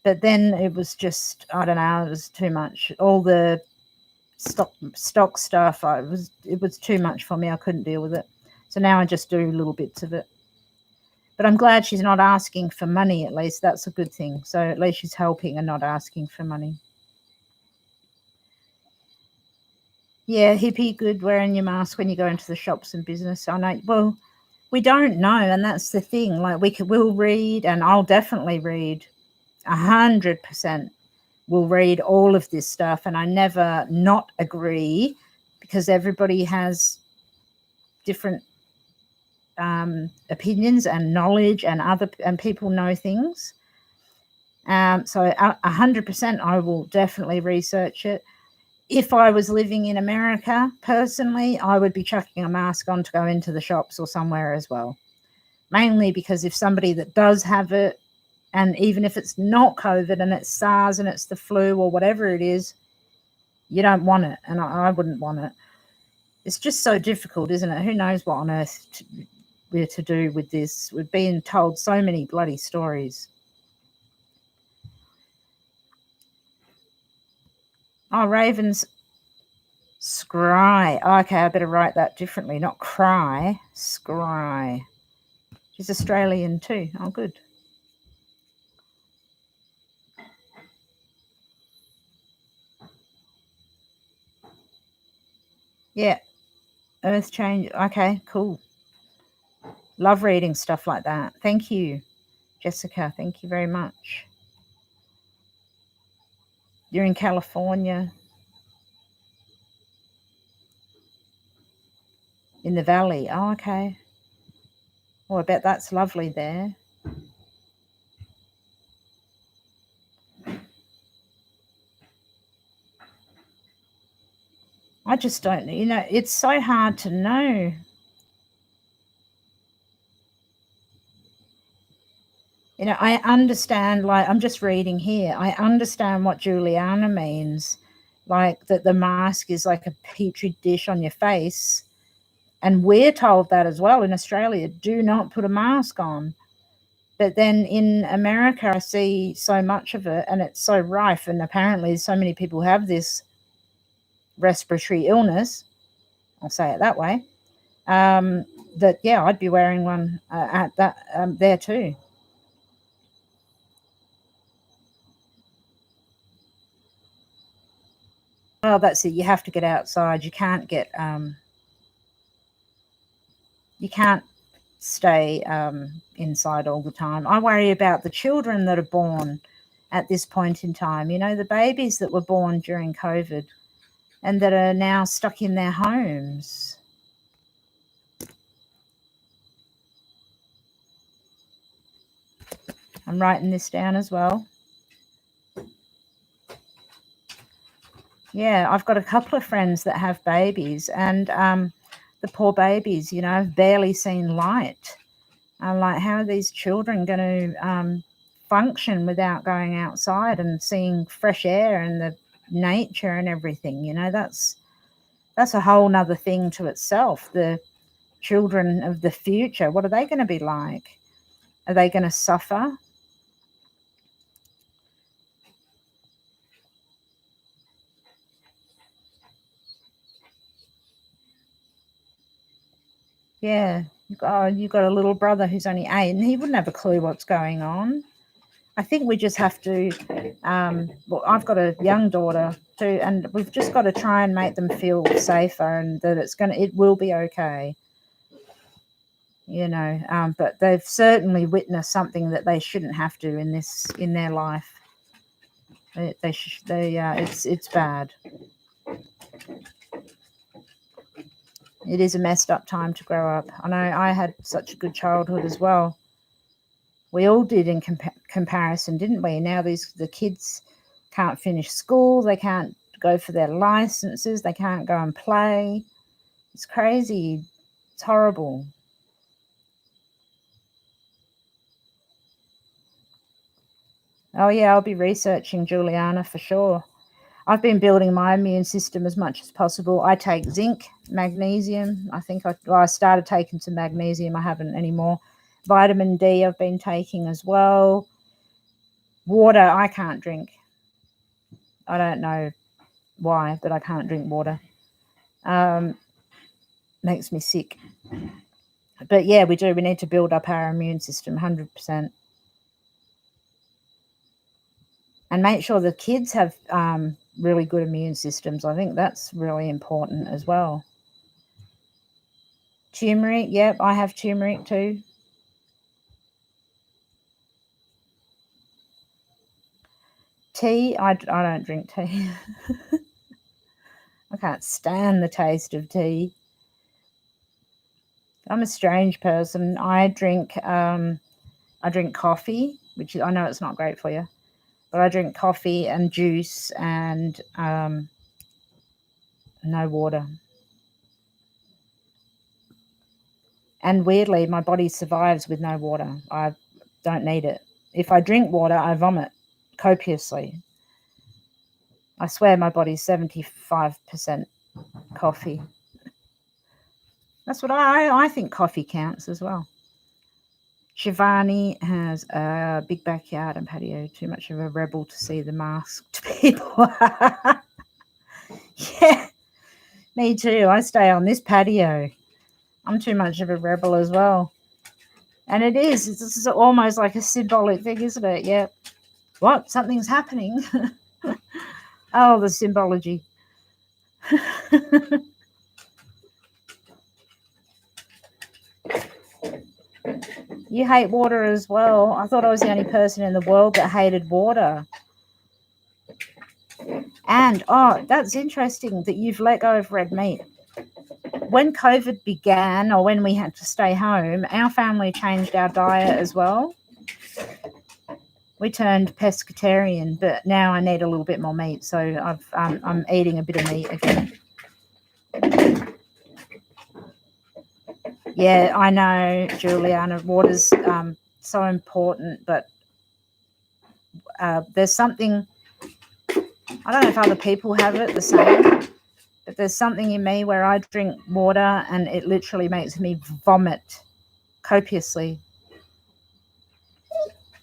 But then it was just, I don't know, it was too much. All the stock stuff, it was too much for me. I couldn't deal with it. So now I just do little bits of it. But I'm glad she's not asking for money, at least. That's a good thing. So at least she's helping and not asking for money. Yeah, hippie, good wearing your mask when you go into the shops and business. I know. Well, we don't know, and that's the thing. Like we'll read, and I'll definitely read 100%. We'll read all of this stuff, and I never not agree because everybody has different opinions and knowledge, and people know things. So 100%, I will definitely research it. If I was living in America, personally, I would be chucking a mask on to go into the shops or somewhere as well. Mainly because if somebody that does have it, and even if it's not COVID and it's SARS and it's the flu or whatever it is, you don't want it. And I wouldn't want it. It's just so difficult, isn't it? Who knows what on earth we're to do with this? We're being told so many bloody stories. Oh, ravens scry. Oh, okay, I better write that differently. Not cry, scry. She's Australian too. Oh, good. Yeah, earth change. Okay, cool. Love reading stuff like that. Thank you, Jessica. Thank you very much. You're in California, in the valley. Oh, okay. Well, I bet that's lovely there. I just don't, it's so hard to know. I understand, like, I'm just reading here. I understand what Juliana means, like that the mask is like a petri dish on your face. And we're told that as well in Australia, do not put a mask on. But then in America, I see so much of it and it's so rife. And apparently, so many people have this respiratory illness, I'll say it that way, that, yeah, I'd be wearing one at that there too. Well, that's it. You have to get outside. You can't stay inside all the time. I worry about the children that are born at this point in time. The babies that were born during COVID and that are now stuck in their homes. I'm writing this down as well. Yeah, I've got a couple of friends that have babies, and the poor babies, have barely seen light. I'm like, how are these children going to function without going outside and seeing fresh air and the nature and everything? That's a whole nother thing to itself. The children of the future, what are they going to be like? Are they going to suffer? Yeah. You've got a little brother who's only 8 and he wouldn't have a clue what's going on. I think we just have to, well, I've got a young daughter too, and we've just got to try and make them feel safer and that it will be okay. But they've certainly witnessed something that they shouldn't have to in their life. It's bad. It is a messed up time to grow up. I know I had such a good childhood as well. We all did in comparison, didn't we? Now the kids can't finish school, they can't go for their licenses, they can't go and play. It's crazy. It's horrible. Oh yeah, I'll be researching, Juliana, for sure. I've been building my immune system as much as possible. I take zinc, magnesium. I think I started taking some magnesium. I haven't anymore. Vitamin D I've been taking as well. Water I can't drink. I don't know why, but I can't drink water. Makes me sick. But yeah, we do. We need to build up our immune system 100%. And make sure the kids have really good immune systems. I think that's really important as well. Turmeric, yep, I have turmeric too. Tea, I don't drink tea. I can't stand the taste of tea. I'm a strange person. I drink coffee, which I know it's not great for you, but I drink coffee and juice and no water. And weirdly, my body survives with no water. I don't need it. If I drink water, I vomit copiously. I swear my body's 75% coffee. That's what I think coffee counts as well. Shivani has a big backyard and patio. Too much of a rebel to see the masked people. Yeah, me too. I stay on this patio. I'm too much of a rebel as well. And it is. It's almost like a symbolic thing, isn't it? Yeah. What? Something's happening. Oh, the symbology. You hate water as well. I thought I was the only person in the world that hated water. And, oh, that's interesting that you've let go of red meat. When COVID began, or when we had to stay home, our family changed our diet as well. We turned pescatarian, but now I need a little bit more meat, so I'm eating a bit of meat again. Yeah, I know, Juliana, water's so important, but there's something, I don't know if other people have it the same, but there's something in me where I drink water and it literally makes me vomit copiously.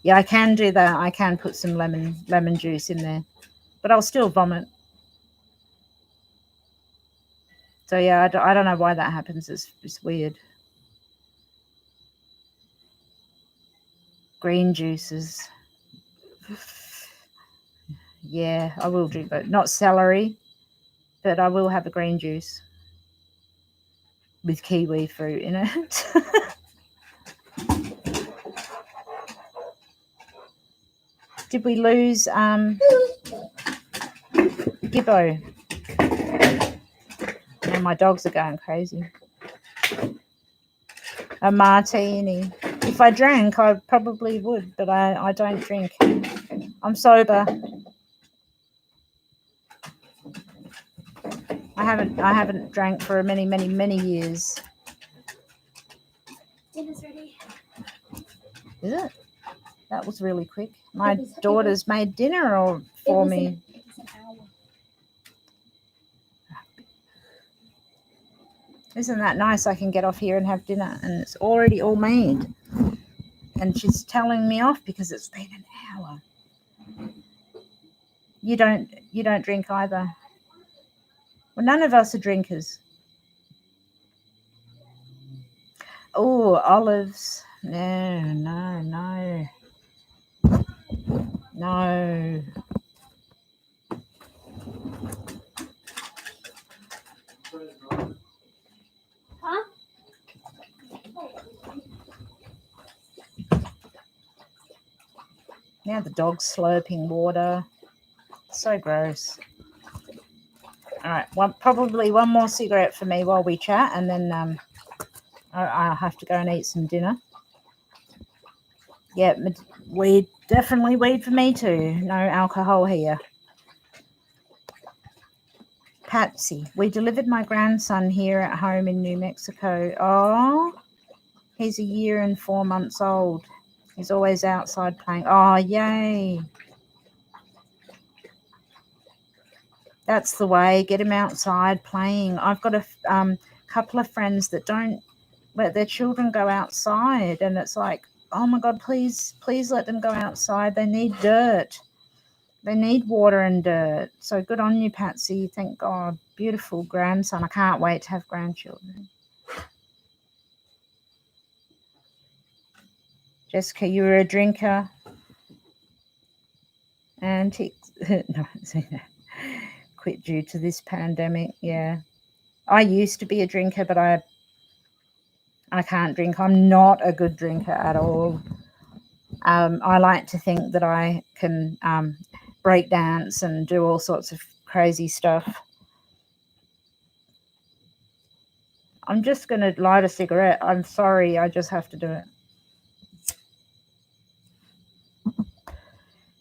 Yeah, I can do that. I can put some lemon juice in there, but I'll still vomit. So yeah, I don't know why that happens. It's weird. Green juices. Yeah, I will drink that. Not celery, but I will have a green juice with kiwi fruit in it. Did we lose Gibbo? And my dogs are going crazy. A martini. If I drank, I probably would, but I don't drink. I'm sober. I haven't drank for many years. Dinner's ready. Is it? That was really quick. My daughter's made dinner or for me. It was an hour. Isn't that nice? I can get off here and have dinner and it's already all made. And she's telling me off because it's been an hour. You don't drink either. Well, none of us are drinkers. Oh, olives. No. Huh? Now the dog's slurping water. So gross. All right, probably one more cigarette for me while we chat, and then I'll have to go and eat some dinner. Yeah, weed, definitely weed for me too. No alcohol here. Patsy, we delivered my grandson here at home in New Mexico. Oh, he's 1 year and 4 months old. He's always outside playing. Oh, yay. That's the way. Get him outside playing. I've got a couple of friends that don't let their children go outside, and it's like, oh my God, please let them go outside. They need dirt. They need water and dirt. So good on you, Patsy. Thank God. Beautiful grandson. I can't wait to have grandchildren. Jessica, you were a drinker. Antics. No, quit due to this pandemic. Yeah. I used to be a drinker, but I can't drink. I'm not a good drinker at all. I like to think that I can break dance and do all sorts of crazy stuff. I'm just going to light a cigarette. I'm sorry, I just have to do it.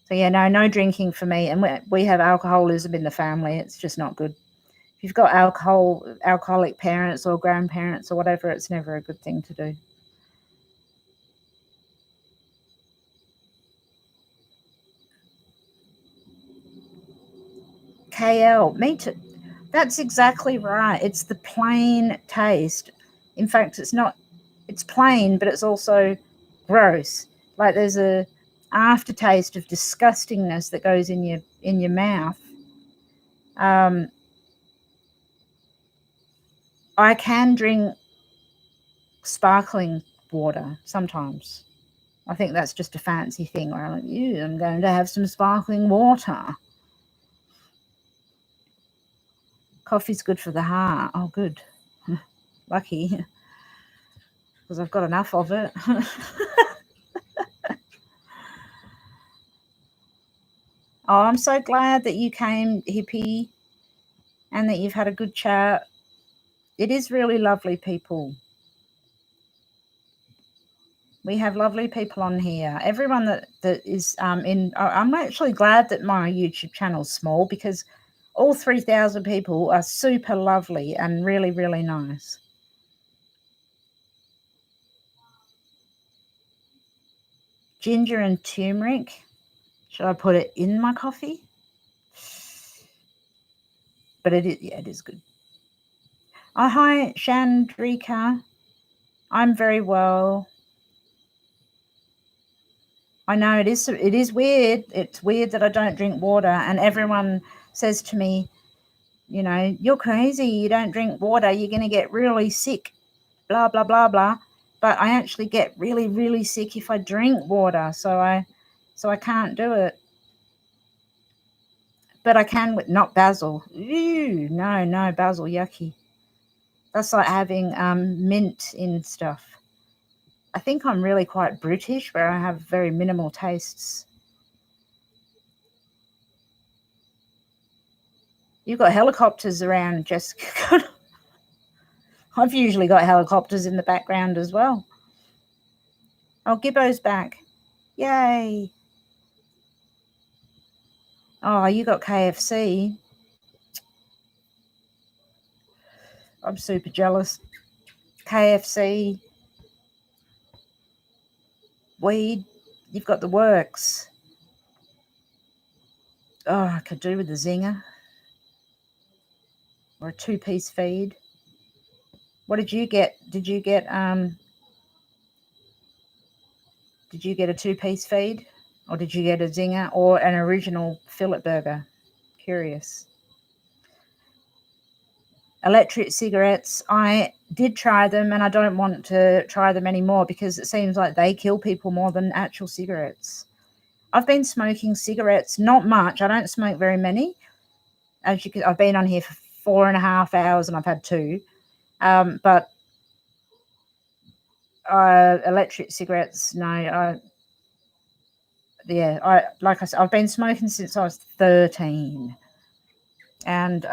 So yeah, no drinking for me. And we have alcoholism in the family. It's just not good. If you've got alcoholic parents or grandparents or whatever, it's never a good thing to do. KL, me too. That's exactly right. It's the plain taste. In fact, it's plain, but it's also gross. Like there's a aftertaste of disgustingness that goes in your mouth. I can drink sparkling water sometimes. I think that's just a fancy thing where I'm like, I'm going to have some sparkling water. Coffee's good for the heart. Oh, good. Lucky, because I've got enough of it. Oh, I'm so glad that you came, Hippie, and that you've had a good chat. It is really lovely, people. We have lovely people on here. Everyone that is I'm actually glad that my YouTube channel's small, because all 3,000 people are super lovely and really, really nice. Ginger and turmeric. Should I put it in my coffee? But it is good. Oh, hi, Chandrika. I'm very well. I know it is weird. It's weird that I don't drink water, and everyone says to me, you're crazy. You don't drink water. You're going to get really sick, blah, blah, blah, blah. But I actually get really, really sick if I drink water. So I can't do it. But I can with not basil. Ew, no, basil, yucky. That's like having mint in stuff. I think I'm really quite British, where I have very minimal tastes. You've got helicopters around, Jessica. I've usually got helicopters in the background as well. Oh, Gibbo's back. Yay. Oh, you got KFC. I'm super jealous. KFC. Weed. You've got the works. Oh, I could do with a zinger. Or a 2-piece feed. What did you get? Did you get a 2-piece feed? Or did you get a zinger or an original fillet burger? Curious. Electric cigarettes, I did try them, and I don't want to try them anymore, because it seems like they kill people more than actual cigarettes. I've been smoking cigarettes, not much. I don't smoke very many. As you can, I've been on here for 4.5 hours, and I've had 2. But electric cigarettes, no. Like I said, I've been smoking since I was 13, and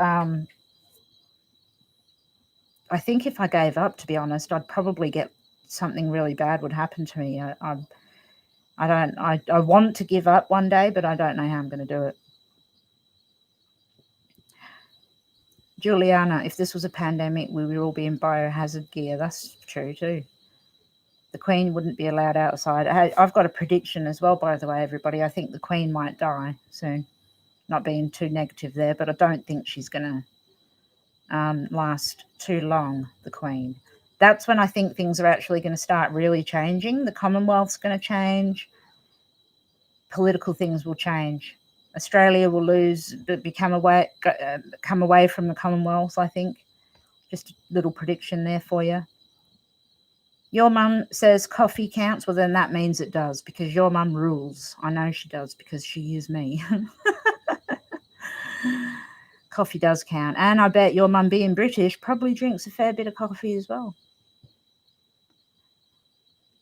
I think if I gave up, to be honest, I'd probably get something really bad would happen to me. I want to give up one day, but I don't know how I'm going to do it. Juliana, if this was a pandemic, we would all be in biohazard gear. That's true too. The Queen wouldn't be allowed outside. I've got a prediction as well, by the way, everybody. I think the Queen might die soon. Not being too negative there, but I don't think she's going to last too long, the Queen. That's when I think things are actually going to start really changing. The Commonwealth's going to change. Political things will change. Australia will come away from the Commonwealth, I think. Just a little prediction there for you. Your mum says coffee counts. Well, then that means it does, because your mum rules. I know she does, because she is me. Coffee does count. And I bet your mum, being British, probably drinks a fair bit of coffee as well.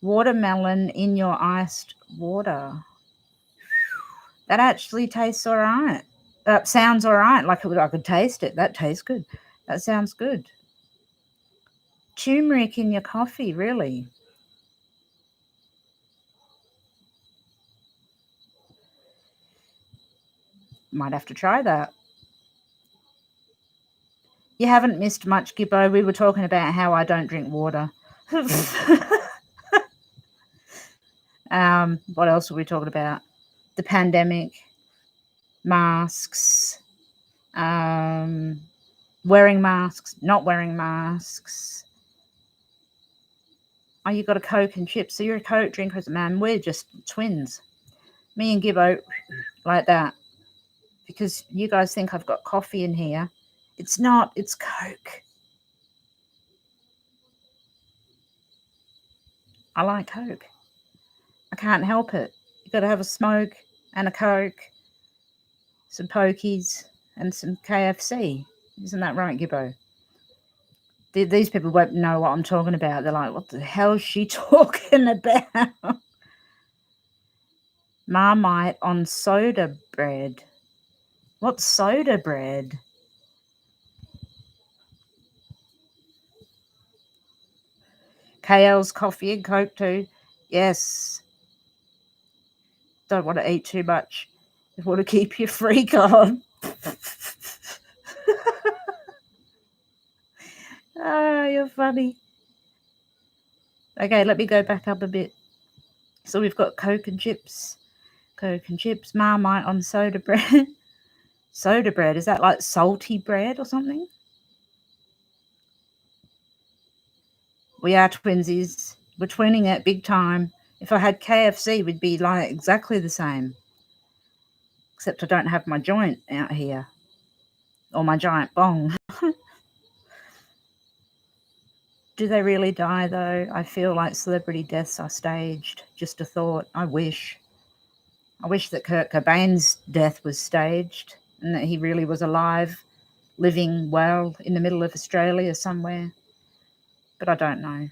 Watermelon in your iced water. That actually tastes all right. That sounds all right. Like I could taste it. That tastes good. That sounds good. Turmeric in your coffee, really? Might have to try that. You haven't missed much, Gibbo. We were talking about how I don't drink water. What else were we talking about? The pandemic, masks, wearing masks, not wearing masks. Oh, you got a Coke and chips. So you're a Coke drinker, man. We're just twins. Me and Gibbo, like that. Because you guys think I've got coffee in here. It's not. It's Coke. I like Coke. I can't help it. You've got to have a smoke and a Coke, some pokies, and some KFC. Isn't that right, Gibbo? These people won't know what I'm talking about. They're like, what the hell is she talking about? Marmite on soda bread. What's soda bread? KL's coffee and Coke too. Yes. Don't want to eat too much. You want to keep your freak on. Oh, you're funny. Okay, let me go back up a bit. So we've got Coke and chips, Marmite on soda bread. Soda bread, is that like salty bread or something? We are twinsies. We're twinning it big time. If I had KFC, we'd be like exactly the same. Except I don't have my joint out here. Or my giant bong. Do they really die though? I feel like celebrity deaths are staged. Just a thought. I wish that Kurt Cobain's death was staged and that he really was alive, living well in the middle of Australia somewhere. But I don't know.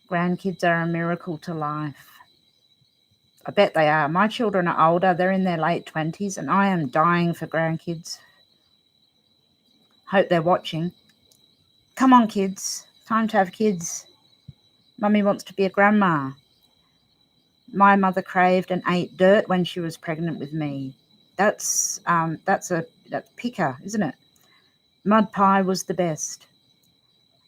Grandkids are a miracle to life. I bet they are. My children are older. They're in their late 20s and I am dying for grandkids. Hope they're watching. Come on, kids. Time to have kids. Mummy wants to be a grandma. My mother craved and ate dirt when she was pregnant with me. That's a picker, isn't it? Mud pie was the best.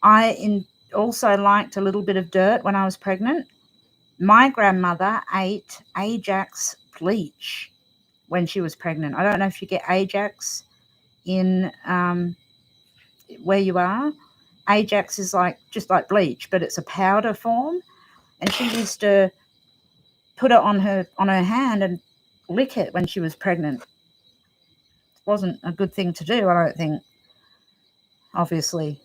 I also liked a little bit of dirt when I was pregnant. My grandmother ate Ajax bleach when she was pregnant. I don't know if you get Ajax in where you are. Ajax is just like bleach, but it's a powder form. And she used to put it on her hand and lick it when she was pregnant. It wasn't a good thing to do, I don't think, obviously.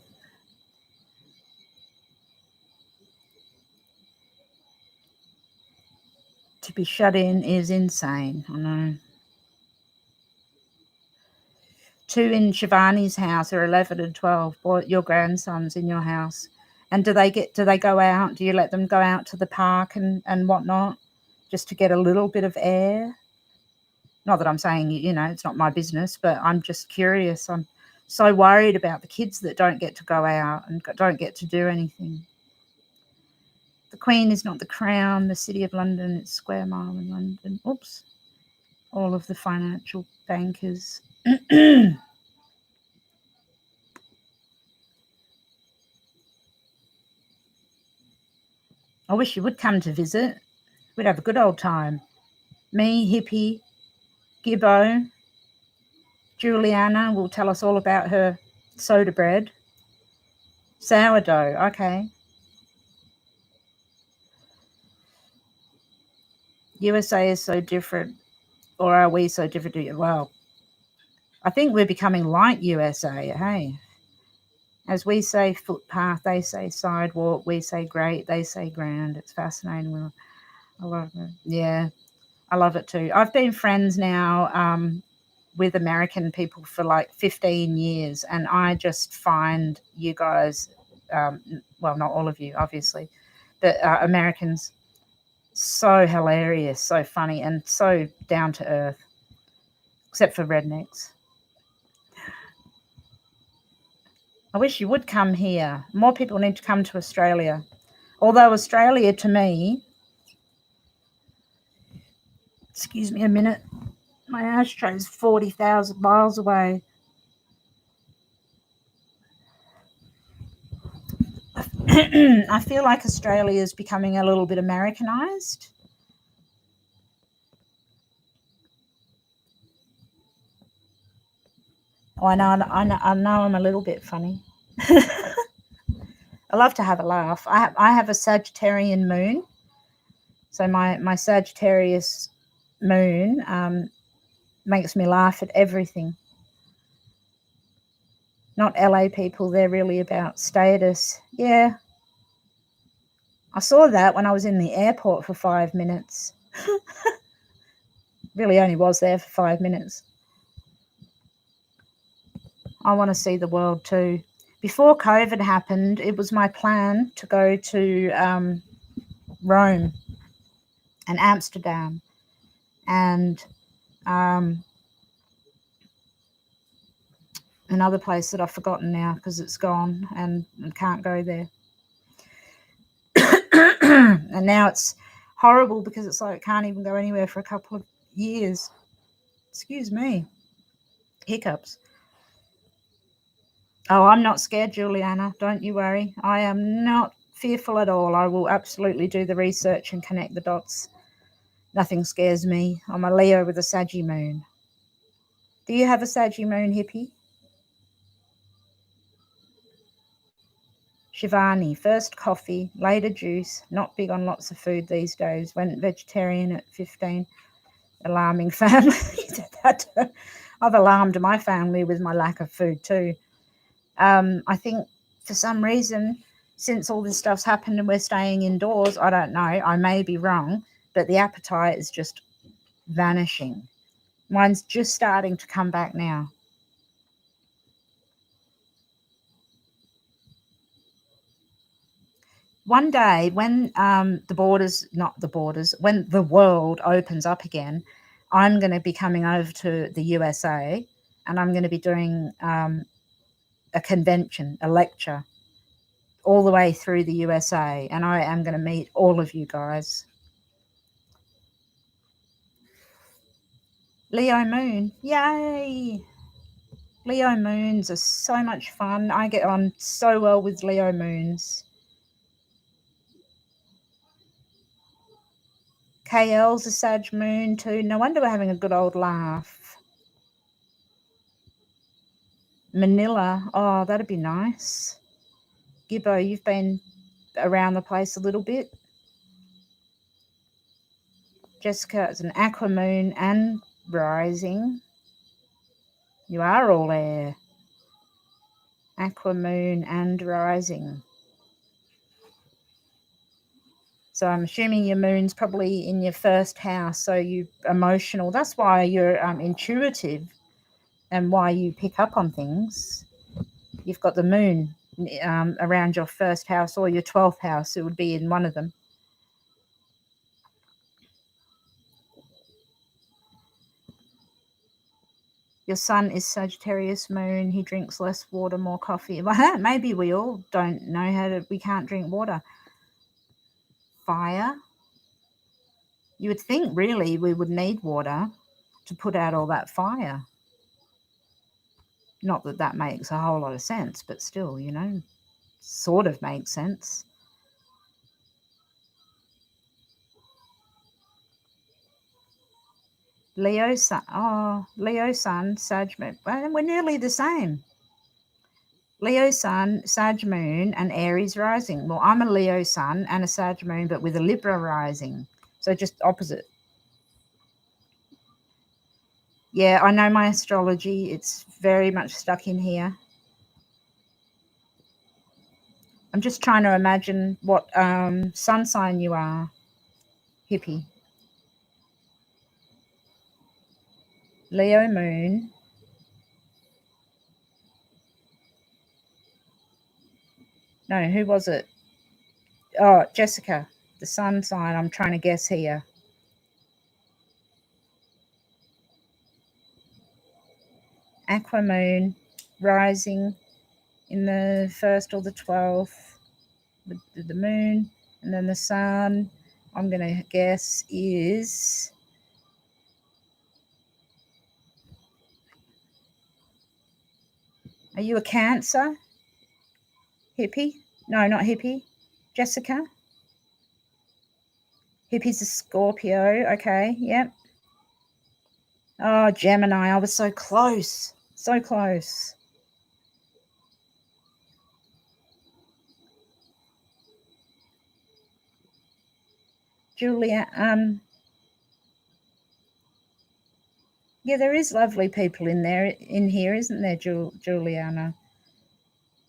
To be shut in is insane, I know. 2 in Shivani's house are 11 and 12. Boy, your grandsons in your house. And do they go out? Do you let them go out to the park and whatnot, just to get a little bit of air? Not that I'm saying, it's not my business, but I'm just curious. I'm so worried about the kids that don't get to go out and don't get to do anything. The Queen is not the crown. The City of London, it's Square Mile in London. Oops. All of the financial bankers. I wish you would come to visit. We'd have a good old time. Me, Hippie, Gibbo, Juliana will tell us all about her soda bread. Sourdough, okay. USA is so different, or are we so different? Well, I think we're becoming like USA, hey? As we say footpath, they say sidewalk, we say great, they say grand. It's fascinating. I love it. Yeah, I love it too. I've been friends now with American people for like 15 years, and I just find you guys, well, not all of you, obviously, but Americans, so hilarious, so funny, and so down to earth, except for rednecks. I wish you would come here. More people need to come to Australia. Although Australia, to me, excuse me a minute, my ashtray is 40,000 miles away. I feel like Australia is becoming a little bit Americanized. Oh, I know I'm a little bit funny. I love to have a laugh. I have a Sagittarian moon. So my Sagittarius moon makes me laugh at everything. not LA people. They're really about status. Yeah. I saw that when I was in the airport for 5 minutes. Really only was there for 5 minutes. I want to see the world too. Before COVID happened, it was my plan to go to Rome and Amsterdam and another place that I've forgotten now because it's gone and can't go there. And now it's horrible because it's like can't even go anywhere for a couple of years. Excuse me. Hiccups. Oh, I'm not scared, Juliana. Don't you worry. I am not fearful at all. I will absolutely do the research and connect the dots. Nothing scares me. I'm a Leo with a Saggy moon. Do you have a Saggy moon, hippie? Shivani, first coffee, later juice. Not big on lots of food these days. Went vegetarian at 15. Alarming family. I've alarmed my family with my lack of food too. I think for some reason, since all this stuff's happened and we're staying indoors, I don't know, I may be wrong, but the appetite is just vanishing. Mine's just starting to come back now. One day when when the world opens up again, I'm going to be coming over to the USA and I'm going to be doing a convention, a lecture all the way through the USA, and I am going to meet all of you guys. Leo moon, yay! Leo moons are so much fun. I get on so well with Leo moons. KL's a Sag moon too. No wonder we're having a good old laugh. Manila, oh, that'd be nice. Gibbo, you've been around the place a little bit. Jessica is an aqua moon and rising. You are all air. Aqua moon and rising. So I'm assuming your moon's probably in your first house, so you're emotional. That's why you're intuitive and why you pick up on things. You've got the moon around your first house or your 12th house. It would be in one of them. Your sun is Sagittarius moon. He drinks less water, more coffee. Well, maybe we all don't know we can't drink water. Fire. You would think really we would need water to put out all that fire. Not that that makes a whole lot of sense, but still, you know, sort of makes sense. Leo sun, Sag moon. Well, we're nearly the same. Leo sun, Sag moon, and Aries rising. Well, I'm a Leo sun and a Sag moon, but with a Libra rising. So just opposite. Yeah, I know my astrology. It's very much stuck in here. I'm just trying to imagine what sun sign you are, hippie. Leo moon. No, who was it? Oh, Jessica, the sun sign. I'm trying to guess here. Aqua moon, rising in the 1st or the 12th, the moon, and then the sun. I'm going to guess is Are you a Cancer? Hippie? No, not hippie. Jessica? Hippie's a Scorpio. Okay, yep. Oh, Gemini. I was so close. So close. Julia, yeah, there is lovely people in here, isn't there, Juliana?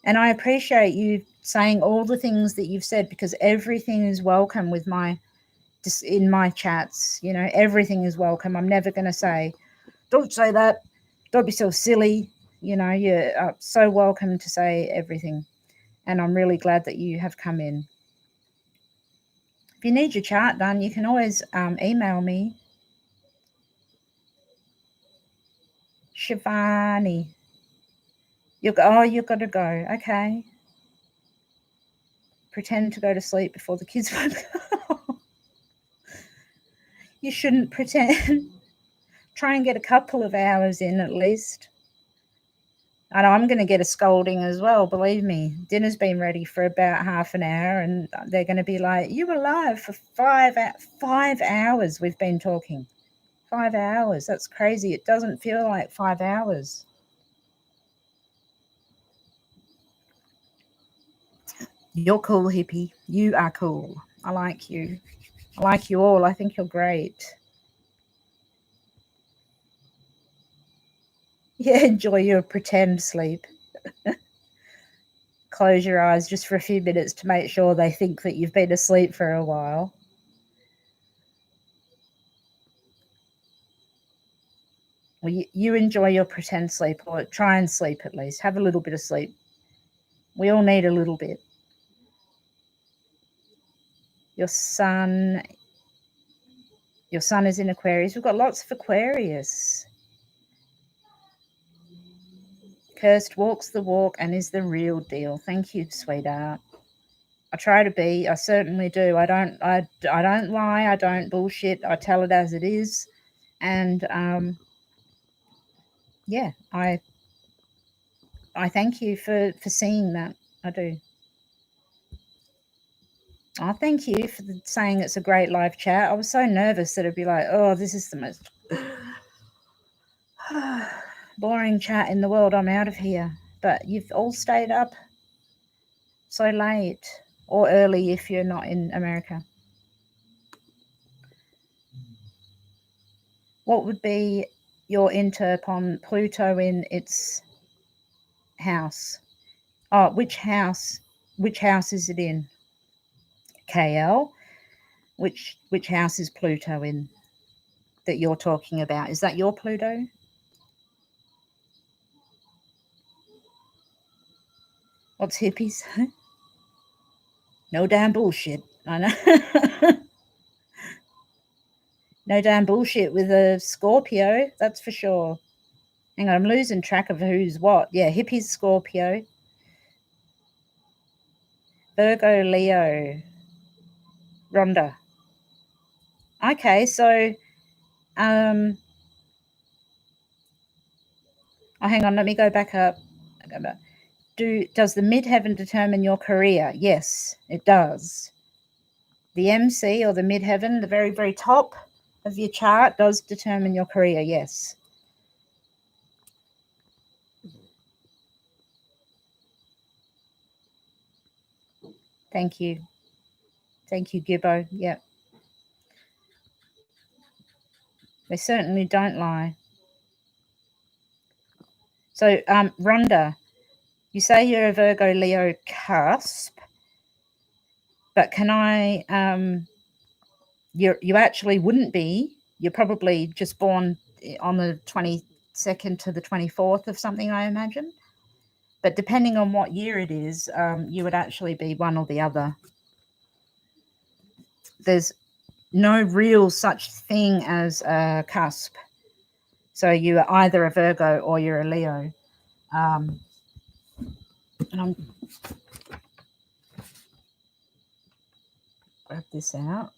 And I appreciate you saying all the things that you've said, because everything is welcome with in my chats. You know, everything is welcome. I'm never going to say, don't say that, don't be so silly. You know, you're so welcome to say everything. And I'm really glad that you have come in. If you need your chart done, you can always email me. Shivani. You've got to go. Okay. Pretend to go to sleep before the kids wake up. You shouldn't pretend. Try and get a couple of hours in at least. I know I'm going to get a scolding as well, believe me. Dinner's been ready for about half an hour, and they're going to be like, you were live for 5 hours we've been talking. 5 hours. That's crazy. It doesn't feel like 5 hours. You're cool, hippie. You are cool. I like you. I like you all. I think you're great. Yeah, enjoy your pretend sleep. Close your eyes just for a few minutes to make sure they think that you've been asleep for a while. Well, you enjoy your pretend sleep, or try and sleep at least. Have a little bit of sleep. We all need a little bit. Your sun is in Aquarius. We've got lots of Aquarius. Kirst walks the walk and is the real deal. Thank you, sweetheart. I try to be. I certainly do. I don't lie. I don't bullshit. I tell it as it is. And yeah, I thank you for seeing that. I do. Oh, thank you for saying it's a great live chat. I was so nervous that it'd be like, oh, this is the most boring chat in the world. I'm out of here. But you've all stayed up so late, or early if you're not in America. What would be your interp on Pluto in its house? Oh, which house? Which house is it in? KL. Which house is Pluto in that you're talking about? Is that your Pluto? What's hippies? No damn bullshit. I know. No damn bullshit with a Scorpio, that's for sure. Hang on, I'm losing track of who's what. Yeah, hippies, Scorpio. Virgo, Leo. Rhonda. Okay, so oh, hang on, let me go back up. Does the midheaven determine your career? Yes, it does. The MC, or the midheaven, the very, very top of your chart, does determine your career, yes. Thank you. Thank you, Gibbo. Yep. They certainly don't lie. So, Rhonda, you say you're a Virgo Leo cusp, but can I, you actually wouldn't be. You're probably just born on the 22nd to the 24th of something, I imagine. But depending on what year it is, you would actually be one or the other. There's no real such thing as a cusp. So you are either a Virgo or you're a Leo. And I'm grab this out.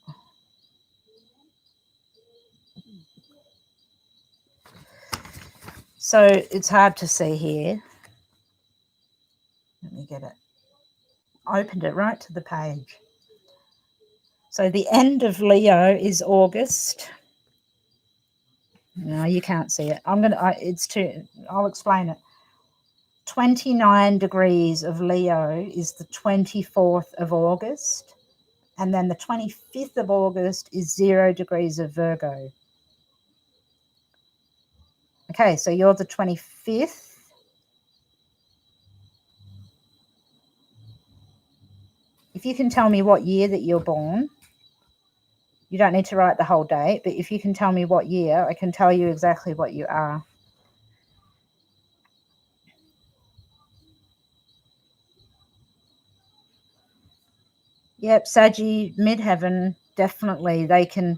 So it's hard to see here. Let me get it. I opened it right to the page. So the end of Leo is August. No, you can't see it. I'll explain it. 29 degrees of Leo is the 24th of August. And then the 25th of August is 0 degrees of Virgo. Okay, so you're the 25th. if you can tell me what year that you're born, you don't need to write the whole date, but if you can tell me what year, I can tell you exactly what you are. Yep, Saggy, midheaven, definitely. They can.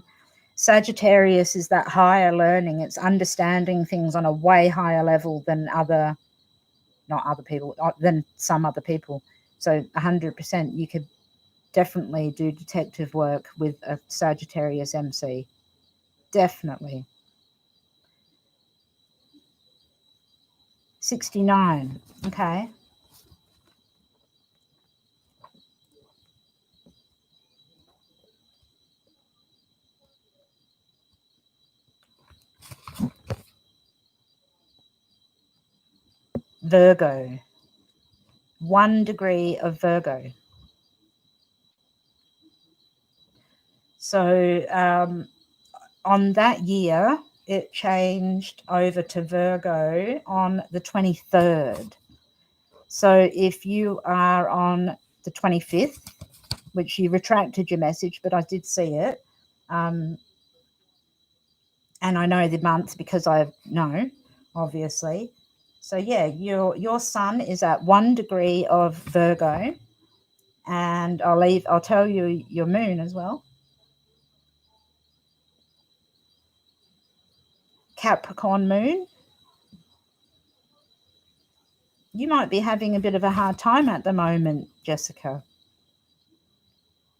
Sagittarius is that higher learning. It's understanding things on a way higher level than than some other people. So 100%, you could definitely do detective work with a Sagittarius MC. Definitely. 69. Okay. Virgo. 1 degree of Virgo. So on that year, it changed over to Virgo on the 23rd. So if you are on the 25th, which you retracted your message, but I did see it, and I know the month because I know, obviously. So yeah, your sun is at 1 degree of Virgo, and I'll tell you your moon as well. Capricorn moon. You might be having a bit of a hard time at the moment, Jessica.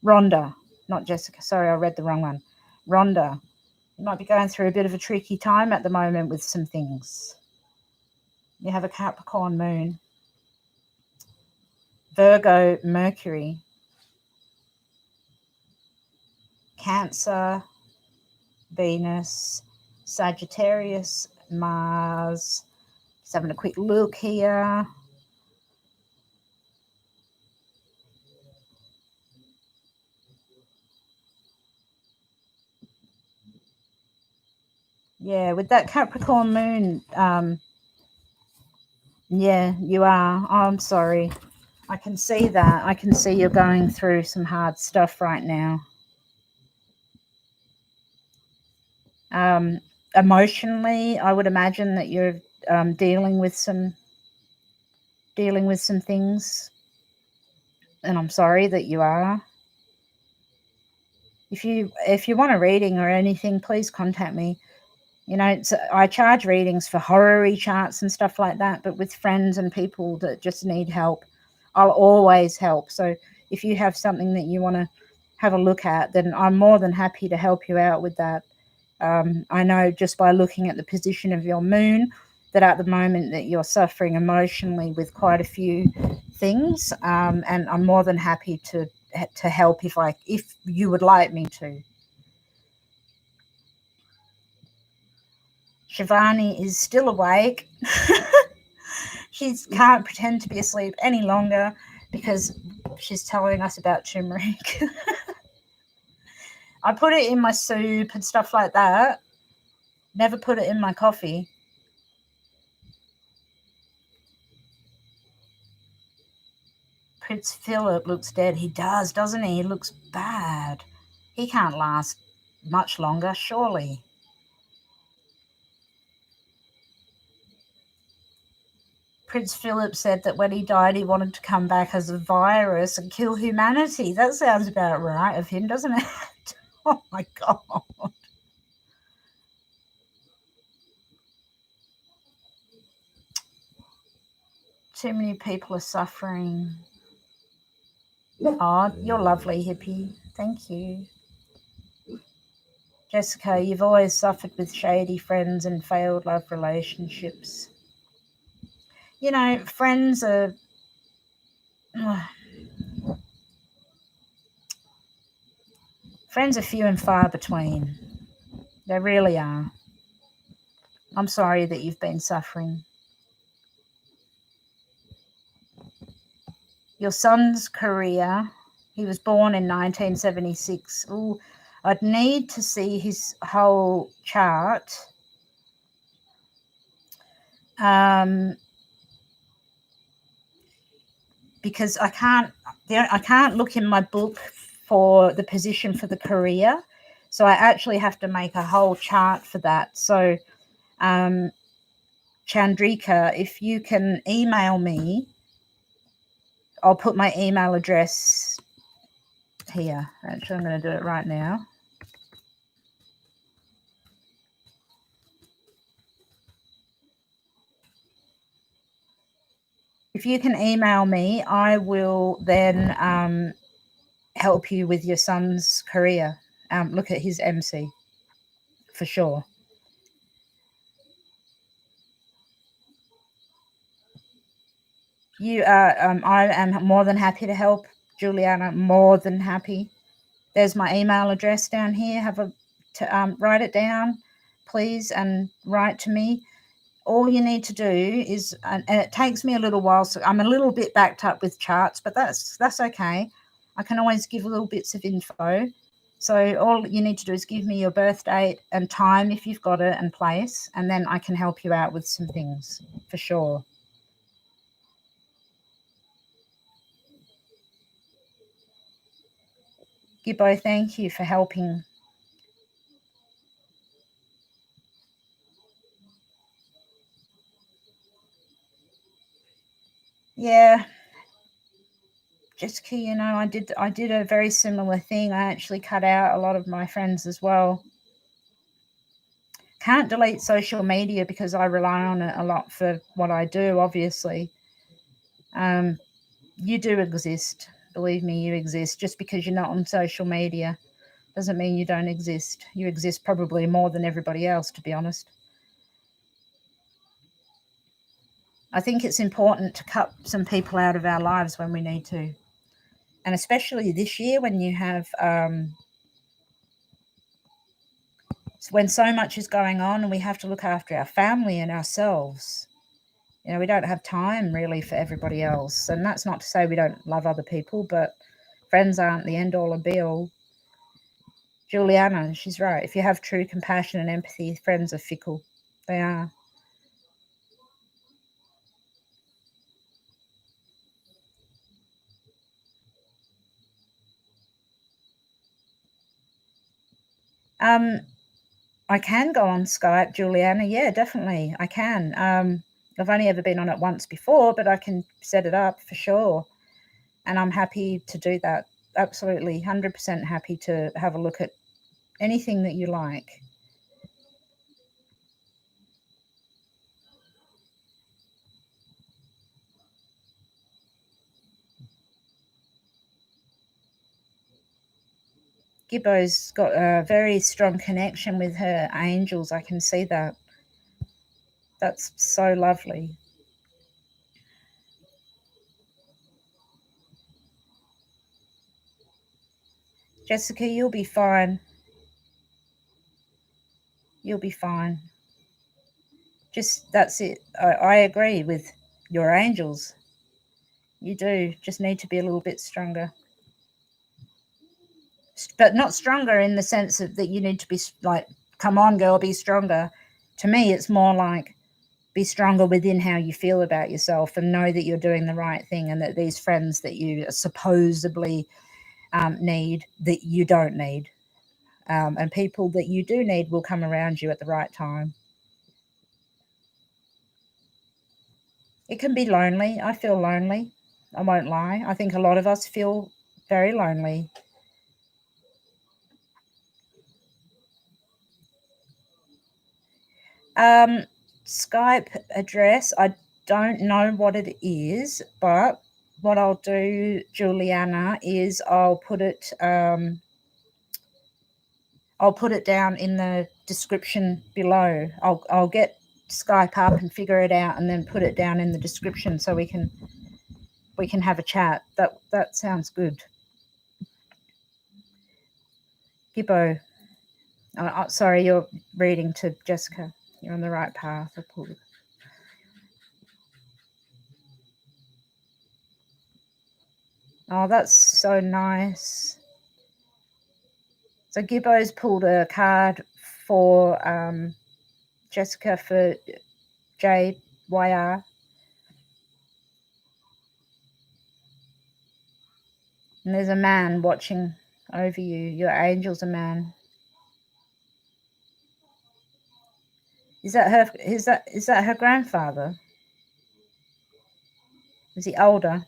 Rhonda, not Jessica. Sorry, I read the wrong one. Rhonda, you might be going through a bit of a tricky time at the moment with some things. You have a Capricorn moon. Virgo, Mercury. Cancer, Venus. Sagittarius, Mars. Just having a quick look here. Yeah, with that Capricorn moon, yeah, you are. Oh, I'm sorry. I can see that. I can see you're going through some hard stuff right now. Emotionally, I would imagine that you're dealing with some things, and I'm sorry that you are. If you want a reading or anything, please contact me. You know, I charge readings for horror charts and stuff like that, but with friends and people that just need help, I'll always help. So if you have something that you want to have a look at, then I'm more than happy to help you out with that. I know just by looking at the position of your moon that at the moment that you're suffering emotionally with quite a few things, and I'm more than happy to help if you would like me to. Shivani is still awake. She can't pretend to be asleep any longer because she's telling us about turmeric. I put it in my soup and stuff like that. Never put it in my coffee. Prince Philip looks dead. He does, doesn't he? He looks bad. He can't last much longer, surely. Prince Philip said that when he died, he wanted to come back as a virus and kill humanity. That sounds about right of him, doesn't it? Oh, my God. Too many people are suffering. Oh, you're lovely, hippie. Thank you. Jessica, you've always suffered with shady friends and failed love relationships. You know, friends are few and far between. They really are. I'm sorry that you've been suffering. Your son's career, he was born in 1976. Ooh, I'd need to see his whole chart. because I can't look in my book for the position for the career. So I actually have to make a whole chart for that. So Chandrika, if you can email me, I'll put my email address here. Actually, I'm going to do it right now. If you can email me, I will then help you with your son's career. Look at his MC for sure. You I am more than happy to help, Juliana. More than happy. There's my email address down here. Write it down, please, and write to me. All you need to do is, and it takes me a little while, so I'm a little bit backed up with charts, but that's okay. I can always give little bits of info. So all you need to do is give me your birth date and time if you've got it, and place, and then I can help you out with some things for sure. Gibbo, thank you for helping. Yeah, Jessica, you know, I did a very similar thing. I actually cut out a lot of my friends as well. Can't delete social media because I rely on it a lot for what I do, obviously. You do exist. Believe me, you exist. Just because you're not on social media doesn't mean you don't exist. You exist probably more than everybody else, to be honest. I think it's important to cut some people out of our lives when we need to. And especially this year when you have, when so much is going on and we have to look after our family and ourselves. You know, we don't have time really for everybody else. And that's not to say we don't love other people, but friends aren't the end all and be all. Juliana, she's right. If you have true compassion and empathy, friends are fickle. They are. I can go on Skype, Juliana. Yeah, definitely. I can. I've only ever been on it once before, but I can set it up for sure. And I'm happy to do that. Absolutely. 100% happy to have a look at anything that you like. Gibbo's got a very strong connection with her angels. I can see that. That's so lovely. Jessica, you'll be fine. You'll be fine. Just that's it. I agree with your angels. You do just need to be a little bit stronger. But not stronger in the sense of that you need to be like, come on, girl, be stronger. To me, it's more like be stronger within how you feel about yourself and know that you're doing the right thing and that these friends that you supposedly need, that you don't need. And people that you do need will come around you at the right time. It can be lonely. I feel lonely. I won't lie. I think a lot of us feel very lonely. Skype address, I don't know what it is, but what I'll do, Juliana, is I'll put it down in the description below. I'll get Skype up and figure it out and then put it down in the description so we can have a chat. That sounds good. Gibbo. Sorry, you're reading to Jessica. You're on the right path. Oh, that's so nice. So Gibbo's pulled a card for Jessica for JYR. And there's a man watching over you. Your angel's a man. Is that her grandfather? Is he older?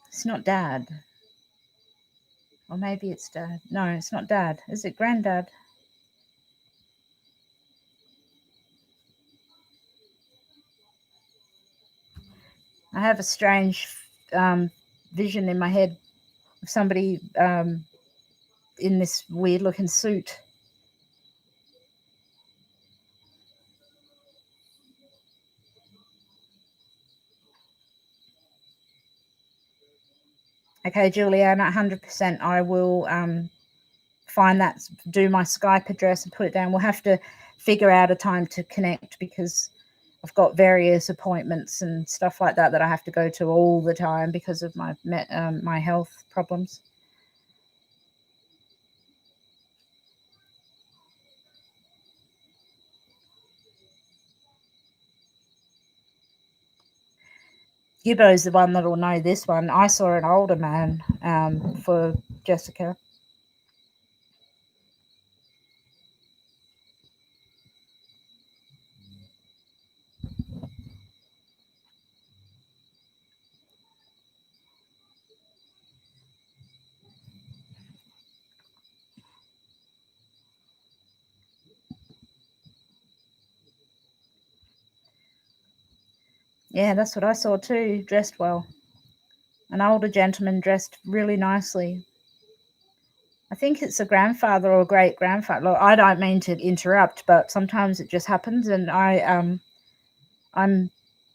It's not dad. Or maybe it's dad. No, it's not dad. Is it granddad? I have a strange vision in my head of somebody in this weird looking suit. Okay, Juliana, 100%. I will find that, do my Skype address and put it down. We'll have to figure out a time to connect because I've got various appointments and stuff like that I have to go to all the time because of my health problems. Gibbo's the one that'll know this one. I saw an older man for Jessica. Yeah, that's what I saw too, dressed well. An older gentleman dressed really nicely. I think it's a grandfather or a great grandfather. Look, I don't mean to interrupt, but sometimes it just happens, and I'm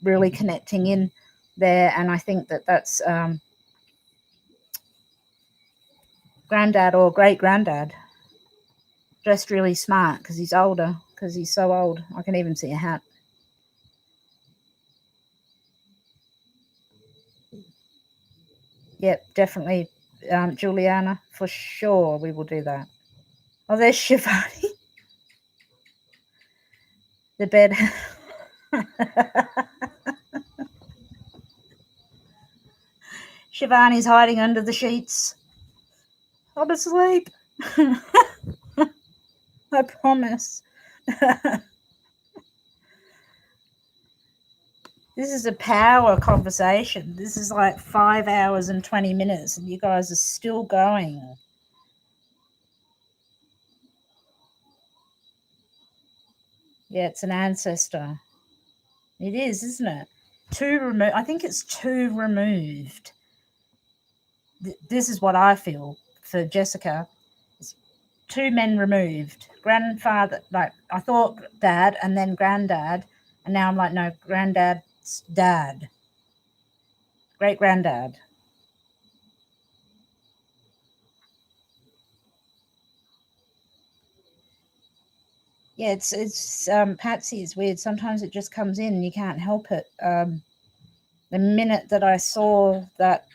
really connecting in there, and I think that's granddad or great granddad, dressed really smart because he's older, because he's so old. I can even see a hat. Yep, definitely, Juliana, for sure. We will do that. Oh, there's Shivani. The bed. Shivani's hiding under the sheets. I'm asleep. I promise. This is a power conversation. This is like 5 hours and 20 minutes, and you guys are still going. Yeah, it's an ancestor. It is, isn't it? I think it's two removed. This is what I feel for Jessica. It's two men removed. Grandfather, like I thought dad and then granddad, and now I'm like, no, granddad's dad. Great granddad. Yeah, it's Patsy. It's weird. Sometimes it just comes in and you can't help it. The minute that I saw that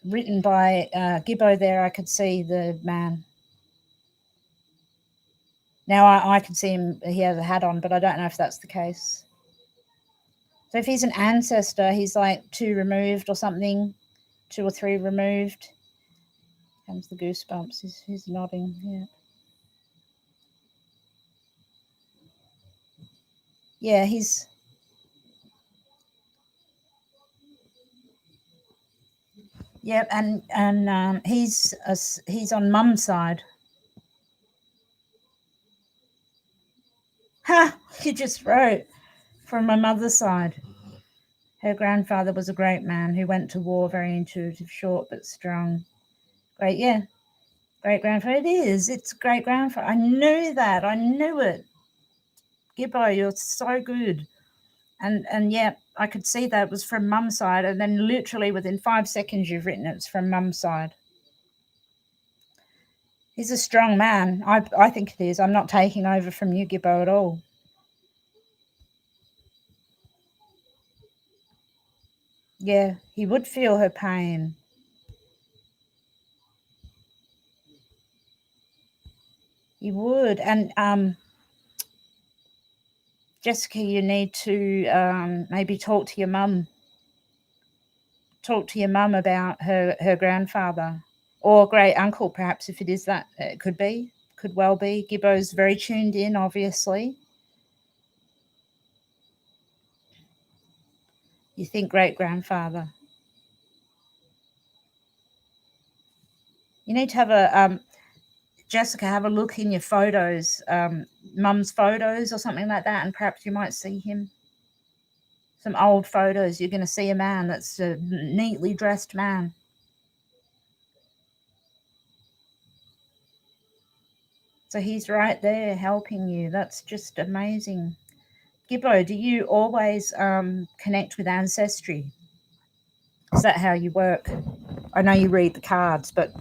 written by Gibbo there, I could see the man. Now I can see him. He has a hat on, but I don't know if that's the case. So if he's an ancestor, he's like two removed or something, two or three removed. Comes the goosebumps. He's nodding. Yeah. Yeah, he's. Yeah, and he's on Mum's side. Ha! You just wrote from my mother's side. Her grandfather was a great man who went to war, very intuitive, short but strong. Great, yeah. Great grandfather. It is. It's great grandfather. I knew that. I knew it. Gibbo, you're so good. And yeah, I could see that it was from Mum's side, and then literally within 5 seconds you've written it's from Mum's side. He's a strong man. I think it is. I'm not taking over from you, Gibbo, at all. Yeah, he would feel her pain. You would. And Jessica, you need to maybe talk to your mum. Talk to your mum about her grandfather or great uncle, perhaps, if it is that. It could be, could well be. Gibbo's very tuned in, obviously. You think great grandfather. You need to have a Jessica, have a look in your photos, mum's photos or something like that, and perhaps you might see him. Some old photos, you're going to see a man that's a neatly dressed man. So he's right there helping you. That's just amazing. Gibbo, do you always connect with ancestry? Is that how you work? I know you read the cards, but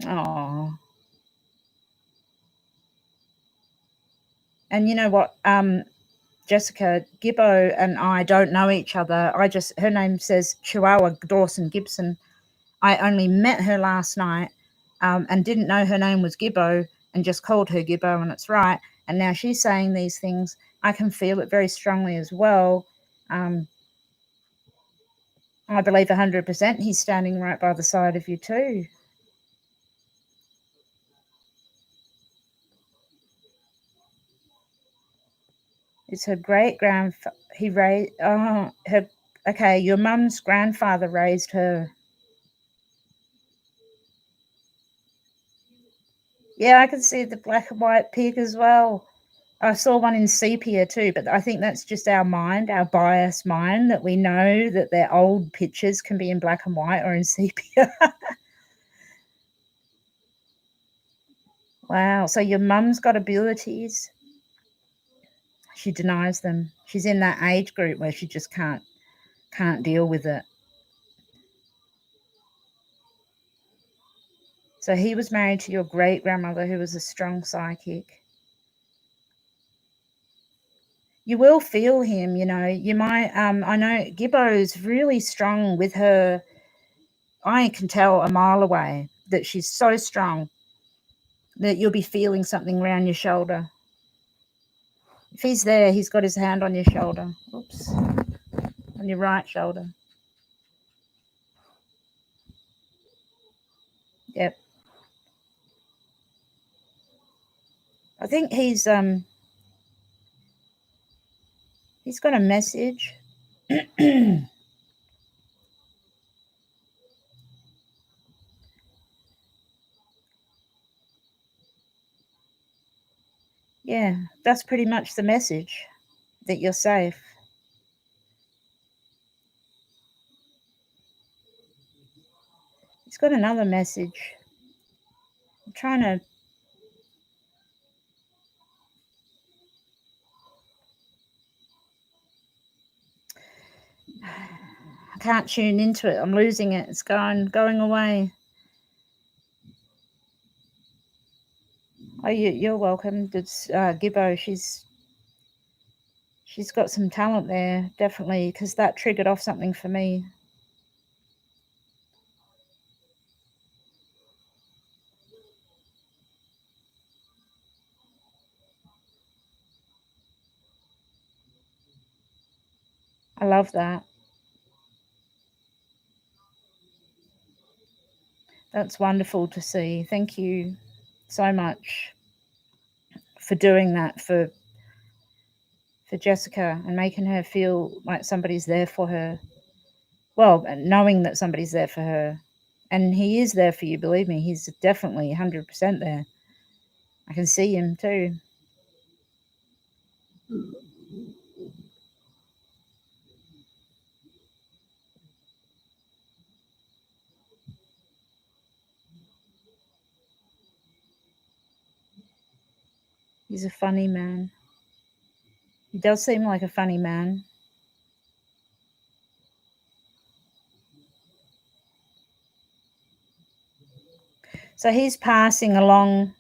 oh, and you know what, Jessica, Gibbo and I don't know each other. Her name says Chihuahua Dawson Gibson. I only met her last night and didn't know her name was Gibbo and just called her Gibbo, and it's right. And now she's saying these things. I can feel it very strongly as well. I believe 100% he's standing right by the side of you too. It's her great grandfather. He raised her. Okay, your mum's grandfather raised her. Yeah, I can see the black and white pig as well. I saw one in sepia too, but I think that's just our mind, our biased mind, that we know that their old pictures can be in black and white or in sepia. Wow. So your mum's got abilities. She denies them. She's in that age group where she just can't deal with it. So he was married to your great grandmother, who was a strong psychic. You will feel him, you know. You might I know Gibbo's really strong with her. I can tell a mile away that she's so strong that you'll be feeling something around your shoulder. If he's there, he's got his hand on your shoulder. Oops. On your right shoulder. Yep. I think he's got a message. Yeah, that's pretty much the message, that you're safe. He's got another message. I'm trying to. I can't tune into it. I'm losing it. It's going away. Oh, you're welcome. It's Gibbo. She's got some talent there, definitely, because that triggered off something for me. I love that. That's wonderful to see. Thank you so much for doing that for Jessica and making her feel like somebody's there for her. Well, knowing that somebody's there for her. And he is there for you, believe me. He's definitely 100% there. I can see him too. He's a funny man. He does seem like a funny man. So he's passing along.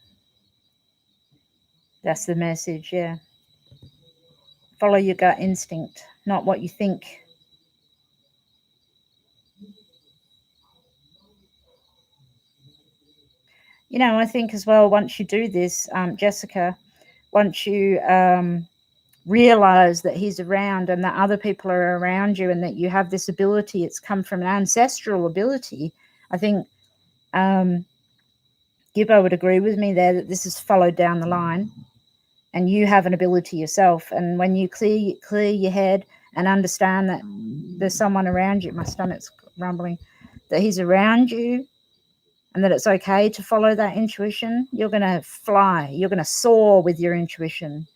That's the message, yeah. Follow your gut instinct, not what you think. I think as well, once you do this, Jessica, once you realize that he's around and that other people are around you and that you have this ability, it's come from an ancestral ability. I think Gibbo would agree with me there that this is followed down the line, and you have an ability yourself. And when you clear your head and understand that there's someone around you, my stomach's rumbling, that he's around you and that it's okay to follow that intuition, you're going to fly. You're going to soar with your intuition.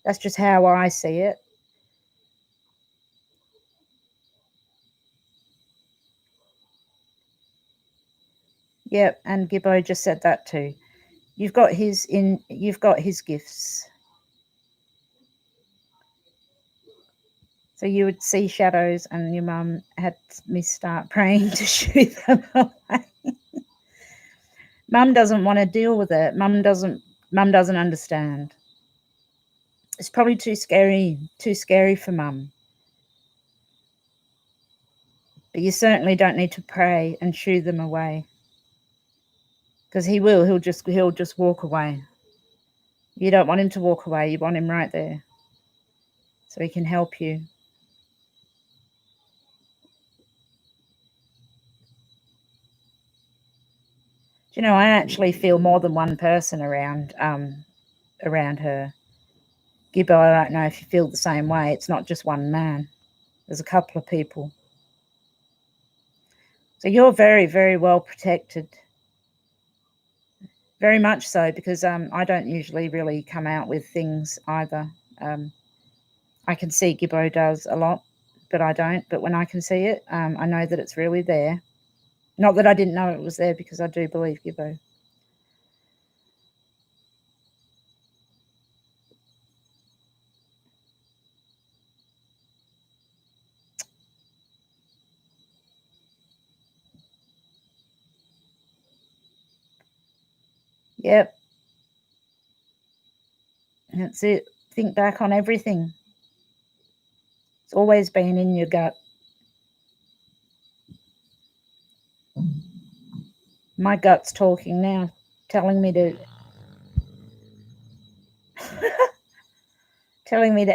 That's just how I see it. Yep, and Gibbo just said that too. You've got his gifts. So you would see shadows, and your mum had me start praying to shoo them away. Mum doesn't want to deal with it. Mum doesn't understand. It's probably too scary for Mum. But you certainly don't need to pray and shoo them away, because he'll just walk away. You don't want him to walk away. You want him right there so he can help you. Do you know, I actually feel more than one person around her. Gibbo, I don't know if you feel the same way. It's not just one man. There's a couple of people. So you're very, very well protected. Very much so, because I don't usually really come out with things either. I can see Gibbo does a lot, but I don't. But when I can see it, I know that it's really there. Not that I didn't know it was there, because I do believe Gibbo. Yep. That's it. Think back on everything. It's always been in your gut. My gut's talking now, telling me to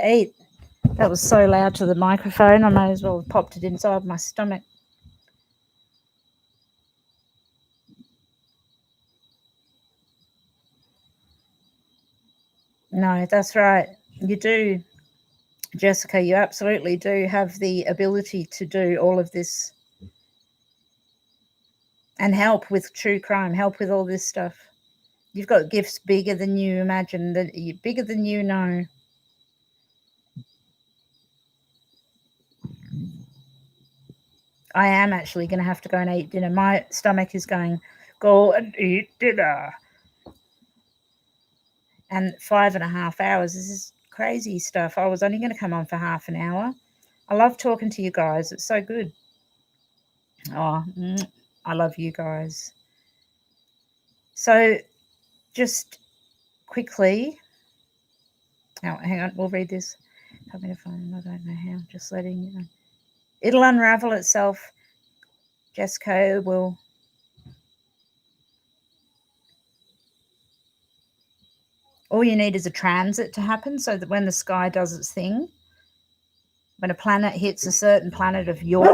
eat. That was so loud to the microphone, I may as well have popped it inside my stomach. No, that's right. You do, Jessica. You absolutely do have the ability to do all of this and help with true crime, help with all this stuff. You've got gifts bigger than you imagine, bigger than you know. I am actually going to have to go and eat dinner. My stomach is going, go and eat dinner. And 5.5 hours, this is crazy stuff. I was only going to come on for half an hour. I love talking to you guys. It's so good. Oh, I love you guys. So just quickly, oh, hang on, we'll read this. I'm going to find, I don't know how, just letting you know. It'll unravel itself. Jessica will. All you need is a transit to happen, so that when the sky does its thing, when a planet hits a certain planet of yours,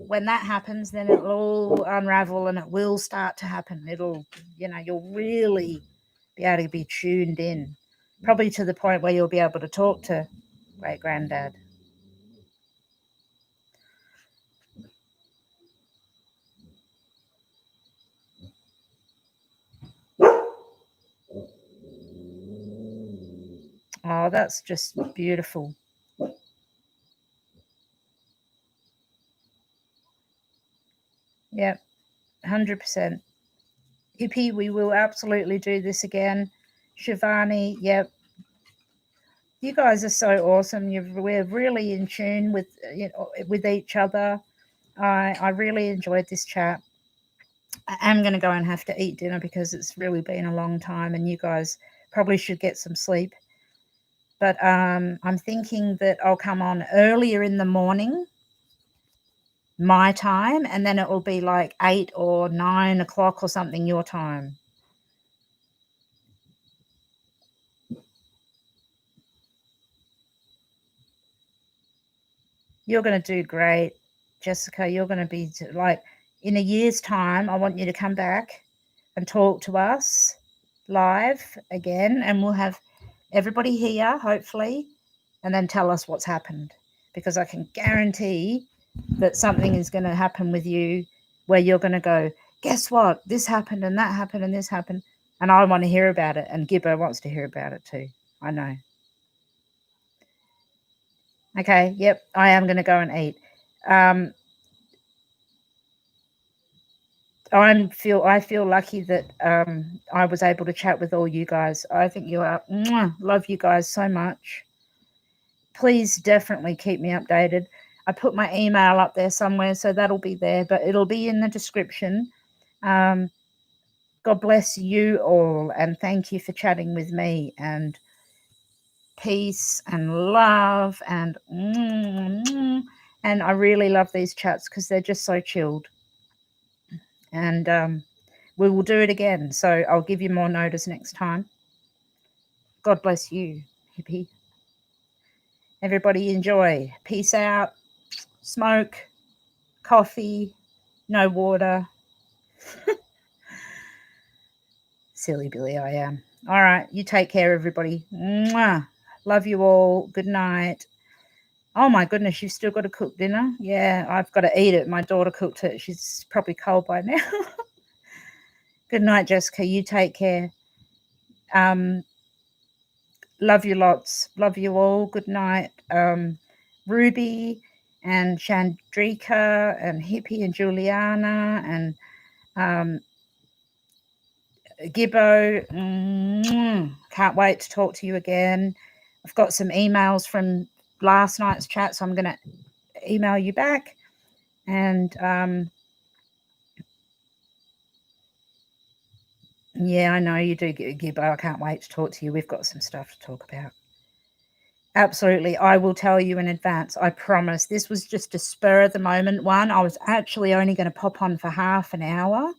when that happens, then it'll all unravel and it will start to happen. It'll, you'll really be able to be tuned in, probably to the point where you'll be able to talk to great granddad. Oh, that's just beautiful. Yep, 100%. Hippie, we will absolutely do this again. Shivani, yep. You guys are so awesome. We're really in tune with with each other. I really enjoyed this chat. I am going to go and have to eat dinner because it's really been a long time, and you guys probably should get some sleep. But, I'm thinking that I'll come on earlier in the morning. my time, and then it will be like 8 or 9 o'clock or something your time. You're going to do great, Jessica. You're going to be like, in a year's time, I want you to come back and talk to us live again, and we'll have everybody here, hopefully, and then tell us what's happened. Because I can guarantee that something is going to happen with you where you're going to go, guess what? This happened and that happened and this happened. And I want to hear about it. And Gibbo wants to hear about it too. I know. Okay. Yep. I am going to go and eat. I feel lucky that I was able to chat with all you guys. I think you are. Love you guys so much. Please definitely keep me updated. I put my email up there somewhere, so that'll be there, but it'll be in the description. God bless you all, and thank you for chatting with me, and peace and love, and I really love these chats because they're just so chilled. And we will do it again, so I'll give you more notice next time. God bless you, hippie. Everybody enjoy. Peace out. Smoke, coffee, no water. Silly Billy I am. All right, you take care, everybody. Mwah. Love you all. Good night. Oh my goodness, you've still got to cook dinner? Yeah, I've got to eat it. My daughter cooked it. She's probably cold by now. Good night, Jessica. You take care. Love you lots. Love you all. Good night. Ruby and Chandrika and Hippie and Juliana and Gibbo. Can't wait to talk to you again. I've got some emails from last night's chat, so I'm going to email you back. And yeah, I know you do, Gibbo. I can't wait to talk to you. We've got some stuff to talk about. Absolutely. I will tell you in advance. I promise. This was just a spur of the moment one. I was actually only going to pop on for half an hour.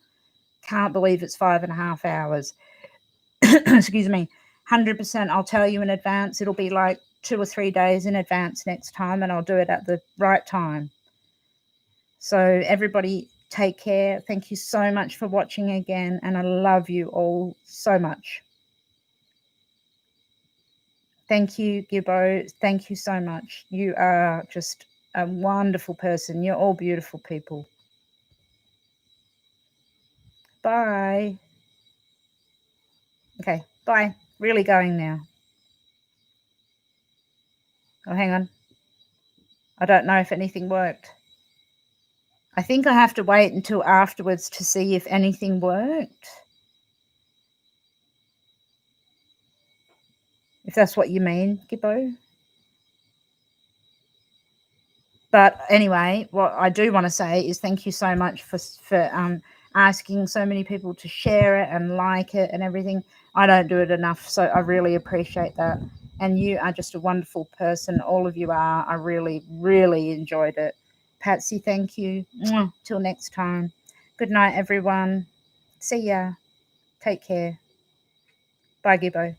Can't believe it's 5.5 hours. Excuse me. 100%. I'll tell you in advance. It'll be like 2 or 3 days in advance next time, and I'll do it at the right time. So everybody take care. Thank you so much for watching again, and I love you all so much. Thank you, Gibbo. Thank you so much. You are just a wonderful person. You're all beautiful people. Bye. Okay, bye. Really going now. Oh, hang on. I don't know if anything worked. I think I have to wait until afterwards to see if anything worked. If that's what you mean, Gibbo. But anyway, what I do want to say is thank you so much for asking so many people to share it and like it and everything. I don't do it enough, so I really appreciate that. And you are just a wonderful person. All of you are. I really, really enjoyed it. Patsy, thank you. Till next time. Good night, everyone. See ya. Take care. Bye, Gibbo.